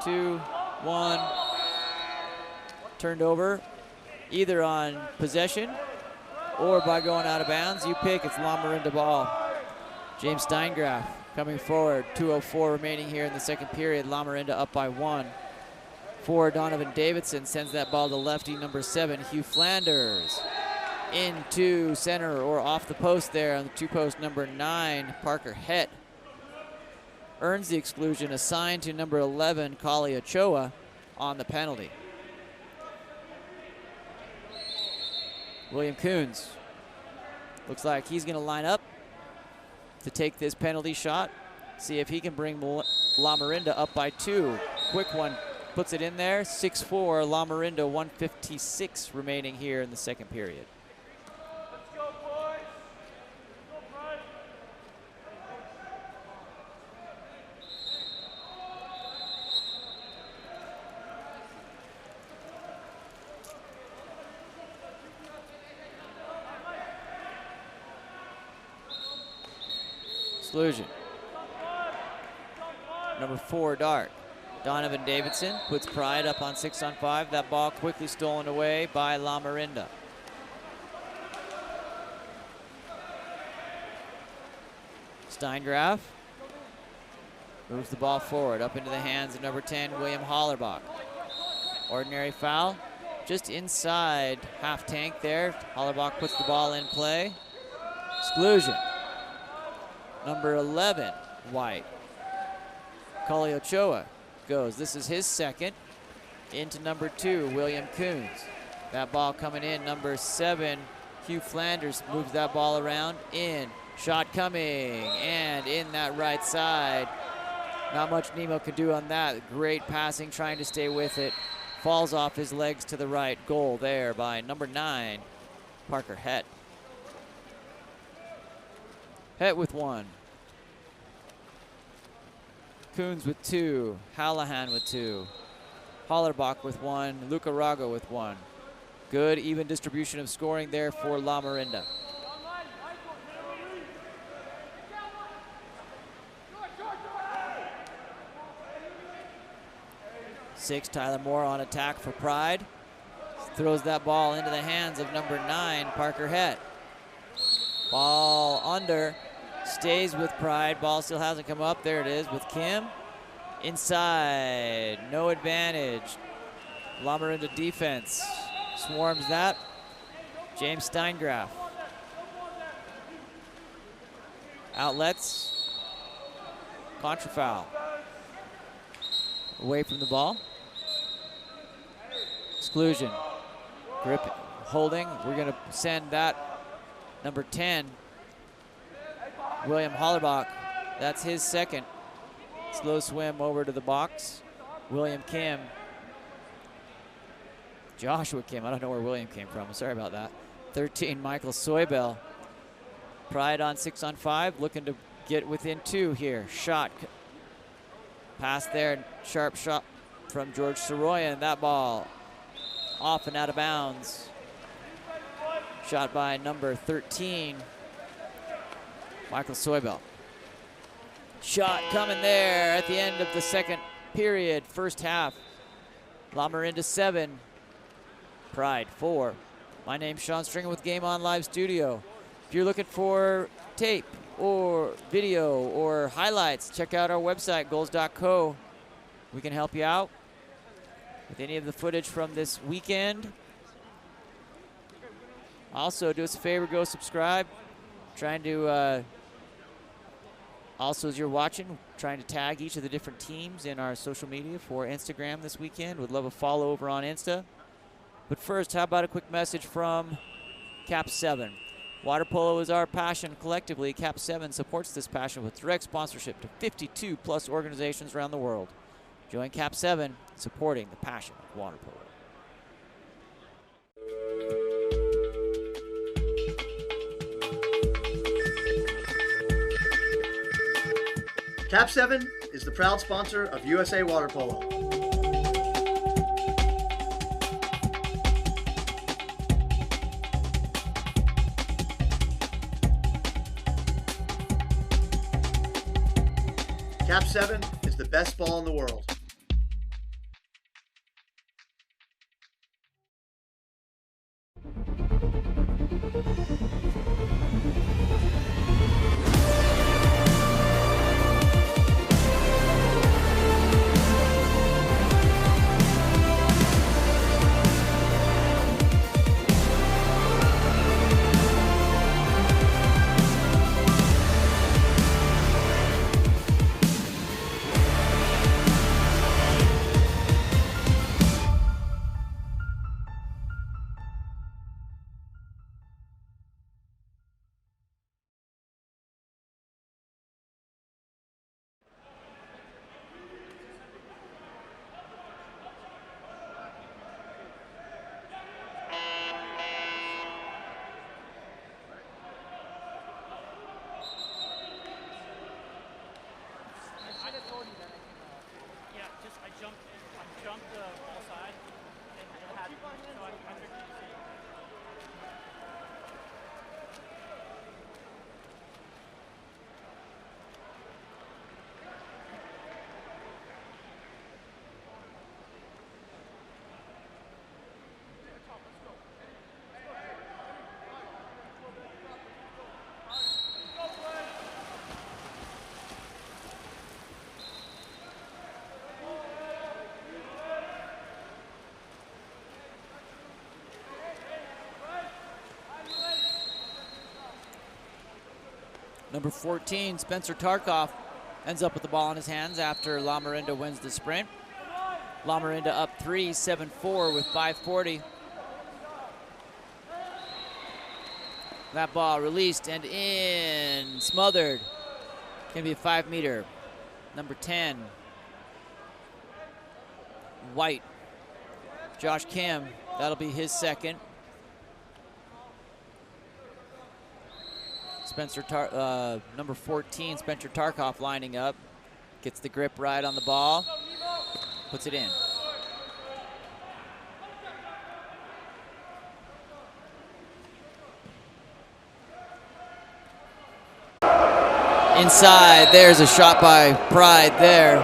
2, 1. Turned over either on possession or by going out of bounds. You pick, it's Larinda ball. James Steingraf coming forward. 2:04 remaining here in the second period. Larinda up by 1. For Donovan Davidson, sends that ball to lefty number 7, Hugh Flanders. Into center or off the post there on the 2-post number 9, Parker Het. Earns the exclusion, assigned to number 11, Kali Ochoa, on the penalty. William Coons looks like he's going to line up to take this penalty shot, see if he can bring Larinda up by 2. Quick one, puts it in there. 6-4, Larinda, 1:56 remaining here in the second period. Let's go, boys. Let's go, Brian. Exclusion. Number 4, Dark. Donovan Davidson puts Pride up on 6-on-5. That ball quickly stolen away by Larinda. Steingraf moves the ball forward, up into the hands of number 10, William Hollerbach. Ordinary foul, just inside half tank there. Hollerbach puts the ball in play. Exclusion. Number 11, White. Kali Ochoa goes. This is his second. Into number 2, William Coons. That ball coming in. Number 7, Hugh Flanders moves that ball around. In. Shot coming. And in that right side. Not much Nemo could do on that. Great passing, trying to stay with it. Falls off his legs to the right. Goal there by number 9, Parker Het. Het with 1. Coons with 2. Hallahan with 2. Hollerbach with 1. Lucarago with 1. Good even distribution of scoring there for Larinda. 6, Tyler Moore on attack for Pride. Throws that ball into the hands of number 9, Parker Het. Ball under, stays with Pride. Ball still hasn't come up. There it is with Kim. Inside, no advantage. Larinda defense swarms that. James Steingraf. Outlets. Contra foul. Away from the ball. Exclusion. Grip holding. We're going to send that number 10, William Hollerbach. That's his second. Slow swim over to the box. William Kim. Joshua Kim. I don't know where William came from. Sorry about that. 13, Michael Soybell. Pride on 6-on-5. Looking to get within 2 here. Shot. Pass there. Sharp shot from George Soroyan. That ball off and out of bounds. Shot by number 13, Michael Soybell. Shot coming there at the end of the second period, first half. Larinda 7, Pride 4. My name's Sean Stringer with Game On Live Studio. If you're looking for tape or video or highlights, check out our website, goals.co. We can help you out with any of the footage from this weekend. Also, do us a favor, go subscribe. Trying to, also as you're watching, trying to tag each of the different teams in our social media for Instagram this weekend. Would love a follow over on Insta. But first, how about a quick message from KAP7. Water polo is our passion. Collectively, KAP7 supports this passion with direct sponsorship to 52 plus organizations around the world. Join KAP7 supporting the passion of water polo. KAP7 is the proud sponsor of USA Water Polo. KAP7 is the best ball in the world. jumped the ball side and had so I figured you see. Number 14, Spencer Tarkoff, ends up with the ball in his hands after Larinda wins the sprint. Larinda up 3, 7-4 with 5:40. That ball released and in, smothered. Gonna be a 5-meter. Number 10, White. Josh Kim, that'll be his second. Number 14, Spencer Tarkoff lining up. Gets the grip right on the ball. Puts it in. Inside, there's a shot by Pride there.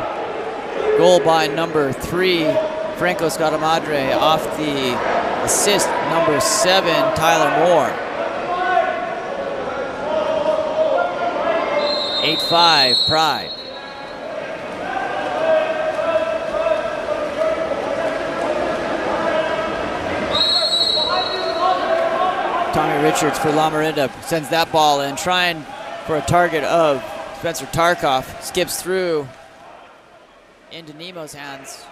Goal by number 3, Franco Scaramadre, off the assist, number 7, Tyler Moore. 8-5, Pride. Tommy Richards for Larinda sends that ball in, trying for a target of Spencer Tarkoff. Skips through into Nemo's hands.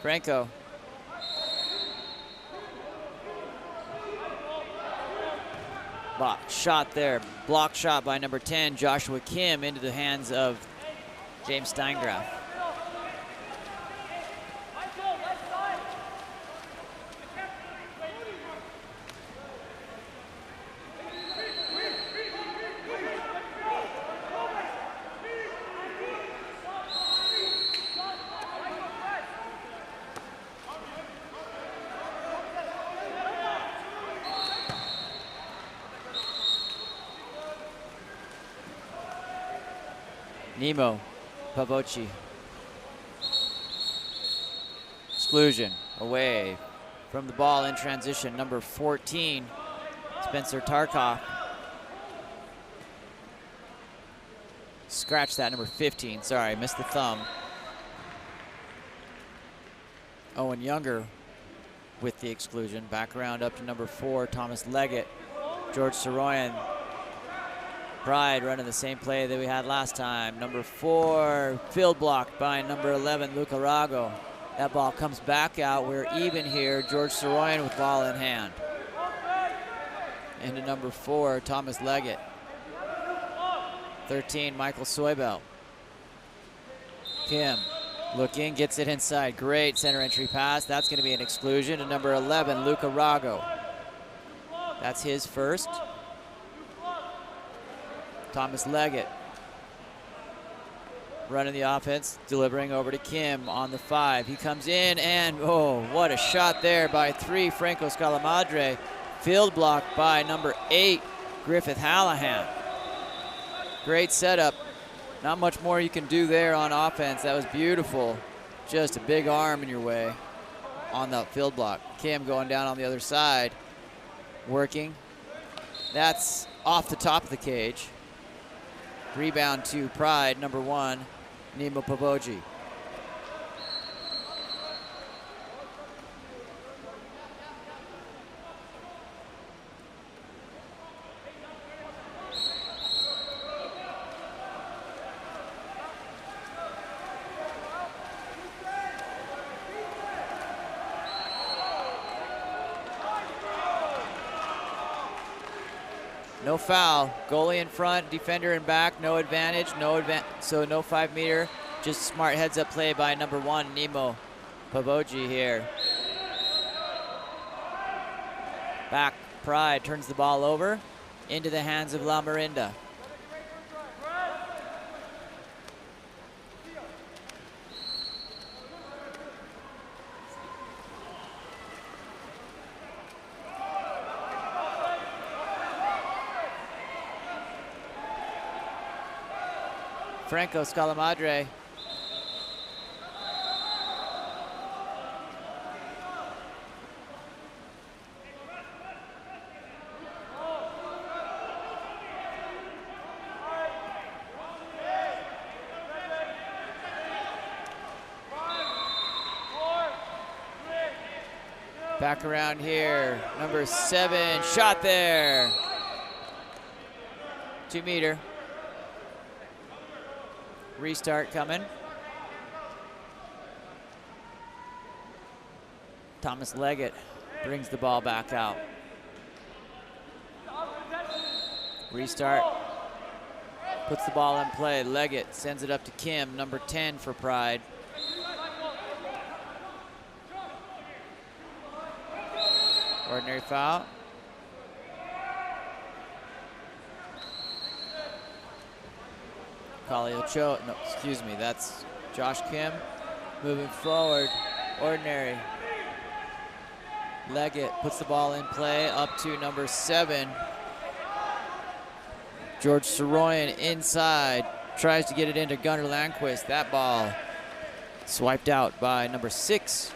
Franco. Shot there. Block shot by number 10, Joshua Kim, into the hands of James Steingraf. Nemo, Pavoci. Exclusion away from the ball in transition. Number 14, Spencer Tarkoff. Scratch that, number 15, sorry, missed the thumb. Owen Younger with the exclusion. Back around up to number 4, Thomas Leggett. George Soroyan. Pride running the same play that we had last time. Number 4, field blocked by number 11, Luca Rago. That ball comes back out. We're even here. George Soroyan with ball in hand. Into number 4, Thomas Leggett. 13, Michael Soibel. Kim looking, gets it inside. Great center entry pass. That's going to be an exclusion to number 11, Luca Rago. That's his first. Thomas Leggett running the offense, delivering over to Kim on the 5. He comes in and, oh, what a shot there by 3, Franco Scaramadre. Field block by number 8, Griffith Hallahan. Great setup. Not much more you can do there on offense. That was beautiful. Just a big arm in your way on the field block. Kim going down on the other side, working. That's off the top of the cage. Rebound to Pride, number 1, Nemo Pavoci. No foul. Goalie in front, defender in back, no advantage, so no 5-meter. Just smart heads-up play by number 1, Nemo Pavoci here. Back Pride turns the ball over into the hands of La Marinda. Franco Scalamadre. Back around here, number 7, shot there. 2 meter. Restart coming. Thomas Leggett brings the ball back out. Restart. Puts the ball in play. Leggett sends it up to Kim, number 10 for Pride. Ordinary foul. Kali Ochoa, no, excuse me, that's Josh Kim. Moving forward, ordinary. Leggett puts the ball in play up to number 7. George Soroyan inside, tries to get it into Gunnar Landquist. That ball swiped out by number 6,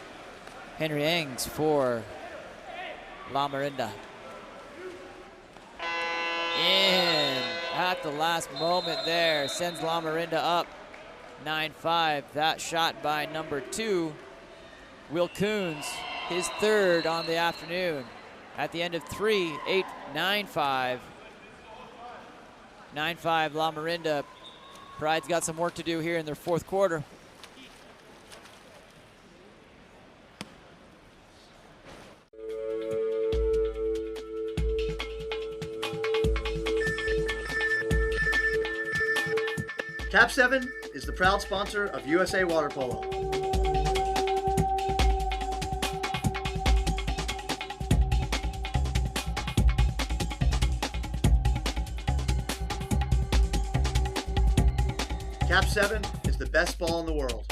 Henry Engs for La Marinda. In at the last moment there, sends La Marinda up 9-5. That shot by number 2, Will Coons, his 3rd on the afternoon. At the end of 3, 8, 9-5. 9-5 La Marinda. Pride's got some work to do here in their 4th quarter. KAP7 is the proud sponsor of USA Water Polo. KAP7 is the best ball in the world.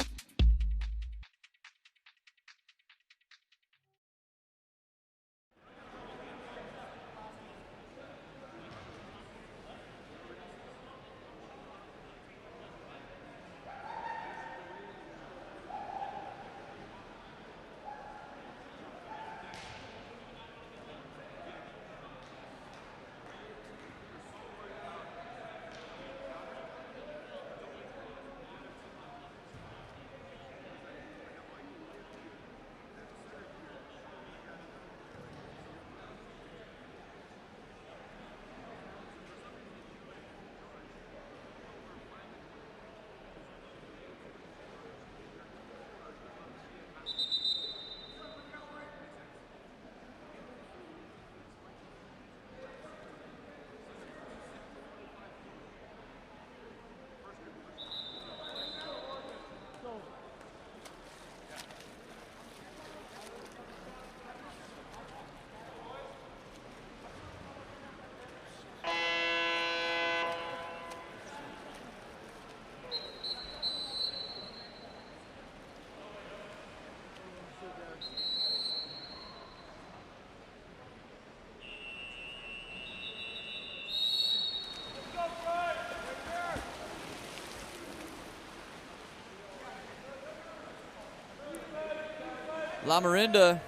La Marinda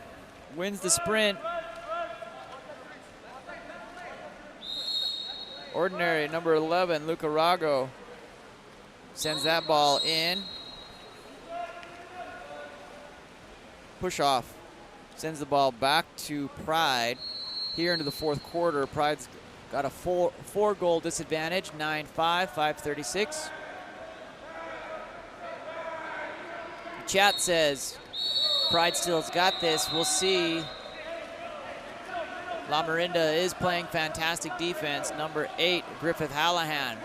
wins the sprint. Ordinary, number 11, Luca Rago, sends that ball in. Push off, sends the ball back to Pride. Here into the 4th quarter, Pride's got a four-goal disadvantage, 9-5, 5:36. The chat says, Pride still's got this. We'll see. La Marinda is playing fantastic defense. Number 8, Griffith Hallahan,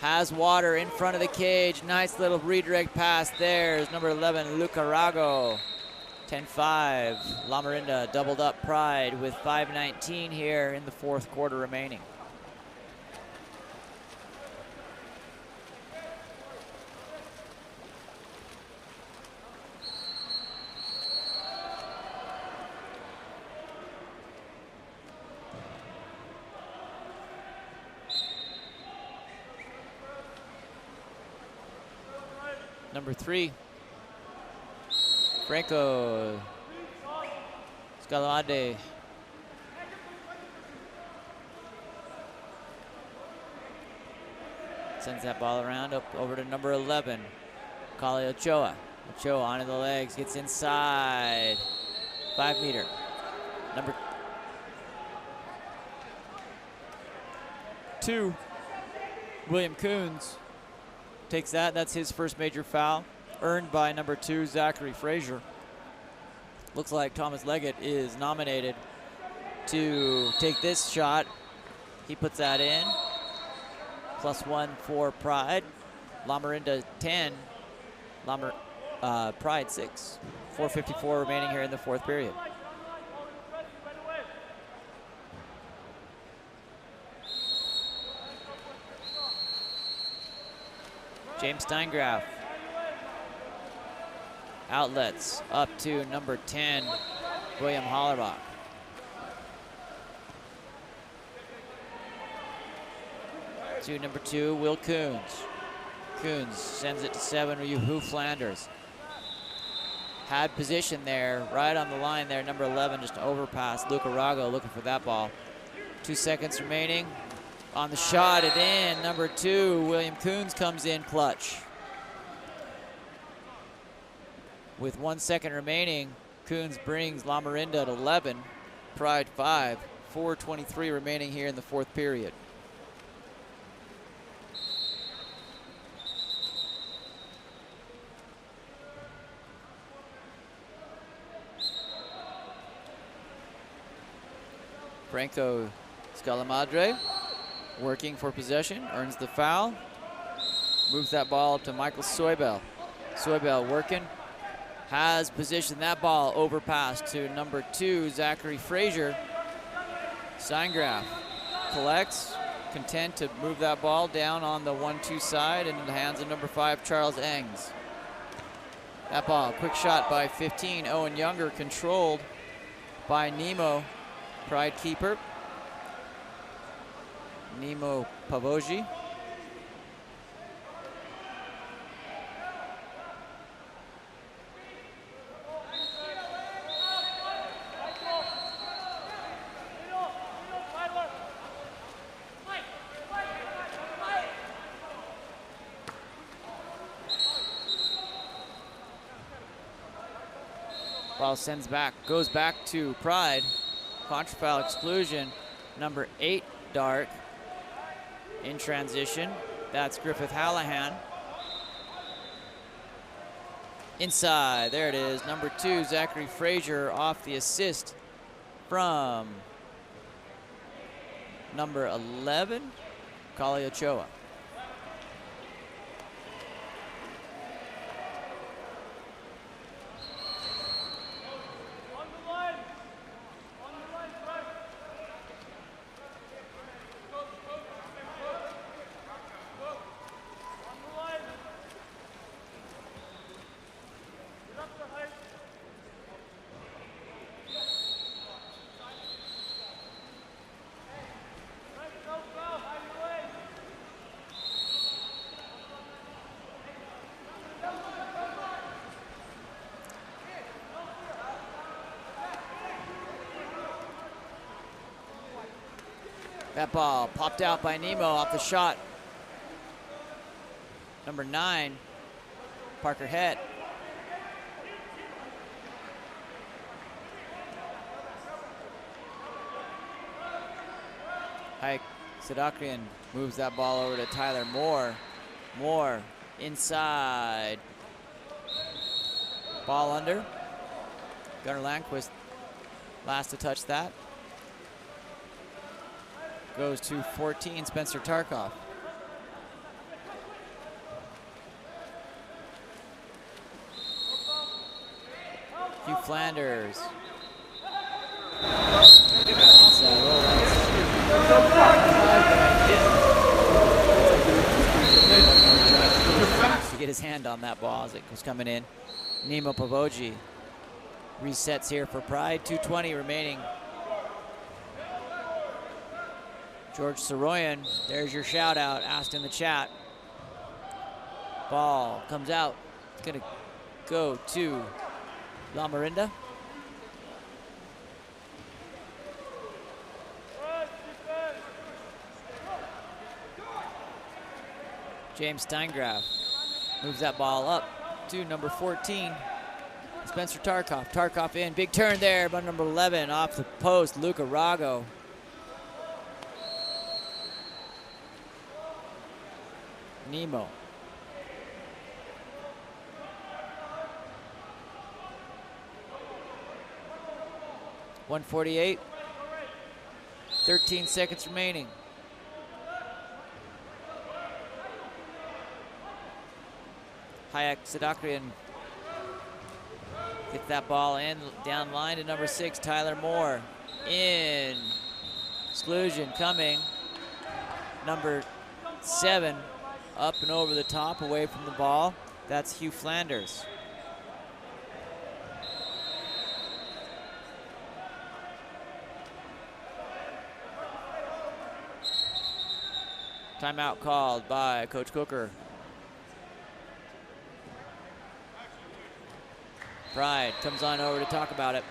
has water in front of the cage. Nice little redirect pass there. Is number 11, Luca Rago. 10-5. Larinda doubled up Pride with 5:19 here in the fourth quarter remaining. Number 3, Franco Scalade. Sends that ball around up over to number 11, Kali Ochoa. Ochoa onto the legs, gets inside. 5 meter. Number 2, William Coons. Takes that. That's his first major foul, earned by number 2, Zachary Frazier. Looks like Thomas Leggett is nominated to take this shot. He puts that in. +1 for Pride. Larinda 10. Pride 6. 4:54 remaining here in the fourth period. James Steingraf. Outlets up to number 10, William Hollerbach. To number 2, Will Coons. Coons sends it to 7, Hugh Flanders. Had position there, right on the line there, number 11, just overpass. Luca Rago looking for that ball. 2 seconds remaining. On the shot, it in. Number 2, William Coons comes in clutch. With 1 second remaining, Coons brings Larinda to 11, Pride 5, 4:23 remaining here in the fourth period. Franco Scalamadre working for possession, earns the foul, moves that ball to Michael Soybel. Soybel working, has positioned that ball, overpass to number 2, Zachary Frazier. Steingraf collects, content to move that ball down on the 1-2 side into the hands of number 5, Charles Engs. That ball, quick shot by 15, Owen Younger, controlled by Nemo, Pride keeper. Nemo Pavogi. Ball sends back, goes back to Pride. Contra foul exclusion, number 8, Dark. In transition, that's Griffith Hallahan. Inside, there it is, number 2, Zachary Frazier off the assist from number 11, Kali Ochoa. That ball popped out by Nemo off the shot. Number 9, Parker Het. Ike Sadakrian moves that ball over to Tyler Moore. Moore inside. Ball under. Gunnar Landquist last to touch that. Goes to 14, Spencer Tarkoff. Hugh Flanders. To get his hand on that ball as it was coming in. Nemo Pavogi resets here for Pride. 2:20 remaining. George Soroyan, there's your shout out, asked in the chat. Ball comes out. It's gonna go to Larinda. James Steingraf moves that ball up to number 14, Spencer Tarkoff. Tarkoff in, big turn there by number 11 off the post, Luca Rago. Nemo. .148, 13 seconds remaining. Hayek Sadakrian gets that ball in, down line to number 6, Tyler Moore. In, exclusion coming. Number 7, up and over the top, away from the ball. That's Hugh Flanders. Timeout called by Coach Cooker. Pride comes on over to talk about it.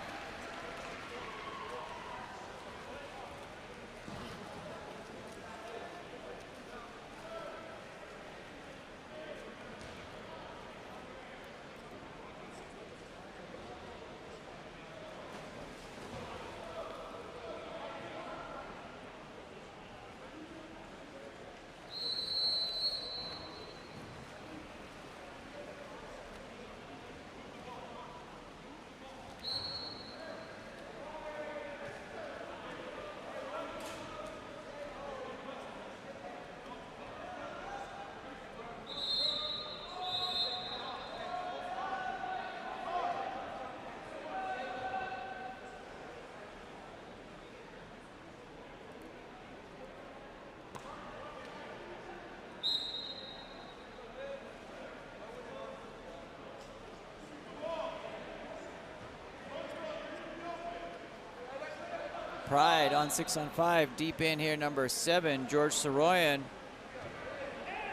Pride on 6-on-5, deep in here, number 7, George Soroyan.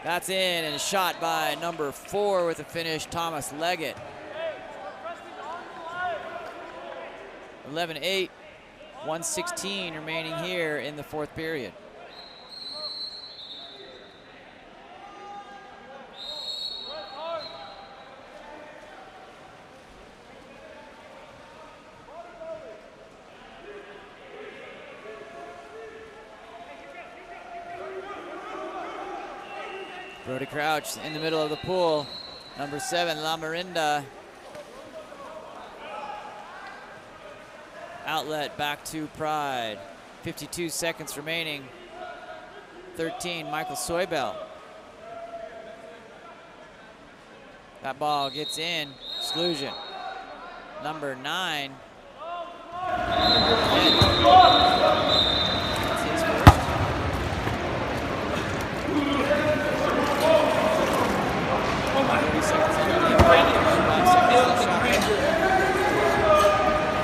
That's in and shot by number 4 with a finish, Thomas Leggett. 11-8, 1:16 remaining here in the 4th period. Brody Crouch in the middle of the pool. Number 7, Larinda. Outlet back to Pride. 52 seconds remaining. 13, Michael Soybell. That ball gets in. Exclusion. Number 9. That's his first.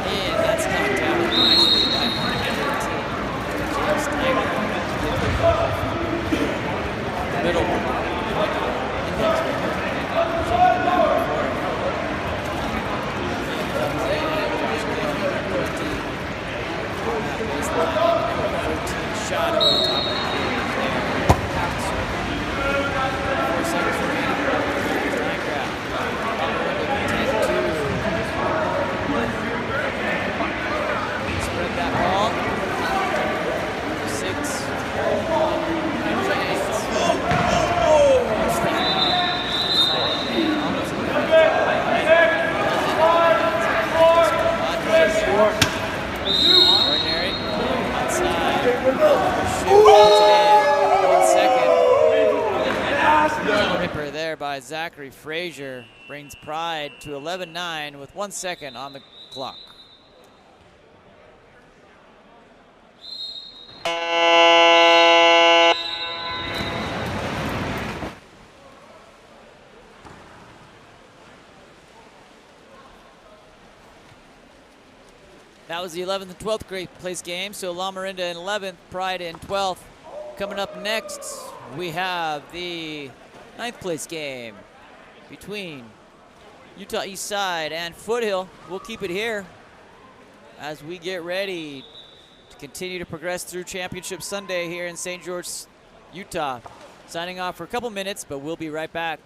And that's knocked out nicely by number 13, James Snyder. The middle one. Baseline by Zachary Frazier brings Pride to 11-9 with 1 second on the clock. That was the 11th and 12th grade place game. So Larinda in 11th, Pride in 12th. Coming up next, we have the 9th place game between Utah East Side and Foothill. We'll keep it here as we get ready to continue to progress through Championship Sunday here in St. George, Utah. Signing off for a couple minutes, but we'll be right back.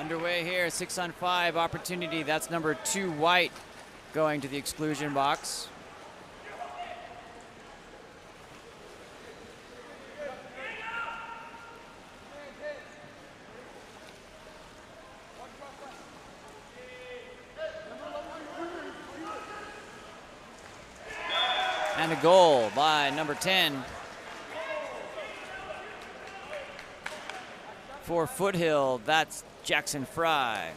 Underway here, 6-on-5 opportunity. That's number 2 White going to the exclusion box. And a goal by number 10 for Foothill. That's Jackson Fry.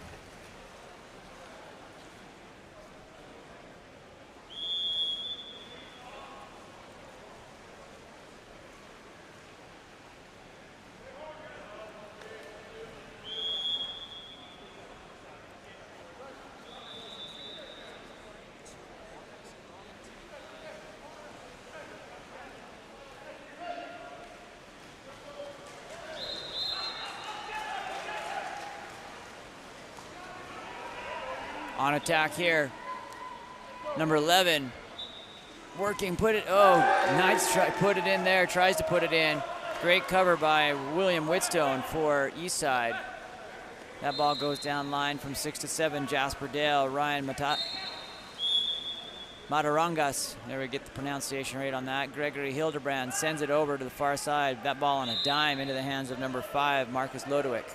On attack here, number 11, working, put it, oh, nice try, put it in there, tries to put it in. Great cover by William Whitstone for Eastside. That ball goes down line from 6 to 7, Jasper Dale, Ryan Matarangas, there we get the pronunciation right on that. Gregory Hildebrand sends it over to the far side. That ball on a dime into the hands of number 5, Marcus Lodewick.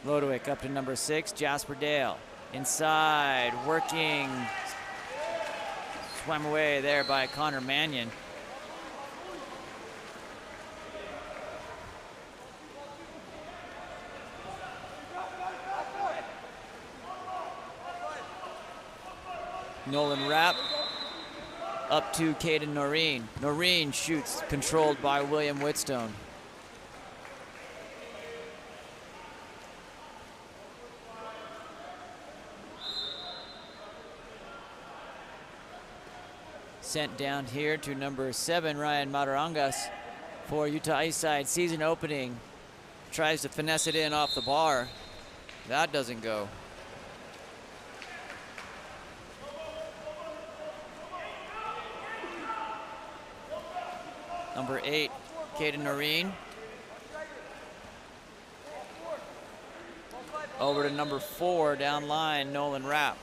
Lodewick up to number 6, Jasper Dale. Inside, working, swam away there by Connor Mannion. Nolan Rapp up to Caden Noreen. Noreen shoots, controlled by William Whitstone. Sent down here to number 7, Ryan Matarangas for Utah Eastside. Season opening. Tries to finesse it in off the bar. That doesn't go. Number 8, Caden Noreen. Over to number 4, down line, Nolan Rapp.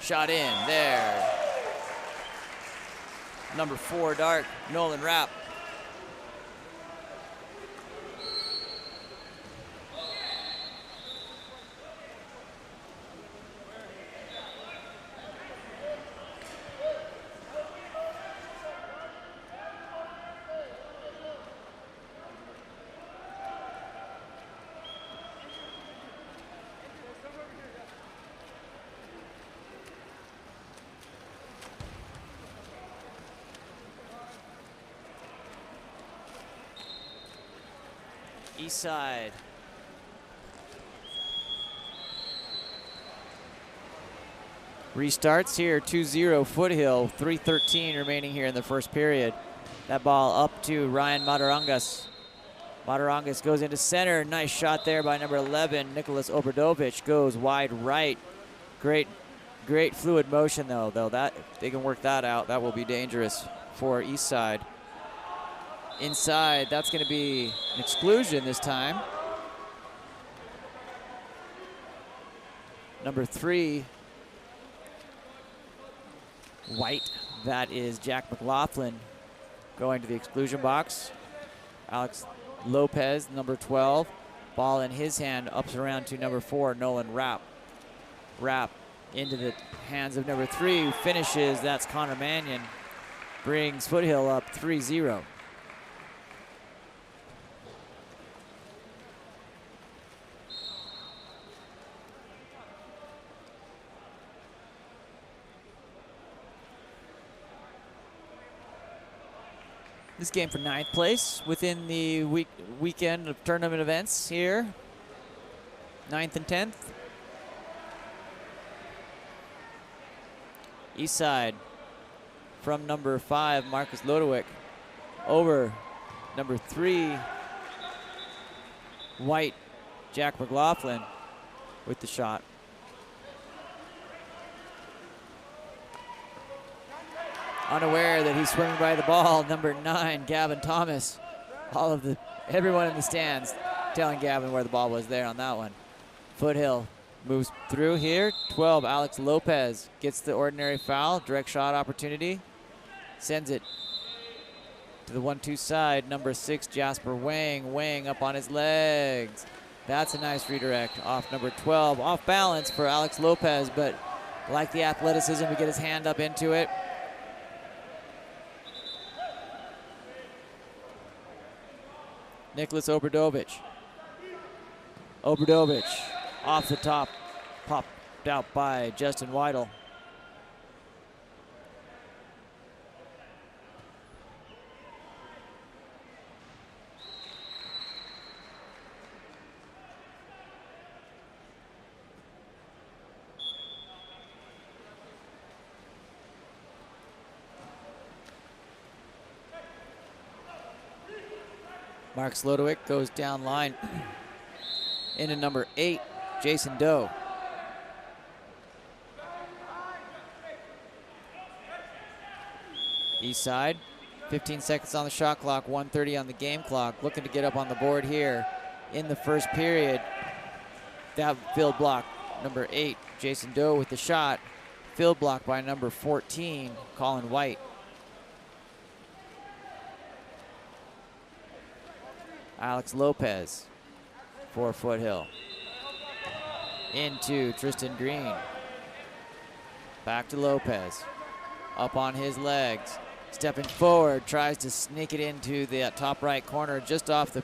Shot in there. Number 4 dart, Nolan Rapp. Eastside. Restarts here, 2-0 Foothill, 3:13 remaining here in the first period. That ball up to Ryan Matarangas. Matarangas goes into center. Nice shot there by number 11, Nicholas Obradovich. Goes wide right. Great fluid motion though. That if they can work that out, that will be dangerous for Eastside. Inside, that's going to be an exclusion this time. Number 3, White. That is Jack McLaughlin going to the exclusion box. Alex Lopez, number 12. Ball in his hand, ups around to number 4, Nolan Rapp. Rapp into the hands of number 3, who finishes. That's Connor Mannion. Brings Foothill up 3-0. This game for 9th place within the weekend of tournament events here. 9th and 10th. Eastside from number 5, Marcus Lodewick. Over number 3, White, Jack McLaughlin with the shot. Unaware that he's swinging by the ball, number 9, Gavin Thomas. everyone in the stands telling Gavin where the ball was there on that one. Foothill moves through here. 12, Alex Lopez gets the ordinary foul. Direct shot opportunity. Sends it to the 1-2 side. Number 6, Jasper Wang. Wang up on his legs. That's a nice redirect off number 12. Off balance for Alex Lopez, but like the athleticism to get his hand up into it. Nicholas Obradovic. Obradovic off the top, popped out by Justin Weidel. Mark Slodowick goes down line into number 8, Jason Doe. East side, 15 seconds on the shot clock, 1:30 on the game clock. Looking to get up on the board here in the first period. That field block, number 8, Jason Doe with the shot. Field block by number 14, Colin White. Alex Lopez for Foothill. Into Tristan Green. Back to Lopez. Up on his legs. Stepping forward, tries to sneak it into the top right corner, just off the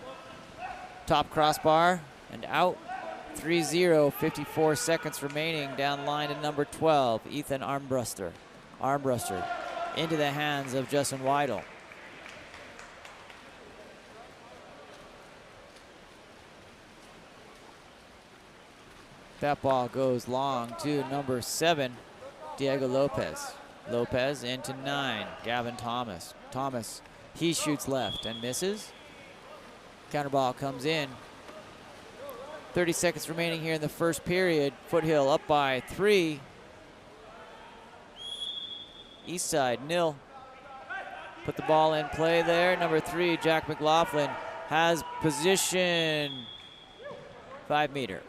top crossbar and out. 3-0, 54 seconds remaining. Down line to number 12, Ethan Armbruster. Armbruster into the hands of Justin Weidel. That ball goes long to number 7, Diego Lopez. Lopez into 9, Gavin Thomas. Thomas, he shoots left and misses. Counter ball comes in. 30 seconds remaining here in the first period. Foothill up by 3. East side, nil. Put the ball in play there. Number 3, Jack McLaughlin has position. 5 meter.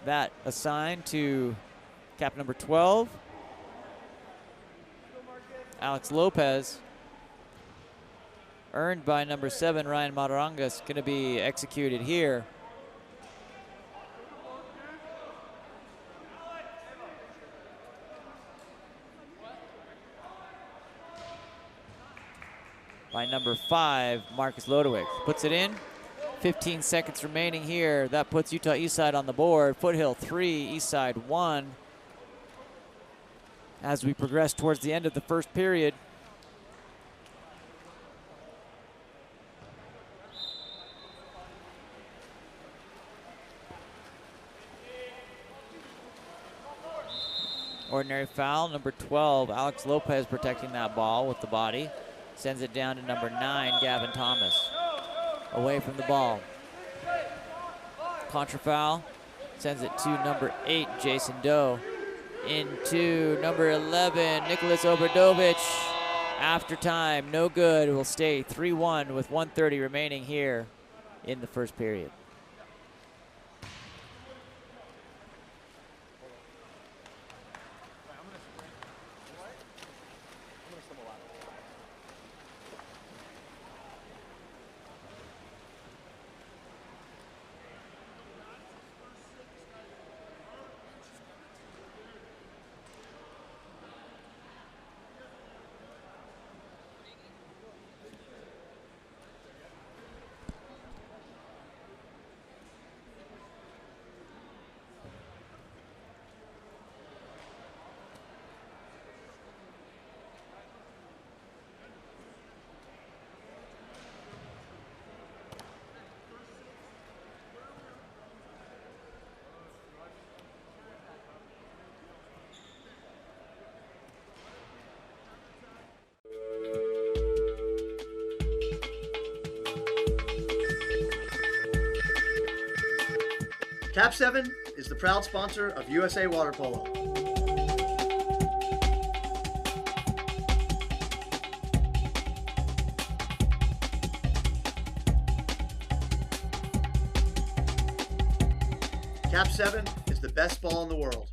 That assigned to cap number 12, Alex Lopez. Earned by number 7, Ryan Matarangas, going to be executed here. By number 5, Marcus Lodowick. Puts it in. 15 seconds remaining here. That puts Utah Eastside on the board. Foothill 3, Eastside 1. As we progress towards the end of the first period. Ordinary foul, number 12, Alex Lopez protecting that ball with the body. Sends it down to number 9, Gavin Thomas. Away from the ball. Contra foul. Sends it to number 8, Jason Doe. Into number 11, Nicholas Obradovic. After time, no good. Will stay 3-1 with 1:30 remaining here in the first period. KAP7 is the proud sponsor of USA Water Polo. KAP7 is the best ball in the world.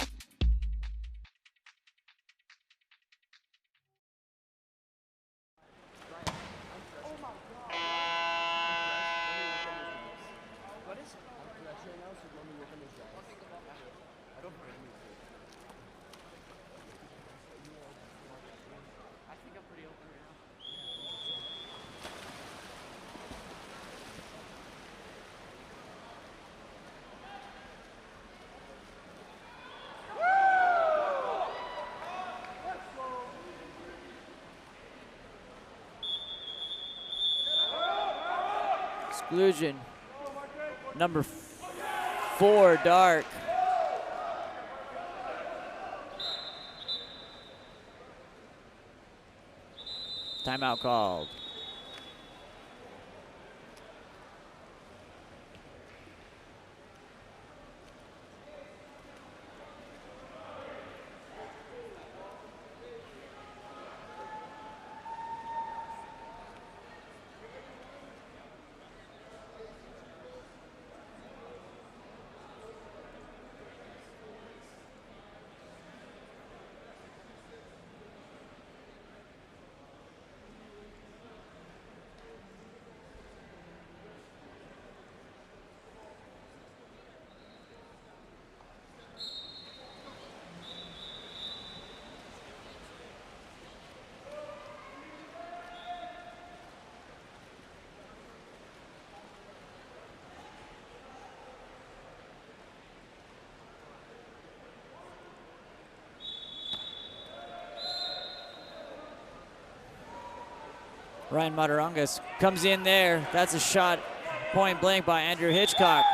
Exclusion. Number 4, Dark. Timeout called. Ryan Matarangas comes in there. That's a shot point blank by Andrew Hitchcock.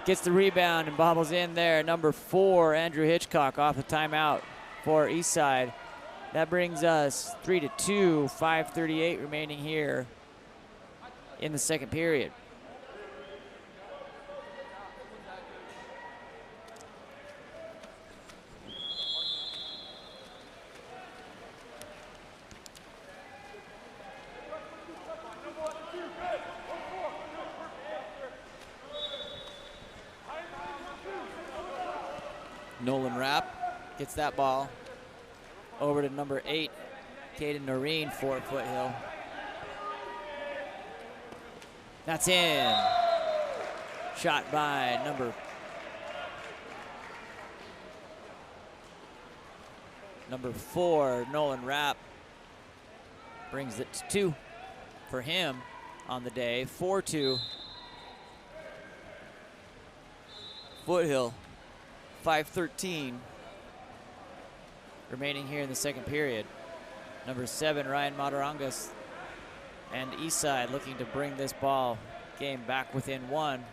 Gets the rebound and bobbles in there. Number 4, Andrew Hitchcock off the timeout for Eastside. That brings us 3-2, 5:38 remaining here in the second period. Nolan Rapp gets that ball over to number 8, Caden Noreen for Foothill. That's in. Shot by number 4, Nolan Rapp. Brings it to 2 for him on the day. 4-2. Foothill. 5:13 remaining here in the second period. Number 7, Ryan Matarangas, and Eastside looking to bring this ball game back within 1.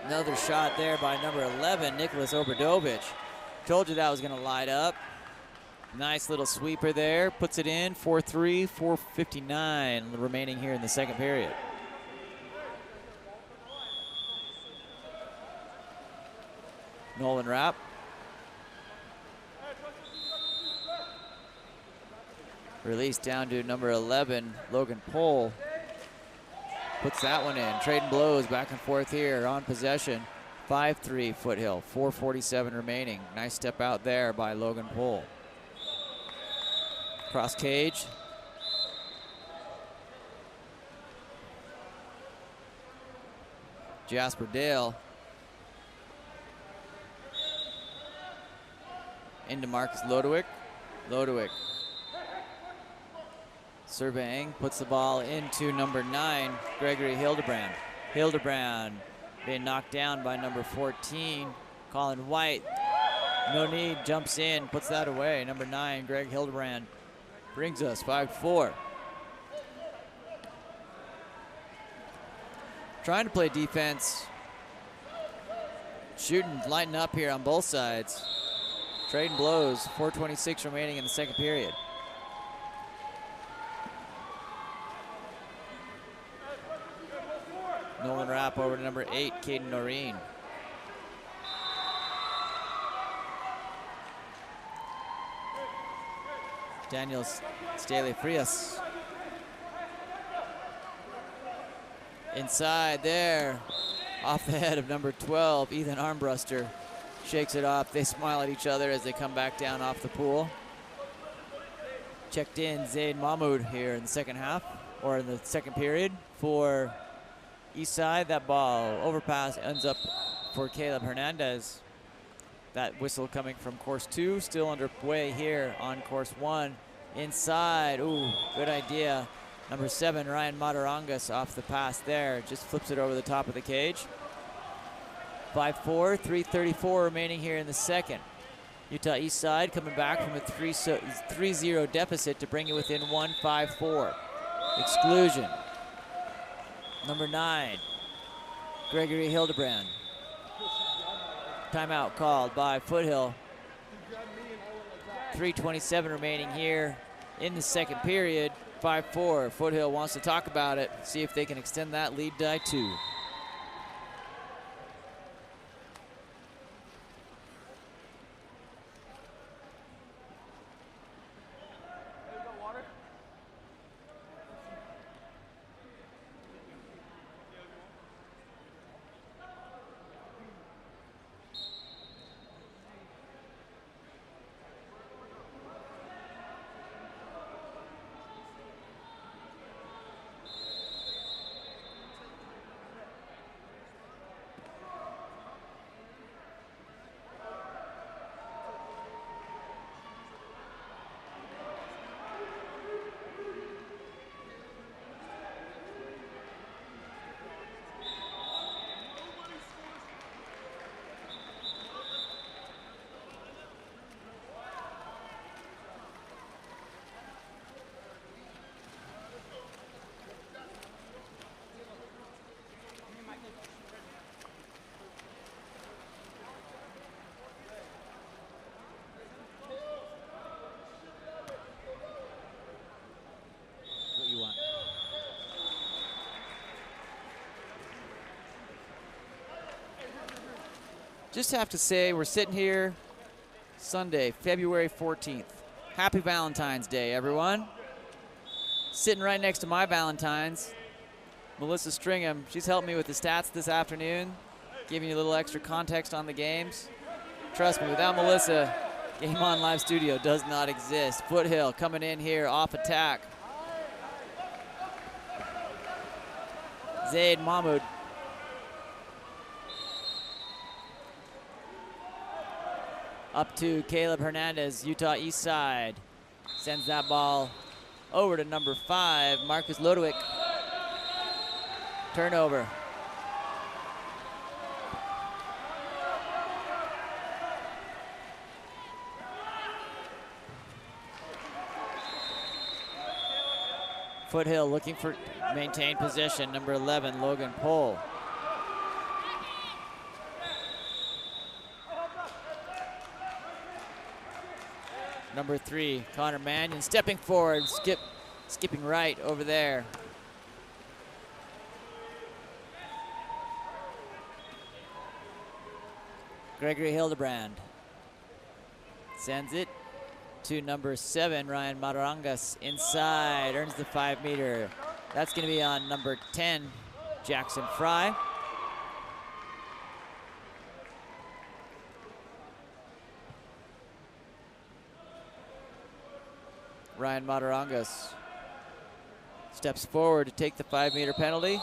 Another shot there by number 11, Nicholas Obradovich. Told you that was going to light up. Nice little sweeper there, puts it in. 4-3, 4:59 remaining here in the second period. Nolan Rapp. Released down to number 11, Logan Pohl. Puts that one in. Trading blows back and forth here on possession. 5-3 Foothill, 4:47 remaining. Nice step out there by Logan Pohl. Cross cage. Jasper Dale. Into Marcus Lodewick. Lodewick surveying, puts the ball into number 9, Gregory Hildebrand. Hildebrand being knocked down by number 14, Colin White. No need, jumps in, puts that away. Number 9, Greg Hildebrand, brings us 5-4. Trying to play defense. Shooting, lighting up here on both sides. Trading blows, 4:26 remaining in the second period. Nolan Rapp over to number 8, Caden Noreen. Daniel Staley Frias. Inside there. off the head of number 12, Ethan Armbruster. Shakes it off. They smile at each other as they come back down off the pool. Checked in Zaid Mahmoud here in the second half, or in the second period for Eastside. That ball overpass ends up for Caleb Hernandez. That whistle coming from course 2, still underway here on course 1. Inside, ooh, good idea. Number 7, Ryan Matarangas off the pass there, just flips it over the top of the cage. 5-4, 3:34 remaining here in the second. Utah Eastside coming back from a 3-0 deficit to bring it within 1, 5-4. Exclusion. Number 9, Gregory Hildebrand. Timeout called by Foothill. 3:27 remaining here in the second period. 5-4. Foothill wants to talk about it, see if they can extend that lead by 2. Just have to say, we're sitting here Sunday, February 14th. Happy Valentine's Day, everyone. Sitting right next to my Valentine's, Melissa Stringham. She's helped me with the stats this afternoon, giving you a little extra context on the games. Trust me, without Melissa, Game On Live Studio does not exist. Foothill coming in here off attack. Zaid Mahmoud. Up to Caleb Hernandez, Utah Eastside. Sends that ball over to number 5, Marcus Lodowick. Turnover. Foothill looking for maintain possession. Number 11, Logan Pohl. Number 3, Connor Mannion stepping forward, skipping right over there. Gregory Hildebrand sends it to number 7, Ryan Matarangas, inside, earns the 5-meter. That's going to be on number 10, Jackson Fry. Ryan Matarangas steps forward to take the 5-meter penalty.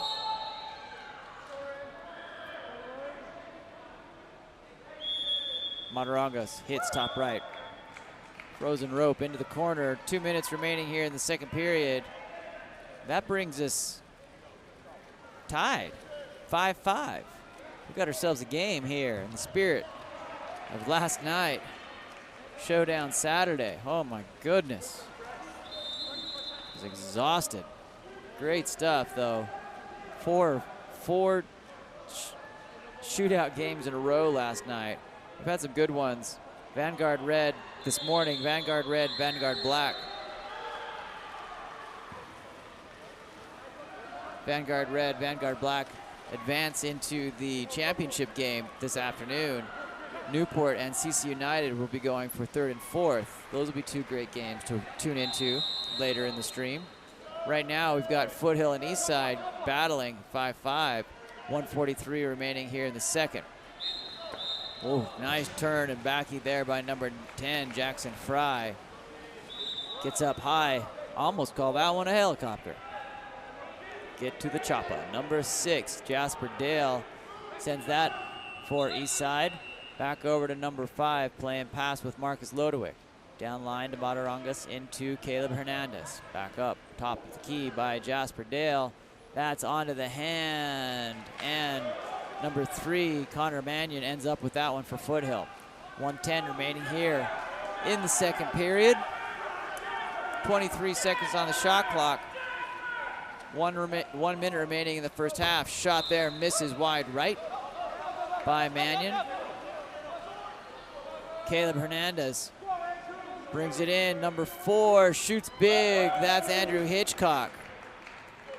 Matarangas hits top right. Frozen rope into the corner. 2 minutes remaining here in the second period. That brings us tied, 5-5. We got ourselves a game here in the spirit of last night. Showdown Saturday. Oh my goodness. I was exhausted. Great stuff though. Four shootout games in a row last night. We've had some good ones. Vanguard red this morning, Vanguard red, Vanguard black. Vanguard red, Vanguard black advance into the championship game this afternoon. Newport and CC United will be going for 3rd and 4th. Those will be 2 great games to tune into later in the stream. Right now we've got Foothill and Eastside battling 5-5. 1:43 remaining here in the second. Oh, nice turn and backy there by number 10, Jackson Fry. Gets up high, almost call that one a helicopter. Get to the chopper. Number 6, Jasper Dale sends that for east side. Back over to number 5, playing pass with Marcus Lodewick. Down line to Badarangas into Caleb Hernandez. Back up, top of the key by Jasper Dale. That's onto the hand, and number 3, Connor Mannion, ends up with that one for Foothill. 1:10 remaining here in the second period. 23 seconds on the shot clock. 1 minute remaining in the first half. Shot there, misses wide right by Mannion. Caleb Hernandez brings it in. Number 4 shoots big. That's Andrew Hitchcock.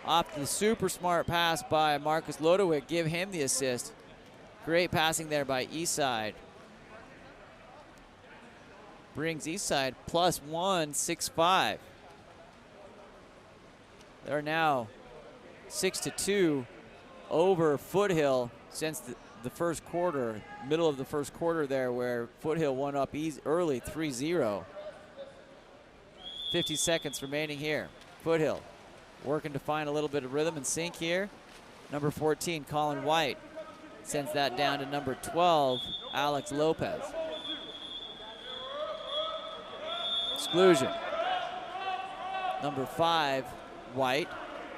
Off the super smart pass by Marcus Lodewick. Give him the assist. Great passing there by Eastside. Brings Eastside +1, 6-5. They're now 6-2 over Foothill since the first quarter, middle of the first quarter there, where Foothill won up early 3-0. 50 seconds remaining here. Foothill working to find a little bit of rhythm and sync here. Number 14, Colin White, sends that down to number 12, Alex Lopez. Exclusion. Number 5, White.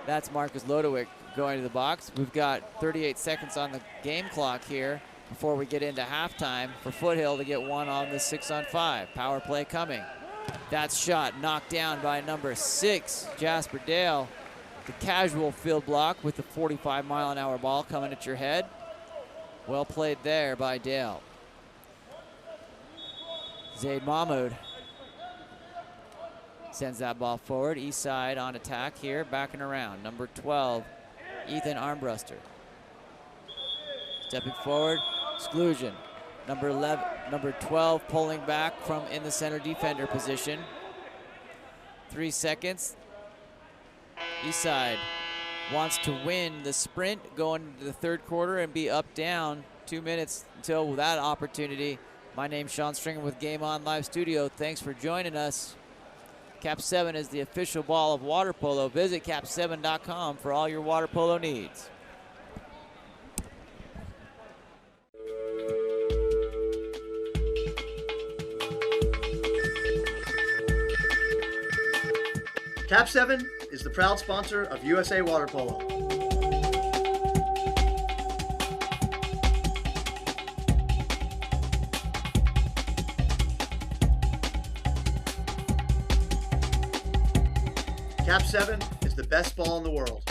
That's Marcus Lodewick going to the box. We've got 38 seconds on the game clock here before we get into halftime for Foothill to get one on the 6-on-5. Power play coming. That's shot knocked down by number 6, Jasper Dale. The casual field block with the 45-mile-an-hour ball coming at your head. Well played there by Dale. Zaid Mahmoud sends that ball forward. East side on attack here, backing around. Number 12, Ethan Armbruster. Stepping forward, exclusion. Number 12 pulling back from in the center defender position. 3 seconds. Eastside wants to win the sprint going into the third quarter and be up down. 2 minutes until that opportunity. My name's Sean Stringer with Game On Live Studio. Thanks for joining us. KAP7 is the official ball of water polo. Visit KAP7.com for all your water polo needs. KAP7 is the proud sponsor of USA Water Polo. KAP7 is the best ball in the world.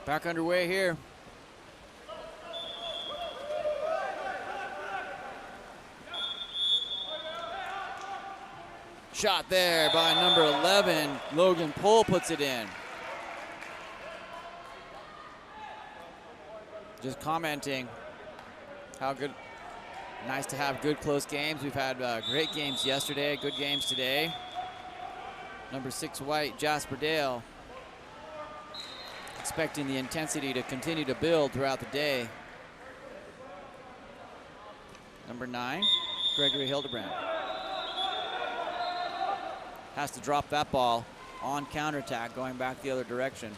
Back underway here. Shot there by number 11. Logan Pohl puts it in. Just commenting how good, nice to have good close games. We've had great games yesterday, good games today. Number 6 white, Jasper Dale, expecting the intensity to continue to build throughout the day. Number 9, Gregory Hildebrand. Has to drop that ball on counterattack, going back the other direction.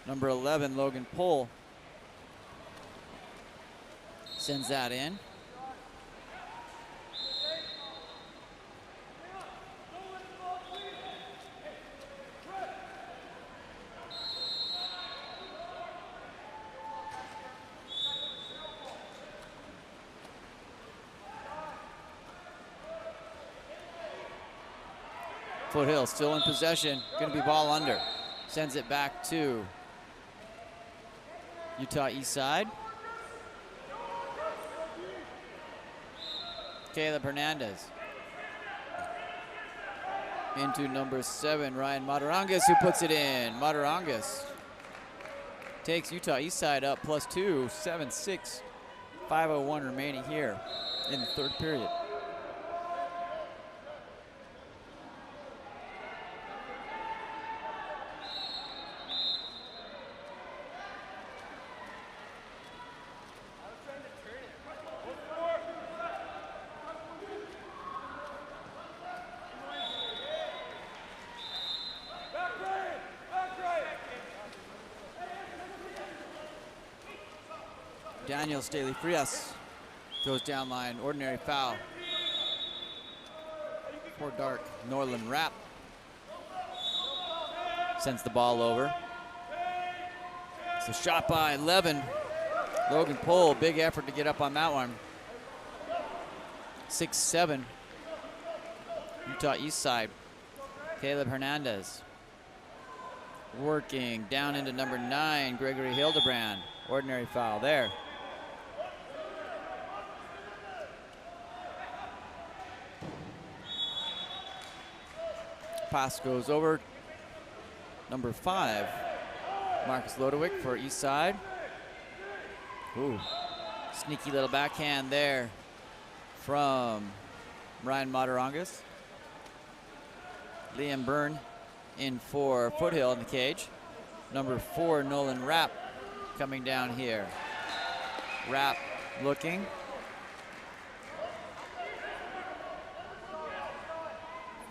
Number 11, Logan Pohl, sends that in. Foothill still in possession, going to be ball under. Sends it back to Utah East Side. Caleb Hernandez. Into number 7, Ryan Matarangas, who puts it in. Matarangas takes Utah East Side up +2, 7-6. 5:01 remaining here in the third period. Daniel Staley Frias goes down line, ordinary foul. Poor Dark, Norland Rapp sends the ball over. It's a shot by 11. Logan Pohl, big effort to get up on that one. 6-7. Utah East Side. Caleb Hernandez working down into number 9, Gregory Hildebrand. Ordinary foul there. Pass goes over. Number 5, Marcus Lodewick for East Side. Ooh, sneaky little backhand there from Ryan Matarangas. Liam Byrne in for Foothill in the cage. Number 4, Nolan Rapp coming down here. Rapp looking.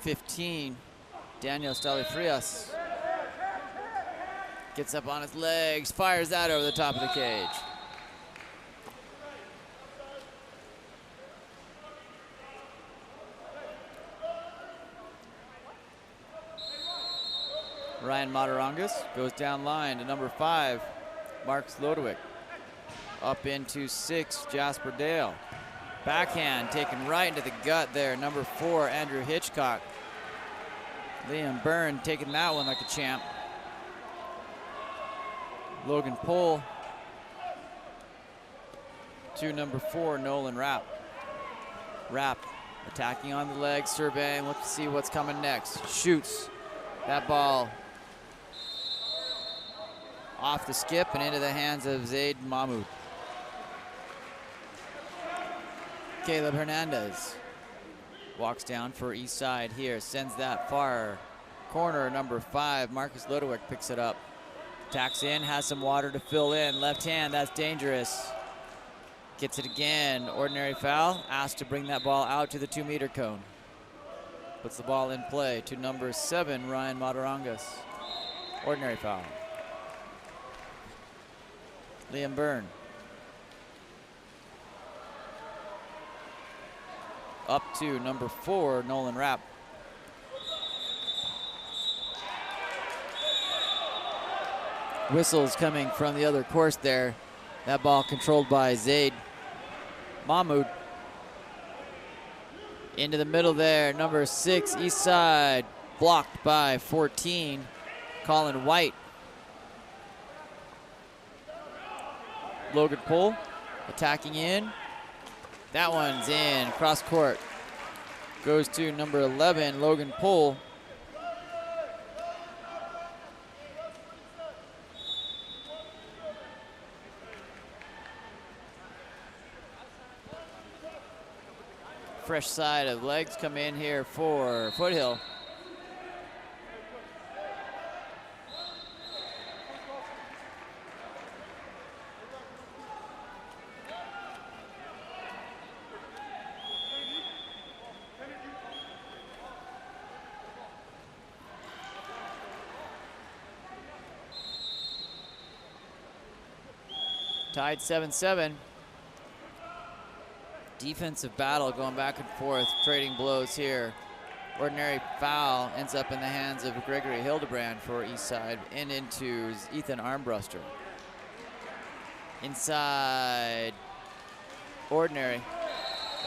(15) Daniel Stalifrias gets up on his legs, fires that over the top of the cage. Ryan Matarangas goes down line to number 5, Marcus Lodewick. Up into 6, Jasper Dale. Backhand taken right into the gut there, number 4, Andrew Hitchcock. Liam Byrne taking that one like a champ. Logan Pohl to number 4, Nolan Rapp. Rapp attacking on the legs, surveying, let's see what's coming next. Shoots that ball off the skip and into the hands of Zaid Mahmoud. Caleb Hernandez walks down for East Side here, sends that far corner, number 5, Marcus Lodewick picks it up. Tacks in, has some water to fill in. Left hand, that's dangerous. Gets it again, ordinary foul. Asked to bring that ball out to the 2-meter cone. Puts the ball in play to number 7, Ryan Matarangas. Ordinary foul. Liam Byrne. Up to number 4, Nolan Rapp. Whistles coming from the other course there. That ball controlled by Zaid Mahmoud. Into the middle there, number 6, East Side. Blocked by 14, Colin White. Logan Poole attacking in. That one's in, cross court. Goes to number 11, Logan Poole. Fresh side of legs come in here for Foothill. Tied 7-7. Defensive battle going back and forth, trading blows here. Ordinary foul ends up in the hands of Gregory Hildebrand for Eastside and into Ethan Armbruster. Inside, ordinary,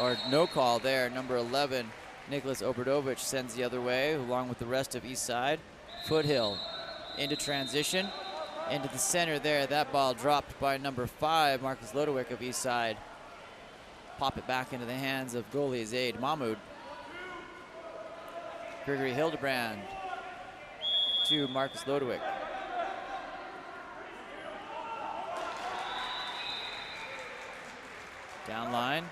or no call there. Number 11, Nicholas Obradovich sends the other way along with the rest of Eastside. Foothill into transition, into the center there. That ball dropped by number 5, Marcus Lodewick of Eastside. Pop it back into the hands of goalie Zaid Mahmoud. Gregory Hildebrand to Marcus Lodewick. Down line.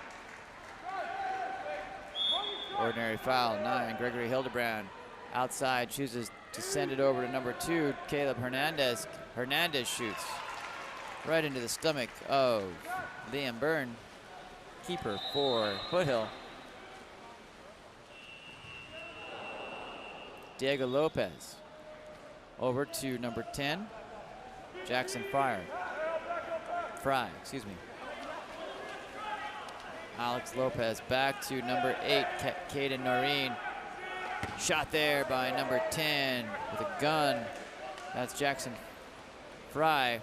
Ordinary foul, 9. Gregory Hildebrand outside, chooses to send it over to number 2, Caleb Hernandez. Hernandez shoots right into the stomach of Liam Byrne, keeper for Foothill. Diego Lopez over to number 10, Jackson Fry, excuse me. Alex Lopez back to number 8, Caden Noreen. Shot there by number 10 with a gun. That's Jackson Fry.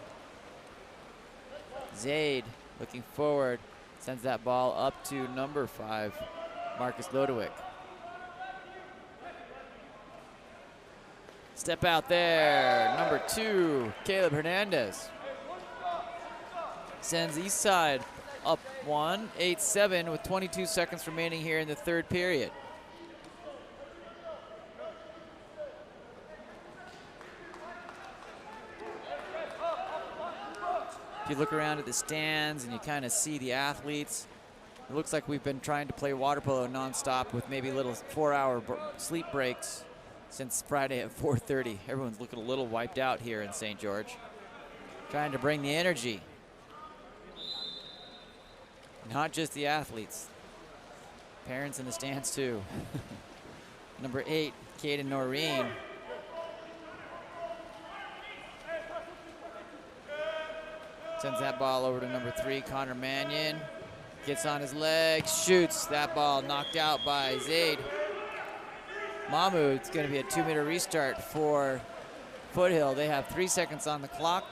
Zaid looking forward, sends that ball up to number 5, Marcus Lodewick. Step out there, number 2, Caleb Hernandez. Sends Eastside up 1, 8-7 with 22 seconds remaining here in the third period. If you look around at the stands and you kind of see the athletes, it looks like we've been trying to play water polo nonstop with maybe little 4-hour sleep breaks since Friday at 4:30. Everyone's looking a little wiped out here in St. George. Trying to bring the energy. Not just the athletes, parents in the stands too. Number 8, Caden Noreen. Sends that ball over to number 3, Connor Mannion. Gets on his legs, shoots. That ball knocked out by Zaid Mahmoud. It's going to be a 2-minute restart for Foothill. They have 3 seconds on the clock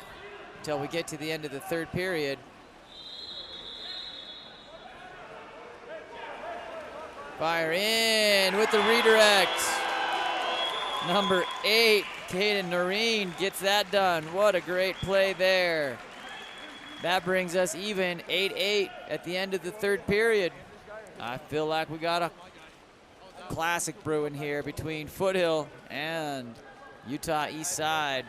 until we get to the end of the third period. Fire in with the redirect. Number 8, Caden Noreen gets that done. What a great play there. That brings us even 8-8 at the end of the third period. I feel like we got a classic brewing here between Foothill and Utah Eastside.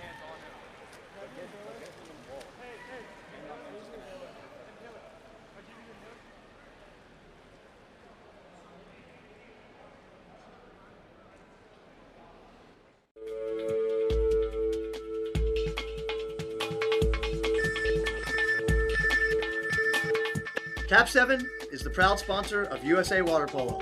KAP7 is the proud sponsor of USA Water Polo.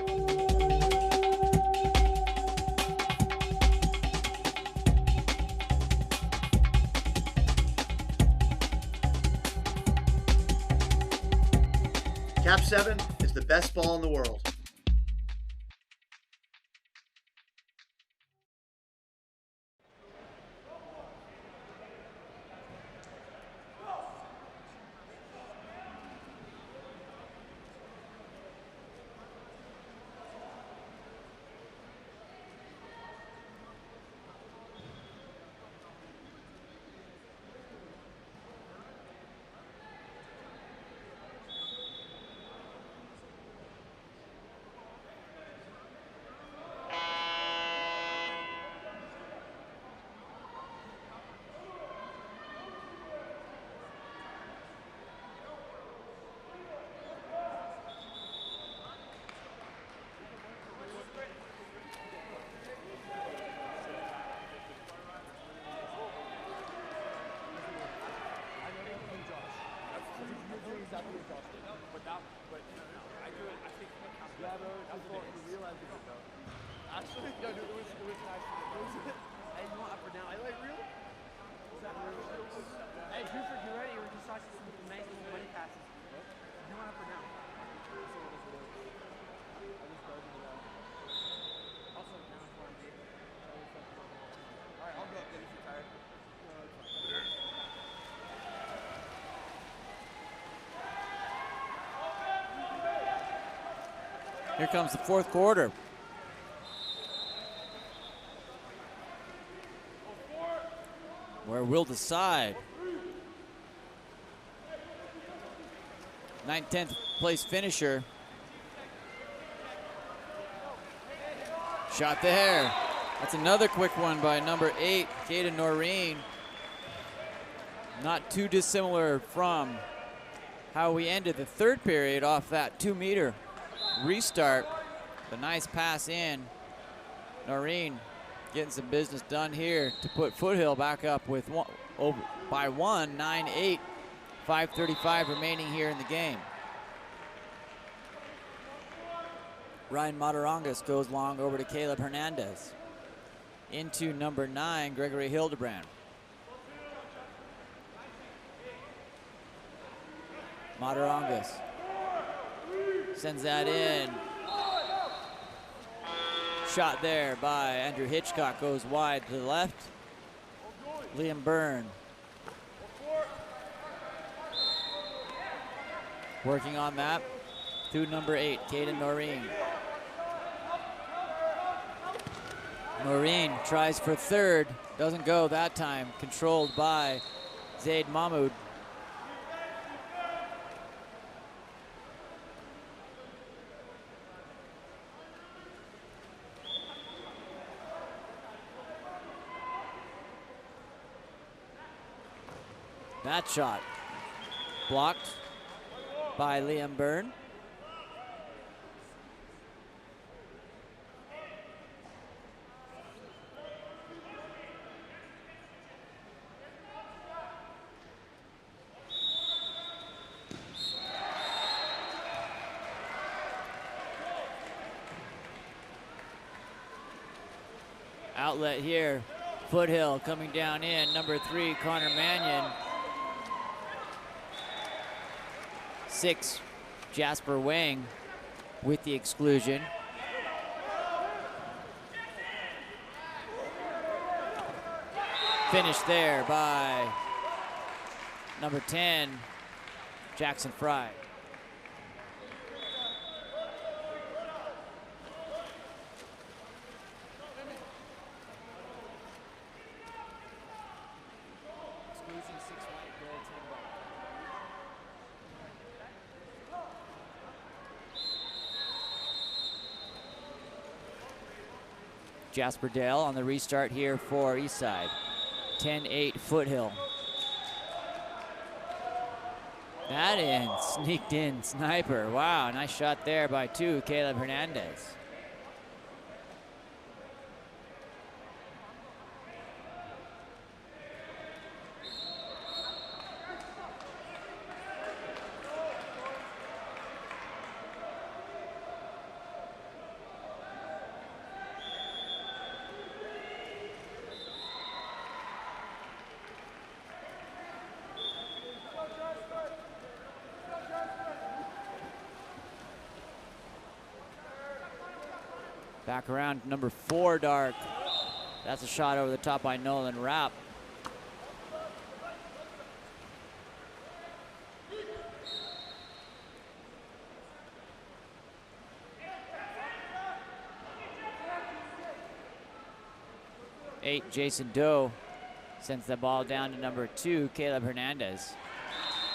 KAP7 is the best ball in the world. Actually, yeah, dude, it was nice. Hey, you want up or down? I like real. Hey, Buford, you ready? We're just watching some amazing money passes. You want up or down? Also, down for him, dude. All right, I'll go up then if you're tired. Here comes the fourth quarter. Where we'll decide. 9th, 10th place finisher. Shot there. That's another quick one by number 8, Kaden Noreen. Not too dissimilar from how we ended the third period off that 2-meter restart. The nice pass in. Noreen getting some business done here to put Foothill back up with by 9-8. 5:35 remaining here in the game. Ryan Matarangas goes long over to Caleb Hernandez. Into number 9, Gregory Hildebrand. Matarangas sends that in. Shot there by Andrew Hitchcock, goes wide to the left. Liam Byrne working on that through number 8, Kaden Noreen. Noreen tries for third, doesn't go that time, controlled by Zaid Mahmoud. That shot blocked by Liam Byrne. Outlet here, Foothill coming down in, number 3, Connor Mannion. 6, Jasper Wang with the exclusion. Finished there by number 10, Jackson Fry. Exclusion 6 white, goal 10 black. Jasper Dale on the restart here for Eastside. 10-8 Foothill. That in, sneaked in sniper. Wow, nice shot there by 2, Caleb Hernandez. Back around number 4, Dark. That's a shot over the top by Nolan Rapp. Eight, Jason Doe sends the ball down to number 2, Caleb Hernandez.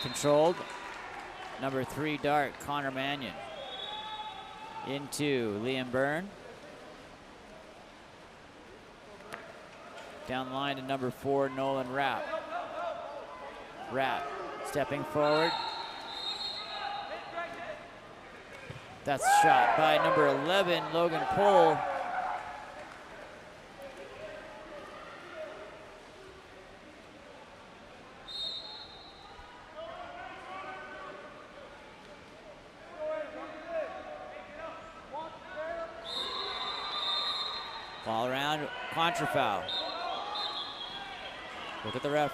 Controlled. Number 3, Dark, Connor Mannion. Into Liam Byrne. Down the line to number 4, Nolan Rapp. Rapp stepping forward. That's a shot by number 11, Logan Pohl. Ball around, contra foul. Look at the refs.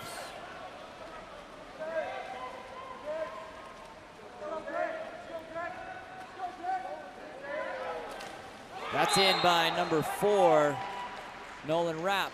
That's in by number 4, Nolan Rapp.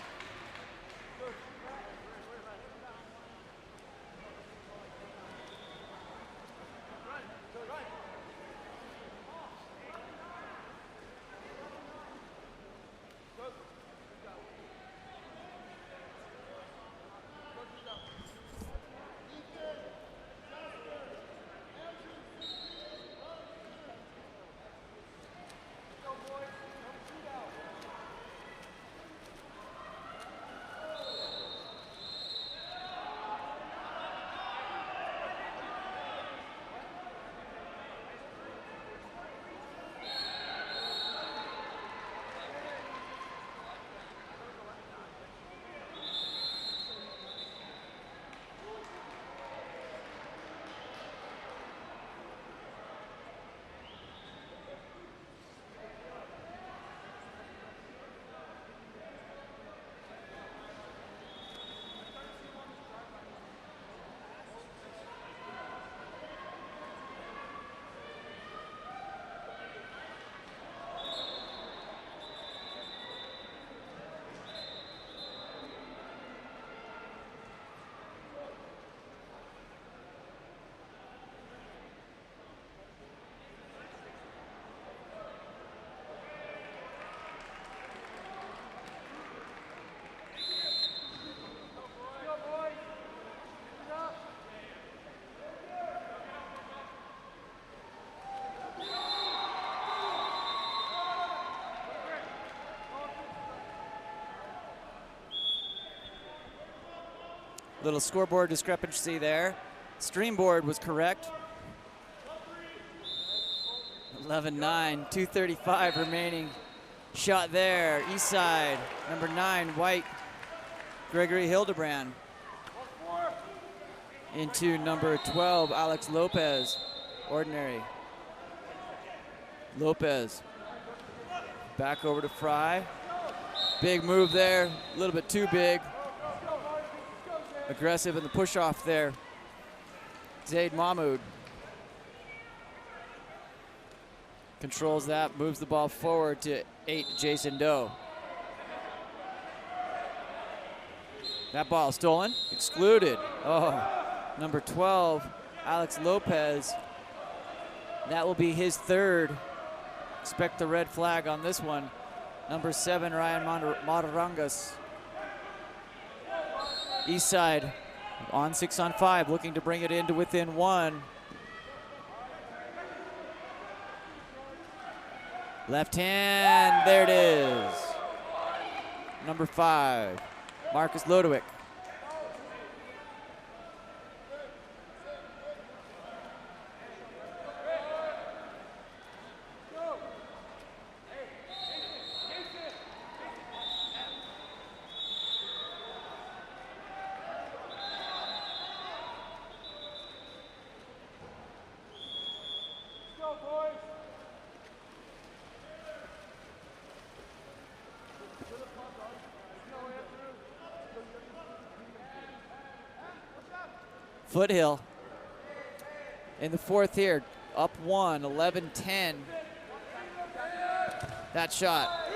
Little scoreboard discrepancy there. Streamboard was correct. 11-9, 2:35 remaining. Shot there, east side, number 9, White, Gregory Hildebrand. Into number 12, Alex Lopez, ordinary. Lopez, back over to Fry. Big move there, a little bit too big. Aggressive in the push-off there. Zaid Mahmoud controls that, moves the ball forward to 8, Jason Doe. That ball stolen, excluded. Oh, number 12, Alex Lopez. That will be his 3rd. Expect the red flag on this one. Number 7, Ryan Matarangas. East side on 6-on-5, looking to bring it into within 1. Left hand, there it is. Number 5, Marcus Lodowick. Foothill in the 4th here, up 1, 11-10. That shot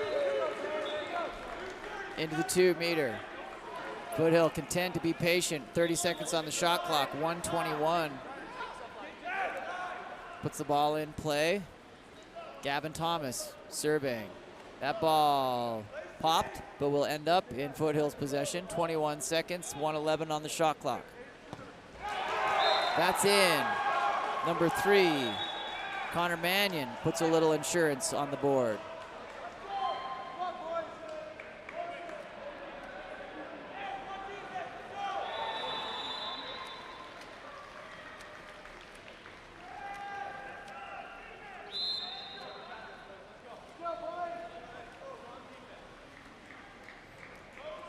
into the 2-meter. Foothill content to be patient. 30 seconds on the shot clock, 1:21. Puts the ball in play. Gavin Thomas surveying. That ball popped, but will end up in Foothill's possession. 21 seconds, 1:11 on the shot clock. That's in. Number 3, Connor Mannion puts a little insurance on the board.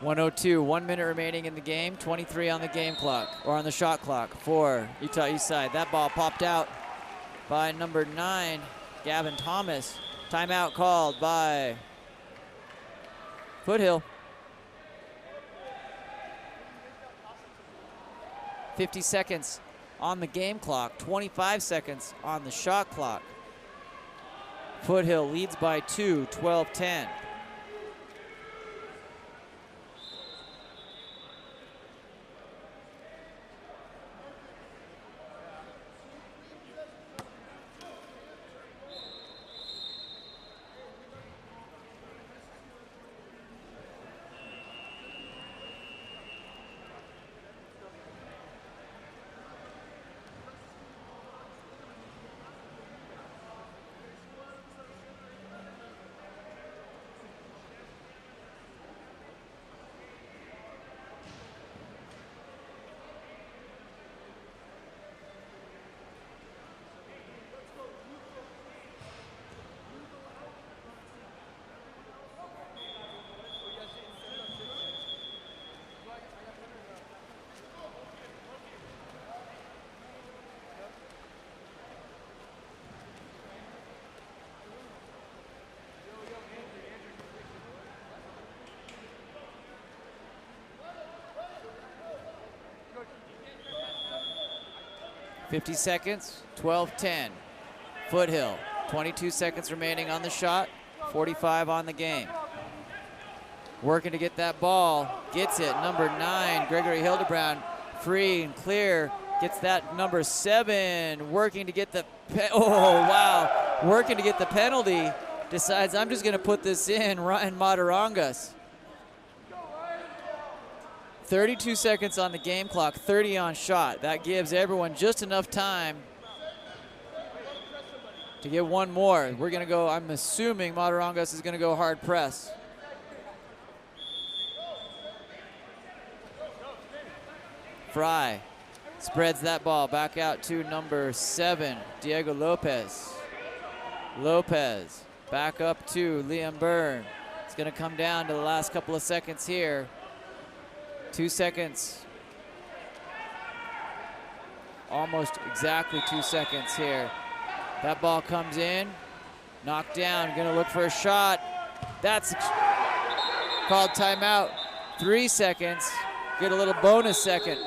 .102, 1 minute remaining in the game, 23 on the game clock, or on the shot clock for Utah Eastside. That ball popped out by number 9, Gavin Thomas. Timeout called by Foothill. 50 seconds on the game clock, 25 seconds on the shot clock. Foothill leads by 2, 12-10. .50 seconds, 12-10. Foothill, 22 seconds remaining on the shot, 45 on the game. Working to get that ball, gets it, number 9, Gregory Hildebrand, free and clear, gets that number 7, working to get the, working to get the penalty, decides I'm just gonna put this in, Ryan Matarangas. 32 seconds on the game clock, 30 on shot. That gives everyone just enough time to get one more. We're gonna go, I'm assuming Matarangas is gonna go hard press. Fry spreads that ball back out to number 7, Diego Lopez. Lopez back up to Liam Byrne. It's gonna come down to the last couple of seconds here. 2 seconds. Almost exactly 2 seconds here. That ball comes in, knocked down, gonna look for a shot. That's called timeout. 3 seconds, get a little bonus second.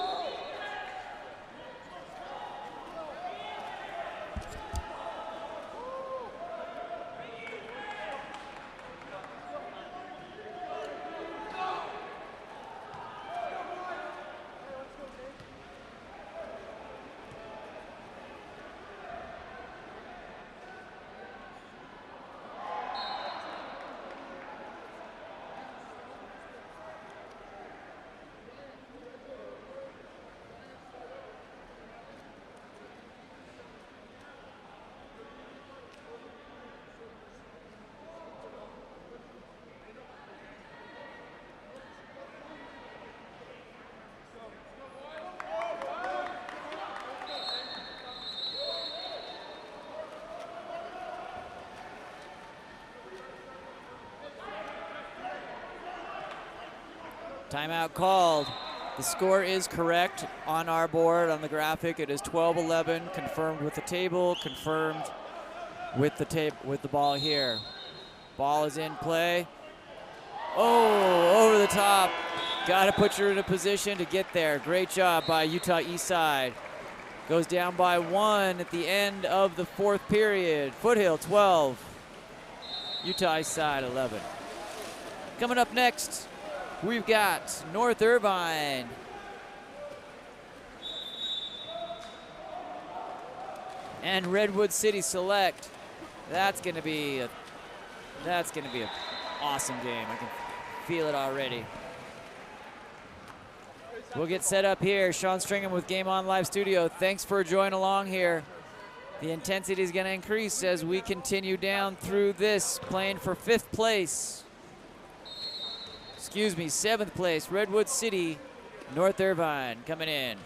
Timeout called. The score is correct on our board, on the graphic. It is 12-11, confirmed with the table, confirmed with the ball here. Ball is in play. Oh, over the top. Got to put you in a position to get there. Great job by Utah Eastside. Goes down by 1 at the end of the 4th period. Foothill 12, Utah Eastside 11. Coming up next, we've got North Irvine and Redwood City Select. That's gonna be an awesome game. I can feel it already. We'll get set up here. Sean Stringham with Game On Live Studio. Thanks for joining along here. The intensity is gonna increase as we continue down through this, playing for 5th place. 7th place, Redwood City, North Irvine coming in.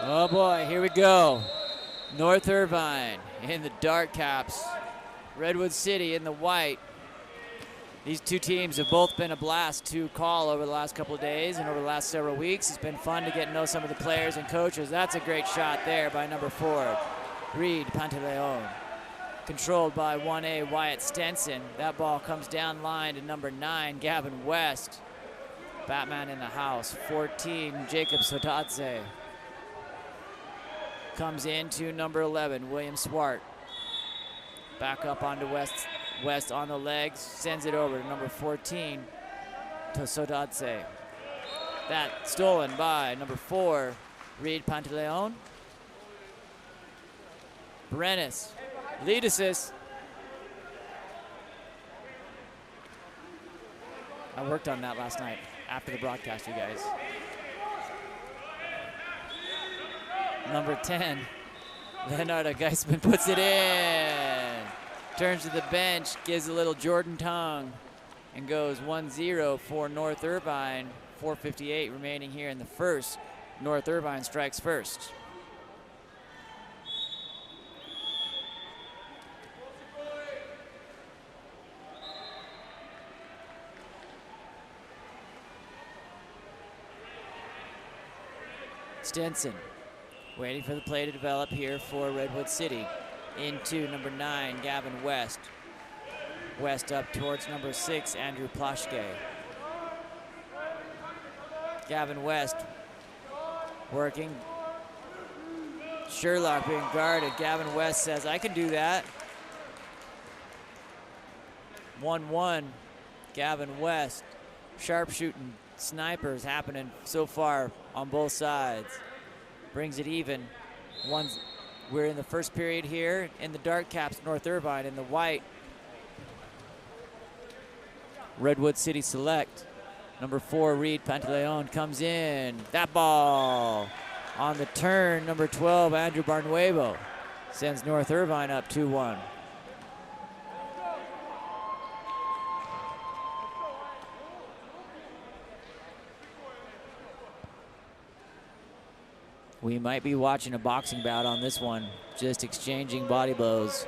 Oh boy, here we go. North Irvine in the dark caps. Redwood City in the white. These two teams have both been a blast to call over the last couple of days and over the last several weeks. It's been fun to get to know some of the players and coaches. That's a great shot there by number 4, Reed Pantaleon. Controlled by 1A Wyatt Stenson. That ball comes down line to number 9, Gavin West. Batman in the house. 14, Jacob Sotadze. Comes into number 11, William Swart. Back up onto West. West on the legs, sends it over to number 14, to Sotadze. That stolen by number 4, Reed Pantaleon. Brenes, lead assist. I worked on that last night after the broadcast, you guys. Number 10, Leonardo Geisman puts it in. Turns to the bench, gives a little Jordan tongue, and goes 1-0 for North Irvine. 4:58 remaining here in the first. North Irvine strikes first. Stenson waiting for the play to develop here for Redwood City. Into number 9, Gavin West. West up towards number 6, Andrew Plashke. Gavin West working. Sherlock being guarded. Gavin West says, I can do that. 1-1, Gavin West. Sharpshooting snipers happening so far on both sides. Brings it even. We're in the first period here in the dark caps, North Irvine. In the white, Redwood City select. Number 4, Reed Pantaleon comes in. That ball on the turn, number 12, Andrew Barnuevo sends North Irvine up 2-1. We might be watching a boxing bout on this one, just exchanging body blows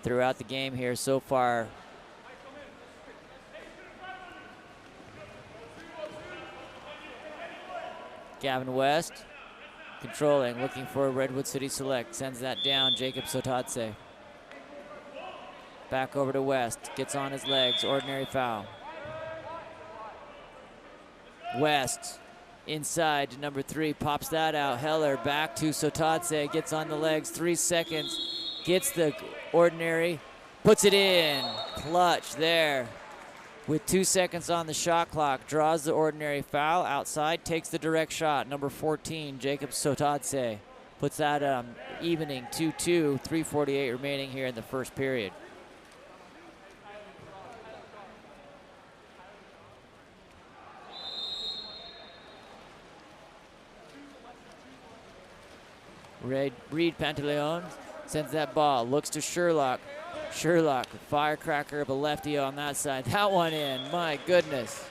throughout the game here so far. Gavin West controlling, looking for a Redwood City select, sends that down, Jacob Sotadze. Back over to West, gets on his legs, ordinary foul. West inside to number 3, pops that out. Heller back to Sotadze, gets on the legs, 3 seconds, gets the ordinary, puts it in. Clutch there with 2 seconds on the shot clock. Draws the ordinary foul outside, takes the direct shot. Number 14, Jacob Sotadze, puts that evening 2-2, 3:48 remaining here in the first period. Reed Pantaleon sends that ball, looks to Sherlock. Sherlock, firecracker of a lefty on that side. That one in, my goodness.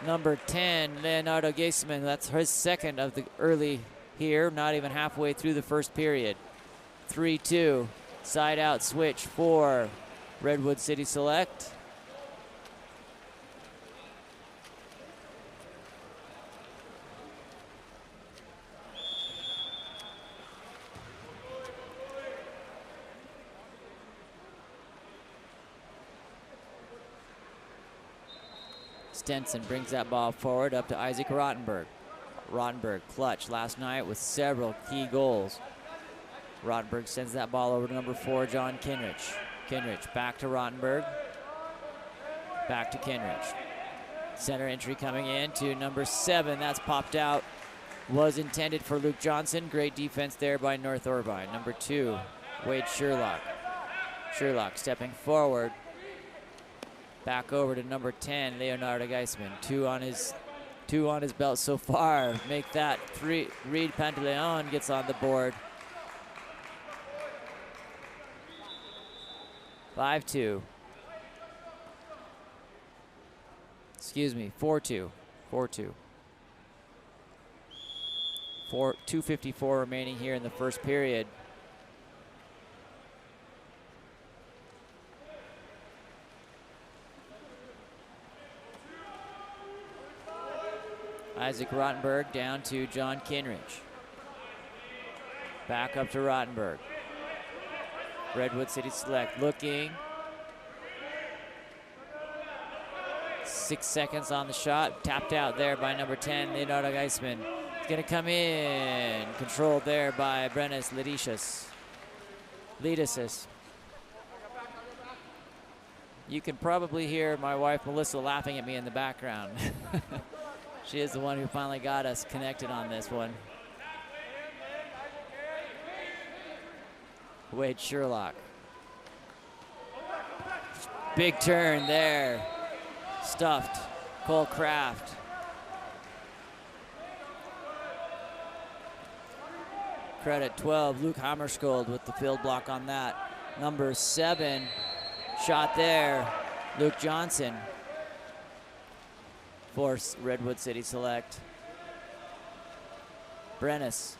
Number 10, Leonardo Geisman, that's his second of the early here, not even halfway through the first period. 3-2, side out switch for Redwood City select. Stenson brings that ball forward up to Isaac Rottenberg. Rottenberg clutch last night with several key goals. Rottenberg sends that ball over to number 4, John Kinrich. Kinrich back to Rottenberg. Back to Kinrich. Center entry coming in to number 7. That's popped out. Was intended for Luke Johnson. Great defense there by North Irvine. Number 2, Wade Sherlock. Sherlock stepping forward. Back over to number 10, Leonardo Geisman. Two on his belt so far. Make that 3. Reed Pantaleon gets on the board. 5-2. Excuse me, 4-2. 4-2. 2:54 remaining here in the first period. Isaac Rottenberg down to John Kinrich. Back up to Rottenberg. Redwood City Select looking. 6 seconds on the shot. Tapped out there by number 10, Leonardo Geisman. It's going to come in. Controlled there by Brenes Lidicis. You can probably hear my wife Melissa laughing at me in the background. She is the one who finally got us connected on this one. Wade Sherlock. Big turn there. Stuffed. Cole Kraft. Credit 12, Luke Hammarskjöld with the field block on that. Number 7, shot there, Luke Johnson for Redwood City Select. Brenes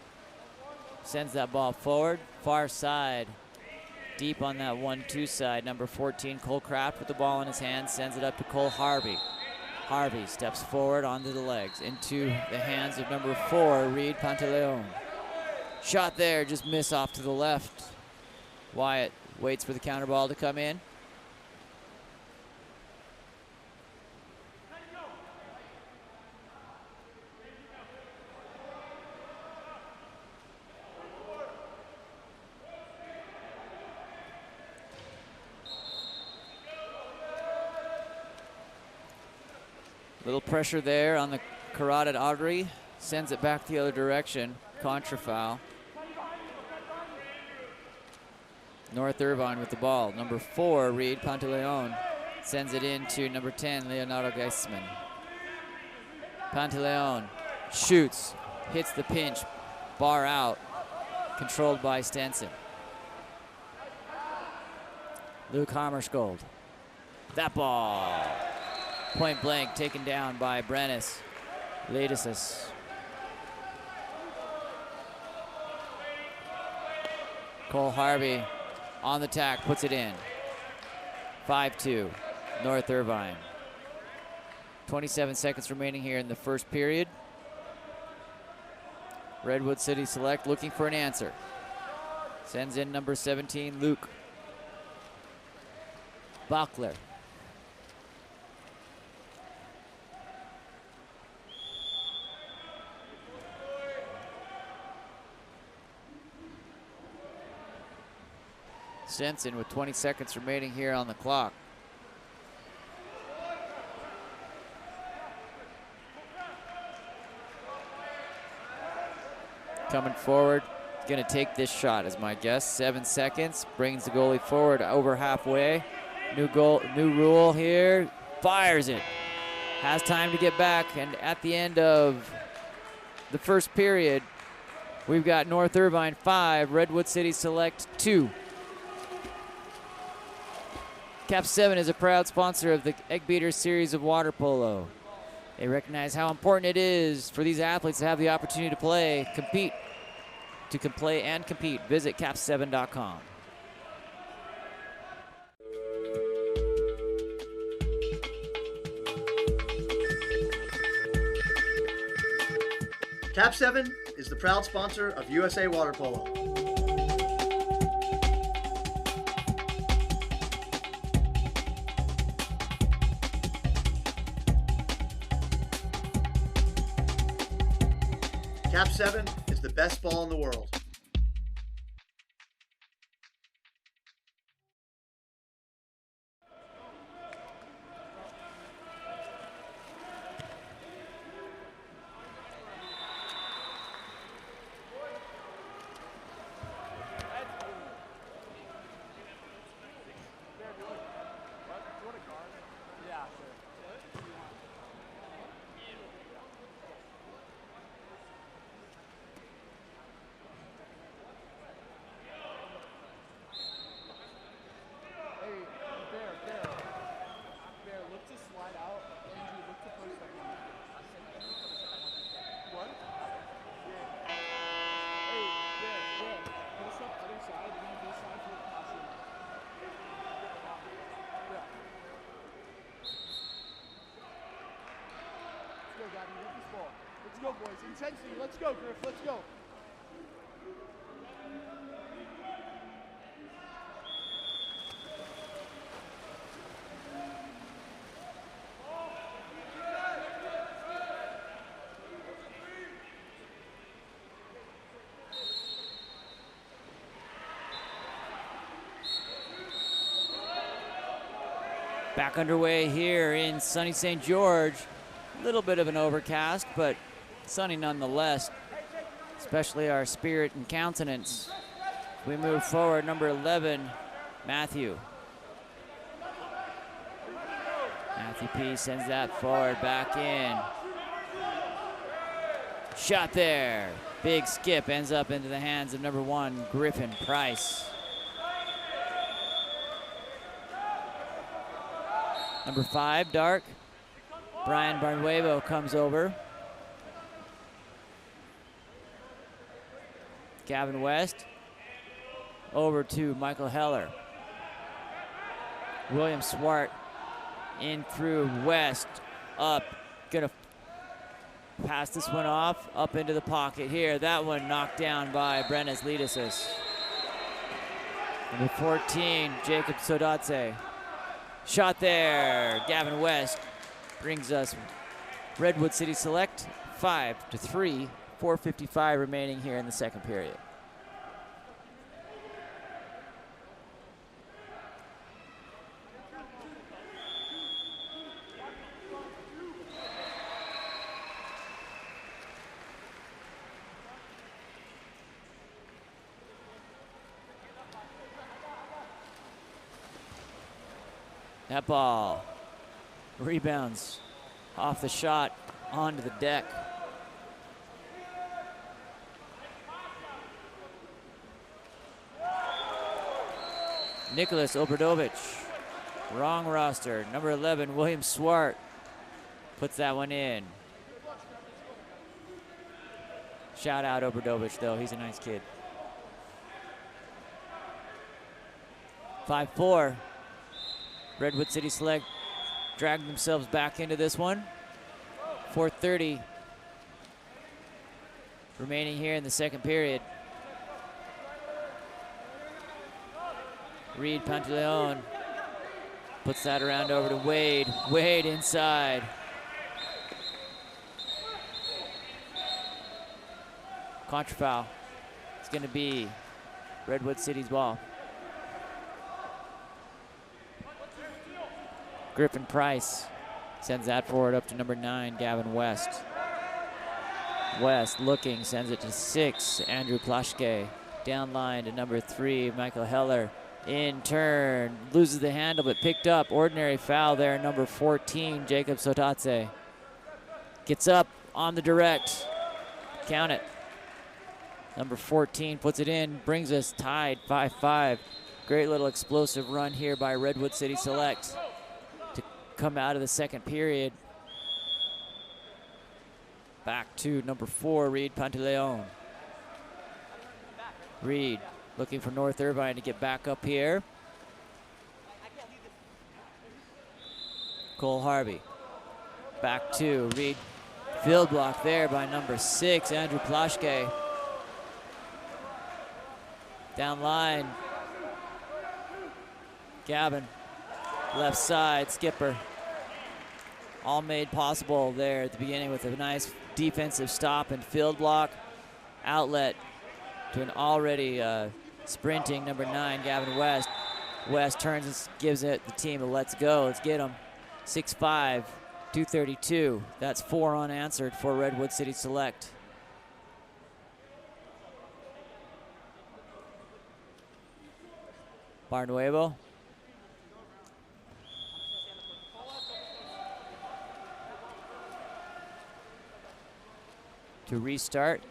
sends that ball forward, far side, deep on that 1-2 side. Number 14, Cole Kraft with the ball in his hand, sends it up to Cole Harvey. Harvey steps forward onto the legs, into the hands of number 4, Reed Pantaleon. Shot there, just miss off to the left. Wyatt waits for the counter ball to come in. Little pressure there on the carotid artery. Sends it back the other direction. Contra foul. North Irvine with the ball. Number 4, Reed Pantaleon. Sends it in to number 10, Leonardo Geisman. Pantaleon shoots, hits the pinch, bar out, controlled by Stenson. Luke Hammarskjöld. That ball, point blank, taken down by Brenes Lidicis. Cole Harvey on the tack, puts it in. 5-2, North Irvine. 27 seconds remaining here in the first period. Redwood City Select looking for an answer. Sends in number 17, Luke Bachler. Stenson with 20 seconds remaining here on the clock. Coming forward, gonna take this shot is my guess. 7 seconds, brings the goalie forward over halfway. New rule here, fires it. Has time to get back, and at the end of the first period, we've got North Irvine 5, Redwood City Select 2. KAP7 is a proud sponsor of the Eggbeater series of water polo. They recognize how important it is for these athletes to have the opportunity to play, compete, play and compete. Visit KAP7.com. KAP7 is the proud sponsor of USA Water Polo. KAP7 is the best ball in the world. faster. Hey, Bear, look to slide out. Andrew, look to post that one. What? Yeah. Hey, Bear, post up other side, leave this side for the passing. Yeah. Let's go, Gabby, with this ball. Let's go, boys. Intensity, let's go, Griff, let's go. Back underway here in sunny St. George. A little bit of an overcast, but sunny nonetheless, especially our spirit and countenance. We move forward, number 11, Matthew. Matthew P sends that forward, back in. Shot there. Big skip ends up into the hands of number 1, Griffin Price. Number 5, Dark. Brian Barnuevo comes over. Gavin West over to Michael Heller. William Swart in through West, up, gonna pass this one off, up into the pocket here. That one knocked down by Brenes Lidisis. Number 14, Jacob Sodatse. Shot there, Gavin West brings us Redwood City Select 5-3, 4:55 remaining here in the second period. That ball rebounds off the shot onto the deck. Nicholas Obradovich, wrong roster. Number 11, William Swart, puts that one in. Shout out Obradovich though, he's a nice kid. 5-4. Redwood City Select dragged themselves back into this one. 4:30 remaining here in the second period. Reed Pantaleon puts that around over to Wade. Wade inside. Contra foul. It's going to be Redwood City's ball. Griffin Price sends that forward up to number 9, Gavin West. West looking, sends it to 6, Andrew Plashke. Down line to number 3, Michael Heller. In turn, loses the handle, but picked up. Ordinary foul there, number 14, Jacob Sotatse. Gets up on the direct. Count it. Number 14 puts it in, brings us tied 5-5. Great little explosive run here by Redwood City Select to come out of the second period. Back to number 4, Reed Pantaleon. Reed looking for North Irvine to get back up here. Cole Harvey. Back to Reed. Field block there by number 6, Andrew Plashke. Down line. Gavin. Left side, skipper. All made possible there at the beginning with a nice defensive stop and field block. Outlet to an already sprinting number 9, Gavin West. West turns and gives it the team a let's go. Let's get them. 6'5", 232. That's 4 unanswered for Redwood City Select. Barnuevo. to restart.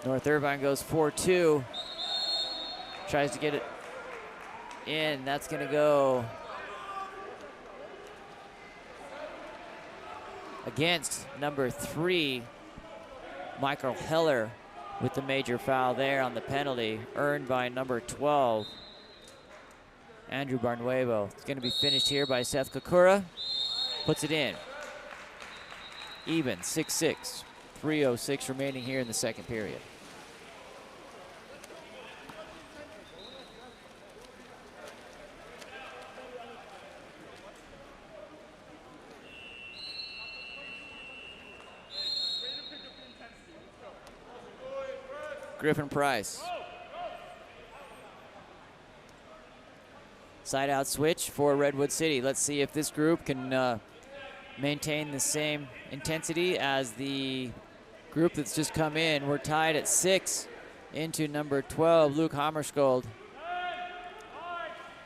North Irvine goes 4-2. Tries to get it in. That's going to go against number 3, Michael Heller, with the major foul there on the penalty, earned by number 12, Andrew Barnuevo. It's going to be finished here by Seth Kakura. Puts it in. Even, 6-6. 3:06 remaining here in the second period. Griffin Price. Side out switch for Redwood City. Let's see if this group can maintain the same intensity as the group that's just come in. We're tied at 6 into number 12, Luke Hammarskjöld.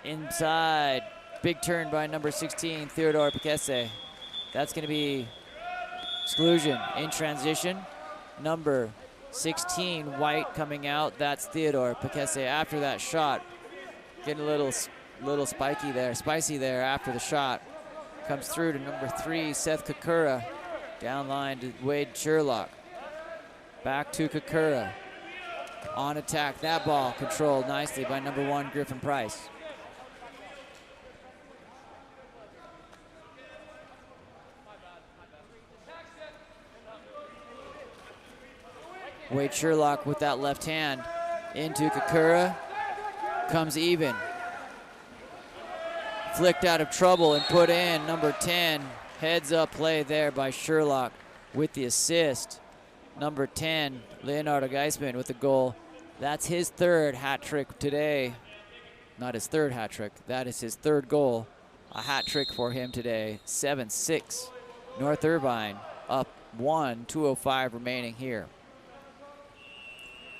Inside, big turn by number 16, Theodore Pekese. That's going to be exclusion in transition. Number 16, White coming out. That's Theodore Pekese after that shot. Getting a little spicy there after the shot. Comes through to number 3, Seth Kakura. Down line to Wade Sherlock. Back to Kakura. On attack, that ball controlled nicely by number 1, Griffin Price. Wade Sherlock with that left hand into Kakura. Comes even. Flicked out of trouble and put in. Number 10, heads up play there by Sherlock with the assist. Number 10, Leonardo Geisman with the goal. That's his third hat trick today. Not his third hat trick, that is his third goal. A hat trick for him today. 7-6. North Irvine up 1, 2:05 remaining here.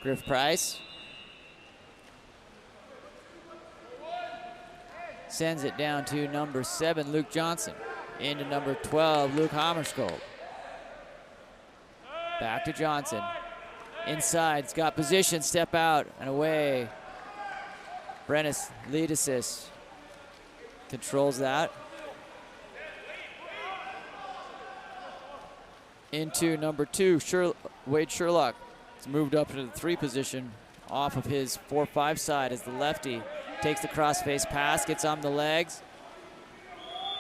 Griff Price sends it down to number 7, Luke Johnson. Into number 12, Luke Hammarskjöld. Back to Johnson. Inside, it's got position, step out and away. Brennis Ledasis controls that. Into number 2, Wade Sherlock. It's moved up to the 3 position off of his 4-5 side as the lefty takes the crossface pass, gets on the legs.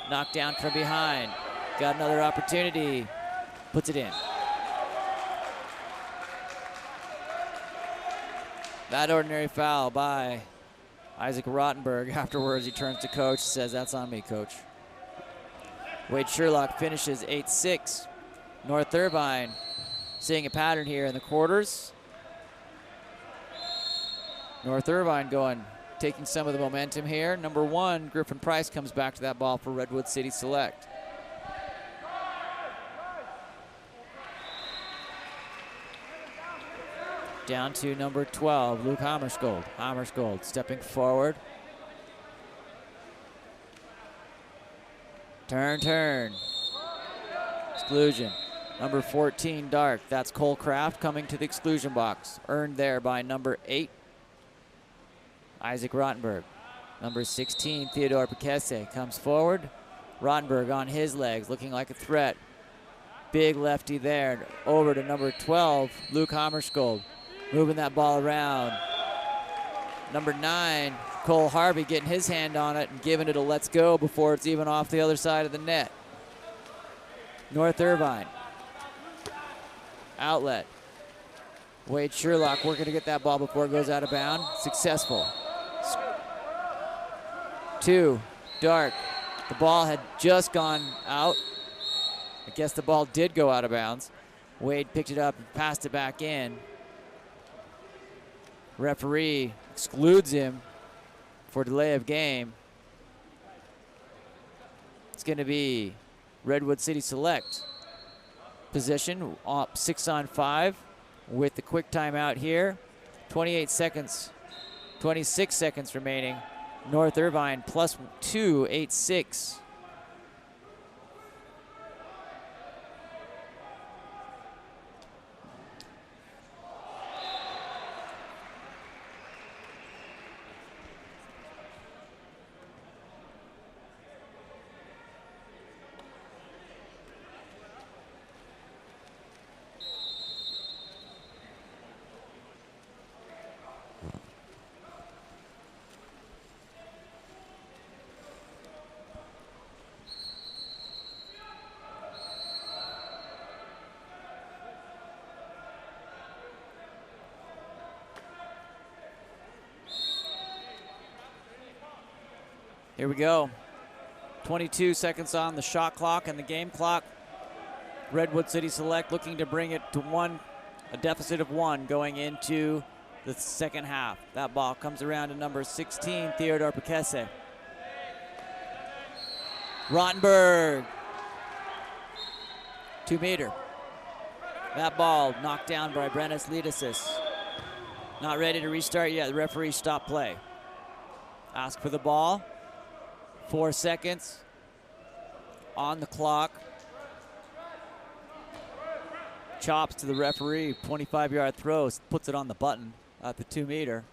Knocked down from behind. Got another opportunity. Puts it in. That ordinary foul by Isaac Rottenberg. Afterwards, he turns to coach, says, "That's on me, coach." Wade Sherlock finishes 8-6. North Irvine seeing a pattern here in the quarters. North Irvine taking some of the momentum here. Number 1, Griffin Price comes back to that ball for Redwood City Select. Down to number 12, Luke Hammarskjöld. Hammarskjöld stepping forward. Turn. Exclusion. Number 14, Dark. That's Cole Kraft coming to the exclusion box. Earned there by number 8, Isaac Rottenberg. Number 16, Theodore Pekese comes forward. Rottenberg on his legs, looking like a threat. Big lefty there. Over to number 12, Luke Hammarskjöld. Moving that ball around. Number 9, Cole Harvey getting his hand on it and giving it a let's go before it's even off the other side of the net. North Irvine. Outlet. Wade Sherlock working to get that ball before it goes out of bounds. Successful. 2, Dark. The ball had just gone out. I guess the ball did go out of bounds. Wade picked it up and passed it back in. Referee excludes him for delay of game. It's going to be Redwood City Select possession, up 6-on-5 with the quick timeout here. 26 seconds remaining. North Irvine +2, 8-6. Here we go. 22 seconds on the shot clock and the game clock. Redwood City Select looking to bring it to a deficit of 1 going into the second half. That ball comes around to number 16, Theodore Pekese. Rottenberg. 2 meter. That ball knocked down by Brennis Lidasis. Not ready to restart yet. The referee stopped play. Ask for the ball. 4 seconds on the clock. Chops to the referee. 25-yard throw. Puts it on the button at the 2 meter.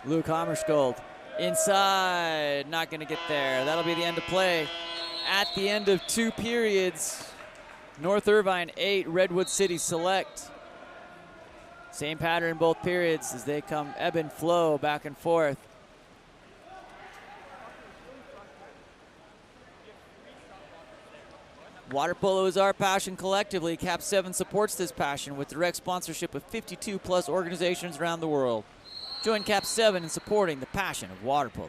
Luke Hammerskold inside. Not going to get there. That'll be the end of play. At the end of 2 periods, North Irvine 8, Redwood City Select. Same pattern in both periods as they come ebb and flow back and forth. Water polo is our passion collectively. KAP7 supports this passion with direct sponsorship of 52 plus organizations around the world. Join KAP7 in supporting the passion of water polo.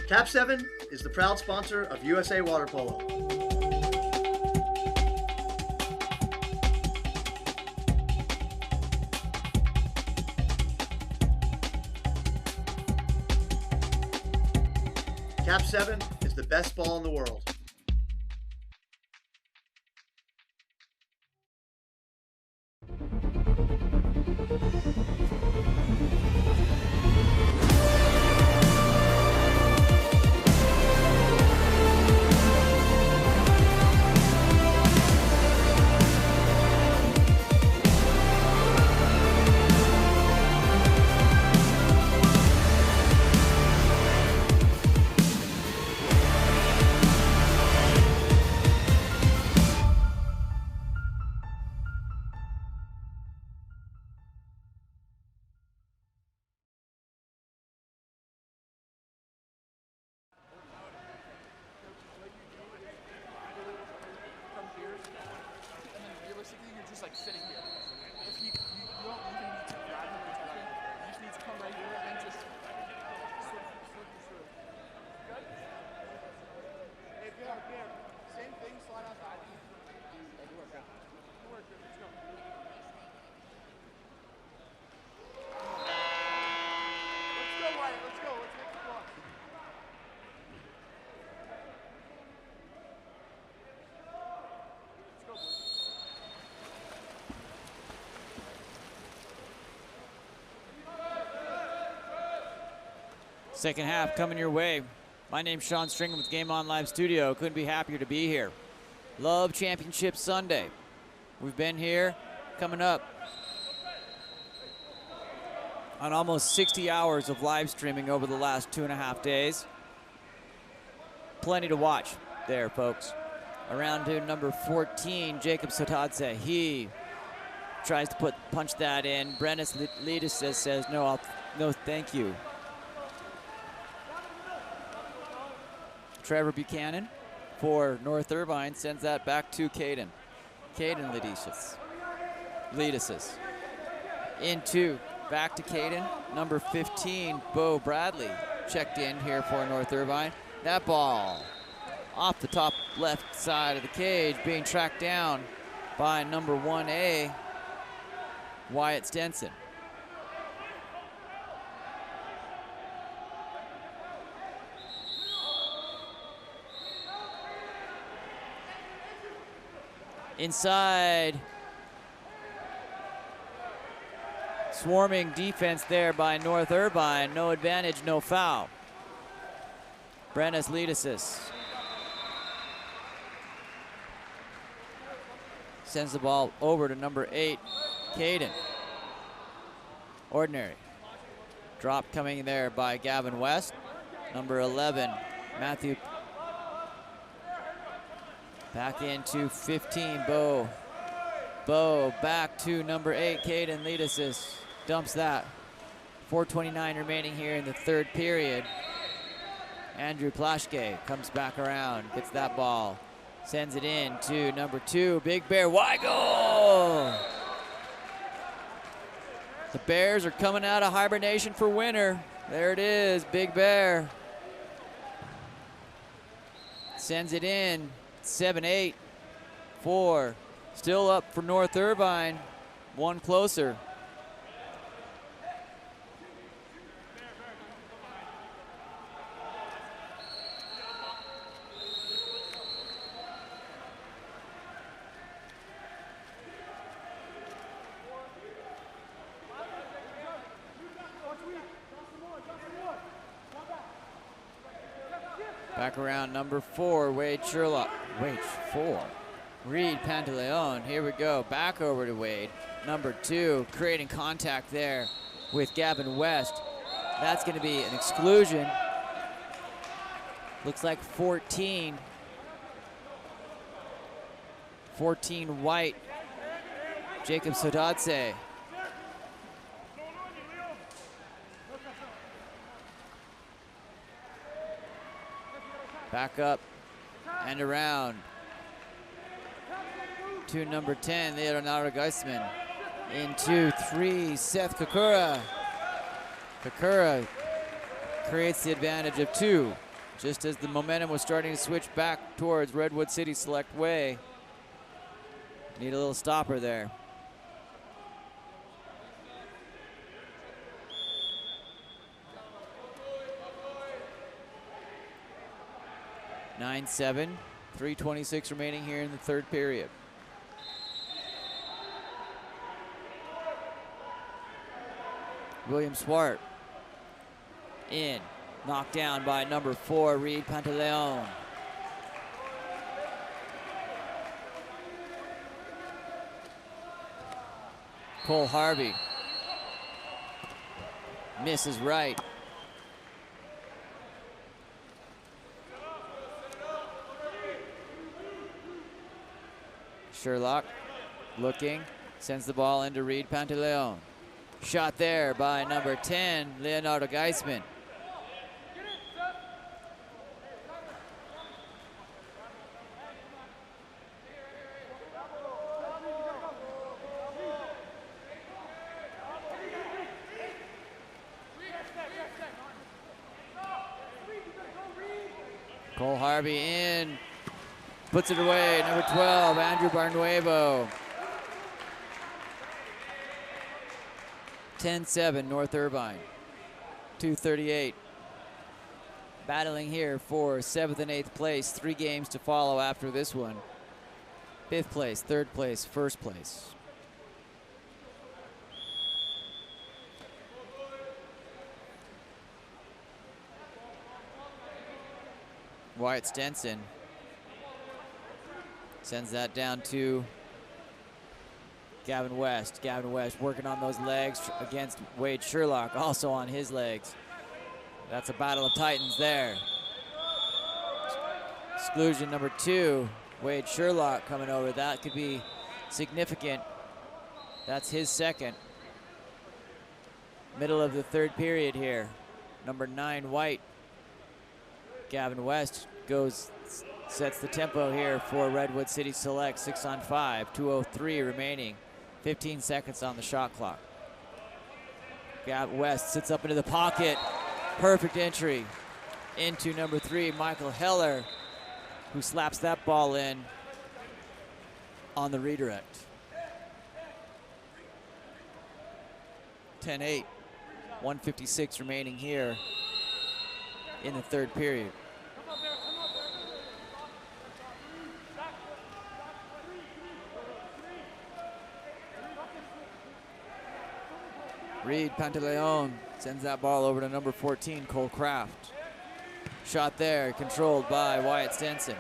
KAP7 is the proud sponsor of USA Water Polo. KAP7 is the best ball in the world. Second half coming your way. My name's Sean Stringham with Game On Live Studio. Couldn't be happier to be here. Love Championship Sunday. We've been here coming up on almost 60 hours of live streaming over the last 2.5 days. Plenty to watch there, folks. Around to number 14, Jacob Sotadze. He tries to punch that in. Brennis Lidis says no, no, thank you. Trevor Buchanan for North Irvine sends that back to Caden. Caden Lidisis. Into, back to Caden. Number 15, Bo Bradley, checked in here for North Irvine. That ball off the top left side of the cage, being tracked down by number 1A, Wyatt Stenson. Inside. Swarming defense there by North Irvine. No advantage, no foul. Brennis Lidisis sends the ball over to number 8, Caden. Ordinary. Drop coming there by Gavin West. Number 11, Matthew. Back into 15, Bo. Bo back to number 8, Caden Lidisis. Dumps that. 4:29 remaining here in the third period. Andrew Plashke comes back around, gets that ball. Sends it in to number 2, Big Bear. Wide goal! The Bears are coming out of hibernation for winter. There it is, Big Bear. Sends it in, 7-8, 4. Still up for North Irvine, 1 closer. Back around number 4, Wade Sherlock. Wade 4. Reed Pantaleon. Here we go. Back over to Wade. Number 2, creating contact there with Gavin West. That's going to be an exclusion. Looks like 14. 14 white. Jacob Sodadze. Back up and around to number 10, Leonardo Geisman. Into 3, Seth Kakura. Kakura creates the advantage of 2, just as the momentum was starting to switch back towards Redwood City Select Way. Need a little stopper there. (9-7), 3:26 remaining here in the third period. William Swart in, knocked down by number 4, Reed Pantaleon. Cole Harvey misses right. Sherlock looking, sends the ball into Reed Pantaleon. Shot there by number 10, Leonardo Geisman. Cole Harvey in, puts it away, number 12, Andrew Barnuevo. 10-7, North Irvine, 2:38. Battling here for 7th and 8th place, 3 games to follow after this one. 5th place, 3rd place, 1st place. Wyatt Stenson sends that down to Gavin West. Gavin West working on those legs against Wade Sherlock, also on his legs. That's a battle of titans there. Exclusion number 2, Wade Sherlock coming over. That could be significant. That's his 2nd. Middle of the 3rd period here. Number 9, White. Gavin West sets the tempo here for Redwood City Select, 6-on-5, 2:03 remaining, 15 seconds on the shot clock. Gavin West sits up into the pocket, perfect entry into number 3, Michael Heller, who slaps that ball in on the redirect. 10-8, 1:56 remaining here in the 3rd period. Reed Pantaleon sends that ball over to number 14, Cole Kraft. Shot there, controlled by Wyatt Stenson.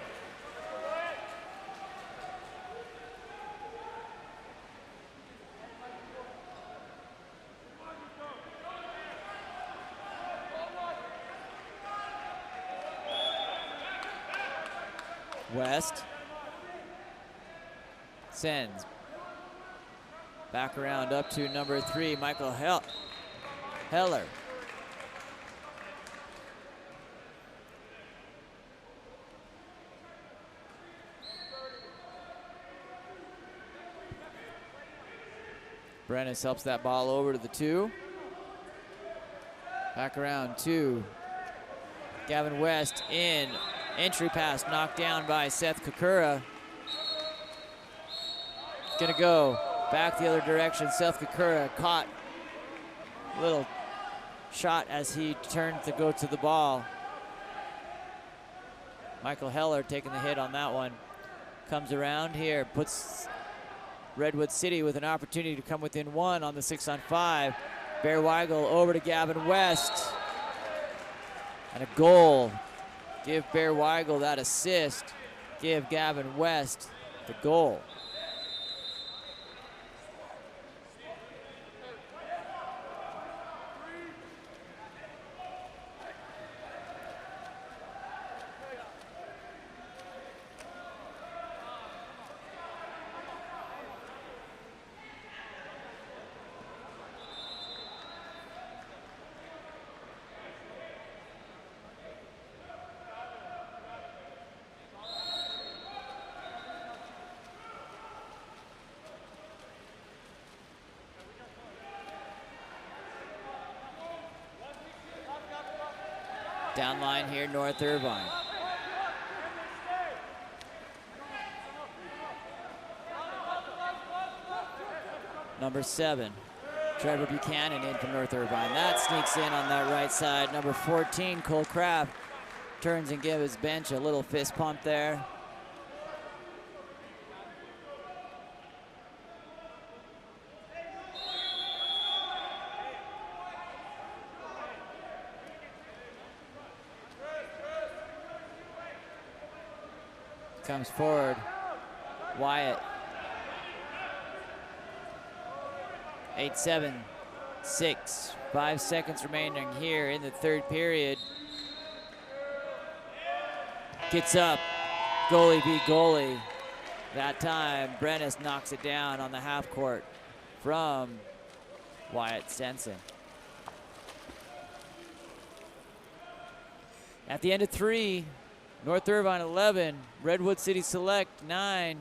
West sends back around up to number 3, Michael Heller. Brennis helps that ball over to the 2. Back around 2. Gavin West in. Entry pass knocked down by Seth Kakura. Gonna go back the other direction. Seth Kakura caught a little shot as he turned to go to the ball. Michael Heller taking the hit on that one. Comes around here, puts Redwood City with an opportunity to come within 1 on the 6-on-5. Bear Weigel over to Gavin West. And a goal. Give Bear Weigel that assist. Give Gavin West the goal. Down line here, North Irvine. Number 7, Trevor Buchanan in from North Irvine. That sneaks in on that right side. Number 14, Cole Kraft, turns and gives his bench a little fist pump there. Comes forward, Wyatt. 8-7-6, 5 seconds remaining here in the 3rd period. Gets up, goalie v goalie. That time, Brennis knocks it down on the half court from Wyatt Stenson. At the end of 3, North Irvine 11, Redwood City Select 9.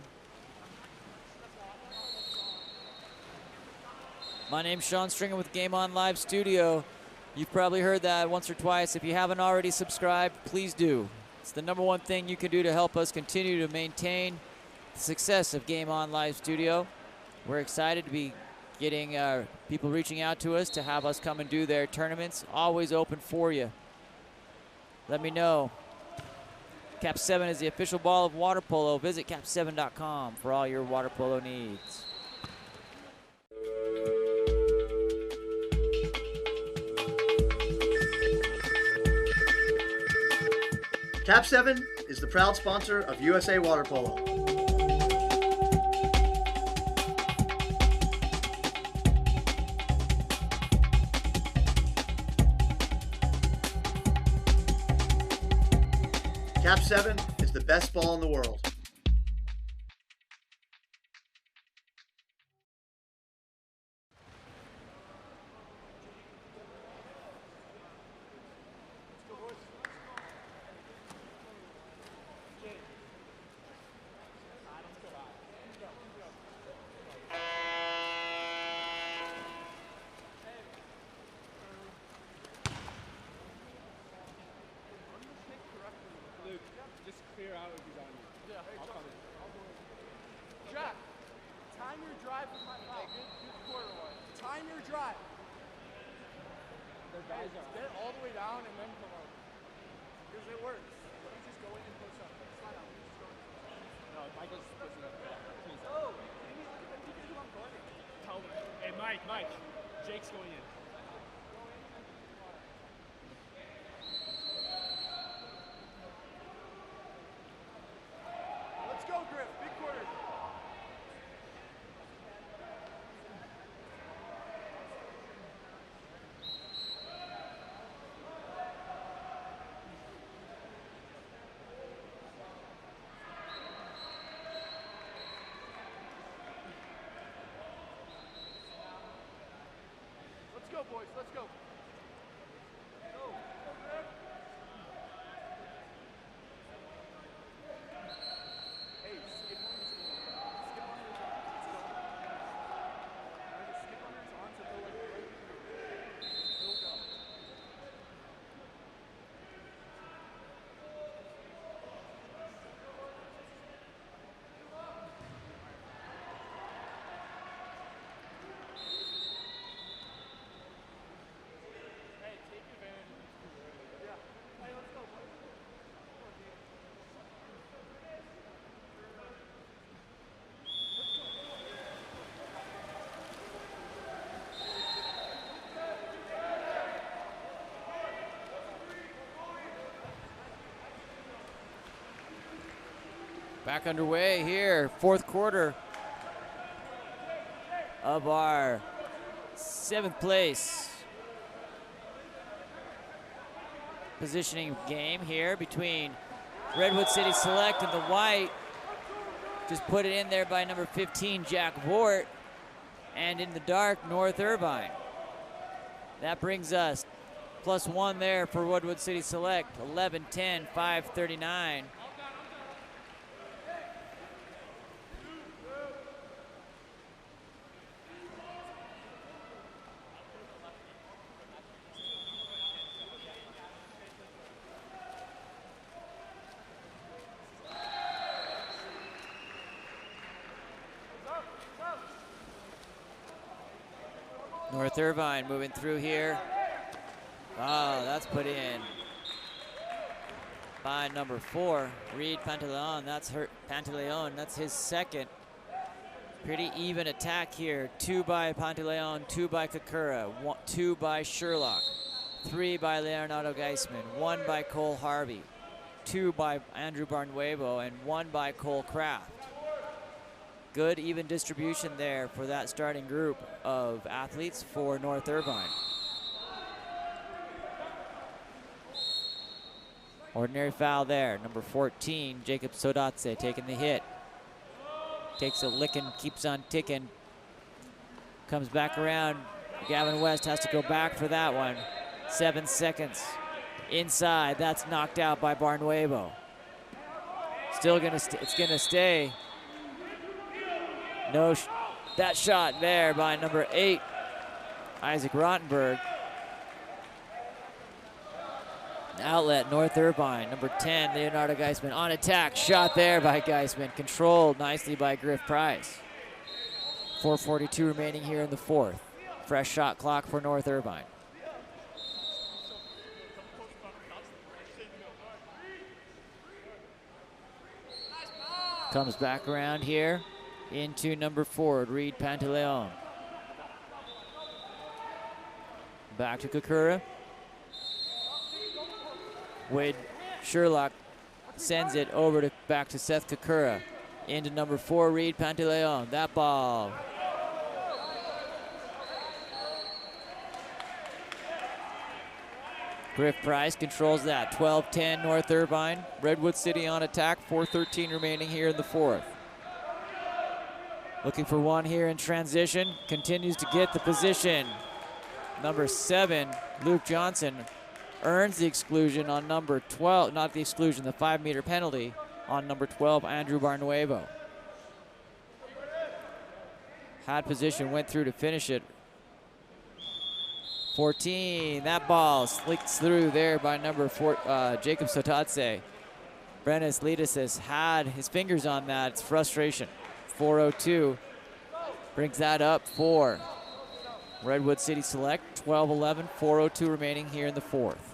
My name's Sean Stringer with Game On Live Studio. You've probably heard that once or twice. If you haven't already subscribed, please do. It's the #1 thing you can do to help us continue to maintain the success of Game On Live Studio. We're excited to be getting people reaching out to us to have us come and do their tournaments. Always open for you. Let me know. KAP7 is the official ball of water polo. Visit KAP7.com for all your water polo needs. KAP7 is the proud sponsor of USA Water Polo. KAP7 is the best ball in the world. Luke, just clear out if he's on you. Yeah, hey, I'll come in. Jack, time your drive with my foul. Good quarter one. Time your drive. Their guys are Get all the way down and then come over. Because it works. Let me just go in and post up. Slide out. Just go in. No, Michael's supposed to go. Please. Oh, maybe look at that. You can do I'm guarding. Tell me. Hey, Mike. Jake's going in. Let's go, Griff. Big quarter. Let's go, boys. Let's go. Go. Go, Griff. Hey, skip on this one. Skip on your drive. Let's go. Skip Back underway here, fourth quarter of our 7th place positioning game here between Redwood City Select and the white. Just put it in there by number 15, Jack Vort, and in the dark, North Irvine. That brings us +1 there for Redwood City Select, 11-10, 5:39. North Irvine moving through here. Oh, that's put in by number 4, Reed Pantaleon. That's his second. Pretty even attack here. 2 by Pantaleon, 2 by Kakura, 2 by Sherlock, 3 by Leonardo Geisman, 1 by Cole Harvey, 2 by Andrew Barnuevo, and 1 by Cole Kraft. Good even distribution there for that starting group of athletes for North Irvine. Ordinary foul there. Number 14, Jacob Sodatse taking the hit. Takes a licking, keeps on ticking. Comes back around. Gavin West has to go back for that one. 7 seconds. Inside, that's knocked out by Barnuevo. Still gonna, it's gonna stay. No, that shot there by number 8, Isaac Rottenberg. Outlet, North Irvine. Number 10, Leonardo Geisman on attack. Shot there by Geisman. Controlled nicely by Griff Price. 4:42 remaining here in the 4th. Fresh shot clock for North Irvine. Comes back around here into number 4, Reed Pantaleon. Back to Kakura. Wade Sherlock sends it over to back to Seth Kakura. Into number 4, Reed Pantaleon. That ball. Griff Price controls that. 12-10 North Irvine. Redwood City on attack. 4:13 remaining here in the 4th. Looking for one here in transition. Continues to get the position. Number 7, Luke Johnson, earns the exclusion on number 12, not the exclusion, the 5-meter penalty on number 12, Andrew Barnuevo. Had position, went through to finish it. 14, that ball slicks through there by number 4, Jacob Sotatse. Brennis Leadis had his fingers on that. It's frustration. 4:02 brings that up for Redwood City Select. 12-11, 4:02 remaining here in the 4th.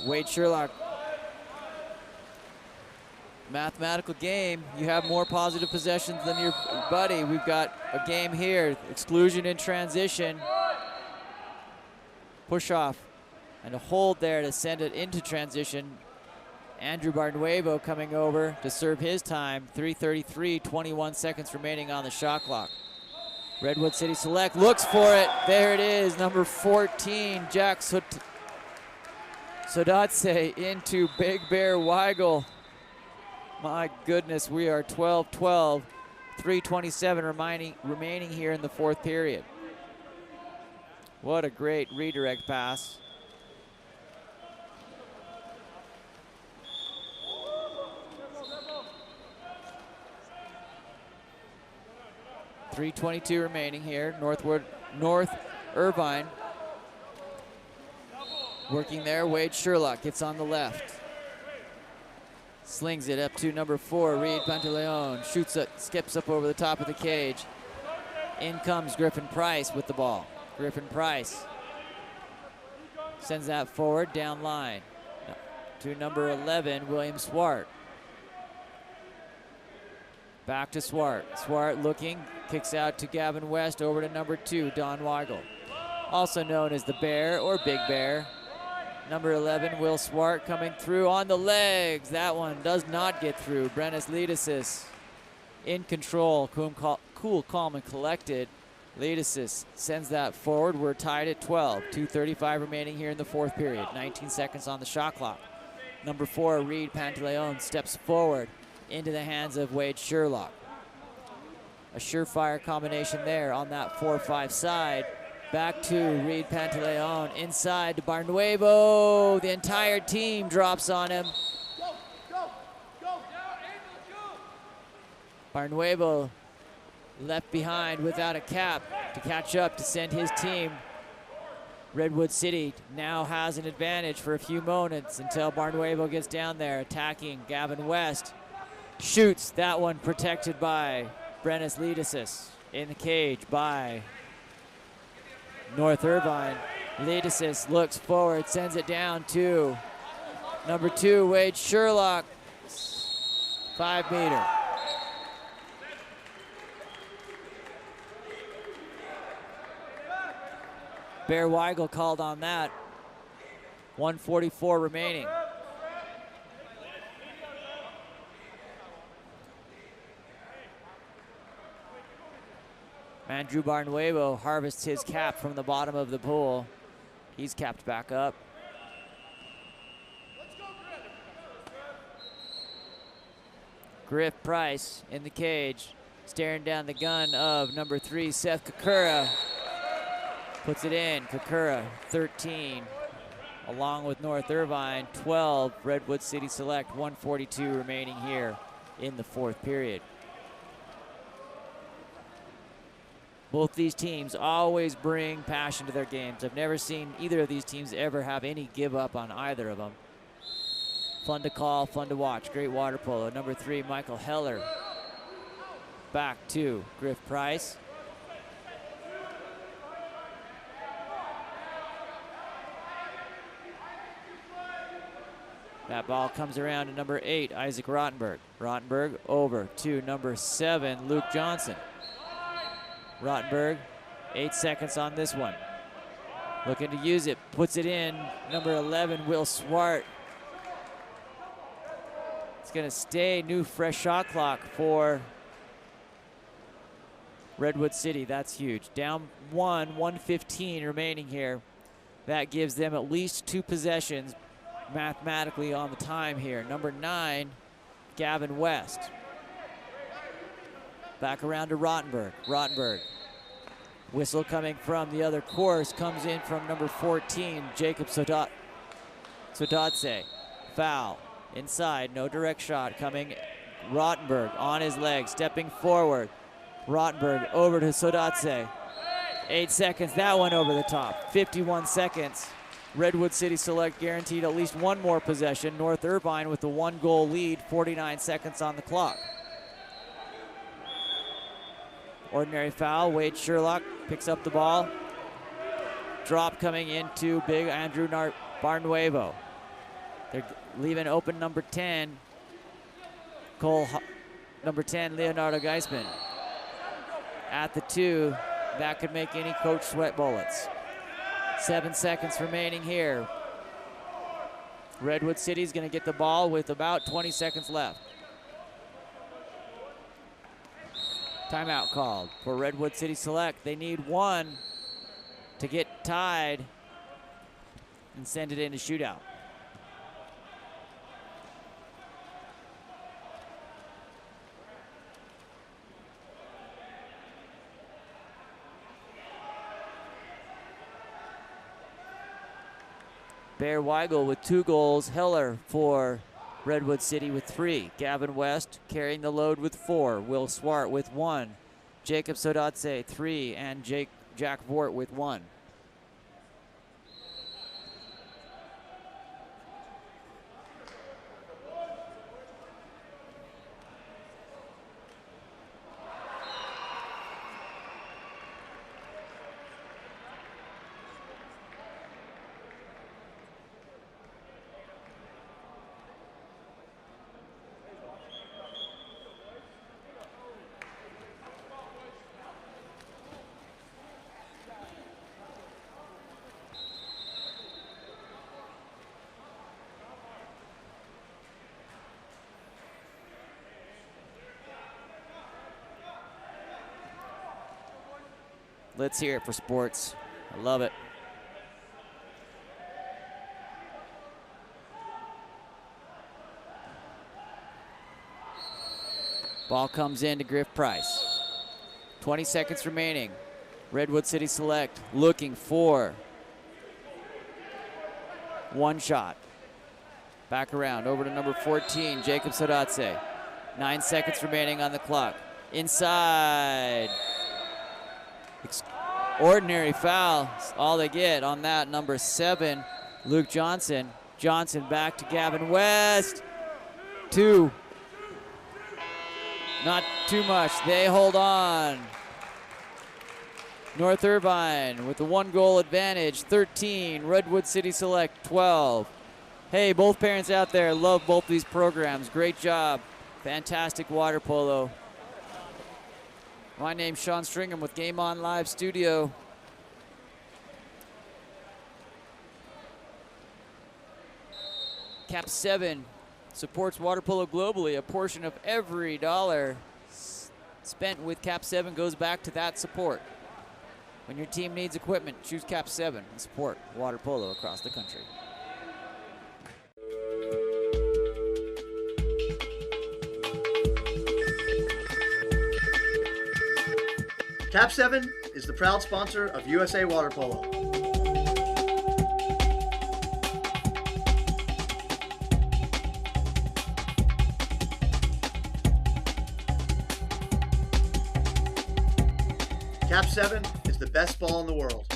Wade Sherlock. Mathematical game. You have more positive possessions than your buddy. We've got a game here. Exclusion in transition. Push off and a hold there to send it into transition. Andrew Barnuevo coming over to serve his time. 3:33, 21 seconds remaining on the shot clock. Redwood City Select looks for it. There it is, number 14, Jack Sodatse into Big Bear Weigel. My goodness, we are 12-12, 3:27 remaining here in the 4th period. What a great redirect pass. .322 remaining here. North Irvine working there. Wade Sherlock gets on the left. Slings it up to number 4, Reed Pantaleon. Shoots it, skips up over the top of the cage. In comes Griffin Price with the ball. Griffin Price sends that forward, down line to number 11, William Swart. Back to Swart. Swart looking, kicks out to Gavin West, over to number 2, Don Weigel. Also known as the Bear or Big Bear. Number 11, Will Swart coming through on the legs. That one does not get through. Brennis Ledasis in control, cool, calm, and collected. Ledasis sends that forward. We're tied at 12. 2:35 remaining here in the fourth period. 19 seconds on the shot clock. Number 4, Reed Pantaleon, steps forward into the hands of Wade Sherlock. A surefire combination there on that 4-5 side. Back to Reed Pantaleon, inside to Barnuevo. The entire team drops on him. Barnuevo left behind without a cap to catch up to send his team. Redwood City now has an advantage for a few moments until Barnuevo gets down there, attacking Gavin West. Shoots, that one protected by Brennis Ledasis. In the cage by North Irvine. Ledasis looks forward, sends it down to number 2, Wade Sherlock. 5-meter. Bear Weigel called on that. 1:44 remaining. Andrew Barnuevo harvests his cap from the bottom of the pool. He's capped back up. Griff Price in the cage, staring down the gun of number 3, Seth Kakura. Puts it in. Kakura, 13. Along with North Irvine, 12. Redwood City Select, 1:42 remaining here in the fourth period. Both these teams always bring passion to their games. I've never seen either of these teams ever have any give up on either of them. Fun to call, fun to watch. Great water polo. Number 3, Michael Heller. Back to Griff Price. That ball comes around to number 8, Isaac Rottenberg. Rottenberg over to number 7, Luke Johnson. Rottenberg, 8 seconds on this one. Looking to use it, puts it in. Number 11, Will Swart. It's gonna stay, new fresh shot clock for Redwood City. That's huge. Down 1:15 remaining here. That gives them at least 2 possessions mathematically on the time here. Number 9, Gavin West. Back around to Rottenberg. Rottenberg. Whistle coming from the other course, comes in from number 14, Jacob Sodadze. Foul. Inside, no direct shot coming. Rottenberg on his leg, stepping forward. Rottenberg over to Sodadze. 8 seconds, that one over the top. 51 seconds. Redwood City Select guaranteed at least 1 more possession. North Irvine with the 1-goal lead, 49 seconds on the clock. Ordinary foul, Wade Sherlock picks up the ball. Drop coming into big Andrew Barnuevo. They're leaving open number 10, number 10, Leonardo Geisman. At the 2, that could make any coach sweat bullets. 7 seconds remaining here. Redwood City's gonna get the ball with about 20 seconds left. Timeout called for Redwood City Select. They need 1 to get tied and send it into shootout. Bear Weigel with 2 goals. Heller for Redwood City with 3. Gavin West carrying the load with 4. Will Swart with 1. Jacob Sodadze 3, and Jack Vort with 1. Let's hear it for sports. I love it. Ball comes in to Griff Price. 20 seconds remaining. Redwood City Select looking for one shot. Back around, over to number 14, Jacob Sodatse. 9 seconds remaining on the clock. Inside. Ordinary foul, all they get on that. Number 7, Luke Johnson. Johnson back to Gavin West. 2. Not too much, they hold on. North Irvine with the 1-goal advantage, 13, Redwood City Select 12. Hey, both parents out there love both these programs. Great job. Fantastic water polo. My name's Sean Stringham with Game On Live Studio. KAP7 supports water polo globally. A portion of every dollar spent with KAP7 goes back to that support. When your team needs equipment, choose KAP7 and support water polo across the country. KAP7 is the proud sponsor of USA Water Polo. KAP7 is the best ball in the world.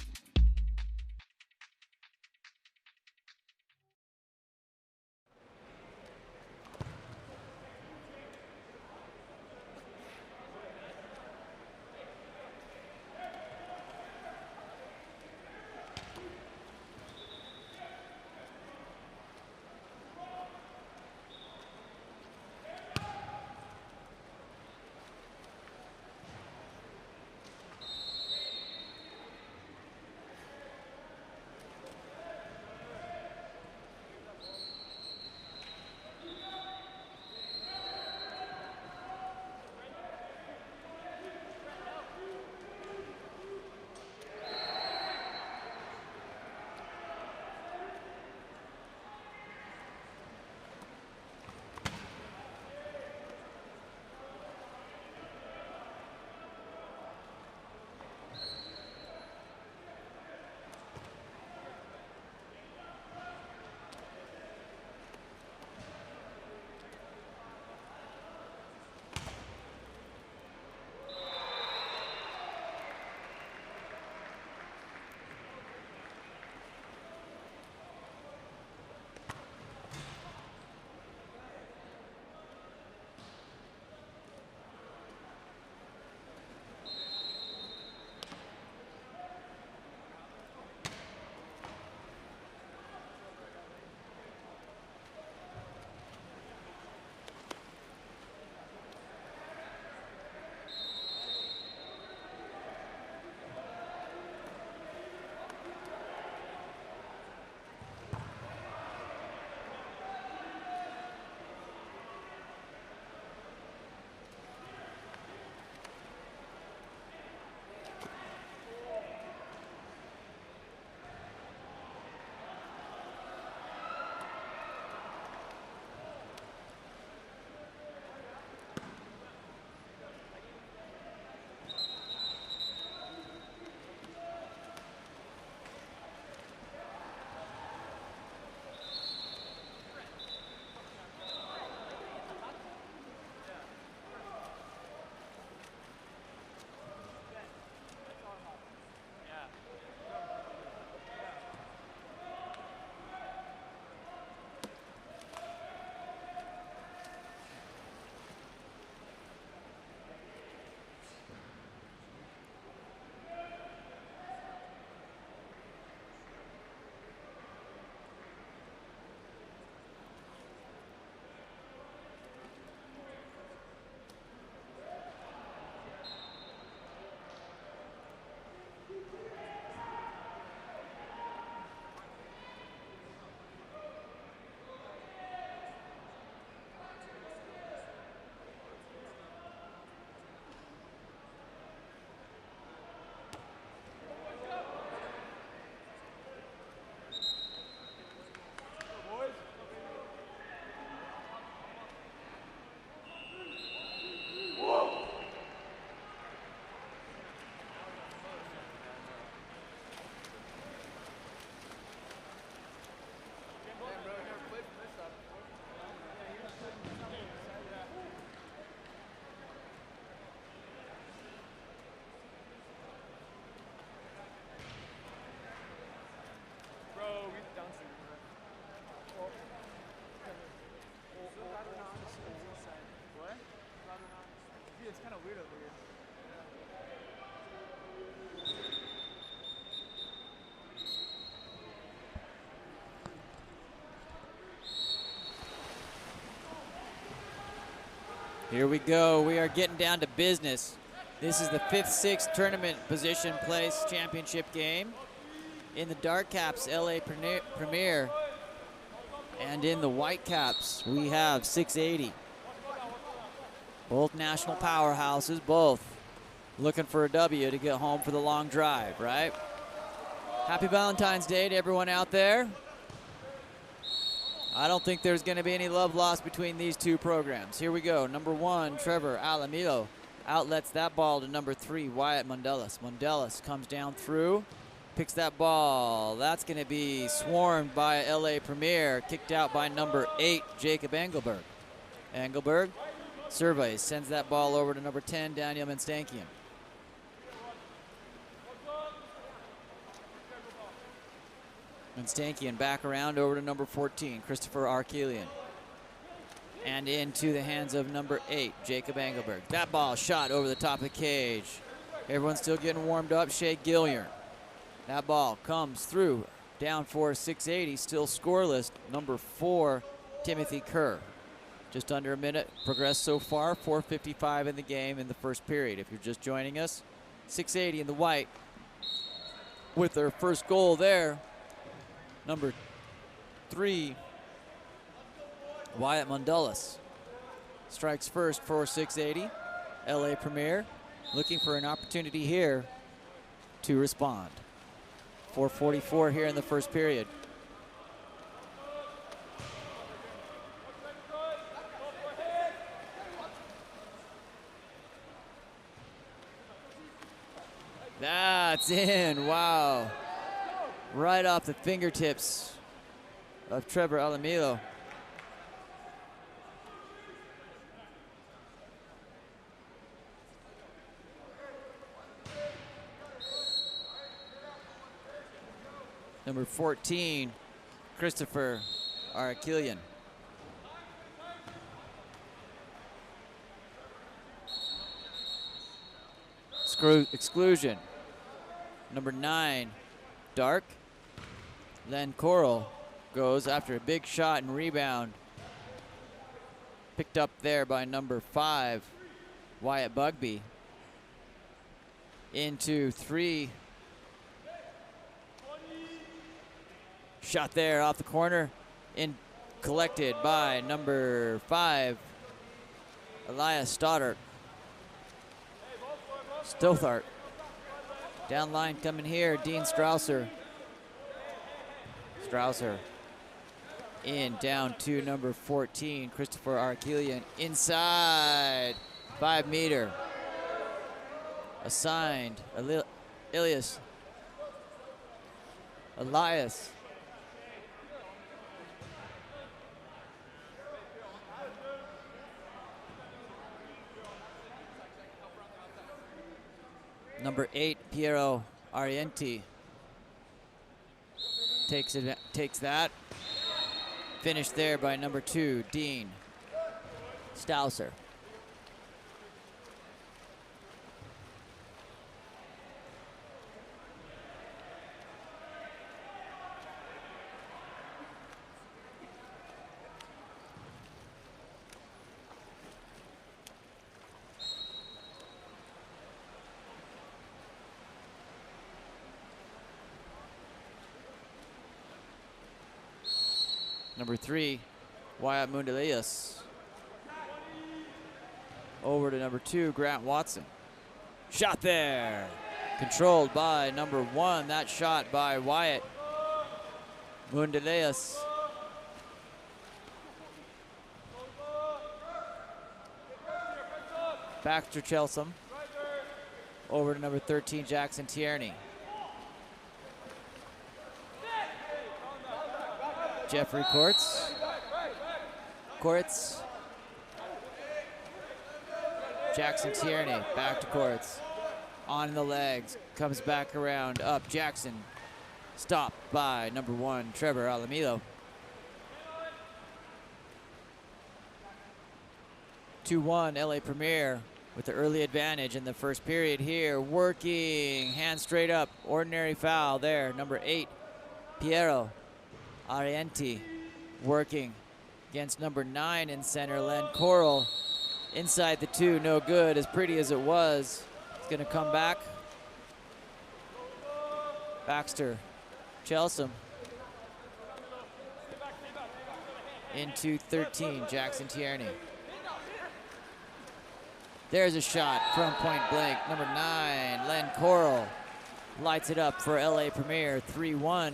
weird over here. Here we go. We are getting down to business. This is the 5th, 6th tournament position place championship game. In the dark caps, LA Premier. And in the white caps, we have 680. Both national powerhouses, both looking for a W to get home for the long drive, right? Happy Valentine's Day to everyone out there. I don't think there's going to be any love lost between these two programs. Here we go. Number 1, Trevor Alamilo outlets that ball to number 3, Wyatt Mundelis. Mundelis comes down through, picks that ball. That's going to be swarmed by LA Premier, kicked out by number 8, Jacob Engelberg. Engelberg surveys, sends that ball over to number 10, Daniel Manstankian. Manstankian back around over to number 14, Christopher Arkelian. And into the hands of number 8, Jacob Engelberg. That ball shot over the top of the cage. Everyone's still getting warmed up. Shea Gillier. That ball comes through. Down for 680, still scoreless. Number 4, Timothy Kerr. Just under a minute progressed so far. 4:55 in the game in the first period. If you're just joining us, 680 in the white. With their first goal there, number 3, Wyatt Mundelis strikes first for 680. LA Premier looking for an opportunity here to respond. 4:44 here in the first period. That's in, wow. Right off the fingertips of Trevor Alamilo. Number 14, Christopher Arkelian. Exclusion. Number 9, Dark. Then Coral goes after a big shot and rebound. Picked up there by number 5, Wyatt Bugby. Into 3. Shot there off the corner. Collected by number 5, Elias Stoddart. Stothart. Down line coming here, Dean Strausser. Strausser in down to number 14, Christopher Arkelian. Inside, 5 meter. Assigned, Elias. Number 8, Piero Arienti. Takes that. Finished there by number 2, Dean Strausser. Number 3, Wyatt Mundelius. Over to number 2, Grant Watson. Shot there. Controlled by number 1. That shot by Wyatt Mundelius. Baxter Chelsom. Over to number 13, Jackson Tierney. Jeffrey Courts. Jackson Tierney, back to Courts. On the legs, comes back around, up Jackson. Stopped by number 1, Trevor Alamilo. 2-1 LA Premier with the early advantage in the first period here. Working, hand straight up, ordinary foul there. Number 8, Piero Arienti, working against number 9 in center, Len Coral. Inside the 2, no good. As pretty as it was, it's gonna come back. Baxter, Chelsom. Into 13, Jackson Tierney. There's a shot from point blank. Number 9, Len Coral, lights it up for LA Premier. 3-1,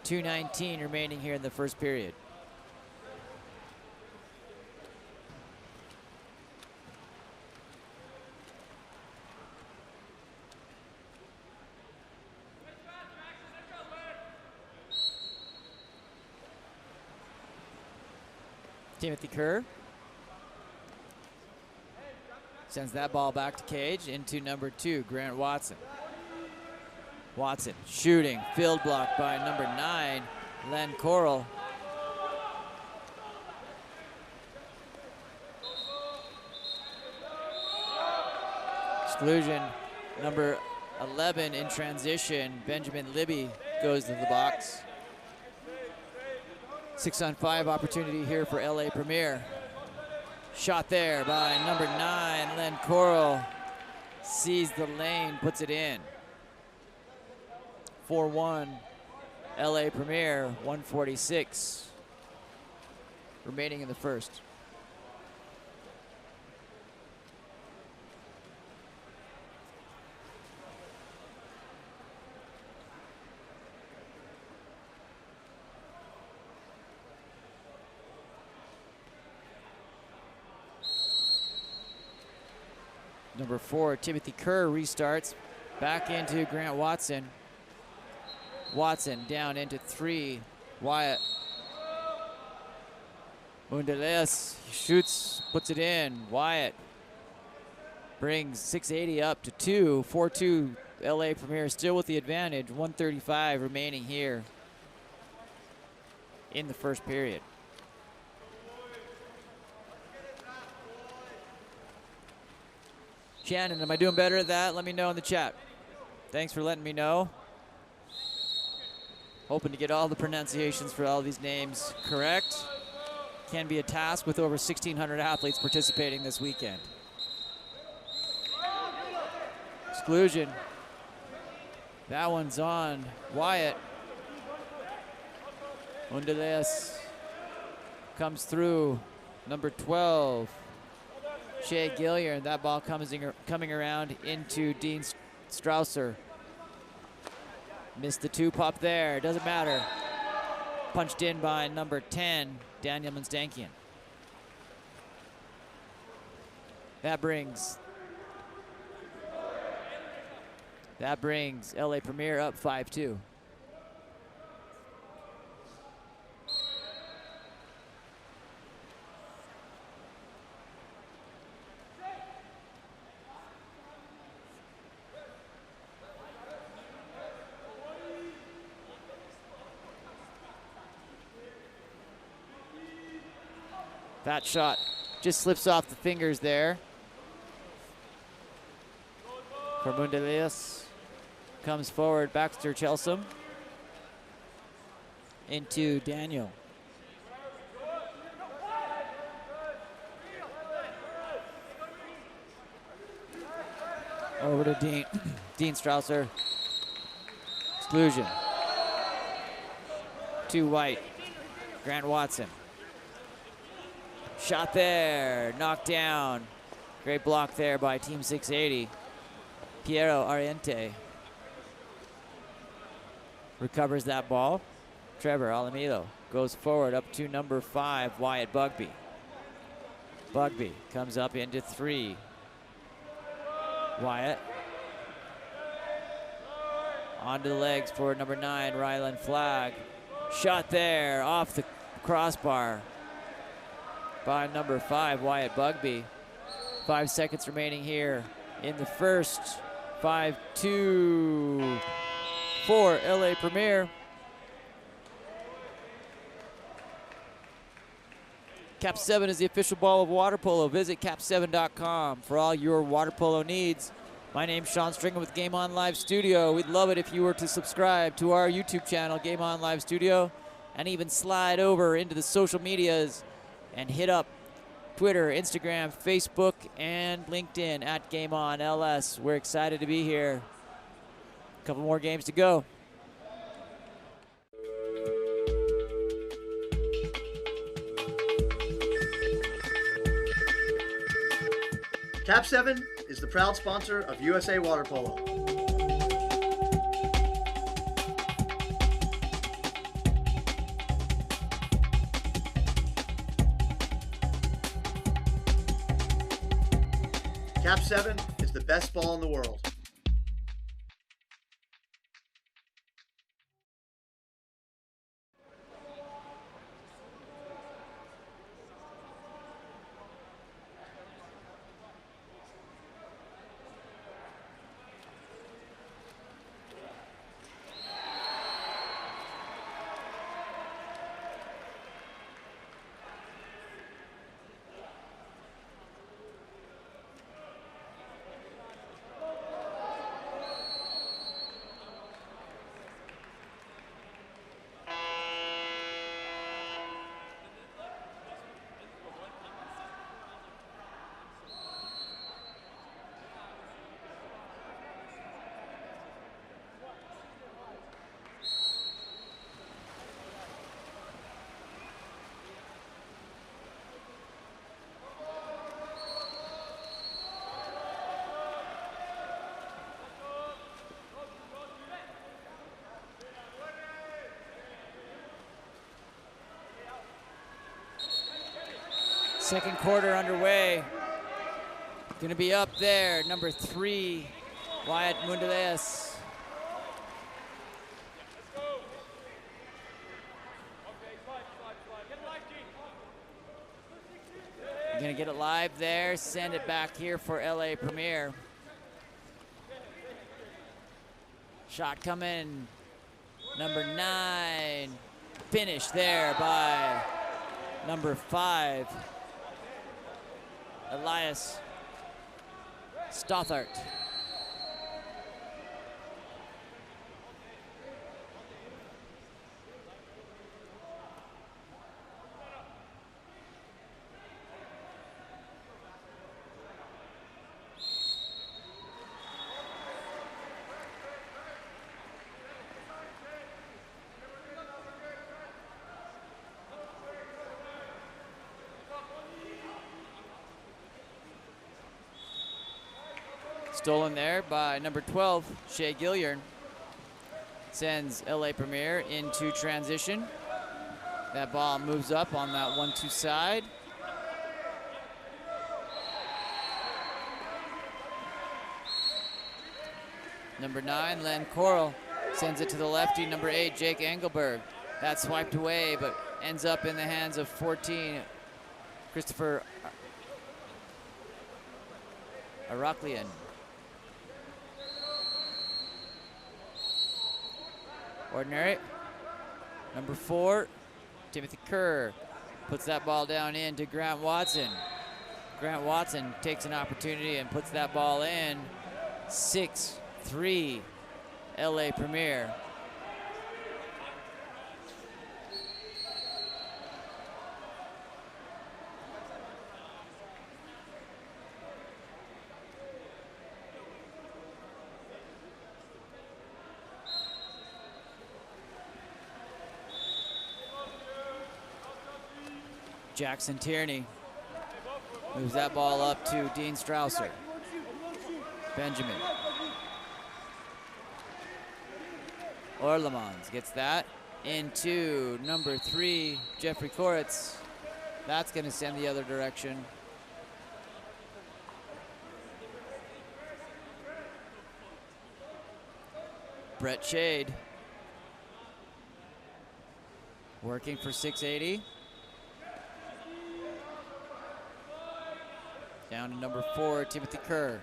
2:19 remaining here in the first period. Timothy Kerr sends that ball back to Cage into number 2, Grant Watson. Watson shooting, field block by number 9, Len Coral. Exclusion, number 11 in transition, Benjamin Libby goes to the box. 6-on-5 opportunity here for LA Premier. Shot there by number 9, Len Coral. Sees the lane, puts it in. 4-1, LA Premier, 1:46 remaining in the first. Number 4, Timothy Kerr restarts. Back into Grant Watson. Watson down into 3. Wyatt. Mundales shoots, puts it in. Wyatt brings 680 up to 2. 4-2 LA Premier still with the advantage. 1:35 remaining here in the first period. Shannon, am I doing better at that? Let me know in the chat. Thanks for letting me know. Hoping to get all the pronunciations for all these names correct. Can be a task with over 1,600 athletes participating this weekend. Exclusion. That one's on Wyatt. Undales comes through. Number 12. Shea Gilliard, that ball coming around into Dean Strausser. Missed the 2-pop there, doesn't matter. Punched in by number 10, Daniel Manstankian. That brings LA Premier up 5-2. That shot just slips off the fingers there. For Mundelius. Comes forward, Baxter Chelsom. Into Daniel. Over to Dean Strausser. Exclusion. To White. Grant Watson. Shot there, knocked down. Great block there by Team 680. Piero Ariente recovers that ball. Trevor Alamido goes forward up to number 5, Wyatt Bugby. Bugby comes up into 3. Wyatt. Onto the legs for number 9, Rylan Flagg. Shot there, off the crossbar by number 5, Wyatt Bugby. 5 seconds remaining here in the first. 5-2 for LA Premier. KAP7 is the official ball of water polo. Visit KAP7.com for all your water polo needs. My name's Sean Stringer with Game On Live Studio. We'd love it if you were to subscribe to our YouTube channel, Game On Live Studio, and even slide over into the social medias and hit up Twitter, Instagram, Facebook, and LinkedIn at Game On LS. We're excited to be here. A couple more games to go. KAP7 is the proud sponsor of USA Water Polo. KAP7 is the best ball in the world. Second quarter underway. Gonna be up there, number 3, Wyatt Mundeleas. Gonna get it live there, send it back here for LA Premier. Shot coming, number 9. Finish there by number 5. Elias Stothart. Stolen there by number 12, Shea Gilliard. Sends LA Premier into transition. That ball moves up on that 1-2 side. Number 9, Len Coral, sends it to the lefty. Number 8, Jake Engelberg. That swiped away, but ends up in the hands of 14, Christopher Araklian. Ordinary. Number 4, Timothy Kerr puts that ball down in to Grant Watson. Grant Watson takes an opportunity and puts that ball in. 6-3, LA Premier. Jackson Tierney moves that ball up to Dean Strausser. Benjamin. Orlemans gets that into number 3, Jeffrey Koritz. That's going to send the other direction. Brett Shade working for 680. Down to number 4, Timothy Kerr.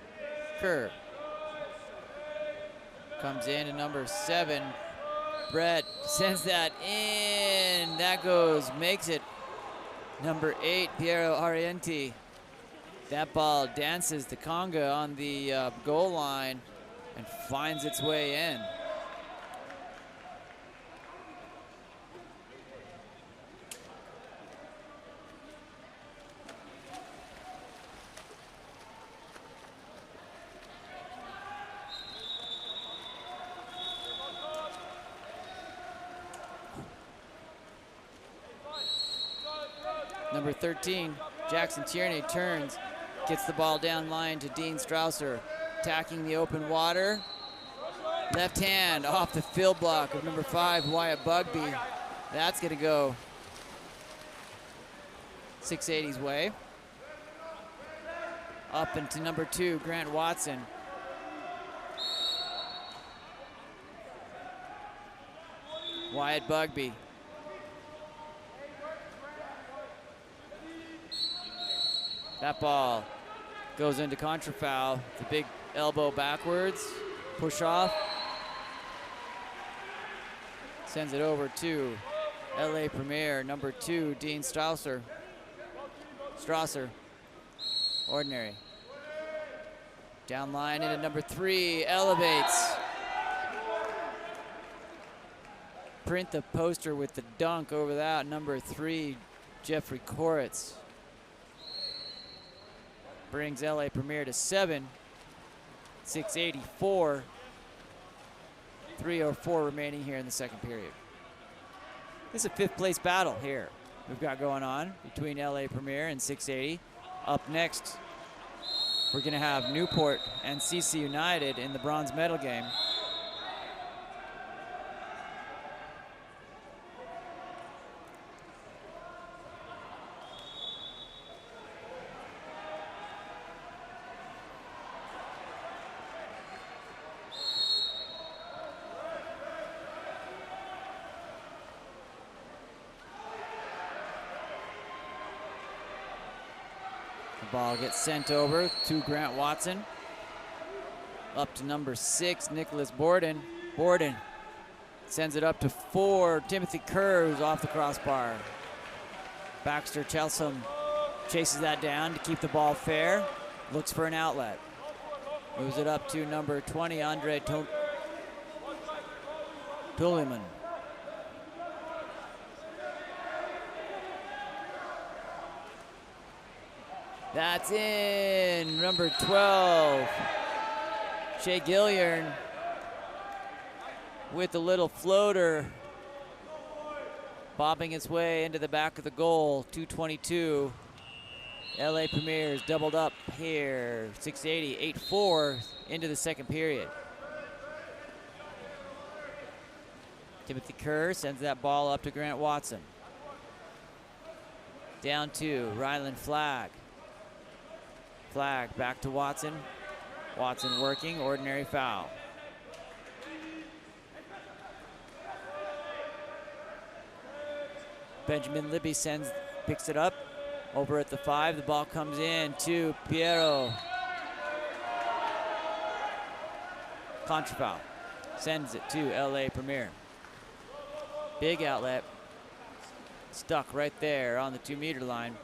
Kerr comes in to number 7. Brett sends that in. That goes, makes it Number 8, Piero Arienti. That ball dances the conga on the goal line and finds its way in. Number 13, Jackson Tierney turns, gets the ball down line to Dean Strausser, attacking the open water. Left hand off the field block of number 5, Wyatt Bugby. That's gonna go 680's way. Up into number 2, Grant Watson. Wyatt Bugby. That ball goes into contrafoul. The big elbow backwards, push off. Sends it over to LA Premier, number 2, Dean Strasser. Ordinary. Down line into number 3, elevates. Print the poster with the dunk over that, number 3, Jeffrey Koritz. Brings LA Premier to 7, 684. 3:04 remaining here in the second period. This is a 5th place battle here we've got going on between LA Premier and 680. Up next, we're gonna have Newport and CC United in the bronze medal game. Ball gets sent over to Grant Watson. Up to number 6, Nicholas Borden. Borden sends it up to 4, Timothy Kerr, who's off the crossbar. Baxter Chelsom chases that down to keep the ball fair. Looks for an outlet. Moves it up to number 20, Andre Tulliman. That's in, number 12, Shea Gilliard with a little floater, bobbing its way into the back of the goal, 2:22. LA Premier is doubled up here, 680, 8-4 into the second period. Timothy Kerr sends that ball up to Grant Watson. Down to Ryland Flagg. Flagg back to Watson. Watson working, ordinary foul. Benjamin Libby picks it up. Over at the 5, the ball comes in to Piero. Contrafoul. Sends it to LA Premier. Big outlet. Stuck right there on the 2-meter line.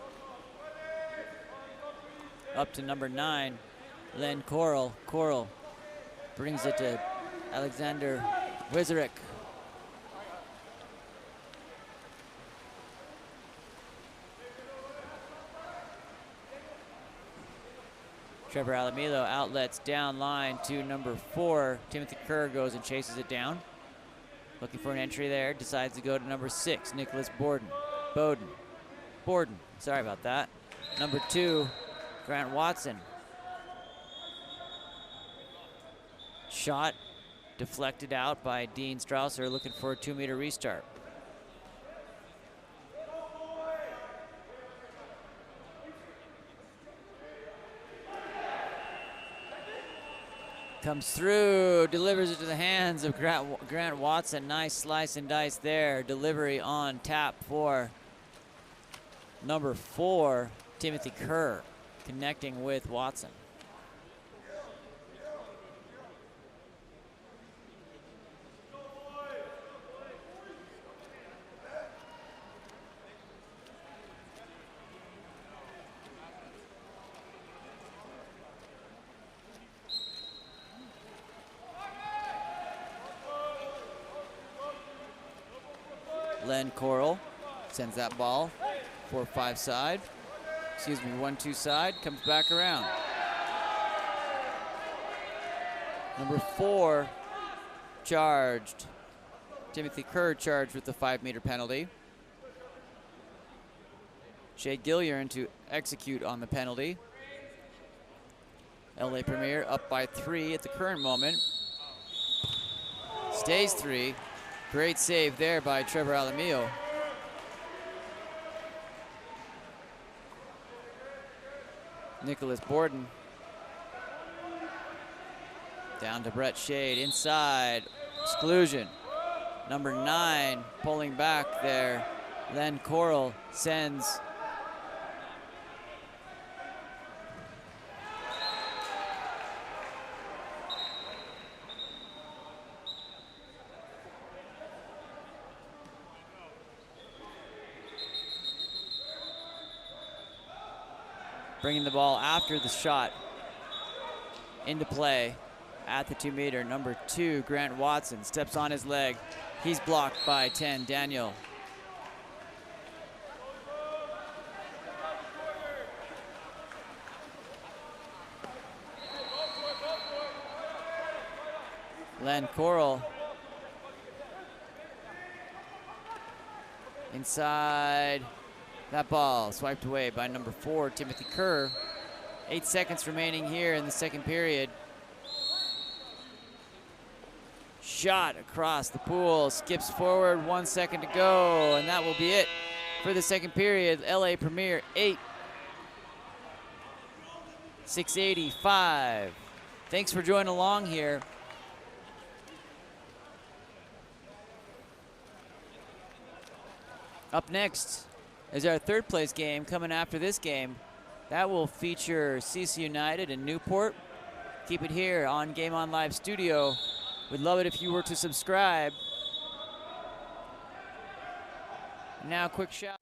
Up to number 9, Len Coral. Coral brings it to Alexander Wizarek. Trevor Alamilo outlets down line to number 4. Timothy Kerr goes and chases it down. Looking for an entry there, decides to go to number 6, Nicholas Borden. Borden, sorry about that. Number 2, Grant Watson. Shot deflected out by Dean Strausser, looking for a 2-meter restart. Comes through, delivers it to the hands of Grant Watson. Nice slice and dice there. Delivery on tap for number 4, Timothy Kerr, connecting with Watson. Len Coral sends that ball 4-5 side. Excuse me, 1-2 side, comes back around. Number 4 charged. Timothy Kerr charged with the 5-meter penalty. Shea Gilliern to execute on the penalty. LA Premier up by 3 at the current moment. Stays 3. Great save there by Trevor Alamillo. Nicholas Borden. Down to Brett Shade, inside, exclusion. Number 9 pulling back there. Len Coral sends bringing the ball after the shot into play at the 2-meter. Number 2, Grant Watson, steps on his leg. He's blocked by 10, Daniel. Len Coral inside. That ball swiped away by number 4, Timothy Kerr. 8 seconds remaining here in the second period. Shot across the pool, skips forward, 1 second to go, and that will be it for the second period. LA Premier 8, 685. Thanks for joining along here. Up next is our third place game coming after this game. That will feature CC United and Newport. Keep it here on Game On Live Studio. We'd love it if you were to subscribe. Now, quick shout.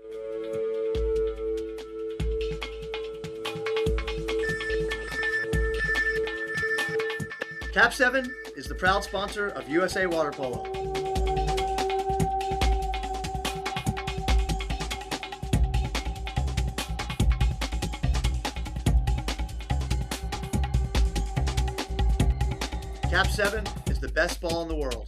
KAP7 is the proud sponsor of USA Water Polo. KAP7 is the best ball in the world.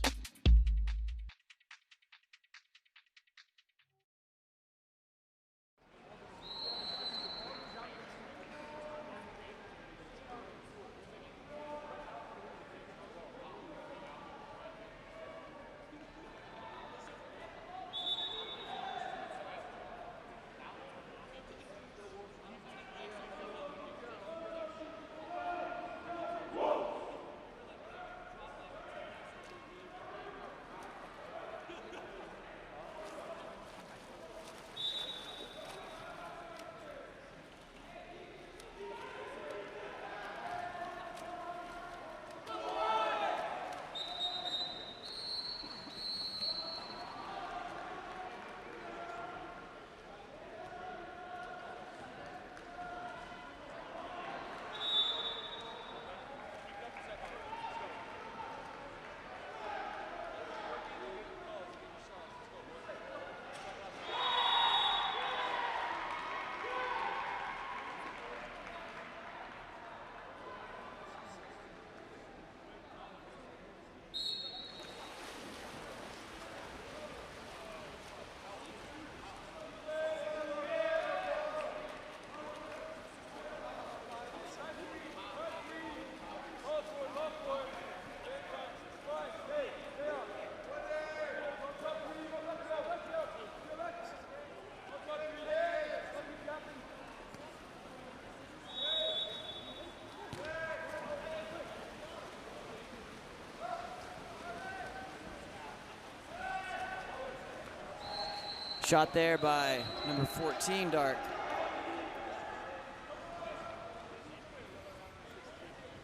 Shot there by number 14, Dark.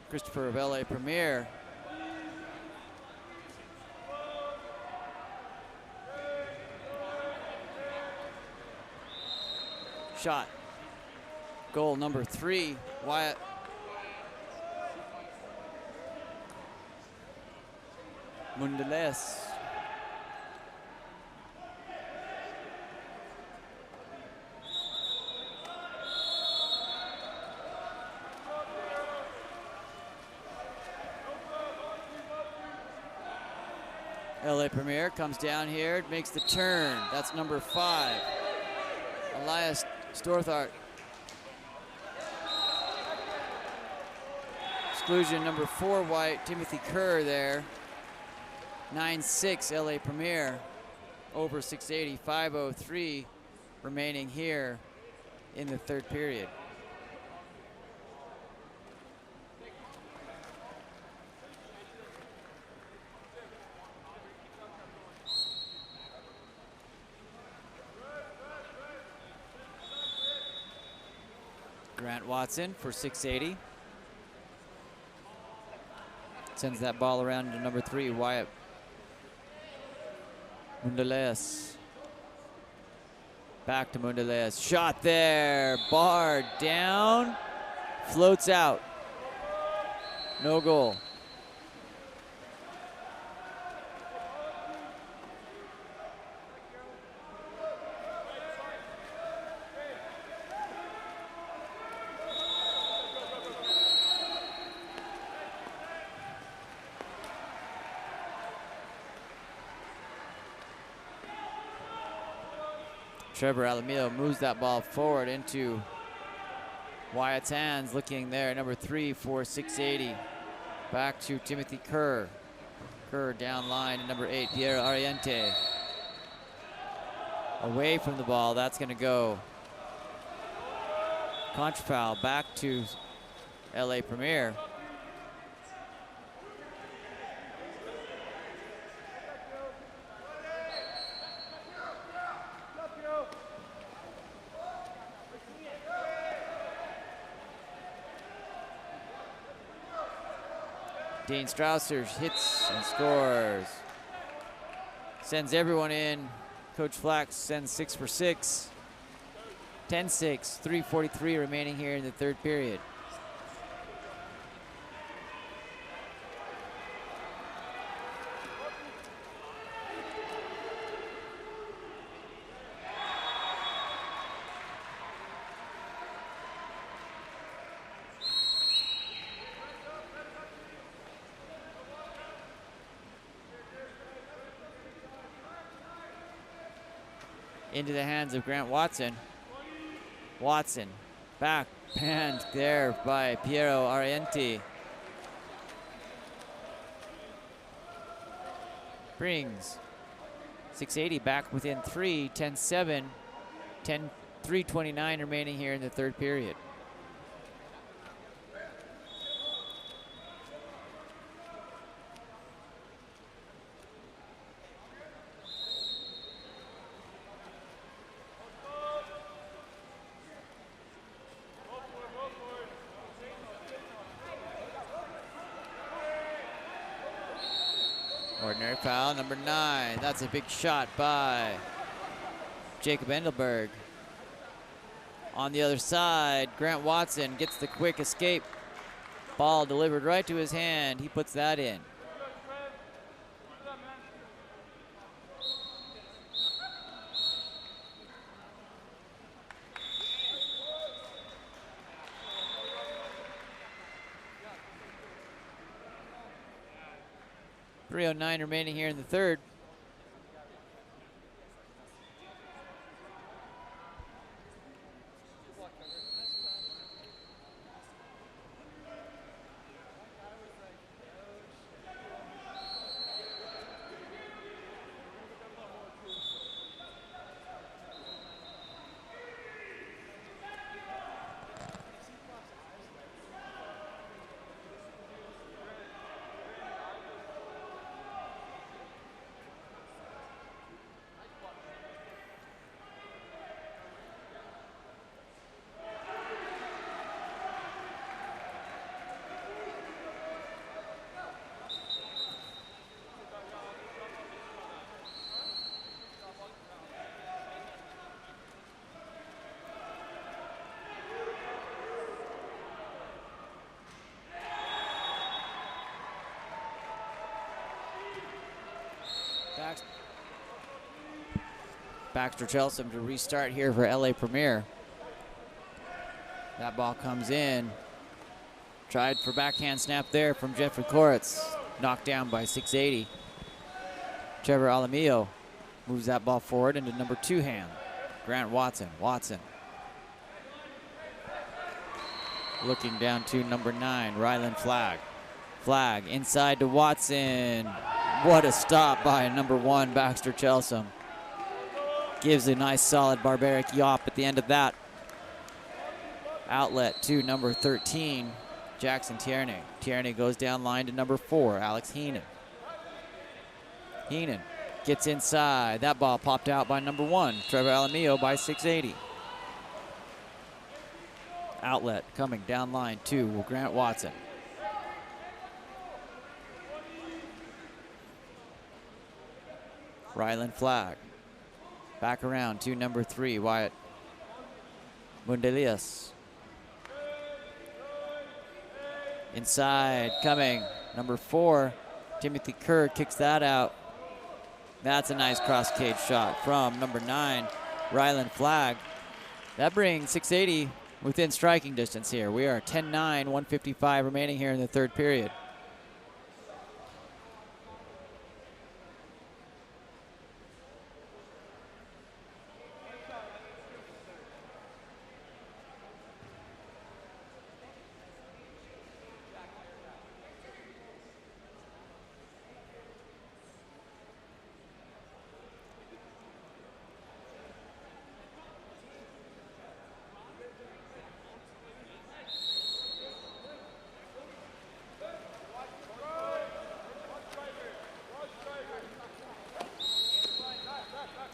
Christopher of LA Premier. Shot. Goal number 3, Wyatt. Mundales. LA Premier comes down here, makes the turn. That's number 5, Elias Storthart. Exclusion number 4 white, Timothy Kerr there. 9-6 LA Premier over 680, 5:03 remaining here in the third period. Grant Watson for 680. Sends that ball around to number 3, Wyatt Mundales. Back to Mundales. Shot there. Barred down. Floats out. No goal. Trevor Alamillo moves that ball forward into Wyatt's hands, looking there, number 3 for 680. Back to Timothy Kerr. Kerr down line to number 8, Piero Ariente. Away from the ball, that's gonna go. Contra foul back to LA Premier. Dean Strausser hits and scores. Sends everyone in. Coach Flax sends 6 for 6. 10-6, 3:43 remaining here in the third period. Into the hands of Grant Watson. Watson back panned there by Piero Arienti. Brings 680 back within 3, 10-7, 3:29 remaining here in the third period. Ordinary foul, number 9. That's a big shot by Jacob Endelberg. On the other side, Grant Watson gets the quick escape. Ball delivered right to his hand. He puts that in. .309 remaining here in the third. Baxter Chelsom to restart here for LA Premier. That ball comes in. Tried for backhand snap there from Jeffrey Koritz. Knocked down by 680. Trevor Alamillo moves that ball forward into number 2 hand. Grant Watson. Watson looking down to number 9, Ryland Flagg. Flagg inside to Watson. What a stop by number 1, Baxter Chelsom. Gives a nice solid barbaric yop at the end of that. Outlet to number 13, Jackson Tierney. Tierney goes down line to number 4, Alex Heenan. Heenan gets inside. That ball popped out by number 1, Trevor Alamillo by 680. Outlet coming down line to Grant Watson. Ryland Flagg. Back around to number 3, Wyatt Mundelius. Inside, coming, number 4, Timothy Kerr kicks that out. That's a nice cross cage shot from number 9, Ryland Flagg. That brings 680 within striking distance here. We are 10-9, 1:55 remaining here in the third period.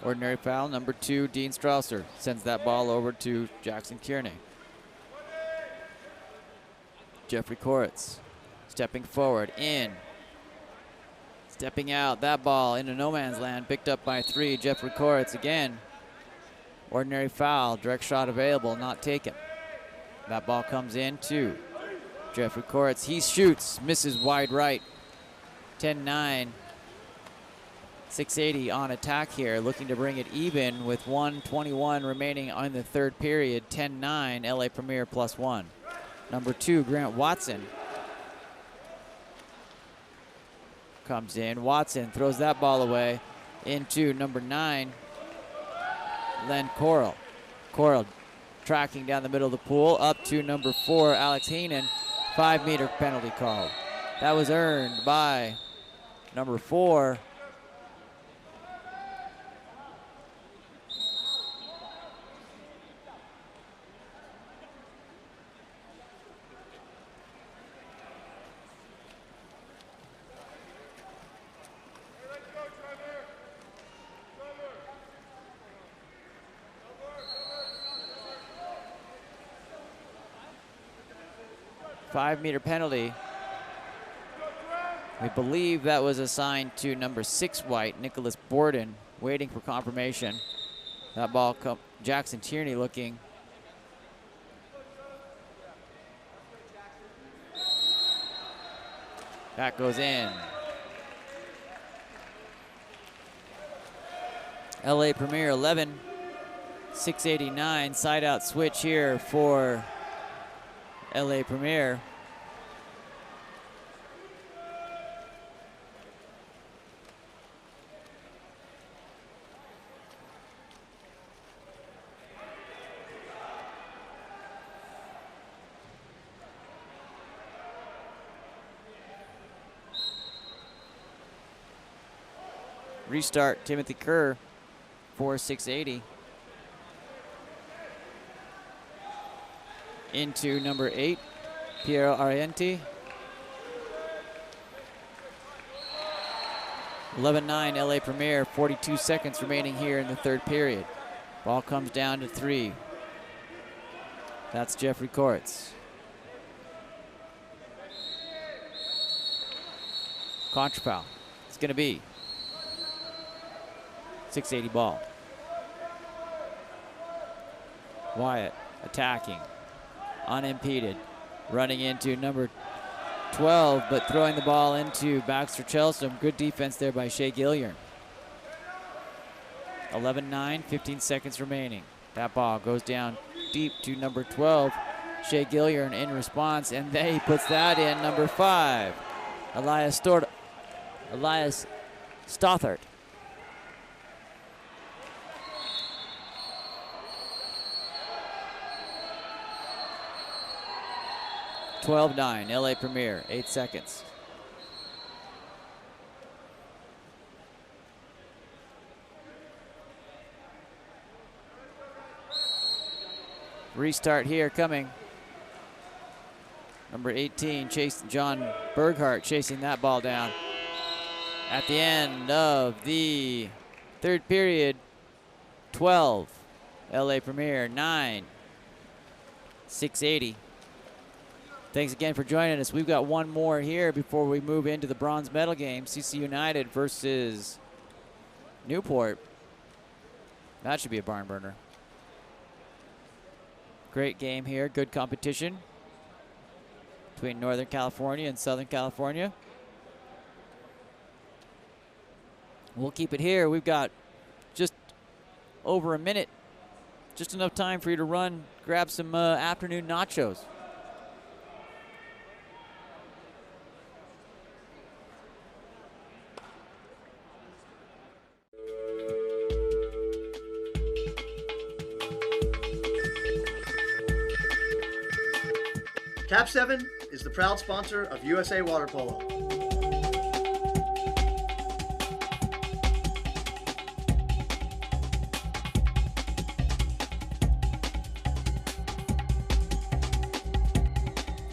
Ordinary foul, number 2, Dean Strausser sends that ball over to Jackson Tierney. Jeffrey Koritz stepping forward, in. Stepping out, that ball into no man's land, picked up by 3, Jeffrey Koritz again. Ordinary foul, direct shot available, not taken. That ball comes in to Jeffrey Koritz. He shoots, misses wide right. 10-9. 680 on attack here, looking to bring it even with 1:21 remaining on the third period. 10-9, LA Premier +1. Number 2, Grant Watson comes in. Watson throws that ball away into number 9, Len Coral. Coral tracking down the middle of the pool up to number 4, Alex Heenan. 5-meter penalty called. That was earned by number 4, five-meter penalty. We believe that was assigned to number 6 white, Nicholas Borden, waiting for confirmation. That ball, Jackson Tierney looking. That goes in. LA Premier 11, 689. Side out switch here for LA Premier. Restart Timothy Kerr for 680. Into number 8, Piero Arienti. 11-9 LA Premier, 42 seconds remaining here in the third period. Ball comes down to 3. That's Jeffrey Koritz. Contra foul. It's going to be 680 ball. Wyatt attacking, unimpeded, running into number 12, but throwing the ball into Baxter Chelsom. Good defense there by Shea Gilliard. 11-9, 15 seconds remaining. That ball goes down deep to number 12, Shea Gilliard in response, and then he puts that in. Number 5, Elias Stothart 12-9, LA Premier, 8 seconds. Restart here coming. Number 18, John Berghardt chasing that ball down. At the end of the third period, 12, LA Premier, 9, 680. Thanks again for joining us. We've got one more here before we move into the bronze medal game. CC United versus Newport. That should be a barn burner. Great game here, good competition between Northern California and Southern California. We'll keep it here. We've got just over a minute, just enough time for you to run, grab some afternoon nachos. KAP7 is the proud sponsor of USA Water Polo.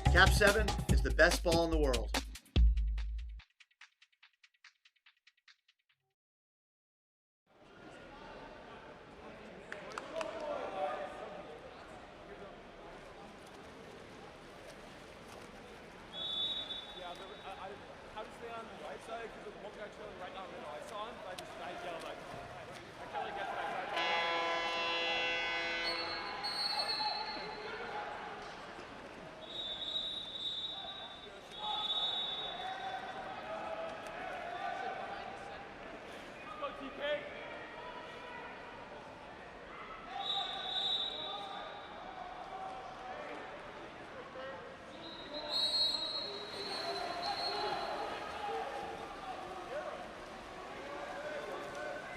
KAP7 is the best ball in the world.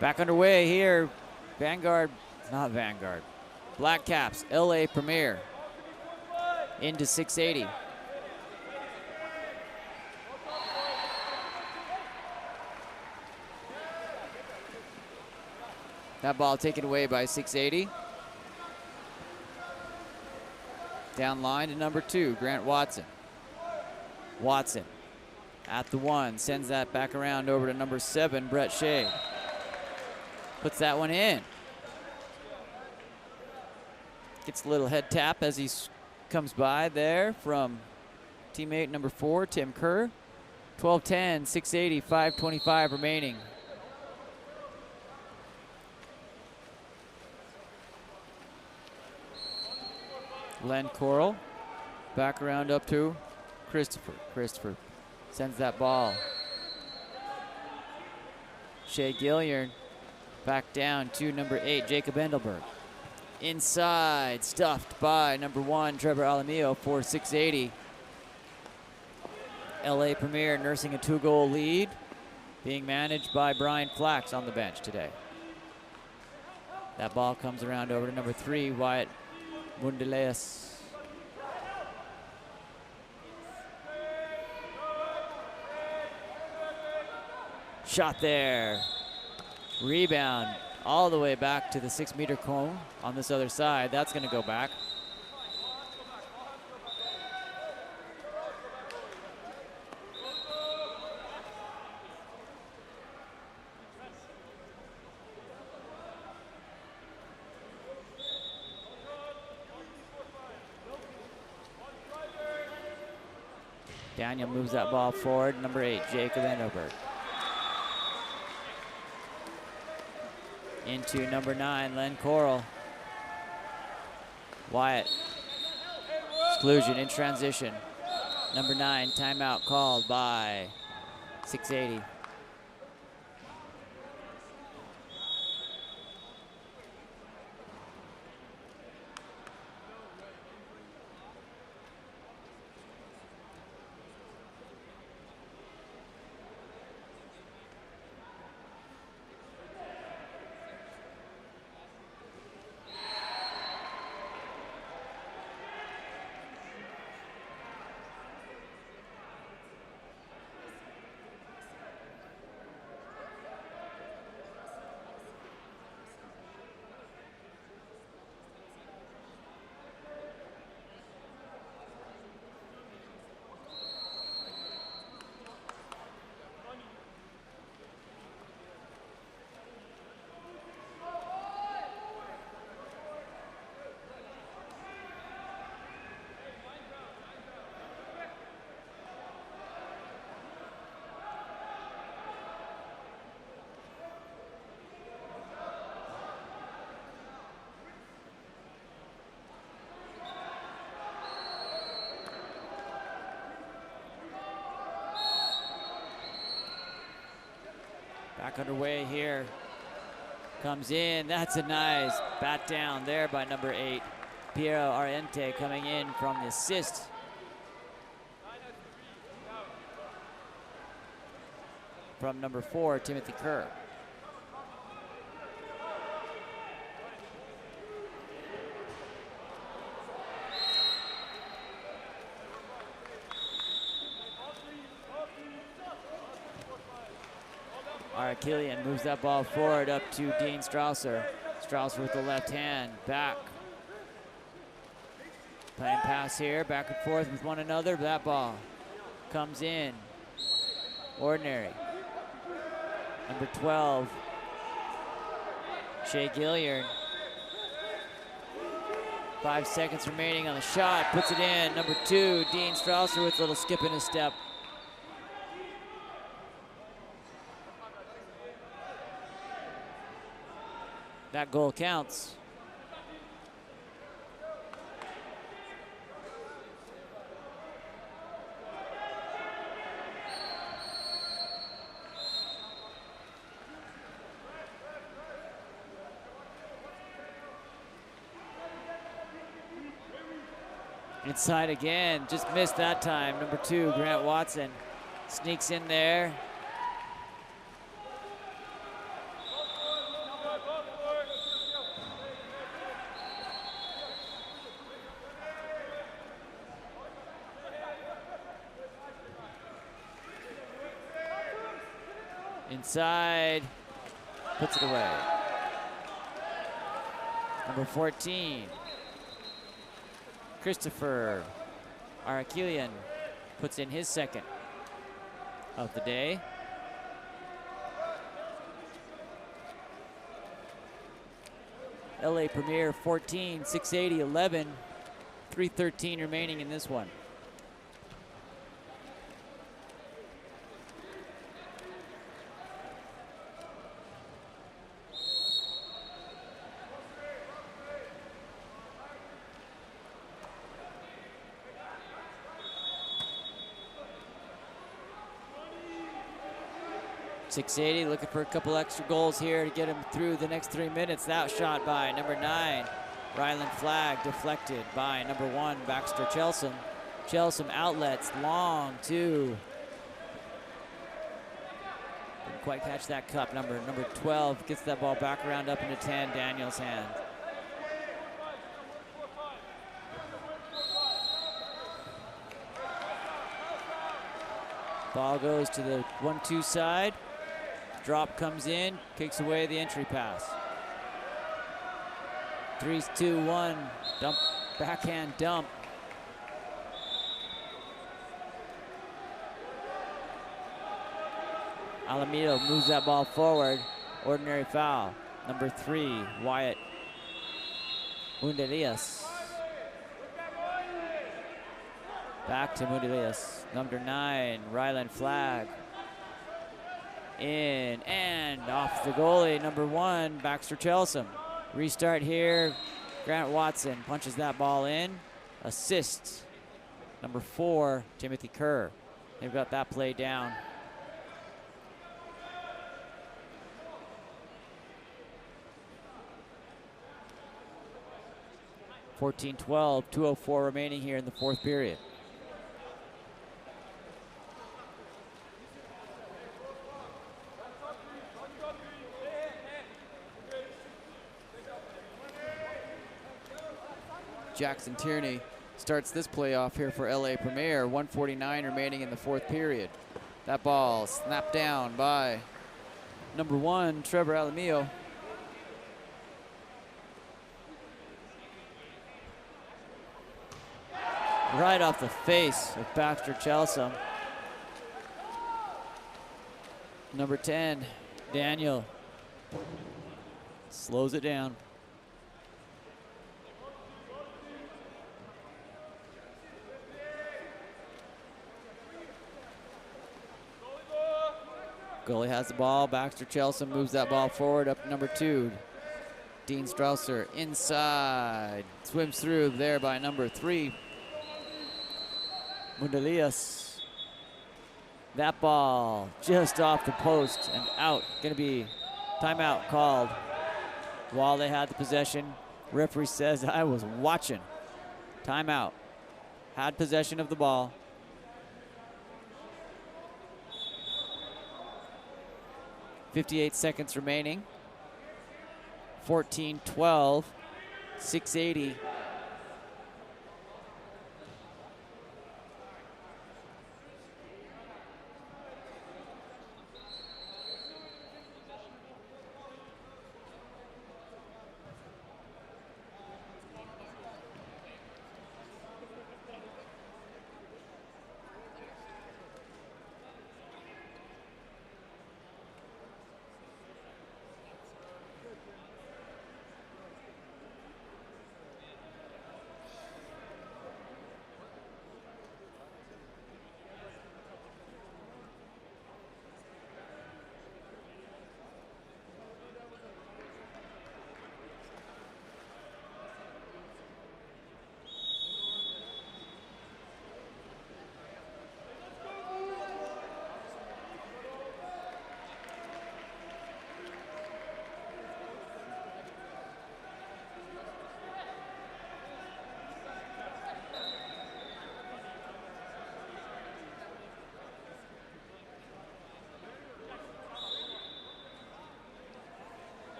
Back underway here. Black Caps, LA Premier into 680. That ball taken away by 680. Down line to number 2, Grant Watson. Watson at the 1, sends that back around over to number 7, Brett Shea. Puts that one in. Gets a little head tap as he comes by there from teammate number 4, Tim Kerr. 12-10, 680, 5:25 remaining. Len Coral back around up to Christopher. Christopher sends that ball. Shea Gilliard back down to number 8, Jacob Endelberg. Inside, stuffed by number 1, Trevor Alamillo for 680. LA Premier nursing a 2-goal lead, being managed by Brian Flax on the bench today. That ball comes around over to number 3, Wyatt Mundeleas. Shot there. Rebound all the way back to the 6-meter cone on this other side. That's going to go back. Daniel moves that ball forward. Number 8, Jacob Endelberg. Into number 9, Len Coral. Wyatt. Exclusion in transition. Number 9, timeout called by 680. Back underway here. Comes in. That's a nice bat down there by number 8. Piero Ariente coming in from the assist. From number 4, Timothy Kerr. Killian moves that ball forward up to Dean Strausser. Strausser with the left hand, back. Playing pass here, back and forth with one another. That ball comes in. Ordinary. Number 12, Shea Gilliard. 5 seconds remaining on the shot, puts it in. Number 2, Dean Strausser with a little skip in his step. That goal counts. Inside again, just missed that time. Number 2, Grant Watson, sneaks in there. Inside, puts it away. Number 14, Christopher Arakilian puts in his second of the day. LA Premier 14, 680, 11, 3:13 remaining in this one. .680, looking for a couple extra goals here to get him through the next 3 minutes. That shot by number 9, Ryland Flagg, deflected by number 1, Baxter Chelsom. Chelsom outlets, long 2. Didn't quite catch that cup. Number 12 gets that ball back around up into 10, Daniel's hand. Ball goes to the 1-2 side. Drop comes in, kicks away the entry pass. 3-2-1, dump, backhand dump. Alameda moves that ball forward, ordinary foul. Number 3, Wyatt Mundelias. Back to Mundelias. Number 9, Ryland Flagg. In and off the goalie, number 1, Baxter Chelsom. Restart here, Grant Watson punches that ball in. Assist, number 4, Timothy Kerr. They've got that play down. (14-12), 2:04 remaining here in the 4th period. Jackson Tierney starts this playoff here for LA Premier. 1:49 remaining in the 4th period. That ball snapped down by number 1, Trevor Alamillo. Right off the face of Baxter Chelsom. Number 10, Daniel, slows it down. Goalie has the ball. Baxter Chelsom moves that ball forward up to number 2. Dean Strausser inside. Swims through there by number 3. Mundelias. That ball just off the post and out. Gonna be timeout called while they had the possession. Referee says, I was watching. Timeout. Had possession of the ball. .58 seconds remaining. 14-12, 680.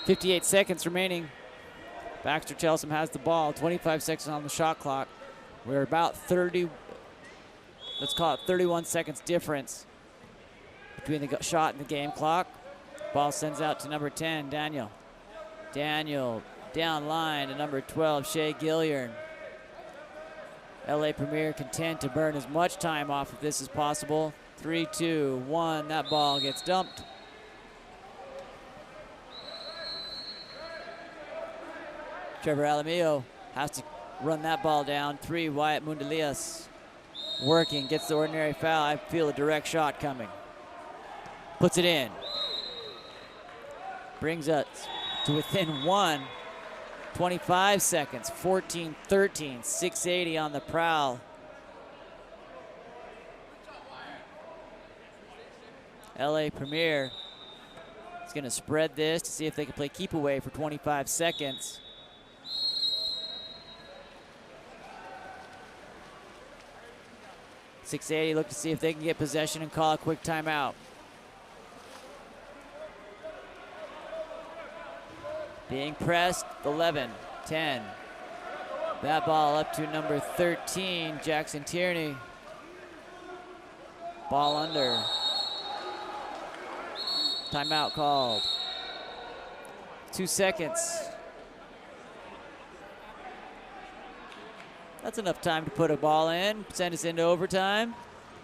.58 seconds remaining. Baxter Chelsom has the ball. 25 seconds on the shot clock. We're about 30, let's call it 31 seconds difference between the shot and the game clock. Ball sends out to number 10, Daniel. Daniel down line to number 12, Shea Gilliard. LA Premier content to burn as much time off of this as possible. 3, 2, 1, that ball gets dumped. Trevor Alamillo has to run that ball down. 3, Wyatt Mundalias working, gets the ordinary foul. I feel a direct shot coming. Puts it in. Brings us to within 1. 25 seconds, 14-13, 680 on the prowl. LA Premier is gonna spread this to see if they can play keep away for 25 seconds. .680, look to see if they can get possession and call a quick timeout. Being pressed, 11, 10. That ball up to number 13, Jackson Tierney. Ball under. Timeout called. 2 seconds. That's enough time to put a ball in, send us into overtime.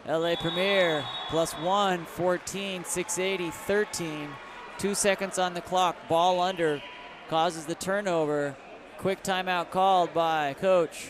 LA Premier +1, 14, 680, 13. 2 seconds on the clock, ball under, causes the turnover. Quick timeout called by coach.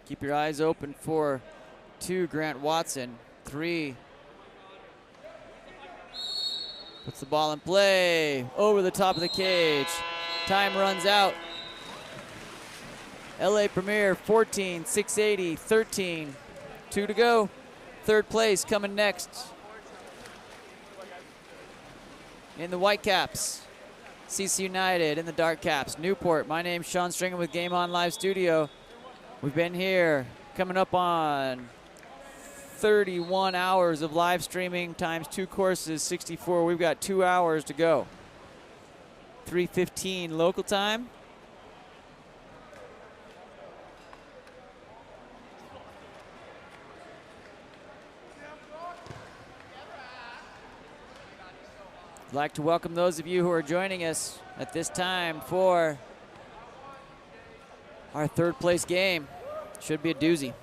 Keep your eyes open for 2, Grant Watson. 3. Puts the ball in play. Over the top of the cage. Time runs out. LA Premier 14, 680, 13. 2 to go. Third place coming next. In the Whitecaps. CC United in the Dark Caps. Newport. My name's Sean Stringer with Game On Live Studio. We've been here coming up on 31 hours of live streaming times 2 courses, 64. We've got 2 hours to go. 3:15 local time. I'd like to welcome those of you who are joining us at this time for our third place game. Should be a doozy.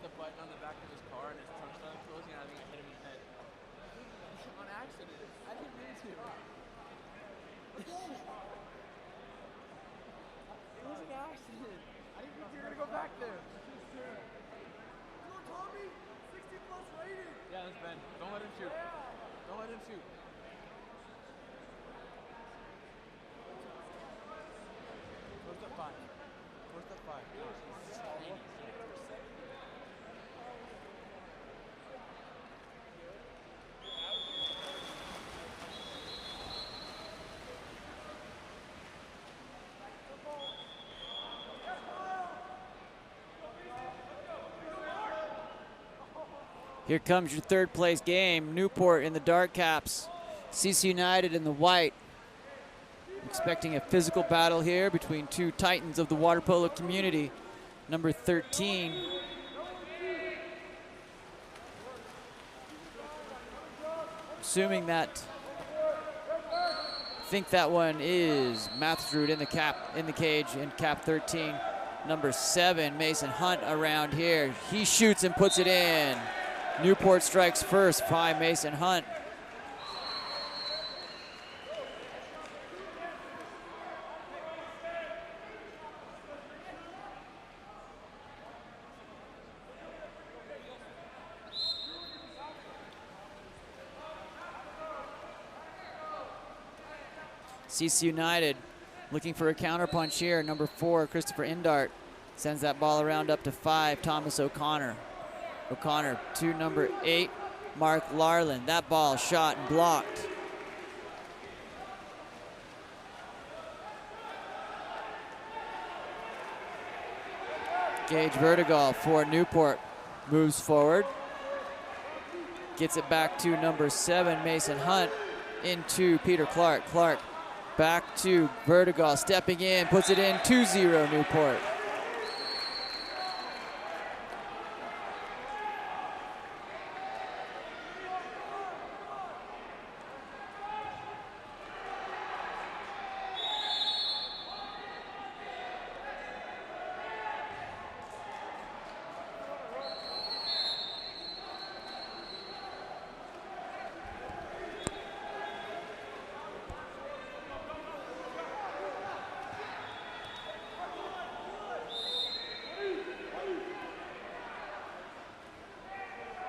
The button on the back of his car and his trunk started closing, and I think I hit him in the head. On accident. I didn't mean to. It was an accident. I didn't think you were gonna go back there. Come on, Tommy! 60 plus rated! Yeah, that's Ben. Don't let him shoot. Don't let him shoot. First up 5. First up 5. Here comes your third place game. Newport in the dark caps. CC United in the white. Expecting a physical battle here between two titans of the water polo community. Number 13. Assuming that, I think that one is Mathrud in the cage in cap 13. Number 7, Mason Hunt around here. He shoots and puts it in. Newport strikes first by Mason Hunt. CC United looking for a counterpunch here. Number 4, Christopher Indart sends that ball around up to 5, Thomas O'Connor. O'Connor to number 8, Mark Larlin. That ball shot and blocked. Gage Vertigal for Newport moves forward. Gets it back to number 7, Mason Hunt, into Peter Clark. Clark back to Vertigal, stepping in, puts it in, 2-0 Newport.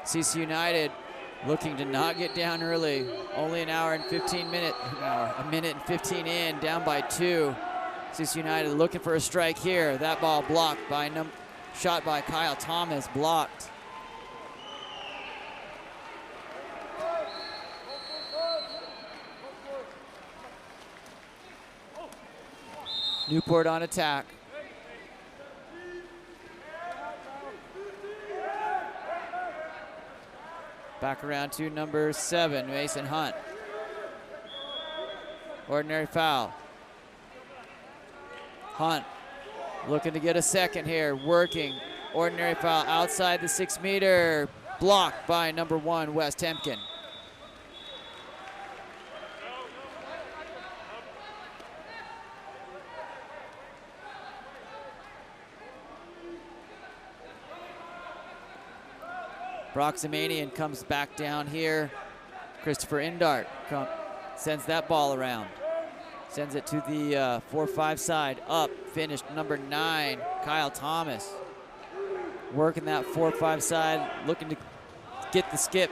CC United looking to not get down early. Only an hour and 15 minutes, a minute and 15 in, down by 2. CC United looking for a strike here. That ball blocked by, shot by Kyle Thomas, blocked. Newport on attack. Back around to number 7, Mason Hunt. Ordinary foul. Hunt looking to get a second here, working. Ordinary foul outside the 6 meter. Blocked by number 1, Wes Temkin. Broxamanian comes back down here. Christopher Indart sends that ball around. Sends it to the 4-5 side. Up, finished number 9, Kyle Thomas. Working that 4-5 side, looking to get the skip.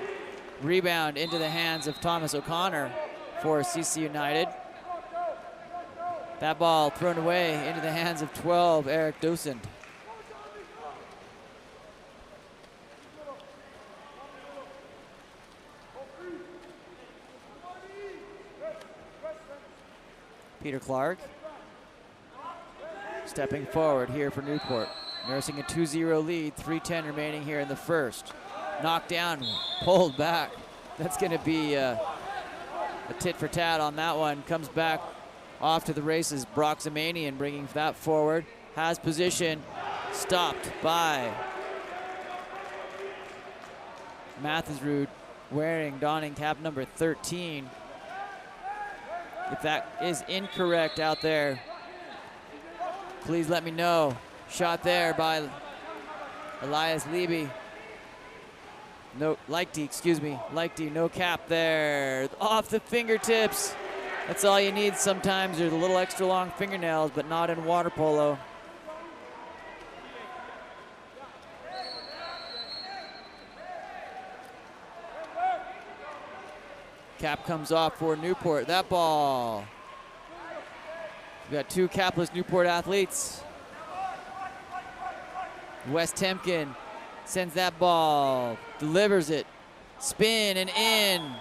Rebound into the hands of Thomas O'Connor for CC United. That ball thrown away into the hands of 12, Eric Dosand. Peter Clark stepping forward here for Newport. Nursing a 2-0 lead, 3:10 remaining here in the first. Knocked down, pulled back. That's gonna be a tit for tat on that one. Comes back off to the races. Broxamanian bringing that forward. Has position, stopped by Mathisrud, donning cap number 13. If that is incorrect out there, please let me know. Shot there by Elias Levy. No, Leichty, excuse me. Leichty, no cap there. Off the fingertips. That's all you need sometimes. There's a little extra long fingernails, but not in water polo. Cap comes off for Newport. That ball. We got 2 capless Newport athletes. Wes Temkin sends that ball, delivers it, spin and in.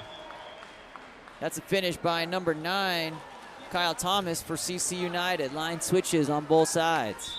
That's a finish by number 9, Kyle Thomas for CC United. Line switches on both sides.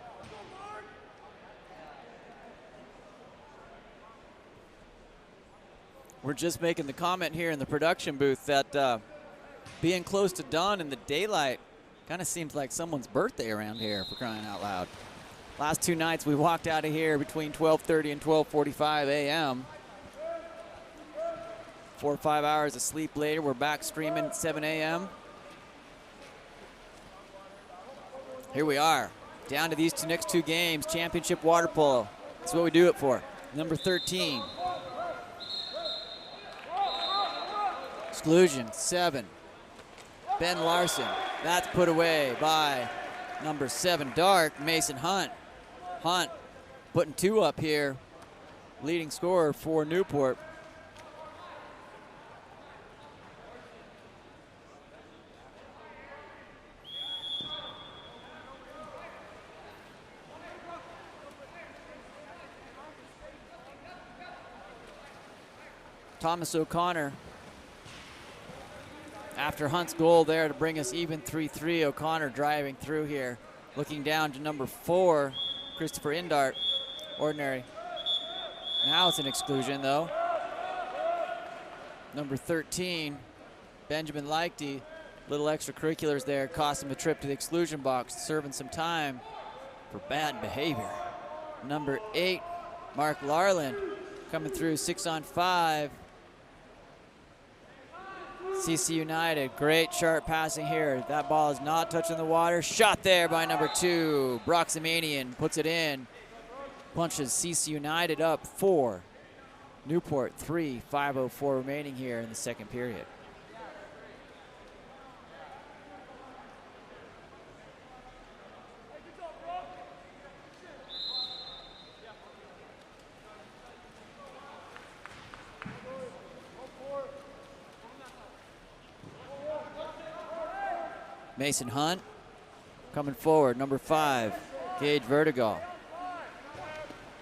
We're just making the comment here in the production booth that being close to dawn in the daylight kind of seems like someone's birthday around here, for crying out loud. Last 2 nights we walked out of here between 12:30 and 12:45 a.m. 4 or 5 hours of sleep later, we're back streaming at 7 a.m. Here we are, down to these next 2 games, championship water polo. That's what we do it for. Number 13. Exclusion, 7. Ben Larson. That's put away by number 7, Dark, Mason Hunt. Hunt putting 2 up here, leading scorer for Newport. Thomas O'Connor, after Hunt's goal there to bring us even 3-3, O'Connor driving through here, looking down to number 4, Christopher Indart, ordinary. Now it's an exclusion though. Number 13, Benjamin Leichty, little extracurriculars there, cost him a trip to the exclusion box, serving some time for bad behavior. Number 8, Mark Larland, coming through 6-on-5. CC United, great sharp passing here. That ball is not touching the water. Shot there by number 2, Broxamanian, puts it in. Punches CC United up 4. Newport 3, 5:04 remaining here in the second period. Mason Hunt coming forward, number 5, Gage Vertigal.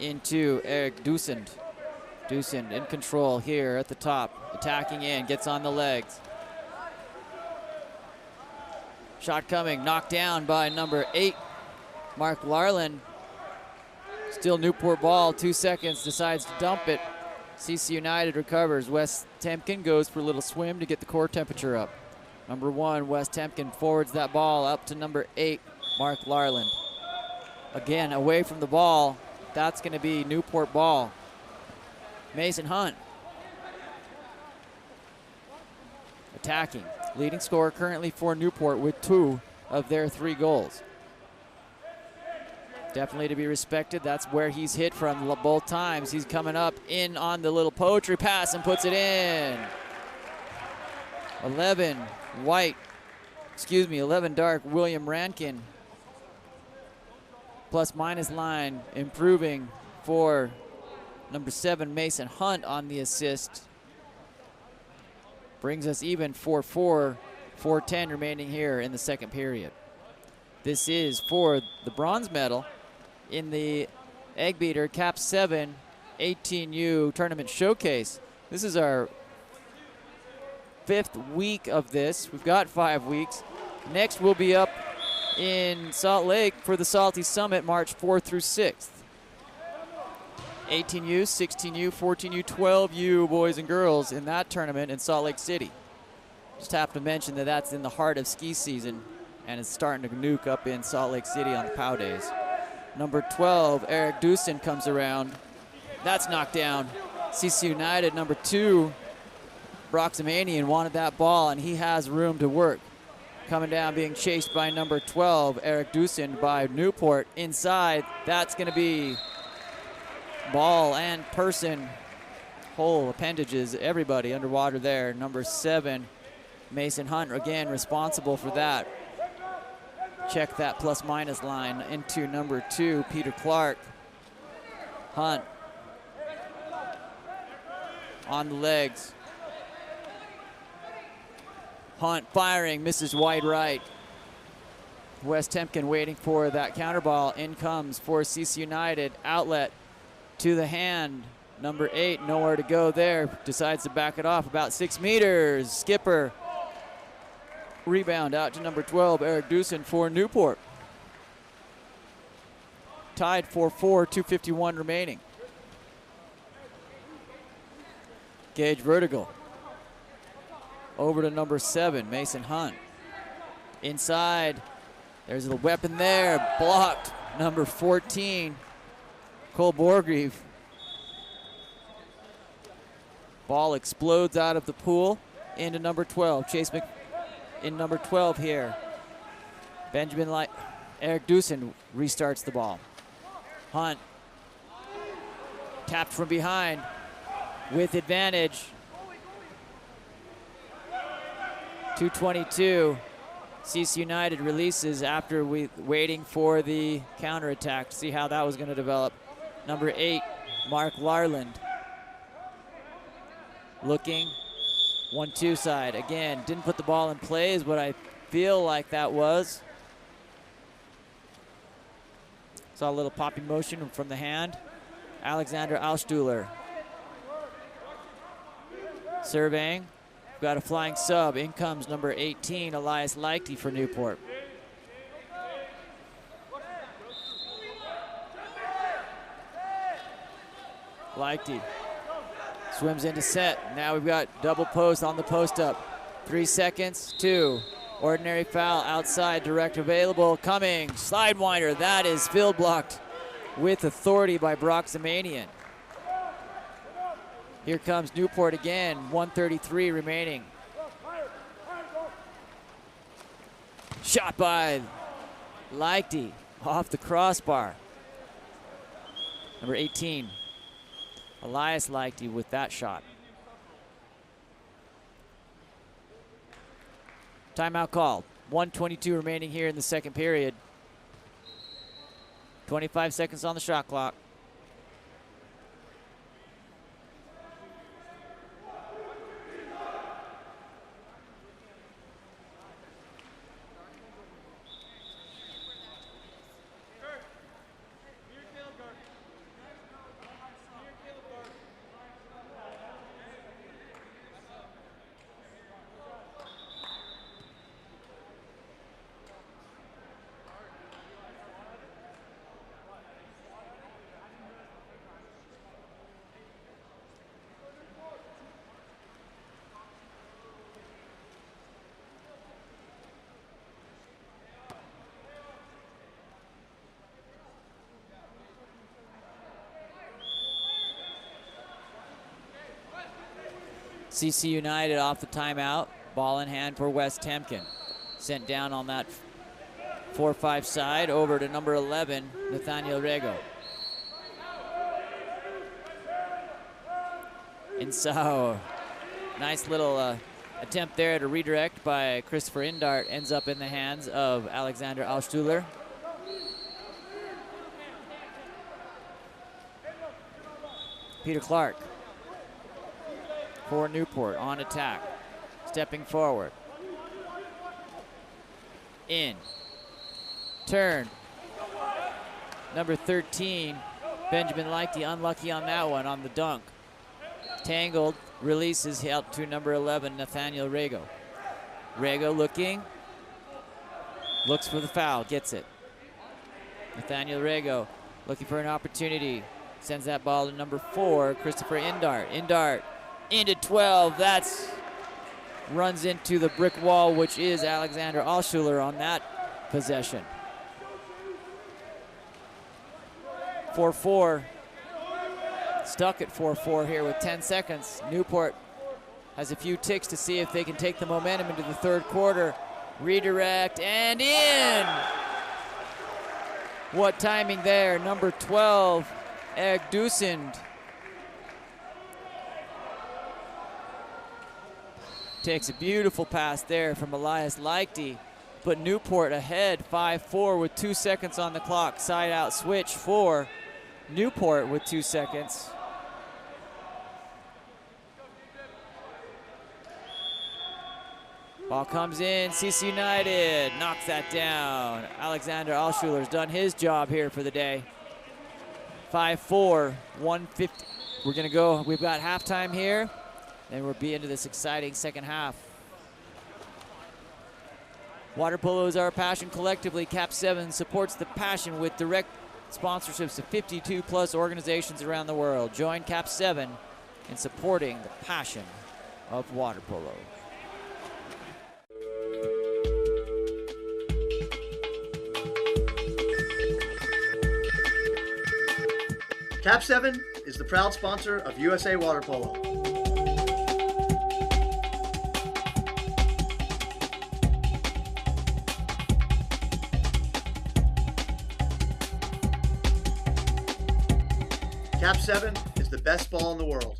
Into Eric Dusend. Dusend in control here at the top, attacking in, gets on the legs. Shot coming, knocked down by number 8, Mark Larland. Still Newport ball, 2 seconds, decides to dump it. CC United recovers. Wes Temkin goes for a little swim to get the core temperature up. Number 1, Wes Temkin forwards that ball up to number 8, Mark Larland. Again, away from the ball. That's going to be Newport ball. Mason Hunt attacking. Leading scorer currently for Newport with 2 of their 3 goals. Definitely to be respected. That's where he's hit from both times. He's coming up in on the little poetry pass and puts it in. 11 dark, William Rankin. Plus minus line improving for number 7, Mason Hunt on the assist. Brings us even 4-4, 4:10 remaining here in the second period. This is for the bronze medal in the Eggbeater KAP7 18U tournament showcase. This is our 5th week of this. We've got 5 weeks. Next we'll be up in Salt Lake for the Salty Summit March 4th through 6th. 18U, 16U, 14U, 12U boys and girls in that tournament in Salt Lake City. Just have to mention that that's in the heart of ski season and it's starting to nuke up in Salt Lake City on the POW days. Number 12, Eric Dustin comes around. That's knocked down. CC United, number 2, Broxamanian wanted that ball and he has room to work. Coming down, being chased by number 12, Eric Dustin by Newport. Inside, that's going to be ball and person, whole appendages, everybody underwater there. Number 7, Mason Hunt, again responsible for that. Check that plus minus line into number 2, Peter Clark. Hunt on the legs. Hunt firing, misses wide right. Wes Temkin waiting for that counter ball. In comes for CC United. Outlet to the hand. Number 8, nowhere to go there. Decides to back it off about 6 meters. Skipper. Rebound out to number 12, Eric Dustin for Newport. Tied 4-4, 2:51 remaining. gauge vertical. Over to number 7, Mason Hunt. Inside, there's a weapon there, blocked. Number 14, Cole Borgreave. Ball explodes out of the pool into number 12. Chase in number 12 here. Eric Doosan restarts the ball. Hunt tapped from behind with advantage. 2:22. CC United releases after waiting for the counterattack to see how that was going to develop. Number 8, Mark Larland. Looking, 1-2 side. Again, didn't put the ball in play is what I feel like that was. Saw a little popping motion from the hand. Alexander Alstuhler. Surveying. Got a flying sub. In comes number 18, Elias Leichty for Newport. Leichty swims into set. Now we've got double post on the post up. 3 seconds, 2. Ordinary foul outside, direct available, coming. Slide winder, that is field blocked with authority by Brock Zamanian. Here comes Newport again, 1:33 remaining. Shot by Leichty off the crossbar. Number 18, Elias Leichty with that shot. Timeout called. 1:22 remaining here in the second period. 25 seconds on the shot clock. CC United off the timeout. Ball in hand for Wes Temkin. Sent down on that 4-5 side over to number 11, Nathaniel Rego. And so, nice little attempt there to redirect by Christopher Indart. Ends up in the hands of Alexander Alstuhler. Peter Clark for Newport on attack. Stepping forward. In. Turn. Number 13, Benjamin Leichty, unlucky on that one on the dunk. Tangled, releases out to number 11, Nathaniel Rego. Rego looking. Looks for the foul, gets it. Nathaniel Rego looking for an opportunity. Sends that ball to number 4, Christopher Indart. Indart into 12. That's runs into the brick wall, which is Alexander Alstuhler on that possession. 4-4. Stuck at 4-4 here with 10 seconds. Newport has a few ticks to see if they can take the momentum into the third quarter. Redirect and in. What timing there. Number 12, Eggbeater. Takes a beautiful pass there from Elias Leichty. But Newport ahead 5-4 with 2 seconds on the clock. Side out switch for Newport with 2 seconds. Ball comes in, CC United knocks that down. Alexander Alstuhler's done his job here for the day. 5-4, 150. We're gonna go, we've got halftime here, and we'll be into this exciting second half. Water polo is our passion collectively. KAP7 supports the passion with direct sponsorships of 52 plus organizations around the world. Join KAP7 in supporting the passion of water polo. KAP7 is the proud sponsor of USA Water Polo. KAP7 is the best ball in the world.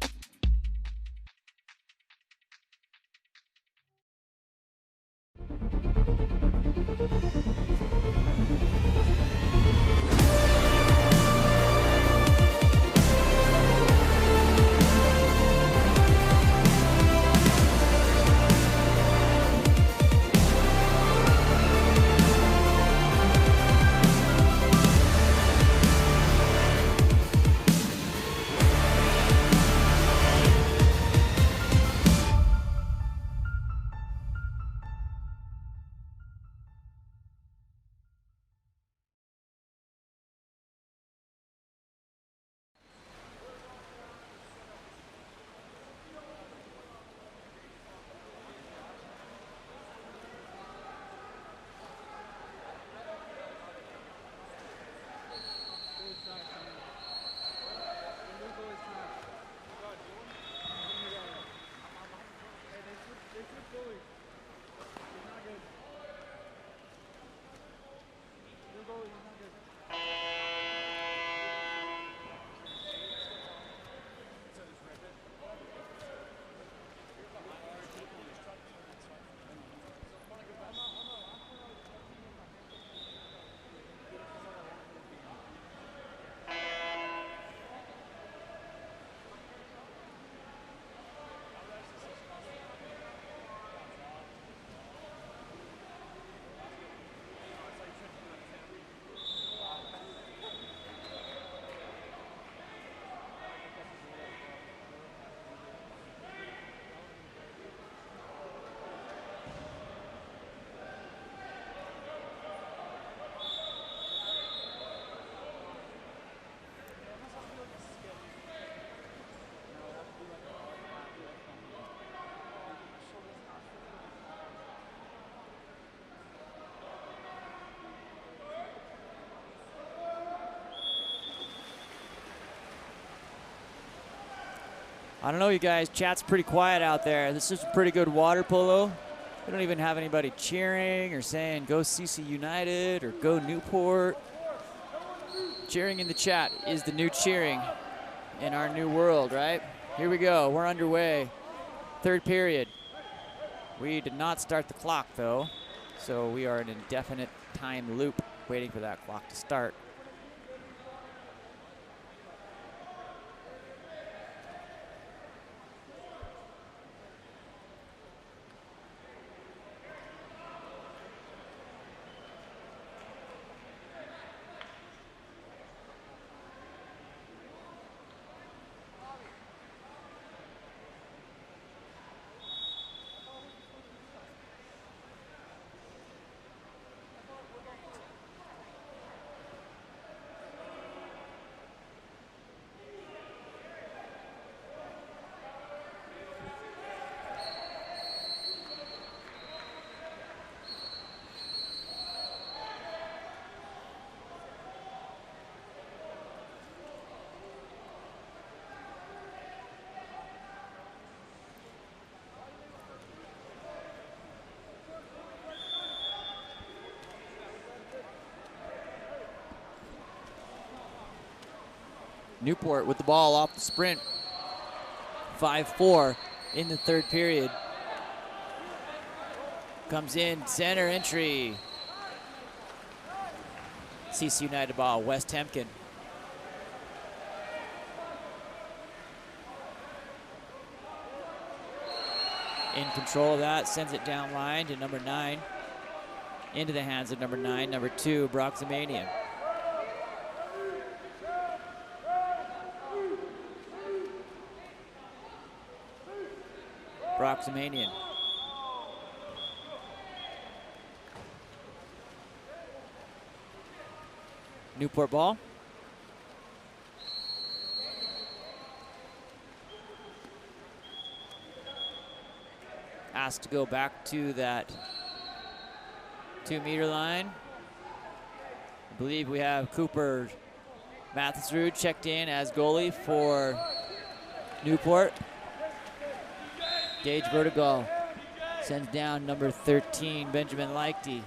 I don't know, you guys. Chat's pretty quiet out there. This is pretty good water polo. We don't even have anybody cheering or saying go CC United or go Newport. Cheering in the chat is the new cheering in our new world, right? Here we go. We're underway. Third period. We did not start the clock, though, so we are in an indefinite time loop waiting for that clock to start. Newport with the ball off the sprint. 5-4 in the third period. Comes in, center entry. CC United ball, West Temkin. In control of that, sends it down line to number 9. Into the hands of number 9, number 2, Broxamanian. Broxamanian. Newport ball. asked to go back to that 2-meter line. I believe we have Cooper Mathisrud checked in as goalie for Newport. Gage Vertigal sends down number 13, Benjamin Leichty.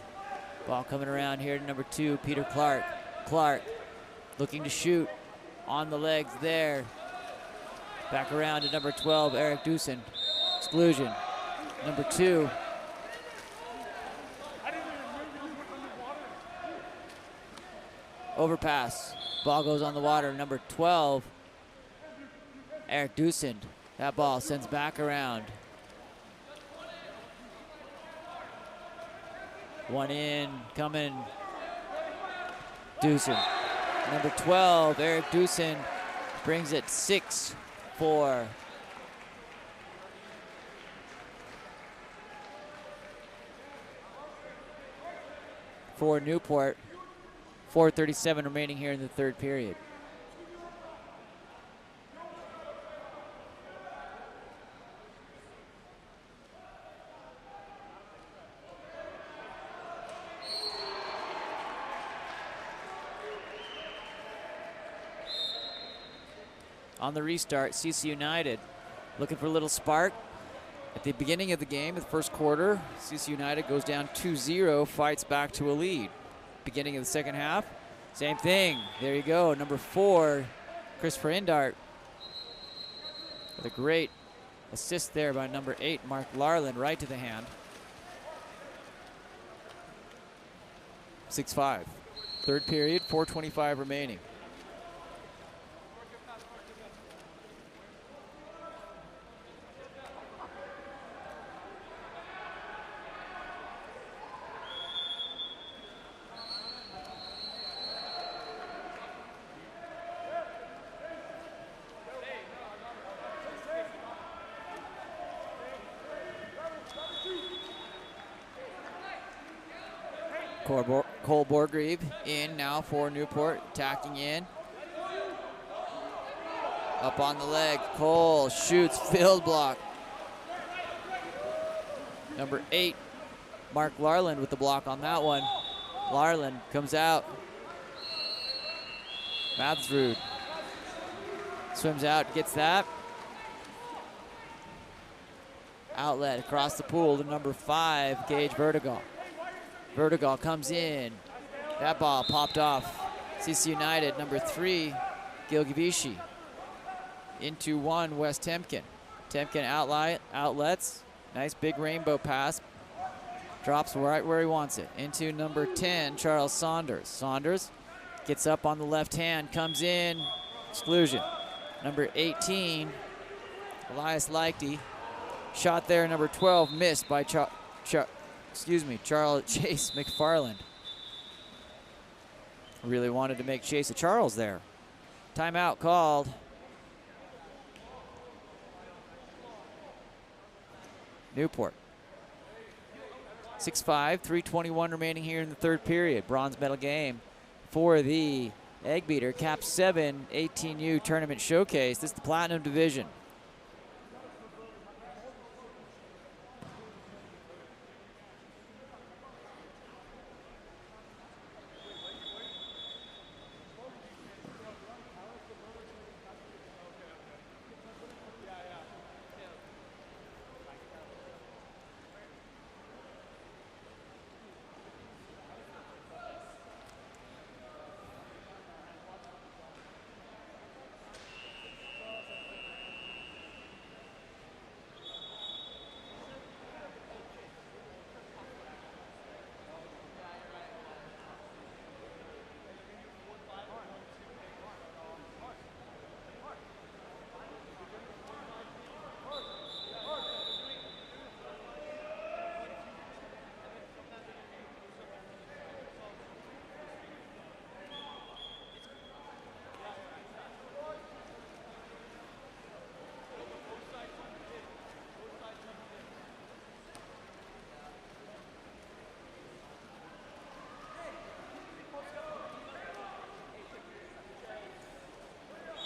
Ball coming around here to number 2, Peter Clark. Clark looking to shoot on the legs there. Back around to number 12, Eric Dusen. Exclusion. Number 2. Overpass. Ball goes on the water. Number 12, Eric Dusen. That ball sends back around. One in, coming. Dusen. Number 12, Eric Dusen, brings it 6-4. For Newport. 4:37 remaining here in the third period. On the restart, CC United looking for a little spark. At the beginning of the game, the first quarter, CC United goes down 2-0, fights back to a lead. Beginning of the second half, same thing. There you go, number 4, Christopher Indart. With a great assist there by number 8, Mark Larland, right to the hand. 6-5. Third period, 4:25 remaining. Cole Borgreave in now for Newport, attacking in. Up on the leg, Cole shoots, field block. Number 8, Mark Larland with the block on that one. Larland comes out. Mathisrud swims out, gets that. Outlet across the pool to number 5, Gage Vertigal. Vertigal comes in. That ball popped off. CC United, number 3, Gilgavishi. Into 1, Wes Temkin. Temkin outlets. Nice big rainbow pass. Drops right where he wants it. Into number 10, Charles Saunders. Saunders gets up on the left hand, comes in. Exclusion. Number 18, Elias Leichty. Shot there, number 12, missed by Charles Chase McFarland. Really wanted to make Chase a Charles there. Timeout called. Newport. 6-5, 3:21 remaining here in the third period. Bronze medal game for the Eggbeater KAP7 18U Tournament Showcase. This is the Platinum Division.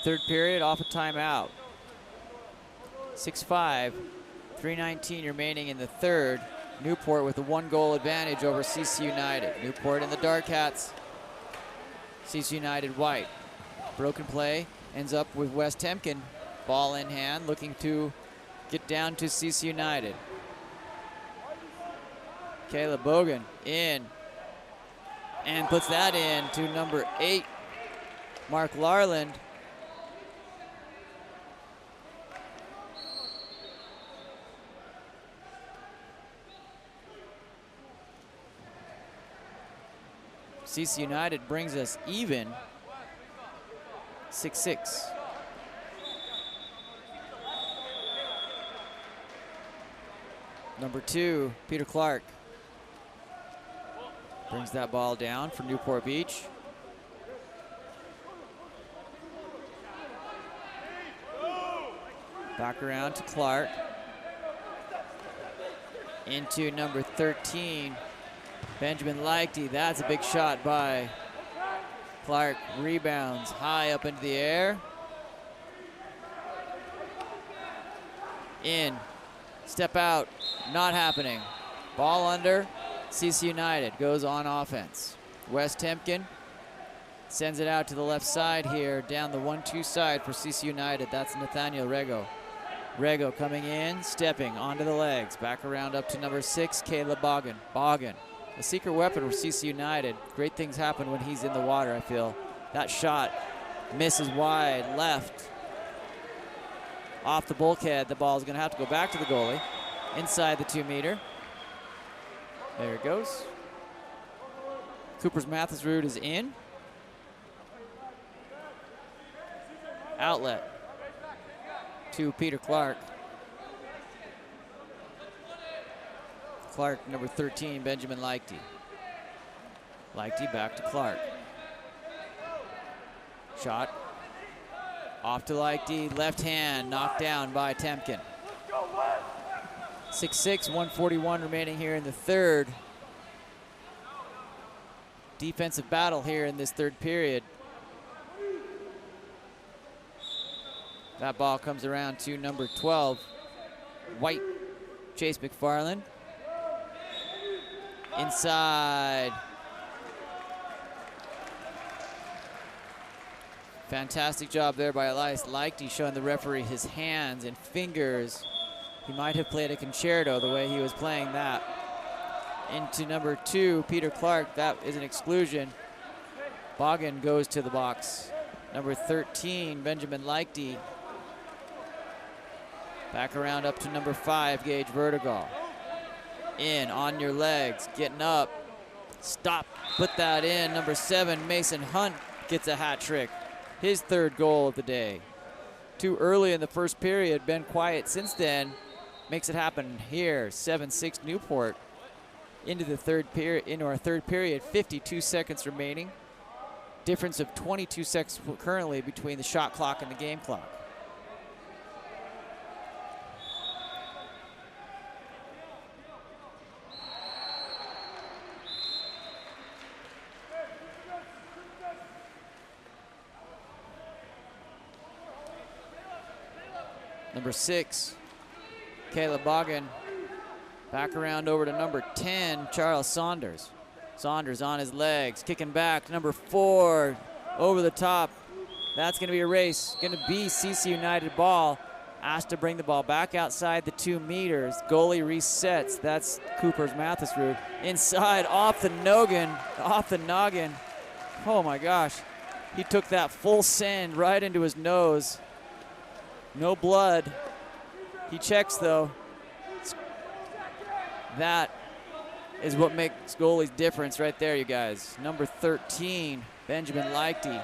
Third period off a timeout. 6-5, 3:19 remaining in the third. Newport with a 1-goal advantage over CC United. Newport in the dark hats. CC United white. Broken play ends up with Wes Temkin. Ball in hand, looking to get down to CC United. Caleb Bogan in and puts that in to number 8, Mark Larland. CC United brings us even 6-6. Number 2, Peter Clark, brings that ball down for Newport Beach. Back around to Clark. Into number 13, Benjamin Lichty. That's a big shot by Clark. Rebounds high up into the air. In. Step out. Not happening. Ball under. CC United goes on offense. Wes Temkin sends it out to the left side here, down the 1-2 side for CC United. That's Nathaniel Rego. Rego coming in, stepping onto the legs. Back around up to number 6, Caleb Bogan. Bogan, a secret weapon for CC United. Great things happen when he's in the water, I feel. That shot misses wide left. Off the bulkhead, the ball is going to have to go back to the goalie. Inside the 2-meter. There it goes. Cooper's Mathesrud is in. Outlet to Peter Clark. Clark, number 13, Benjamin Lichty. Lichty back to Clark. Shot. Off to Lichty, left hand, knocked down by Temkin. 6-6, 1:41 remaining here in the third. Defensive battle here in this third period. That ball comes around to number 12, White, Chase McFarland. Inside. Fantastic job there by Elias Lichty, showing the referee his hands and fingers. He might have played a concerto the way he was playing that. Into number 2, Peter Clark. That is an exclusion. Bogan goes to the box. Number 13, Benjamin Lichty. Back around up to number 5, Gage Vertigal. In, on your legs, getting up. Stop, put that in. Number 7, Mason Hunt gets a hat trick. His 3rd goal of the day. Too early in the first period, been quiet since then. Makes it happen here, 7-6 Newport. Into the third period, into our third period, 52 seconds remaining. Difference of 22 seconds currently between the shot clock and the game clock. Number 6, Caleb Bogan. Back around over to number 10, Charles Saunders. Saunders on his legs, kicking back. Number 4, over the top. That's going to be a race. Going to be CC United ball. Asked to bring the ball back outside the 2 meters. Goalie resets. That's Cooper's Mathesrud. Inside, off the noggin. Oh my gosh. He took that full send right into his nose. No blood. He checks though. That is what makes goalies difference right there, you guys. Number 13, Benjamin Lichty.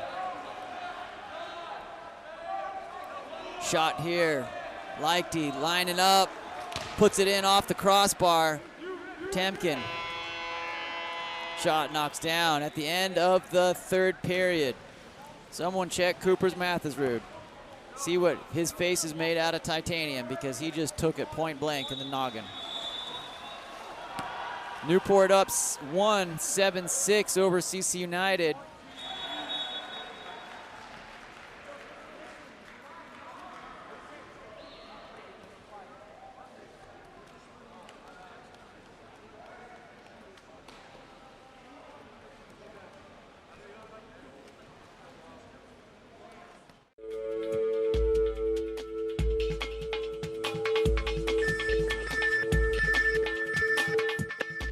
Shot here. Lichty lining up. Puts it in off the crossbar. Temkin. Shot knocks down at the end of the third period. Someone check Cooper's Mathesrud. See what his face is made out of titanium, because he just took it point blank in the noggin. Newport up 7-6 over CC United.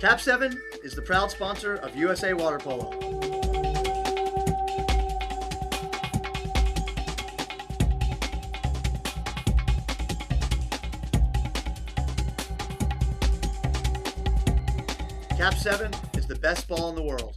KAP7 is the proud sponsor of USA Water Polo. KAP7 is the best ball in the world.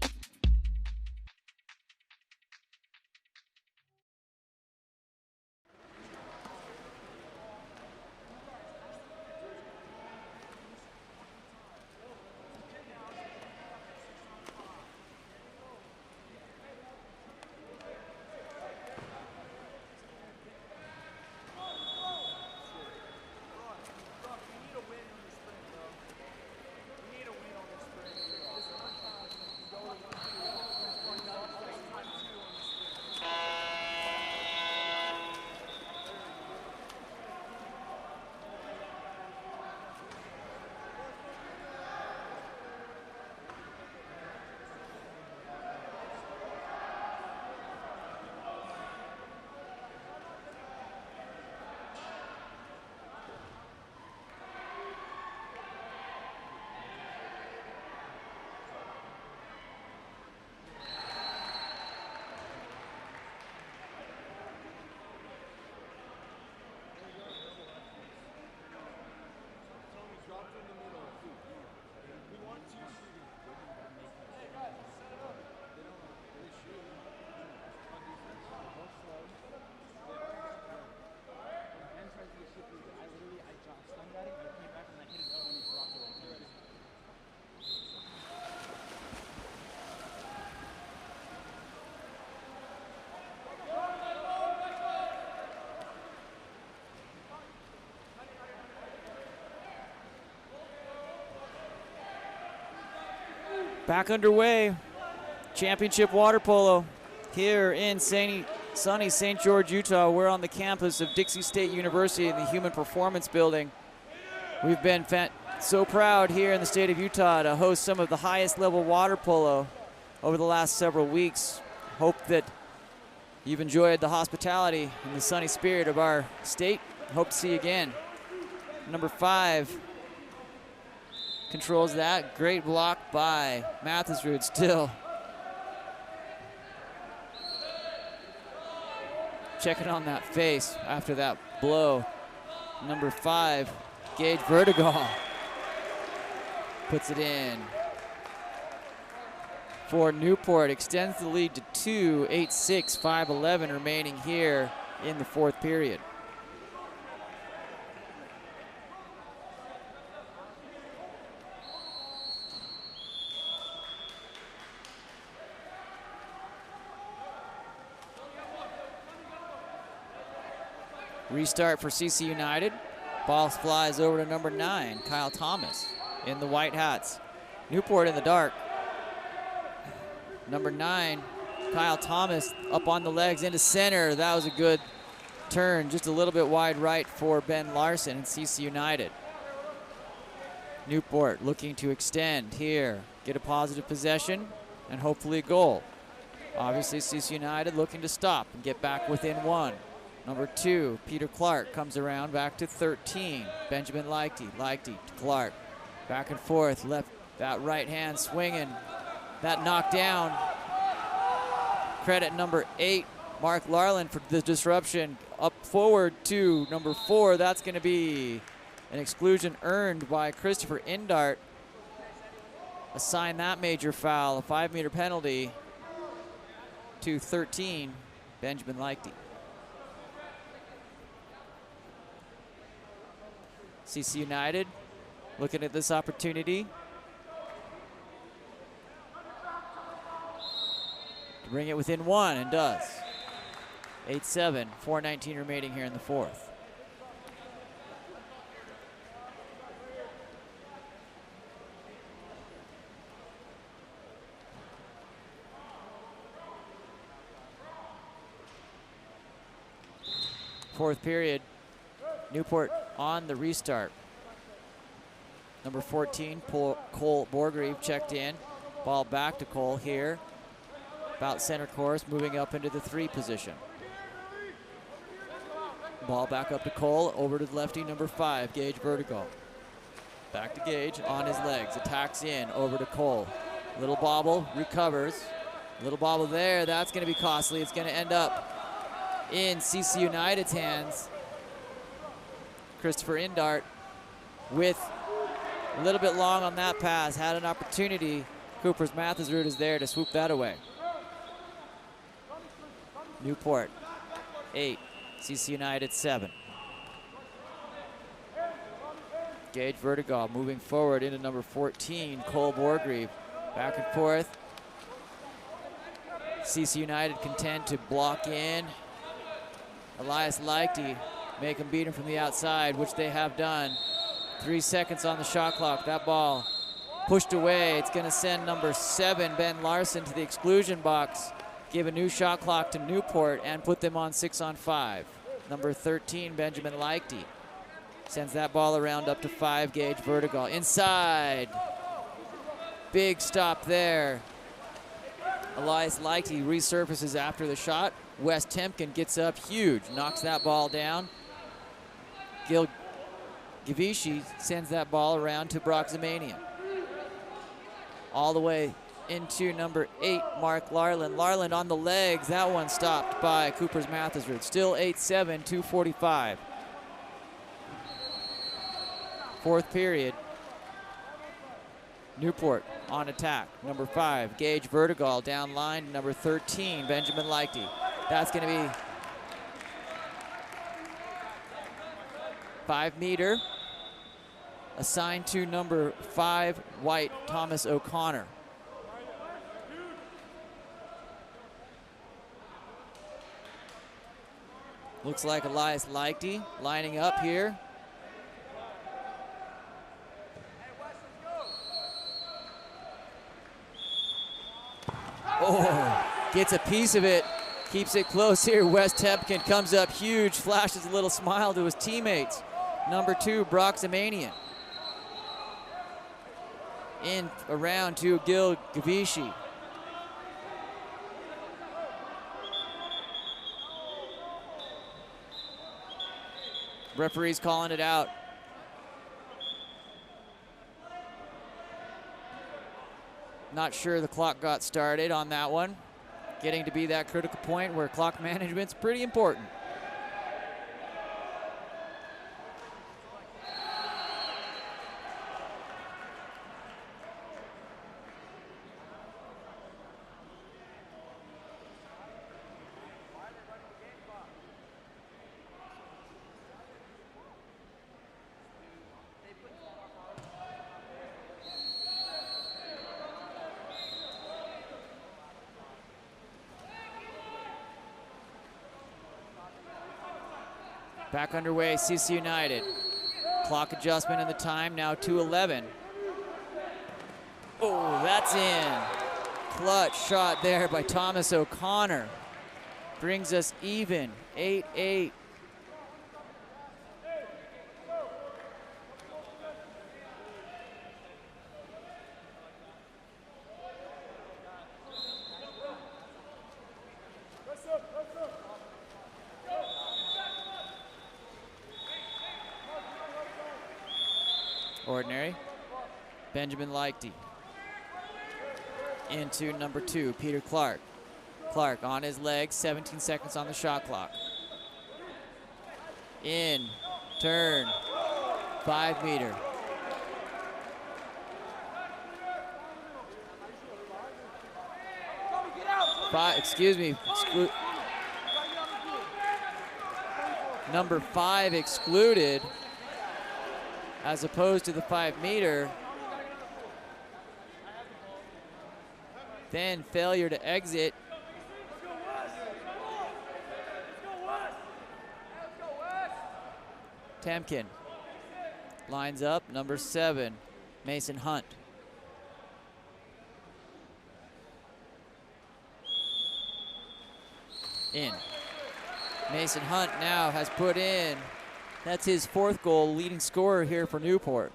Back underway. Championship water polo here in sunny St. George, Utah. We're on the campus of Dixie State University in the Human Performance Building. We've been so proud here in the state of Utah to host some of the highest level water polo over the last several weeks. Hope that you've enjoyed the hospitality and the sunny spirit of our state. Hope to see you again. Number 5 controls that. Great block by Mathisrud still. Checking on that face after that blow. Number 5, Gage Vertigal, puts it in. For Newport, extends the lead to 2, 8-6, 5-11 remaining here in the 4th period. Restart for CC United. Ball flies over to number 9, Kyle Thomas in the white hats. Newport in the dark. Number 9, Kyle Thomas up on the legs into center. That was a good turn, just a little bit wide right for Ben Larson in CC United. Newport looking to extend here, get a positive possession, and hopefully a goal. Obviously CC United looking to stop and get back within 1. Number 2, Peter Clark comes around back to 13. Benjamin Leichty to Clark. Back and forth, left, that right hand swinging. That knocked down. Credit number 8, Mark Larland for the disruption. Up forward to number 4. That's going to be an exclusion earned by Christopher Indart. Assign that major foul, a 5-meter penalty to 13, Benjamin Leichty. CC United looking at this opportunity to bring it within 1, and does. 8-7, 4:19 remaining here in the 4th. Fourth period, Newport on the restart. Number 14, Cole Borgreave checked in. Ball back to Cole here. About center course, moving up into the 3 position. Ball back up to Cole, over to the lefty, number 5, Gage Vertigal. Back to Gage on his legs, attacks in, over to Cole. Little bobble, recovers. Little bobble there, that's gonna be costly. It's gonna end up in CC United's hands. Christopher Indart with a little bit long on that pass, had an opportunity. Cooper's Mathesrud is there to swoop that away. Newport, 8, CC United 7. Gage Vertigal moving forward into number 14, Cole Borgreave. Back and forth. CC United content to block in. Elias Leichty, make him beat him from the outside, which they have done. 3 seconds on the shot clock. That ball pushed away. It's going to send number 7, Ben Larson, to the exclusion box. Give a new shot clock to Newport and put them on 6-on-5. Number 13, Benjamin Leichty, sends that ball around up to 5, Gage Vertigal. Inside. Big stop there. Elias Leichty resurfaces after the shot. Wes Temkin gets up huge, knocks that ball down. Gil Gavishi sends that ball around to Broxamanian. All the way into number 8, Mark Larland. Larland on the legs. That one stopped by Cooper's Mathesrud. Still 8-7, 2:45. Fourth period. Newport on attack. Number 5, Gage Vertigal down line. Number 13, Benjamin Leichty. That's going to be 5-meter. Assigned to number 5, White, Thomas O'Connor. Looks like Elias Leichty lining up here. Oh, gets a piece of it, keeps it close here. Wes Temkin comes up huge, flashes a little smile to his teammates. Number 2, Broxamanian. In around to Gil Gavishi. Referee's calling it out. Not sure the clock got started on that one. Getting to be that critical point where clock management's pretty important. Back underway, CC United. Clock adjustment in the time, now 2:11. Oh, that's in. Clutch shot there by Thomas O'Connor. Brings us even, 8-8. Ordinary. Benjamin Leichty. Into number 2, Peter Clark. Clark on his legs, 17 seconds on the shot clock. In, turn, 5-meter. Number 5 excluded, as opposed to the 5-meter. Then failure to exit. Temkin lines up, number 7, Mason Hunt. In. Mason Hunt now has put in, that's his 4th goal, leading scorer here for Newport.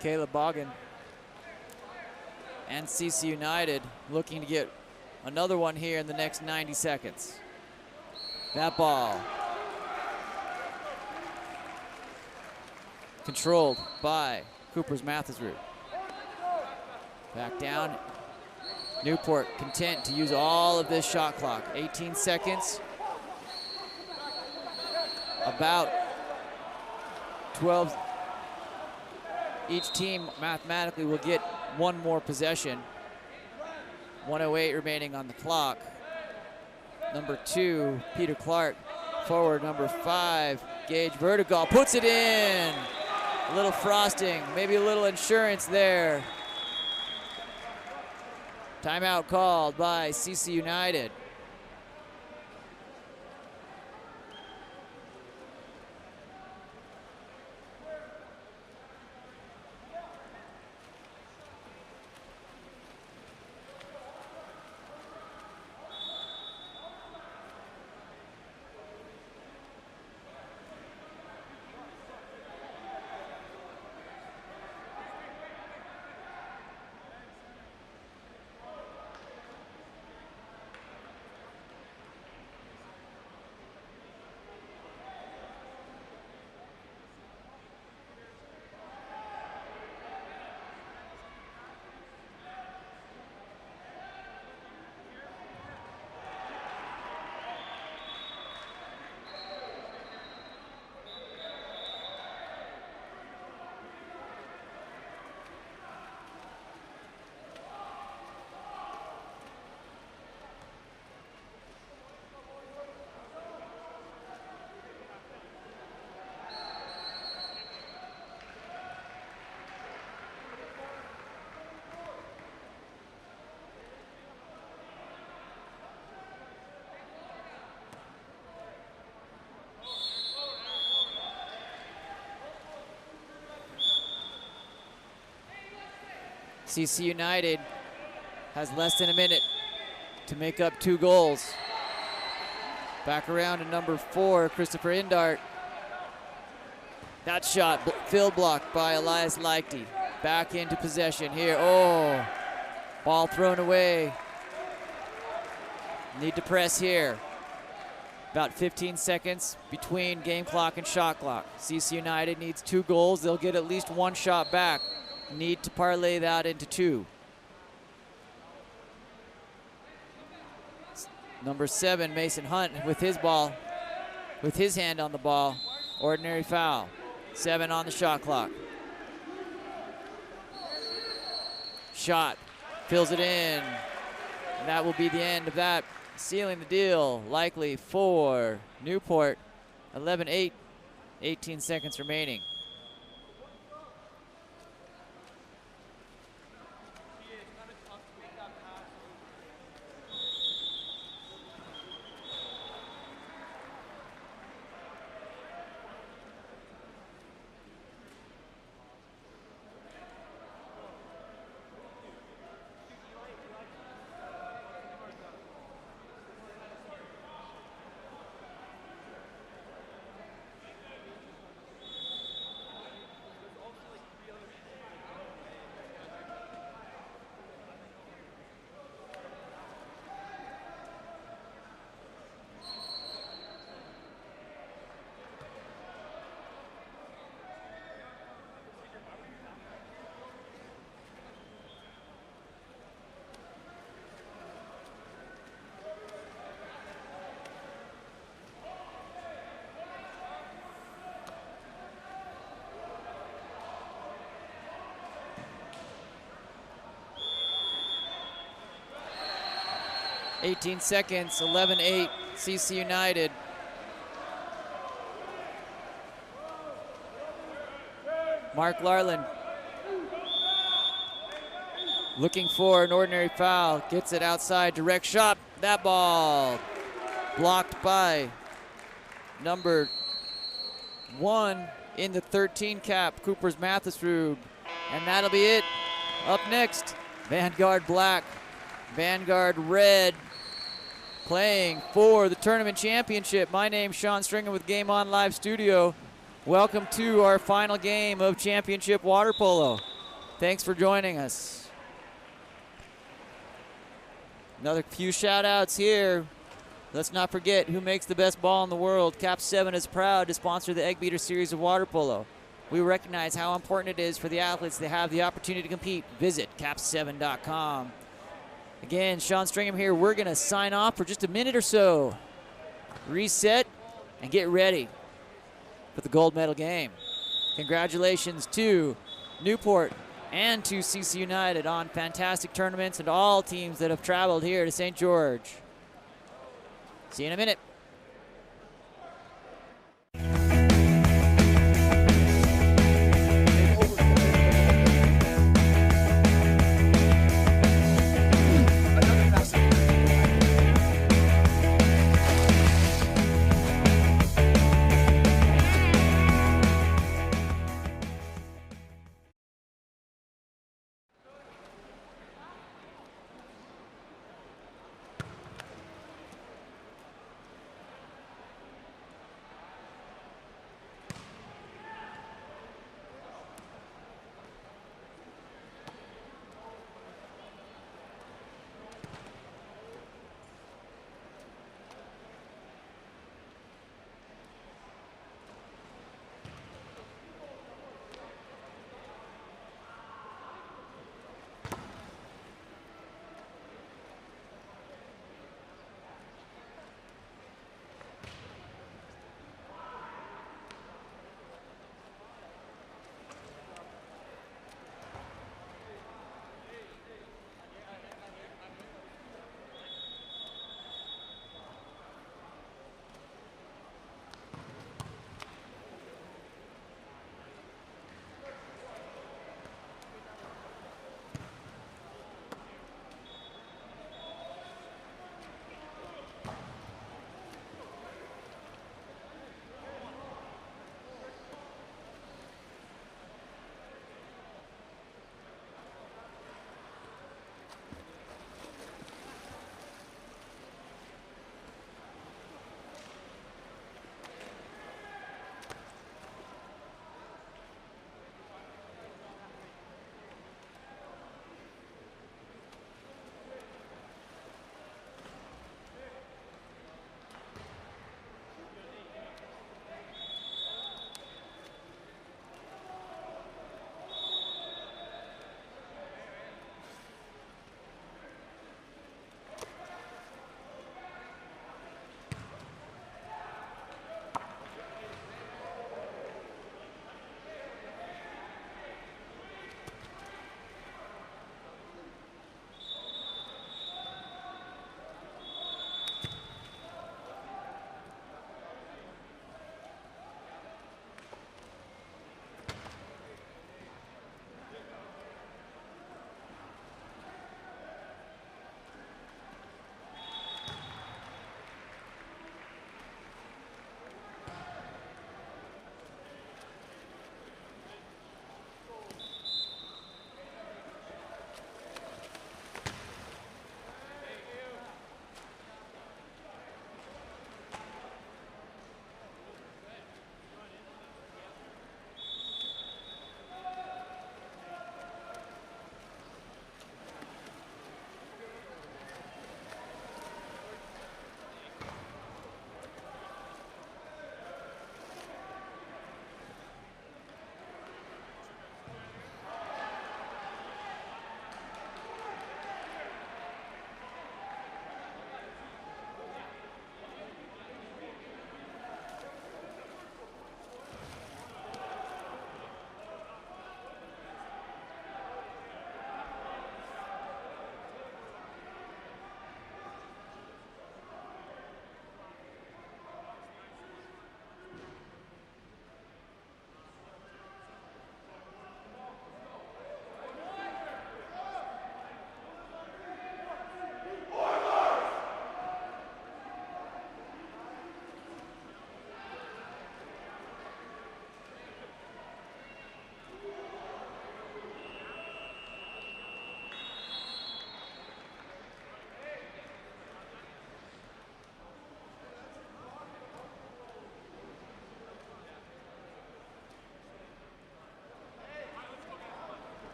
Caleb Boggin and CC United looking to get another one here in the next 90 seconds. That ball controlled by Cooper's Mathisrud. Back down. Newport content to use all of this shot clock. 18 seconds. About 12. Each team mathematically will get one more possession. 1:08 remaining on the clock. Number 2, Peter Clark. Forward number 5, Gage Vertical, puts it in. A little frosting, maybe a little insurance there. Timeout called by CC United. CC United has less than a minute to make up 2 goals. Back around to number 4, Christopher Indart. That shot field blocked by Elias Leichty. Back into possession here. Oh, ball thrown away. Need to press here. About 15 seconds between game clock and shot clock. CC United needs 2 goals. They'll get at least 1 shot back. Need to parlay that into 2. Number 7, Mason Hunt with his ball, with his hand on the ball. Ordinary foul. 7 on the shot clock. Shot, fills it in. And that will be the end of that, sealing the deal, likely for Newport. 11-8, 18 seconds remaining. .18 seconds, 11-8, CC United. Mark Larlin looking for an ordinary foul, gets it outside, direct shot. That ball blocked by number 1 in the 13 cap, Cooper's Mathisrud. And that'll be it. Up next, Vanguard Black, Vanguard Red, playing for the tournament championship. My name's Sean Stringer with Game On Live Studio. Welcome to our final game of championship water polo. Thanks for joining us. Another few shout outs here. Let's not forget who makes the best ball in the world. KAP7 is proud to sponsor the Eggbeater series of water polo. We recognize how important it is for the athletes to have the opportunity to compete. Visit KAP7.com. Again, Sean Stringham here. We're going to sign off for just a minute or so. Reset and get ready for the gold medal game. Congratulations to Newport and to CC United on fantastic tournaments and all teams that have traveled here to St. George. See you in a minute.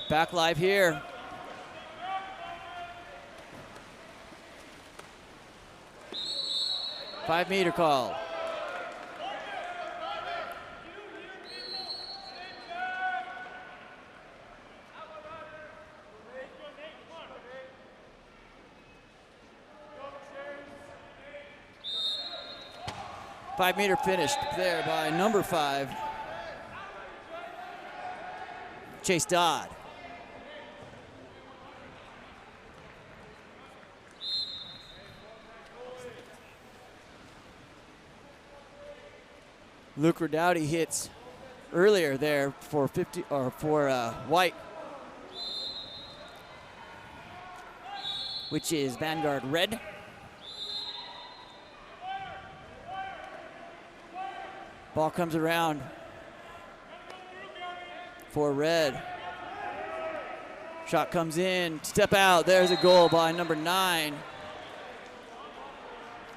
Back live here. Five-meter call. Five-meter finished there by number 5, Chase Dodd. Luke Redowdy hits earlier there for 50 or for White, which is Vanguard red. Ball comes around for red. Shot comes in, step out. There's a goal by number 9,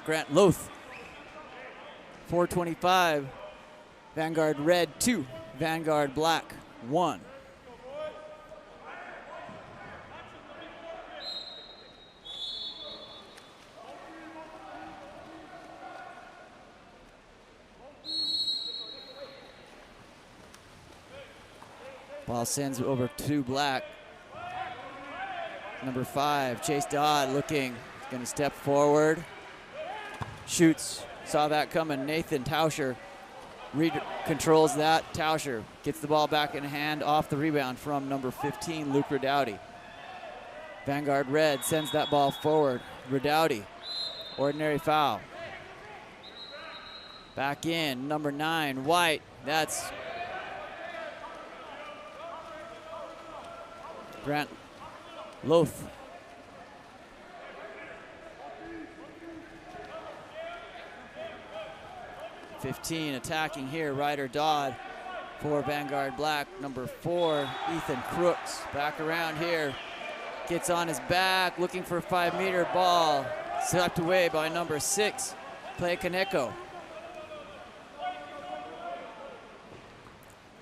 Grant Loth. 4:25. Vanguard red 2, Vanguard black 1. Ball sends over to black. Number 5, Chase Dodd looking, going to step forward. Shoots, saw that coming. Nathan Tauscher controls that. Tauscher gets the ball back in hand off the rebound from number 15, Luke Redowdy. Vanguard red sends that ball forward. Redowdy, ordinary foul. Back in, number 9, White. That's Grant Loth. '15 attacking here, Ryder Dodd for Vanguard black. Number 4, Ethan Crooks, back around here. Gets on his back, looking for a 5-meter ball. Swept away by number 6, Clay Kaneko.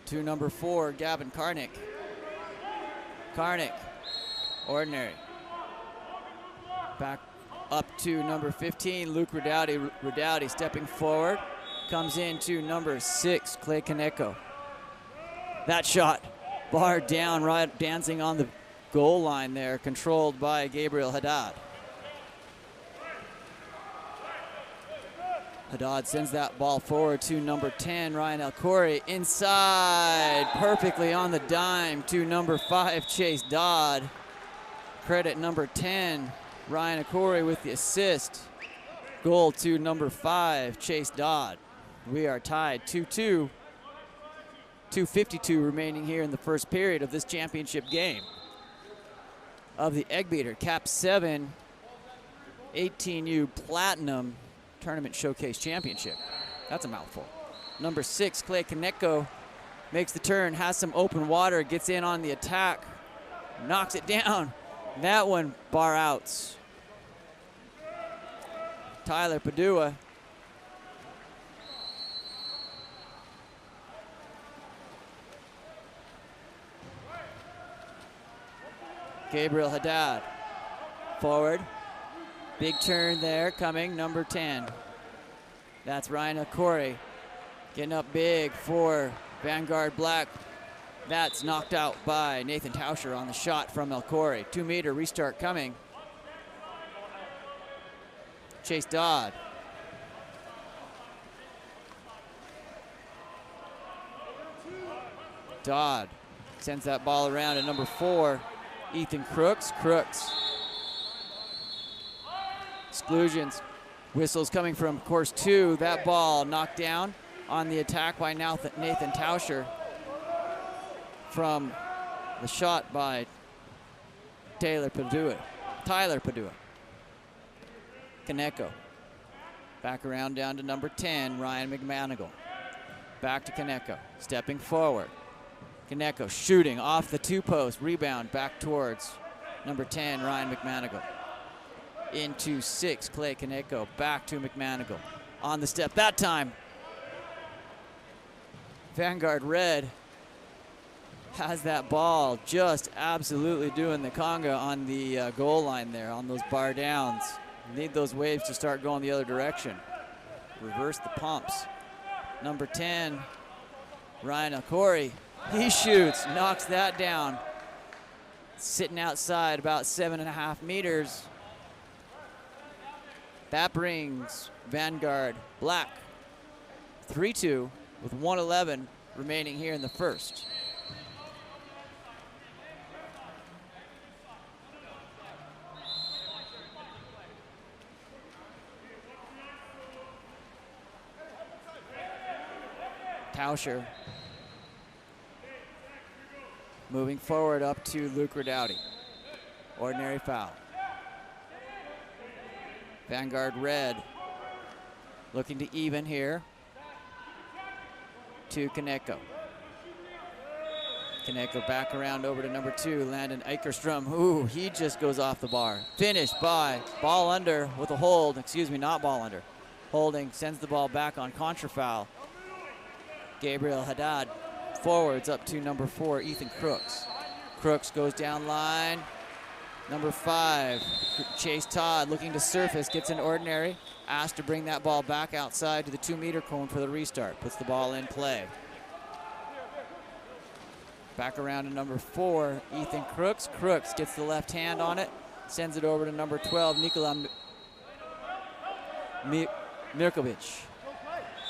To number 4, Gavin Karnick. Karnick, ordinary. Back up to number 15, Luke Redowdy. Redowdy stepping forward. Comes into number 6, Clay Kaneko. That shot barred down, right, dancing on the goal line there, controlled by Gabriel Haddad. Haddad sends that ball forward to number 10, Ryan Elcori. Inside, perfectly on the dime to number 5, Chase Dodd. Credit number 10, Ryan Elcori with the assist. Goal to number 5, Chase Dodd. We are tied 2-2. 2:52 remaining here in the first period of this championship game of the Eggbeater KAP7 18U Platinum Tournament Showcase Championship. That's a mouthful. Number 6, Clay Kaneko, makes the turn, has some open water, gets in on the attack, knocks it down. That one bar outs. Tyler Padua. Gabriel Haddad, forward. Big turn there coming, number 10. That's Ryan Elcori getting up big for Vanguard black. That's knocked out by Nathan Tauscher on the shot from Elcori. 2-meter restart coming. Chase Dodd. Dodd sends that ball around to number 4, Ethan Crooks. Crooks. Exclusions. Whistles coming from course 2. That ball knocked down on the attack by Nathan Tauscher from the shot by Tyler Padua. Kaneko. Back around down to number 10, Ryan McManigal. Back to Kaneko, stepping forward. Kaneko shooting off the 2-post, rebound back towards number 10, Ryan McManigal. Into 6, Clay Kaneko, back to McManigal. On the step that time. Vanguard red has that ball just absolutely doing the conga on the goal line there on those bar downs. Need those waves to start going the other direction. Reverse the pumps. Number 10, Ryan Okori, he shoots, knocks that down. Sitting outside about 7.5 meters. That brings Vanguard Black 3-2 with 1:11 remaining here in the first. Tauscher moving forward up to Luke Redouty. Ordinary foul. Vanguard Red looking to even here to Kaneko. Kaneko back around over to number 2, Landon Ekerstrom. Ooh, he just goes off the bar. Finished by ball under with a hold. Excuse me, not ball under. Holding, sends the ball back on contra foul. Gabriel Haddad forwards up to number 4, Ethan Crooks. Crooks goes down line. Number 5, Chase Todd looking to surface, gets an ordinary. Asked to bring that ball back outside to the 2-meter cone for the restart. Puts the ball in play. Back around to number 4, Ethan Crooks. Crooks gets the left hand on it, sends it over to number 12, Nikola Mirkovic.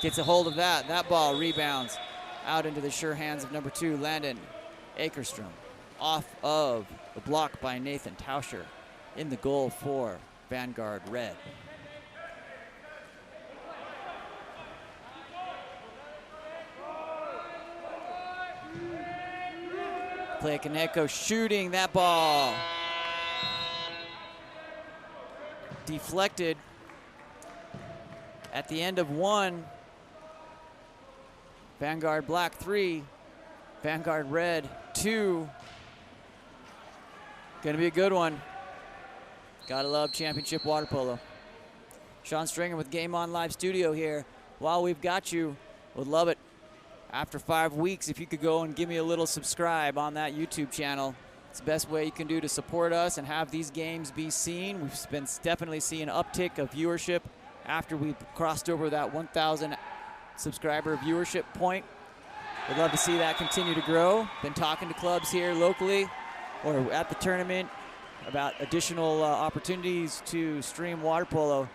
Gets a hold of that. That ball rebounds out into the sure hands of number 2, Landon Ekerstrom. Off of the block by Nathan Tauscher in the goal for Vanguard Red. Play Kaneko shooting that ball. Deflected at the end of 1. Vanguard Black 3, Vanguard Red 2. Gonna be a good one. Gotta love championship water polo. Sean Stringer with Game On Live Studio here. While we've got you, would love it. After 5 weeks, if you could go and give me a little subscribe on that YouTube channel. It's the best way you can do to support us and have these games be seen. We've been definitely seeing an uptick of viewership after we crossed over that 1,000 subscriber viewership point. We'd love to see that continue to grow. Been talking to clubs here locally or at the tournament about additional opportunities to stream water polo.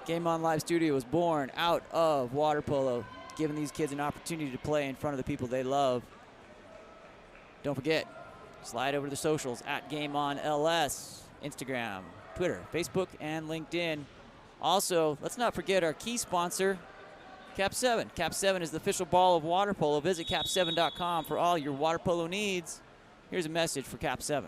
Game On Live Studio was born out of water polo, giving these kids an opportunity to play in front of the people they love. Don't forget, slide over to the socials at Game On LS, Instagram, Twitter, Facebook, and LinkedIn. Also, let's not forget our key sponsor, KAP7. KAP7 is the official ball of water polo. Visit KAP7.com for all your water polo needs. Here's a message for KAP7.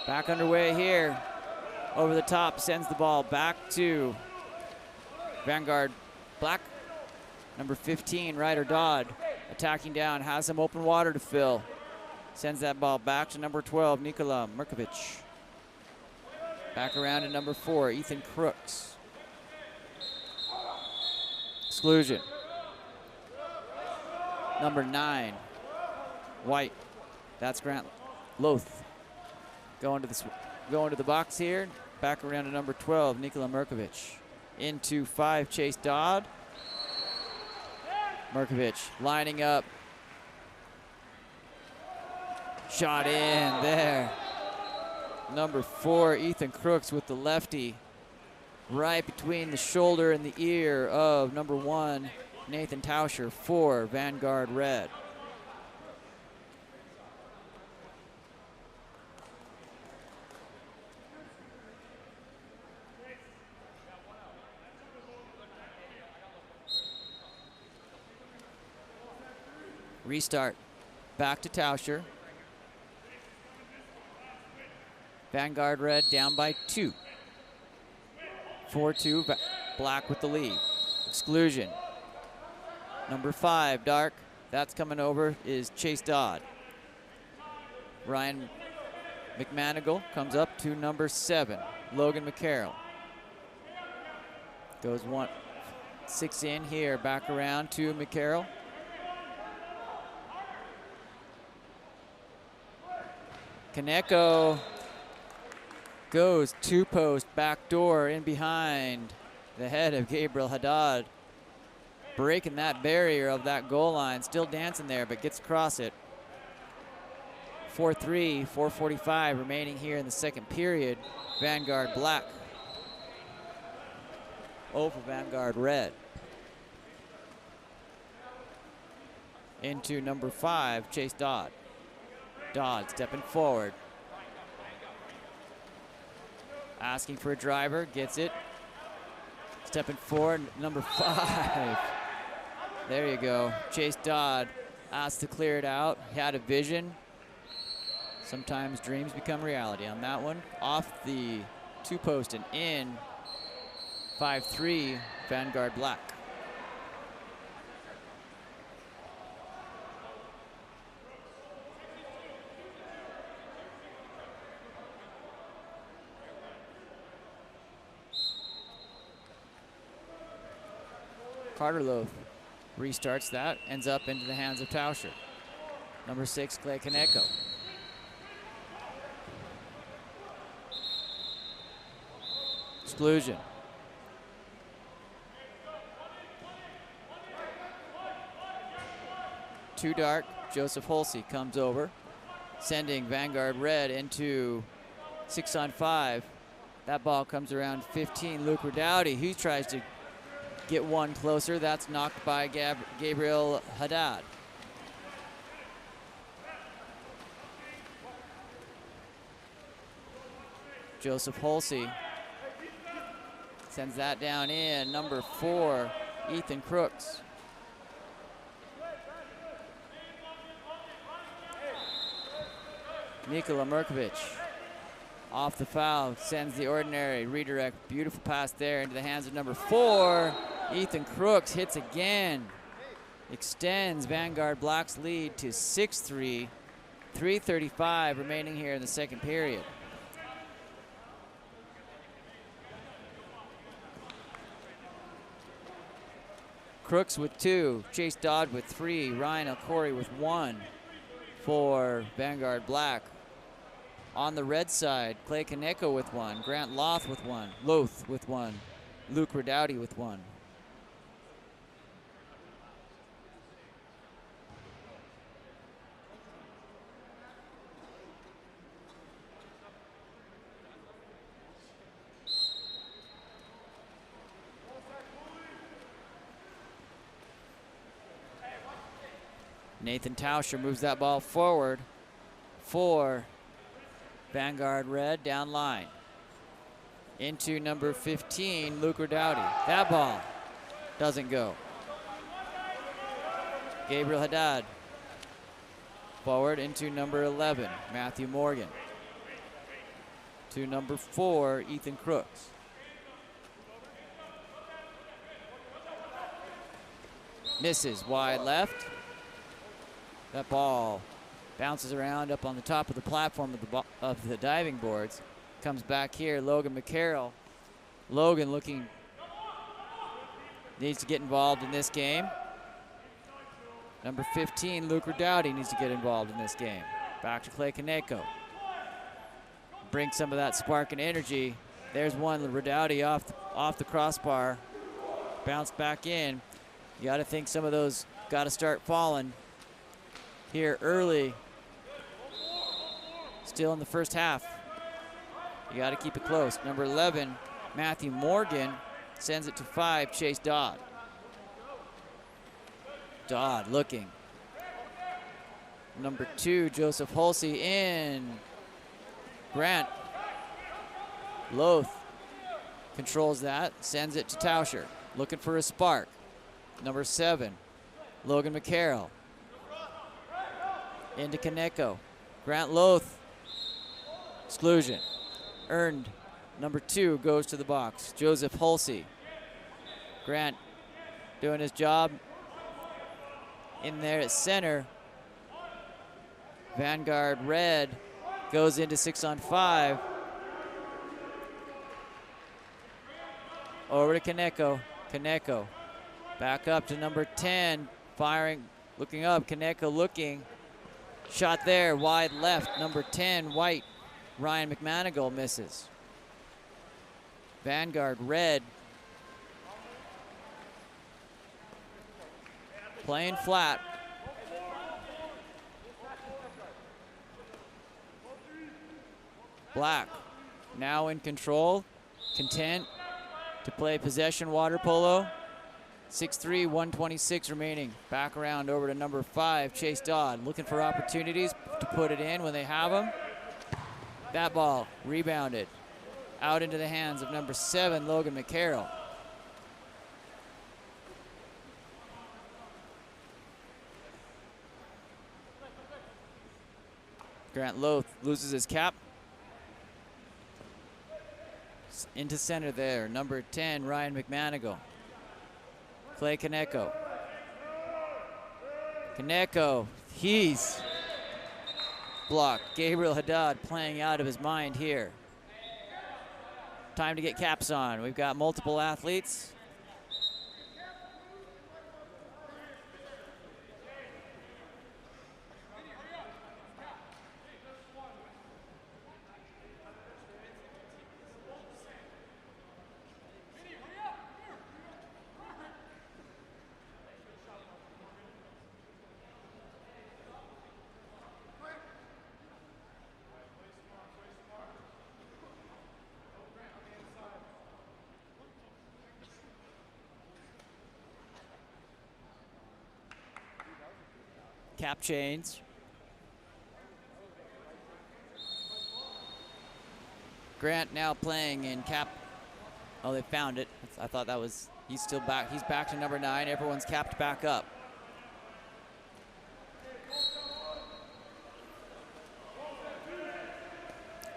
Back underway here. Over the top, sends the ball back to Vanguard Black. Number 15, Ryder Dodd, attacking down, has some open water to fill. Sends that ball back to number 12, Nikola Mrkovic. Back around to number 4, Ethan Crooks. Exclusion. Number 9, White. That's Grant Loth. Going to the box here. Back around to number 12, Nikola Mrkovic. Into 5, Chase Dodd. Mrkovic lining up. Shot in there. Number 4, Ethan Crooks with the lefty. Right between the shoulder and the ear of number 1, Nathan Tauscher for Vanguard Red. Restart. Back to Tauscher. Vanguard Red down by 2. 4-2, Black with the lead. Exclusion. Number 5, Dark. That's coming over is Chase Dodd. Ryan McManigal comes up to number 7, Logan McCarroll. Goes 6 in here, back around to McCarroll. Kaneko goes 2-post, back door in behind the head of Gabriel Haddad. Breaking that barrier of that goal line, still dancing there, but gets across it. 4-3, 4:45 remaining here in the second period. Vanguard Black over Vanguard Red. Into number 5, Chase Dodd. Dodd stepping forward. Asking for a driver, gets it. Stepping forward, number 5. There you go. Chase Dodd asked to clear it out. He had a vision. Sometimes dreams become reality on that one. Off the 2-post and in. 5-3, Vanguard Black. Carter Loaf restarts that, ends up into the hands of Tauscher. Number 6, Clay Kaneko. Exclusion. Too dark, Joseph Holsey comes over, sending Vanguard Red into 6-on-5. That ball comes around 15, Luke Redowdy. He tries to get one closer. That's knocked by Gabriel Haddad. Joseph Holsey sends that down in. Number 4, Ethan Crooks. Nikola Mrkovic off the foul, sends the ordinary redirect. Beautiful pass there into the hands of number 4. Ethan Crooks hits again. Extends Vanguard Black's lead to 6-3. 3:35 remaining here in the second period. Crooks with 2, Chase Dodd with 3, Ryan Elcory with 1 for Vanguard Black. On the red side, Clay Kaneko with 1, Grant Loth with 1, Loth with 1, Luke Redowdy with 1. Nathan Tauscher moves that ball forward for Vanguard Red down line. Into number 15, Luke Redowdy. That ball doesn't go. Gabriel Haddad forward into number 11, Matthew Morgan. To number 4, Ethan Crooks. Misses wide left. That ball bounces around up on the top of the platform of the diving boards. Comes back here, Logan McCarroll. Logan needs to get involved in this game. Number 15, Luke Redowdy, needs to get involved in this game. Back to Clay Kaneko. Bring some of that spark and energy. There's one, Redowdy off the crossbar. Bounced back in. You got to think some of those got to start falling here early. Still in the first half. You got to keep it close. Number 11, Matthew Morgan, sends it to 5, Chase Dodd. Dodd looking. Number 2, Joseph Hulsey in. Grant Loth controls that, sends it to Tauscher. Looking for a spark. Number 7, Logan McCarroll. Into Kaneko. Grant Loth. Exclusion. Earned. Number 2 goes to the box. Joseph Hulsey. Grant doing his job in there at center. Vanguard red goes into 6-on-5. Over to Kaneko. Kaneko back up to number 10. Firing, looking up. Kaneko looking. Shot there, wide left. Number 10, white. Ryan McManigal misses. Vanguard red. Playing flat. Black now in control, content to play possession water polo. 6-3, 126 remaining. Back around over to number 5, Chase Dodd, looking for opportunities to put it in when they have them. That ball rebounded out into the hands of number 7, Logan McCarroll. Grant Loth loses his cap. Into center there, number 10, Ryan McManigal. Clay Kaneko. Kaneko, he's blocked. Gabriel Haddad playing out of his mind here. Time to get caps on. We've got multiple athletes. Cap chains. Grant now playing in cap. Oh, they found it. I thought that was, he's still back. He's back to number 9. Everyone's capped back up.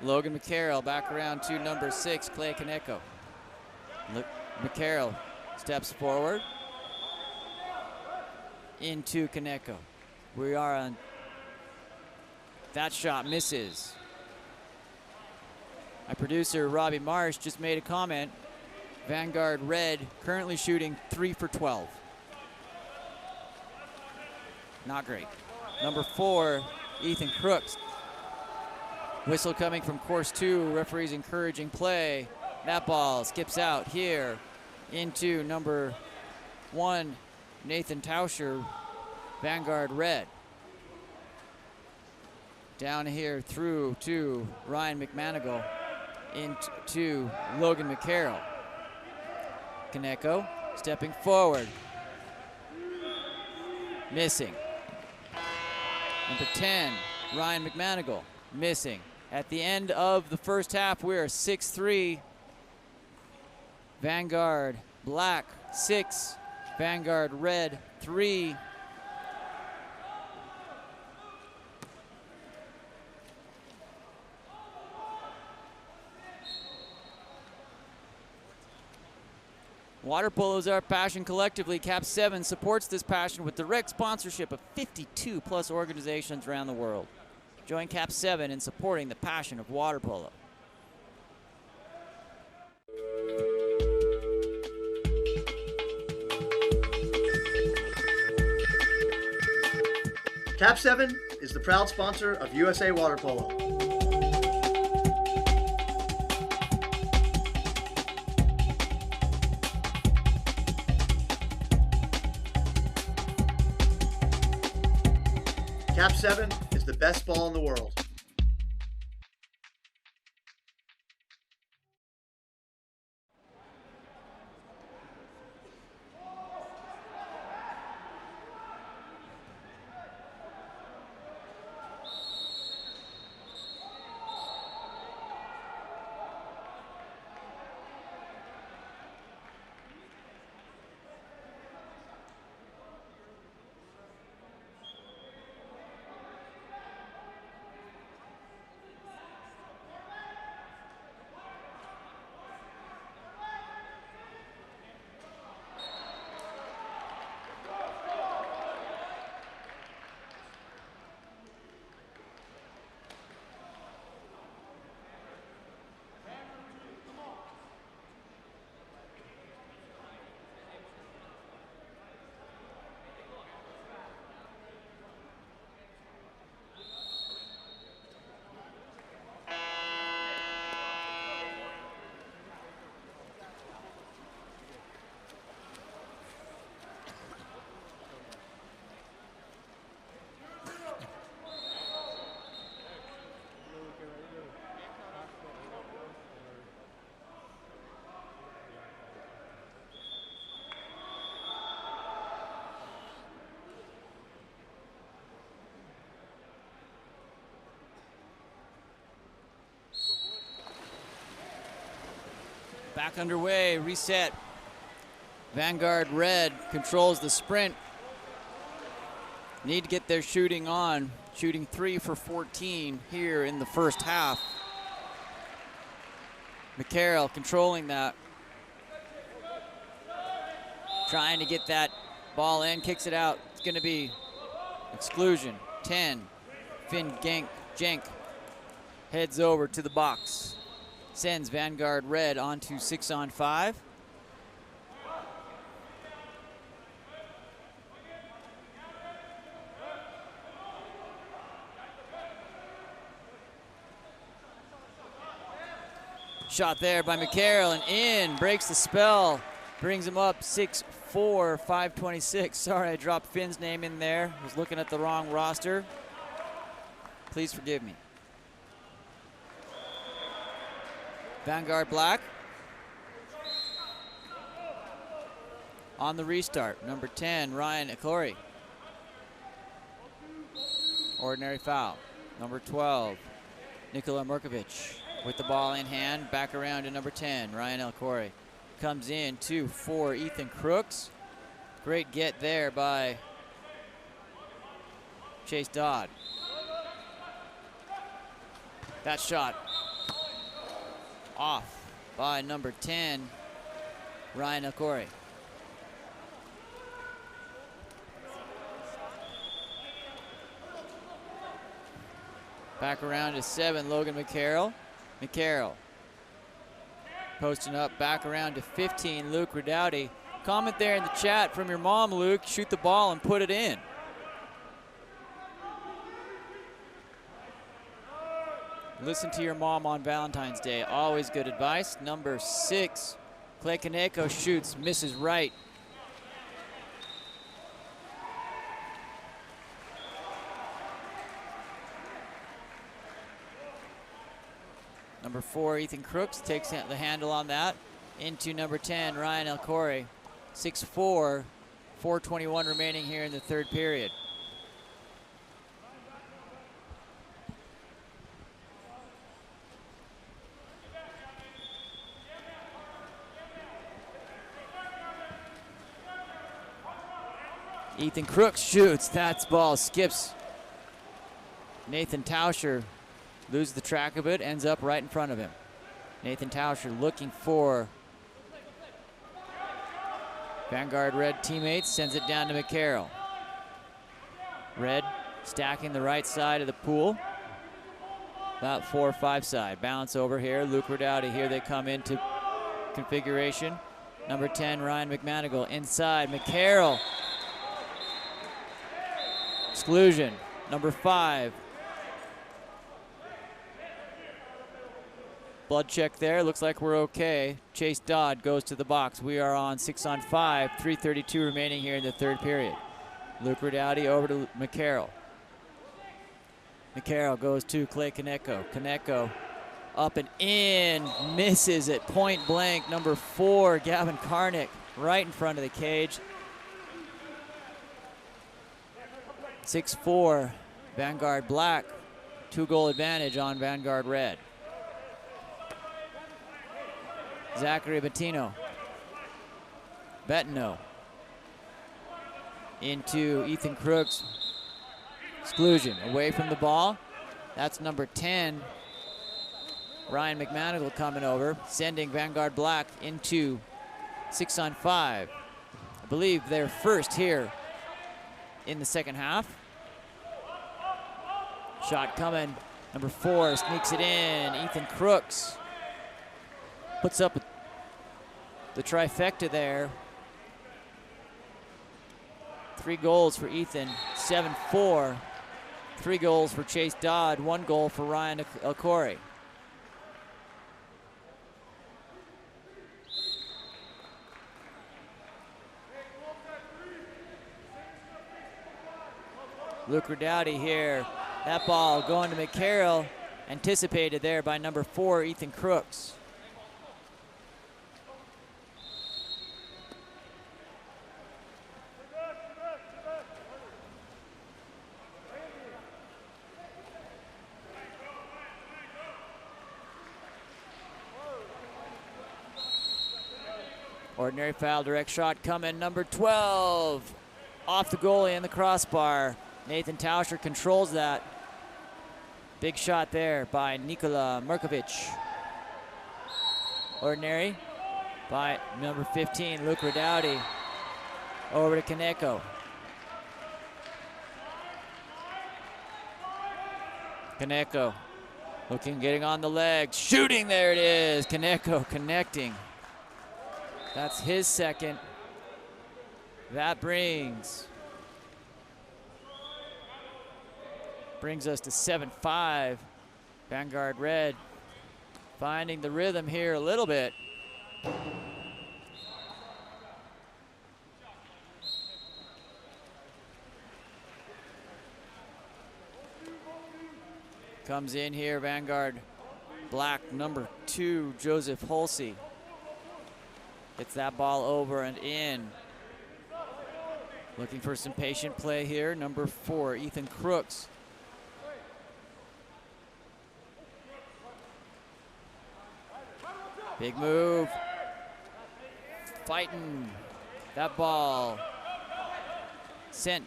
Logan McCarroll back around to number 6, Clay Kaneko. McCarroll steps forward. Into Kaneko. We are on, that shot misses. My producer, Robbie Marsh, just made a comment. Vanguard red currently shooting 3 for 12. Not great. Number 4, Ethan Crooks. Whistle coming from course 2, referees encouraging play. That ball skips out here into number 1, Nathan Tauscher. Vanguard red. Down here through to Ryan McManigal. Into Logan McCarroll. Kaneko stepping forward. Missing. Number 10, Ryan McManigal, missing. At the end of the first half, we are 6-3. Vanguard black, 6. Vanguard red, 3. Water polo is our passion collectively. KAP7 supports this passion with direct sponsorship of 52 plus organizations around the world. Join KAP7 in supporting the passion of water polo. KAP7 is the proud sponsor of USA Water Polo. KAP7 is the best ball in the world. Back underway, reset. Vanguard red controls the sprint. Need to get their shooting on. Shooting 3 for 14 here in the first half. McCarroll controlling that. Trying to get that ball in, kicks it out. It's going to be exclusion. 10. Finn Jenk heads over to the box. Sends Vanguard red onto 6-on-5. Shot there by McCarroll and in, breaks the spell, brings him up 6-4, 526. Sorry, I dropped Finn's name in there. Was looking at the wrong roster. Please forgive me. Vanguard black. On the restart, number 10, Ryan Akori. Ordinary foul. Number 12, Nikola Murkovic with the ball in hand. Back around to number 10, Ryan Akori. Comes in 2-4, Ethan Crooks. Great get there by Chase Dodd. That shot off by number 10, Ryan Akori. Back around to 7, Logan McCarroll. McCarroll posting up, back around to 15, Luke Redouty. Comment there in the chat from your mom, Luke. Shoot the ball and put it in. Listen to your mom on Valentine's Day. Always good advice. Number 6, Clay Kaneko shoots, misses right. Number 4, Ethan Crooks takes the handle on that. Into number 10, Ryan Akori. 6-4, 4:21 remaining here in the third period. Ethan Crooks shoots, that ball skips. Nathan Tauscher loses the track of it, ends up right in front of him. Nathan Tauscher looking for Vanguard Red teammates, sends it down to McCarroll. Red stacking the right side of the pool. About 4 or 5 side. Bounce over here. Luke Redowdy. Here they come into configuration. Number 10, Ryan McManigal. Inside, McCarroll. Exclusion. Number 5. Blood check there. Looks like we're okay. Chase Dodd goes to the box. We are on 6-on-5. 3:32 remaining here in the third period. Luke Redowdy over to McCarroll. McCarroll goes to Clay Konecko. Konecko up and in, misses at point blank. Number 4, Gavin Karnick, right in front of the cage. 6-4, Vanguard Black, 2-goal advantage on Vanguard Red. Zachary Bettino. Into Ethan Crooks. Exclusion, away from the ball. That's number 10. Ryan McManigal coming over, sending Vanguard Black into 6-on-5. I believe they're first here in the second half. Shot coming, number 4 sneaks it in. Ethan Crooks puts up the trifecta there. 3 goals for Ethan, 7-4. 3 goals for Chase Dodd, 1 goal for Ryan Okori. Luke Redowdy here. That ball going to McCarroll, anticipated there by number 4, Ethan Crooks. Ordinary foul, direct shot coming, number 12. Off the goalie and the crossbar. Nathan Tauscher controls that. Big shot there by Nikola Merkovic. Ordinary by number 15, Luke Redowdy. Over to Konecko. Konecko looking, getting on the legs, shooting, there it is. Konecko connecting. That's his second. That brings us to 7-5. Vanguard Red finding the rhythm here a little bit. Comes in here, Vanguard Black, number 2, Joseph Holsey. Gets that ball over and in. Looking for some patient play here, number 4, Ethan Crooks. Big move. Fighting. That ball sent.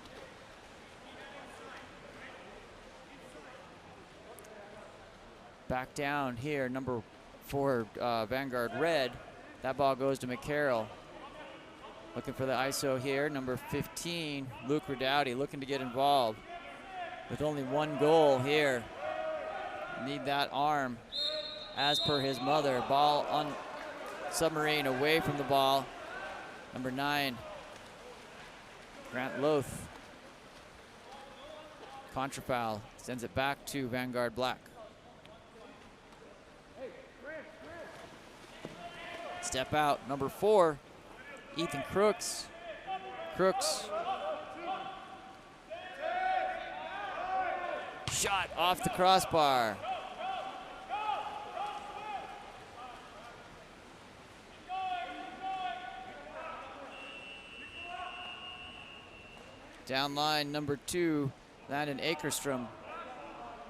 Back down here, number 4, Vanguard Red. That ball goes to McCarroll. Looking for the ISO here, number 15, Luke Redowdy, looking to get involved. With only 1 goal here. Need that arm, as per his mother. Ball on Submarine, away from the ball. Number 9, Grant Loth. Contrafoul, sends it back to Vanguard Black. Step out, number 4, Ethan Crooks. Crooks. Shot off the crossbar. Down line, number 2, Landon Akerstrom.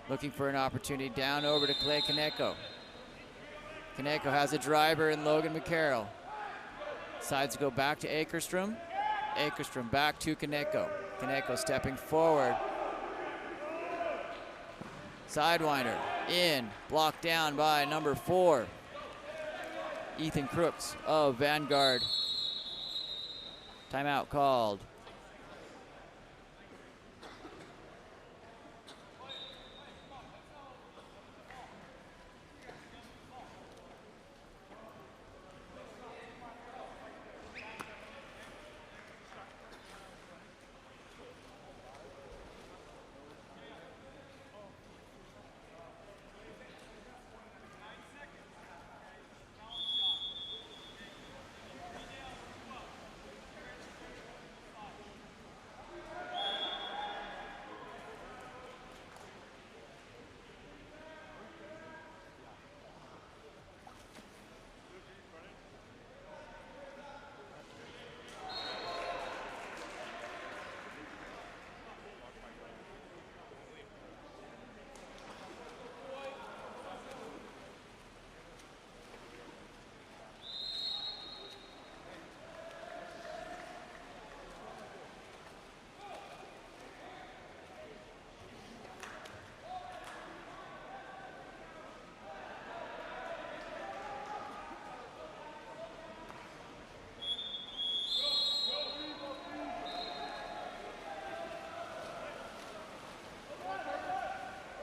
Looking for an opportunity, down over to Clay Konecko. Konecko has a driver in Logan McCarroll. Decides to go back to Akerstrom. Akerstrom back to Konecko. Konecko stepping forward. Sidewinder in, blocked down by number 4, Ethan Crooks of Vanguard Timeout called.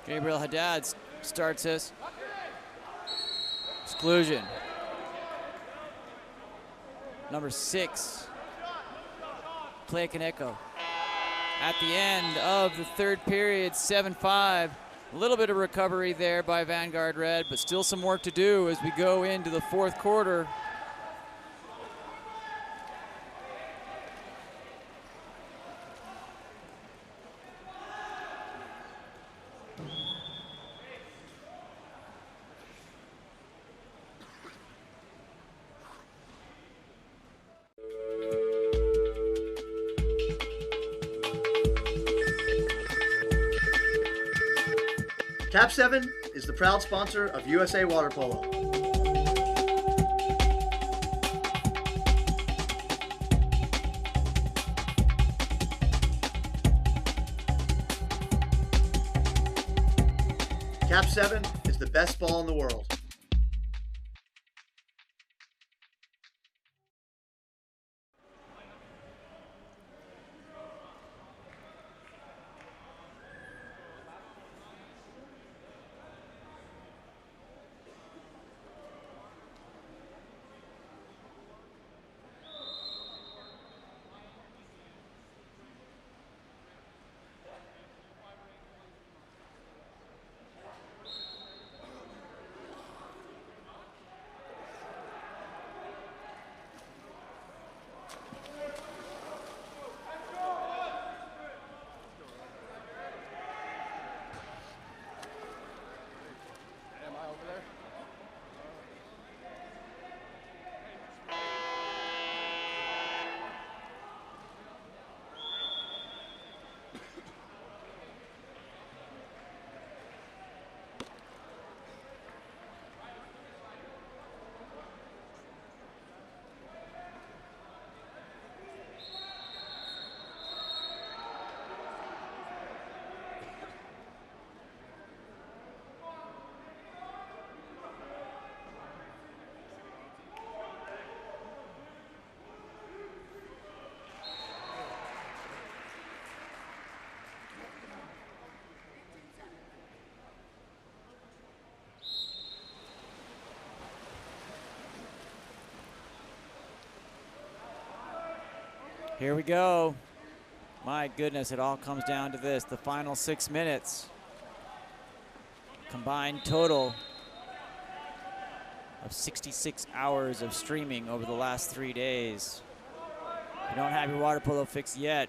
Gabriel Haddad starts this. Exclusion. Number 6, Clay Kaneko. At the end of the third period, 7-5. A little bit of recovery there by Vanguard Red, but still some work to do as we go into the fourth quarter. KAP7 is the proud sponsor of USA Water Polo. KAP7 is the best ball in the world. Here we go. My goodness, it all comes down to this. The final 6 minutes. Combined total of 66 hours of streaming over the last 3 days. If you don't have your water polo fix yet,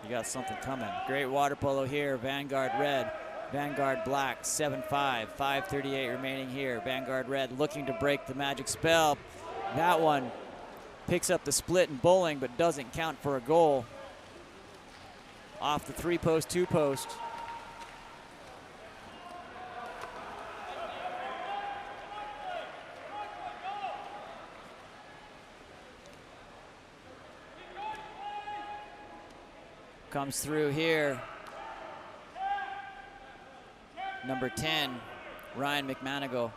you got something coming. Great water polo here. Vanguard red, Vanguard black, 7-5, 5:38 remaining here. Vanguard red looking to break the magic spell. That one picks up the split in bowling, but doesn't count for a goal. Off the 3-post, 2-post. Comes through here. Number 10, Ryan McManigal,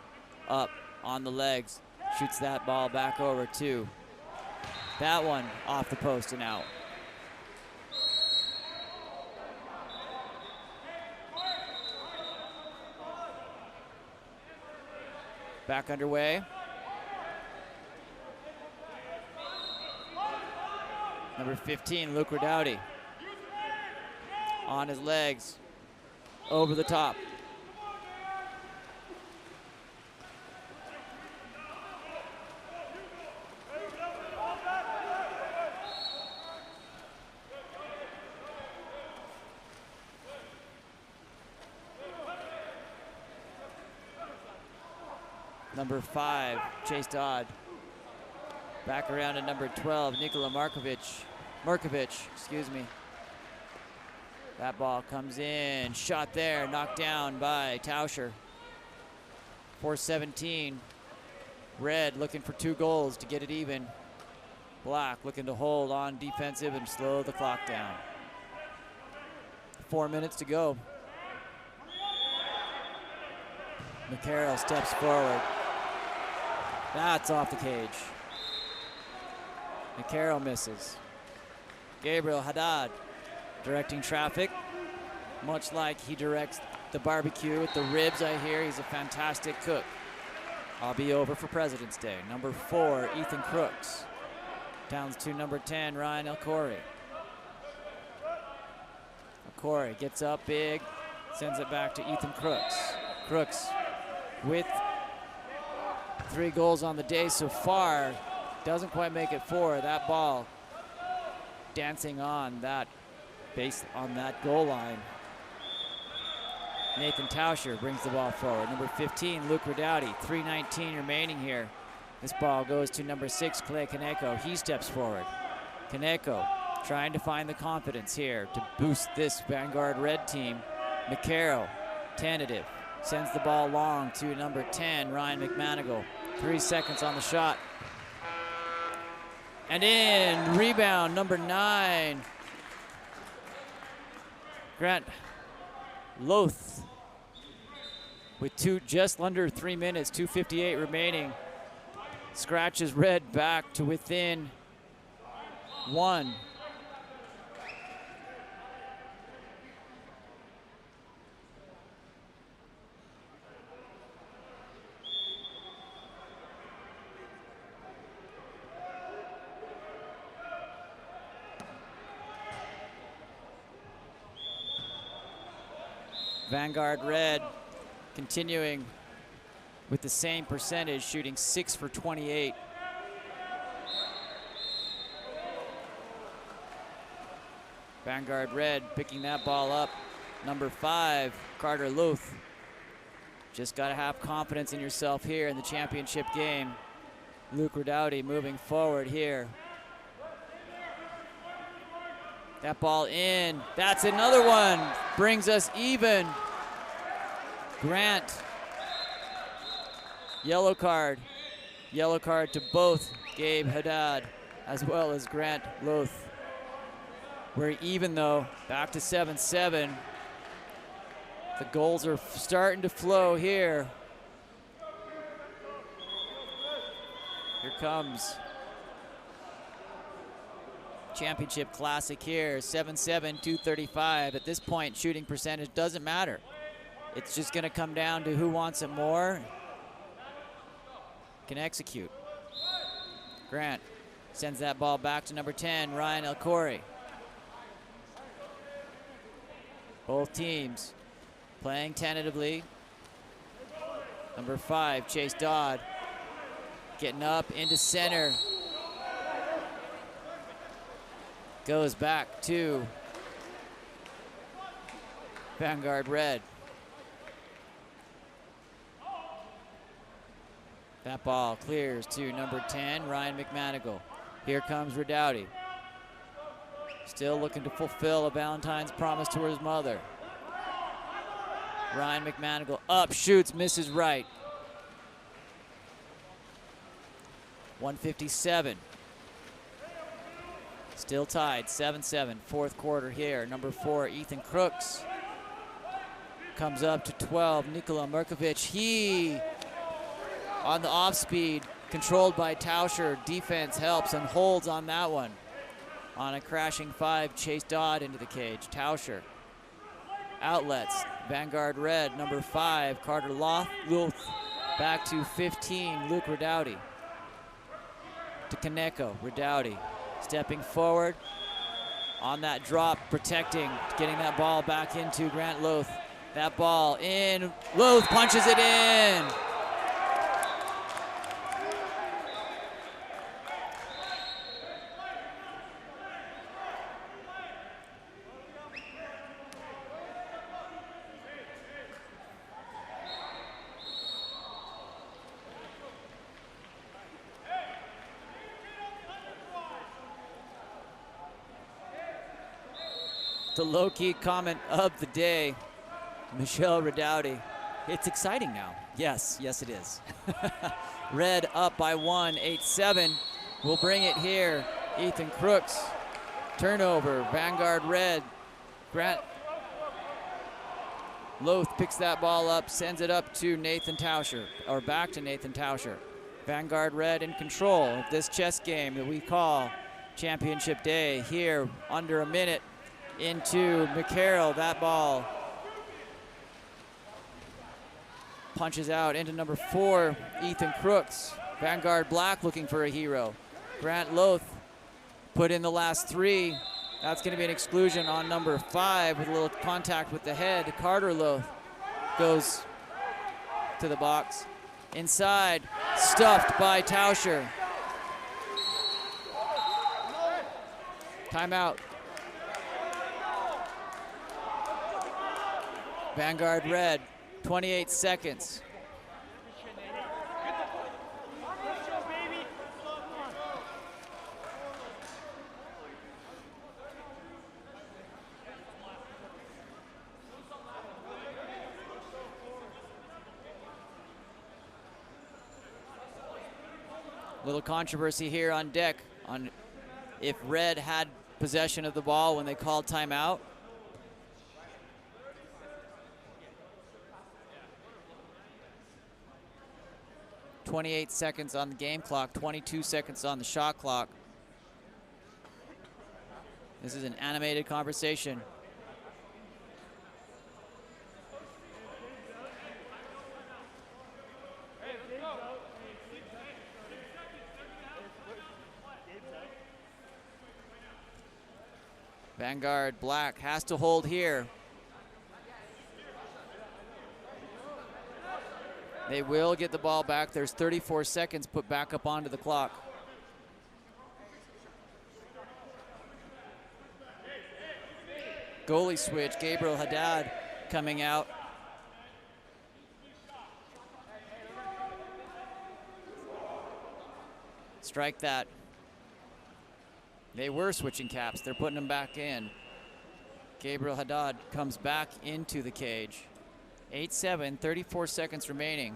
up on the legs. Shoots that ball back over to That one off the post and out. Back underway. Number 15, Luke Redouty. On his legs, over the top. Number 5, Chase Dodd. Back around to number 12, Nikola Markovic, excuse me. That ball comes in, shot there, knocked down by Tauscher. 4:17, Red looking for 2 goals to get it even. Black looking to hold on defensive and slow the clock down. 4 minutes to go. McCarroll steps forward. That's off the cage. McCarroll misses. Gabriel Haddad directing traffic, much like he directs the barbecue with the ribs. I hear he's a fantastic cook. I'll be over for President's Day. Number 4, Ethan Crooks. Downs to number 10, Ryan Elcori. Elcori gets up big, sends it back to Ethan Crooks. Crooks with 3 goals on the day so far. Doesn't quite make it 4. That ball dancing on that base, on that goal line. Nathan Tauscher brings the ball forward. Number 15, Luke Redouty. 3:19 remaining here. This ball goes to number 6, Clay Kaneko. He steps forward. Kaneko trying to find the confidence here to boost this Vanguard Red team. McCarroll, tentative, sends the ball long to number 10, Ryan McManigal. 3 seconds on the shot. And in, rebound, number 9. Grant Loth with just under 3 minutes, 2:58 remaining. Scratches Red back to within 1. Vanguard Red continuing with the same percentage, shooting 6 for 28. Vanguard Red picking that ball up. Number 5, Carter Luth. Just got to have confidence in yourself here in the championship game. Luke Redouty moving forward here. That ball in, that's another one, brings us even. Grant, yellow card to both Gabe Haddad as well as Grant Loth. We're even though, back to 7-7. The goals are starting to flow here. Here comes championship classic here, 7-7, 235. At this point, shooting percentage doesn't matter. It's just gonna come down to who wants it more, can execute. Grant sends that ball back to number 10, Ryan Elcori. Both teams playing tentatively. Number 5, Chase Dodd, getting up into center. Goes back to Vanguard Red. That ball clears to number 10, Ryan McManigal. Here comes Redouty. Still looking to fulfill a Valentine's promise to his mother. Ryan McManigal up, shoots, misses right. 157. Still tied, 7-7, 4th quarter here. Number 4, Ethan Crooks. Comes up to 12, Nikola Markovic. He, on the off speed, controlled by Tauscher. Defense helps and holds on that one. On a crashing 5, Chase Dodd into the cage. Tauscher. Outlets. Vanguard red, number 5, Carter Luth. Back to 15, Luke Redouty. To Kaneko, Redouty. Stepping forward. On that drop, protecting, getting that ball back into Grant Loth. That ball in, Loth punches it in. The low-key comment of the day, Michelle Redouty. It's exciting now. Yes, yes it is. Red up by 1, 8-7. We'll bring it here. Ethan Crooks, turnover, Vanguard red. Grant Loth picks that ball up, sends it up to Nathan Tauscher, or back to Nathan Tauscher. Vanguard red in control of this chess game that we call Championship Day here under a minute. Into McCarroll, that ball punches out into number 4, Ethan Crooks. Vanguard black looking for a hero. Grant Loth put in the last 3. That's going to be an exclusion on number 5 with a little contact with the head. Carter Loth goes to the box. Inside, stuffed by Tauscher. Timeout. Vanguard red, 28 seconds. Little controversy here on deck on if red had possession of the ball when they called timeout. .28 seconds on the game clock, 22 seconds on the shot clock. This is an animated conversation. Vanguard black has to hold here. They will get the ball back. There's 34 seconds put back up onto the clock. Goalie switch, Gabriel Haddad coming out. Strike that. They were switching caps. They're putting them back in. Gabriel Haddad comes back into the cage. 8-7, 34 seconds remaining.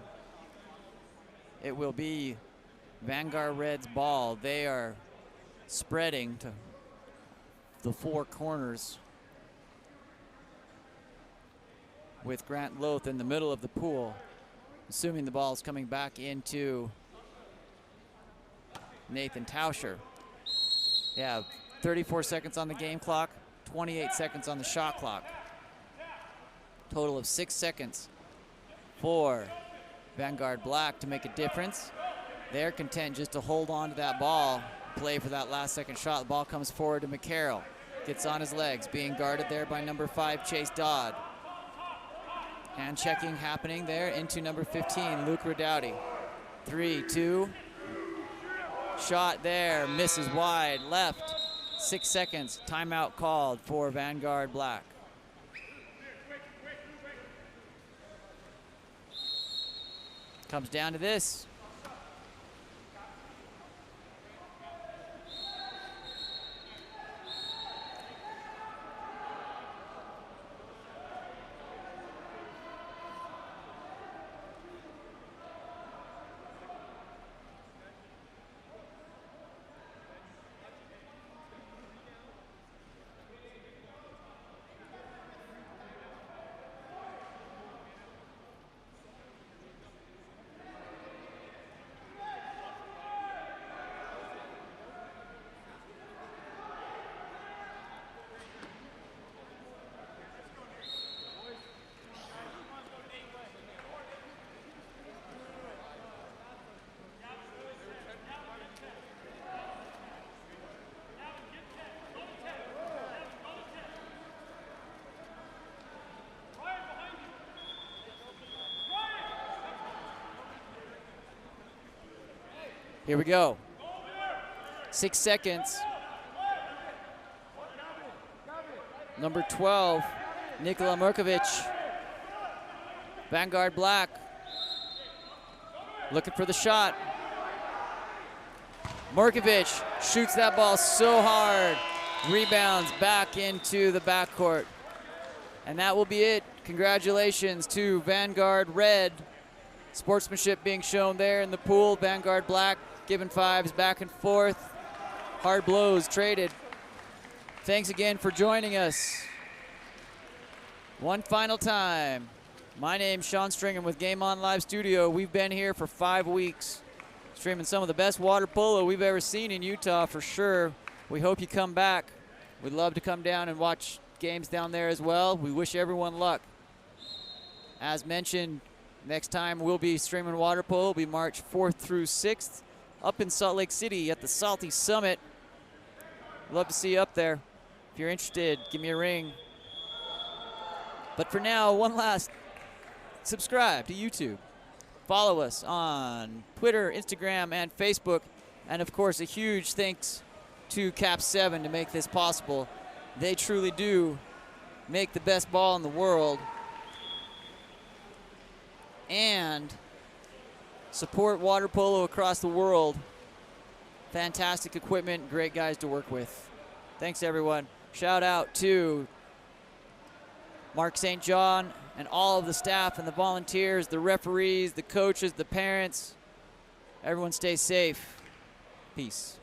It will be Vanguard Red's ball. They are spreading to the 4 corners with Grant Loth in the middle of the pool, assuming the ball is coming back into Nathan Tauscher. Yeah, 34 seconds on the game clock, 28 seconds on the shot clock. Total of 6 seconds for Vanguard Black to make a difference. They're content just to hold on to that ball, play for that last second shot. The ball comes forward to McCarroll. Gets on his legs, being guarded there by number 5, Chase Dodd. Hand checking happening there into number 15, Luke Redouty. 3-2. Shot there, misses wide, left. 6 seconds, timeout called for Vanguard Black. Comes down to this. Here we go. 6 seconds. Number 12, Nikola Murkovic. Vanguard black. Looking for the shot. Murkovic shoots that ball so hard. Rebounds back into the backcourt. And that will be it. Congratulations to Vanguard red. Sportsmanship being shown there in the pool. Vanguard black giving fives back and forth. Hard blows traded. Thanks again for joining us. One final time. My name's Sean Stringham with Game On Live Studio. We've been here for 5 weeks, streaming some of the best water polo we've ever seen in Utah for sure. We hope you come back. We'd love to come down and watch games down there as well. We wish everyone luck. As mentioned, next time we'll be streaming water polo. It'll be March 4th through 6th up in Salt Lake City at the Salty Summit. Love to see you up there. If you're interested, give me a ring. But for now, one last, subscribe to YouTube. Follow us on Twitter, Instagram, and Facebook. And of course, a huge thanks to KAP7 to make this possible. They truly do make the best ball in the world and support water polo across the world. Fantastic equipment, great guys to work with. Thanks, everyone. Shout out to Mark St. John and all of the staff and the volunteers, the referees, the coaches, the parents. Everyone stay safe. Peace.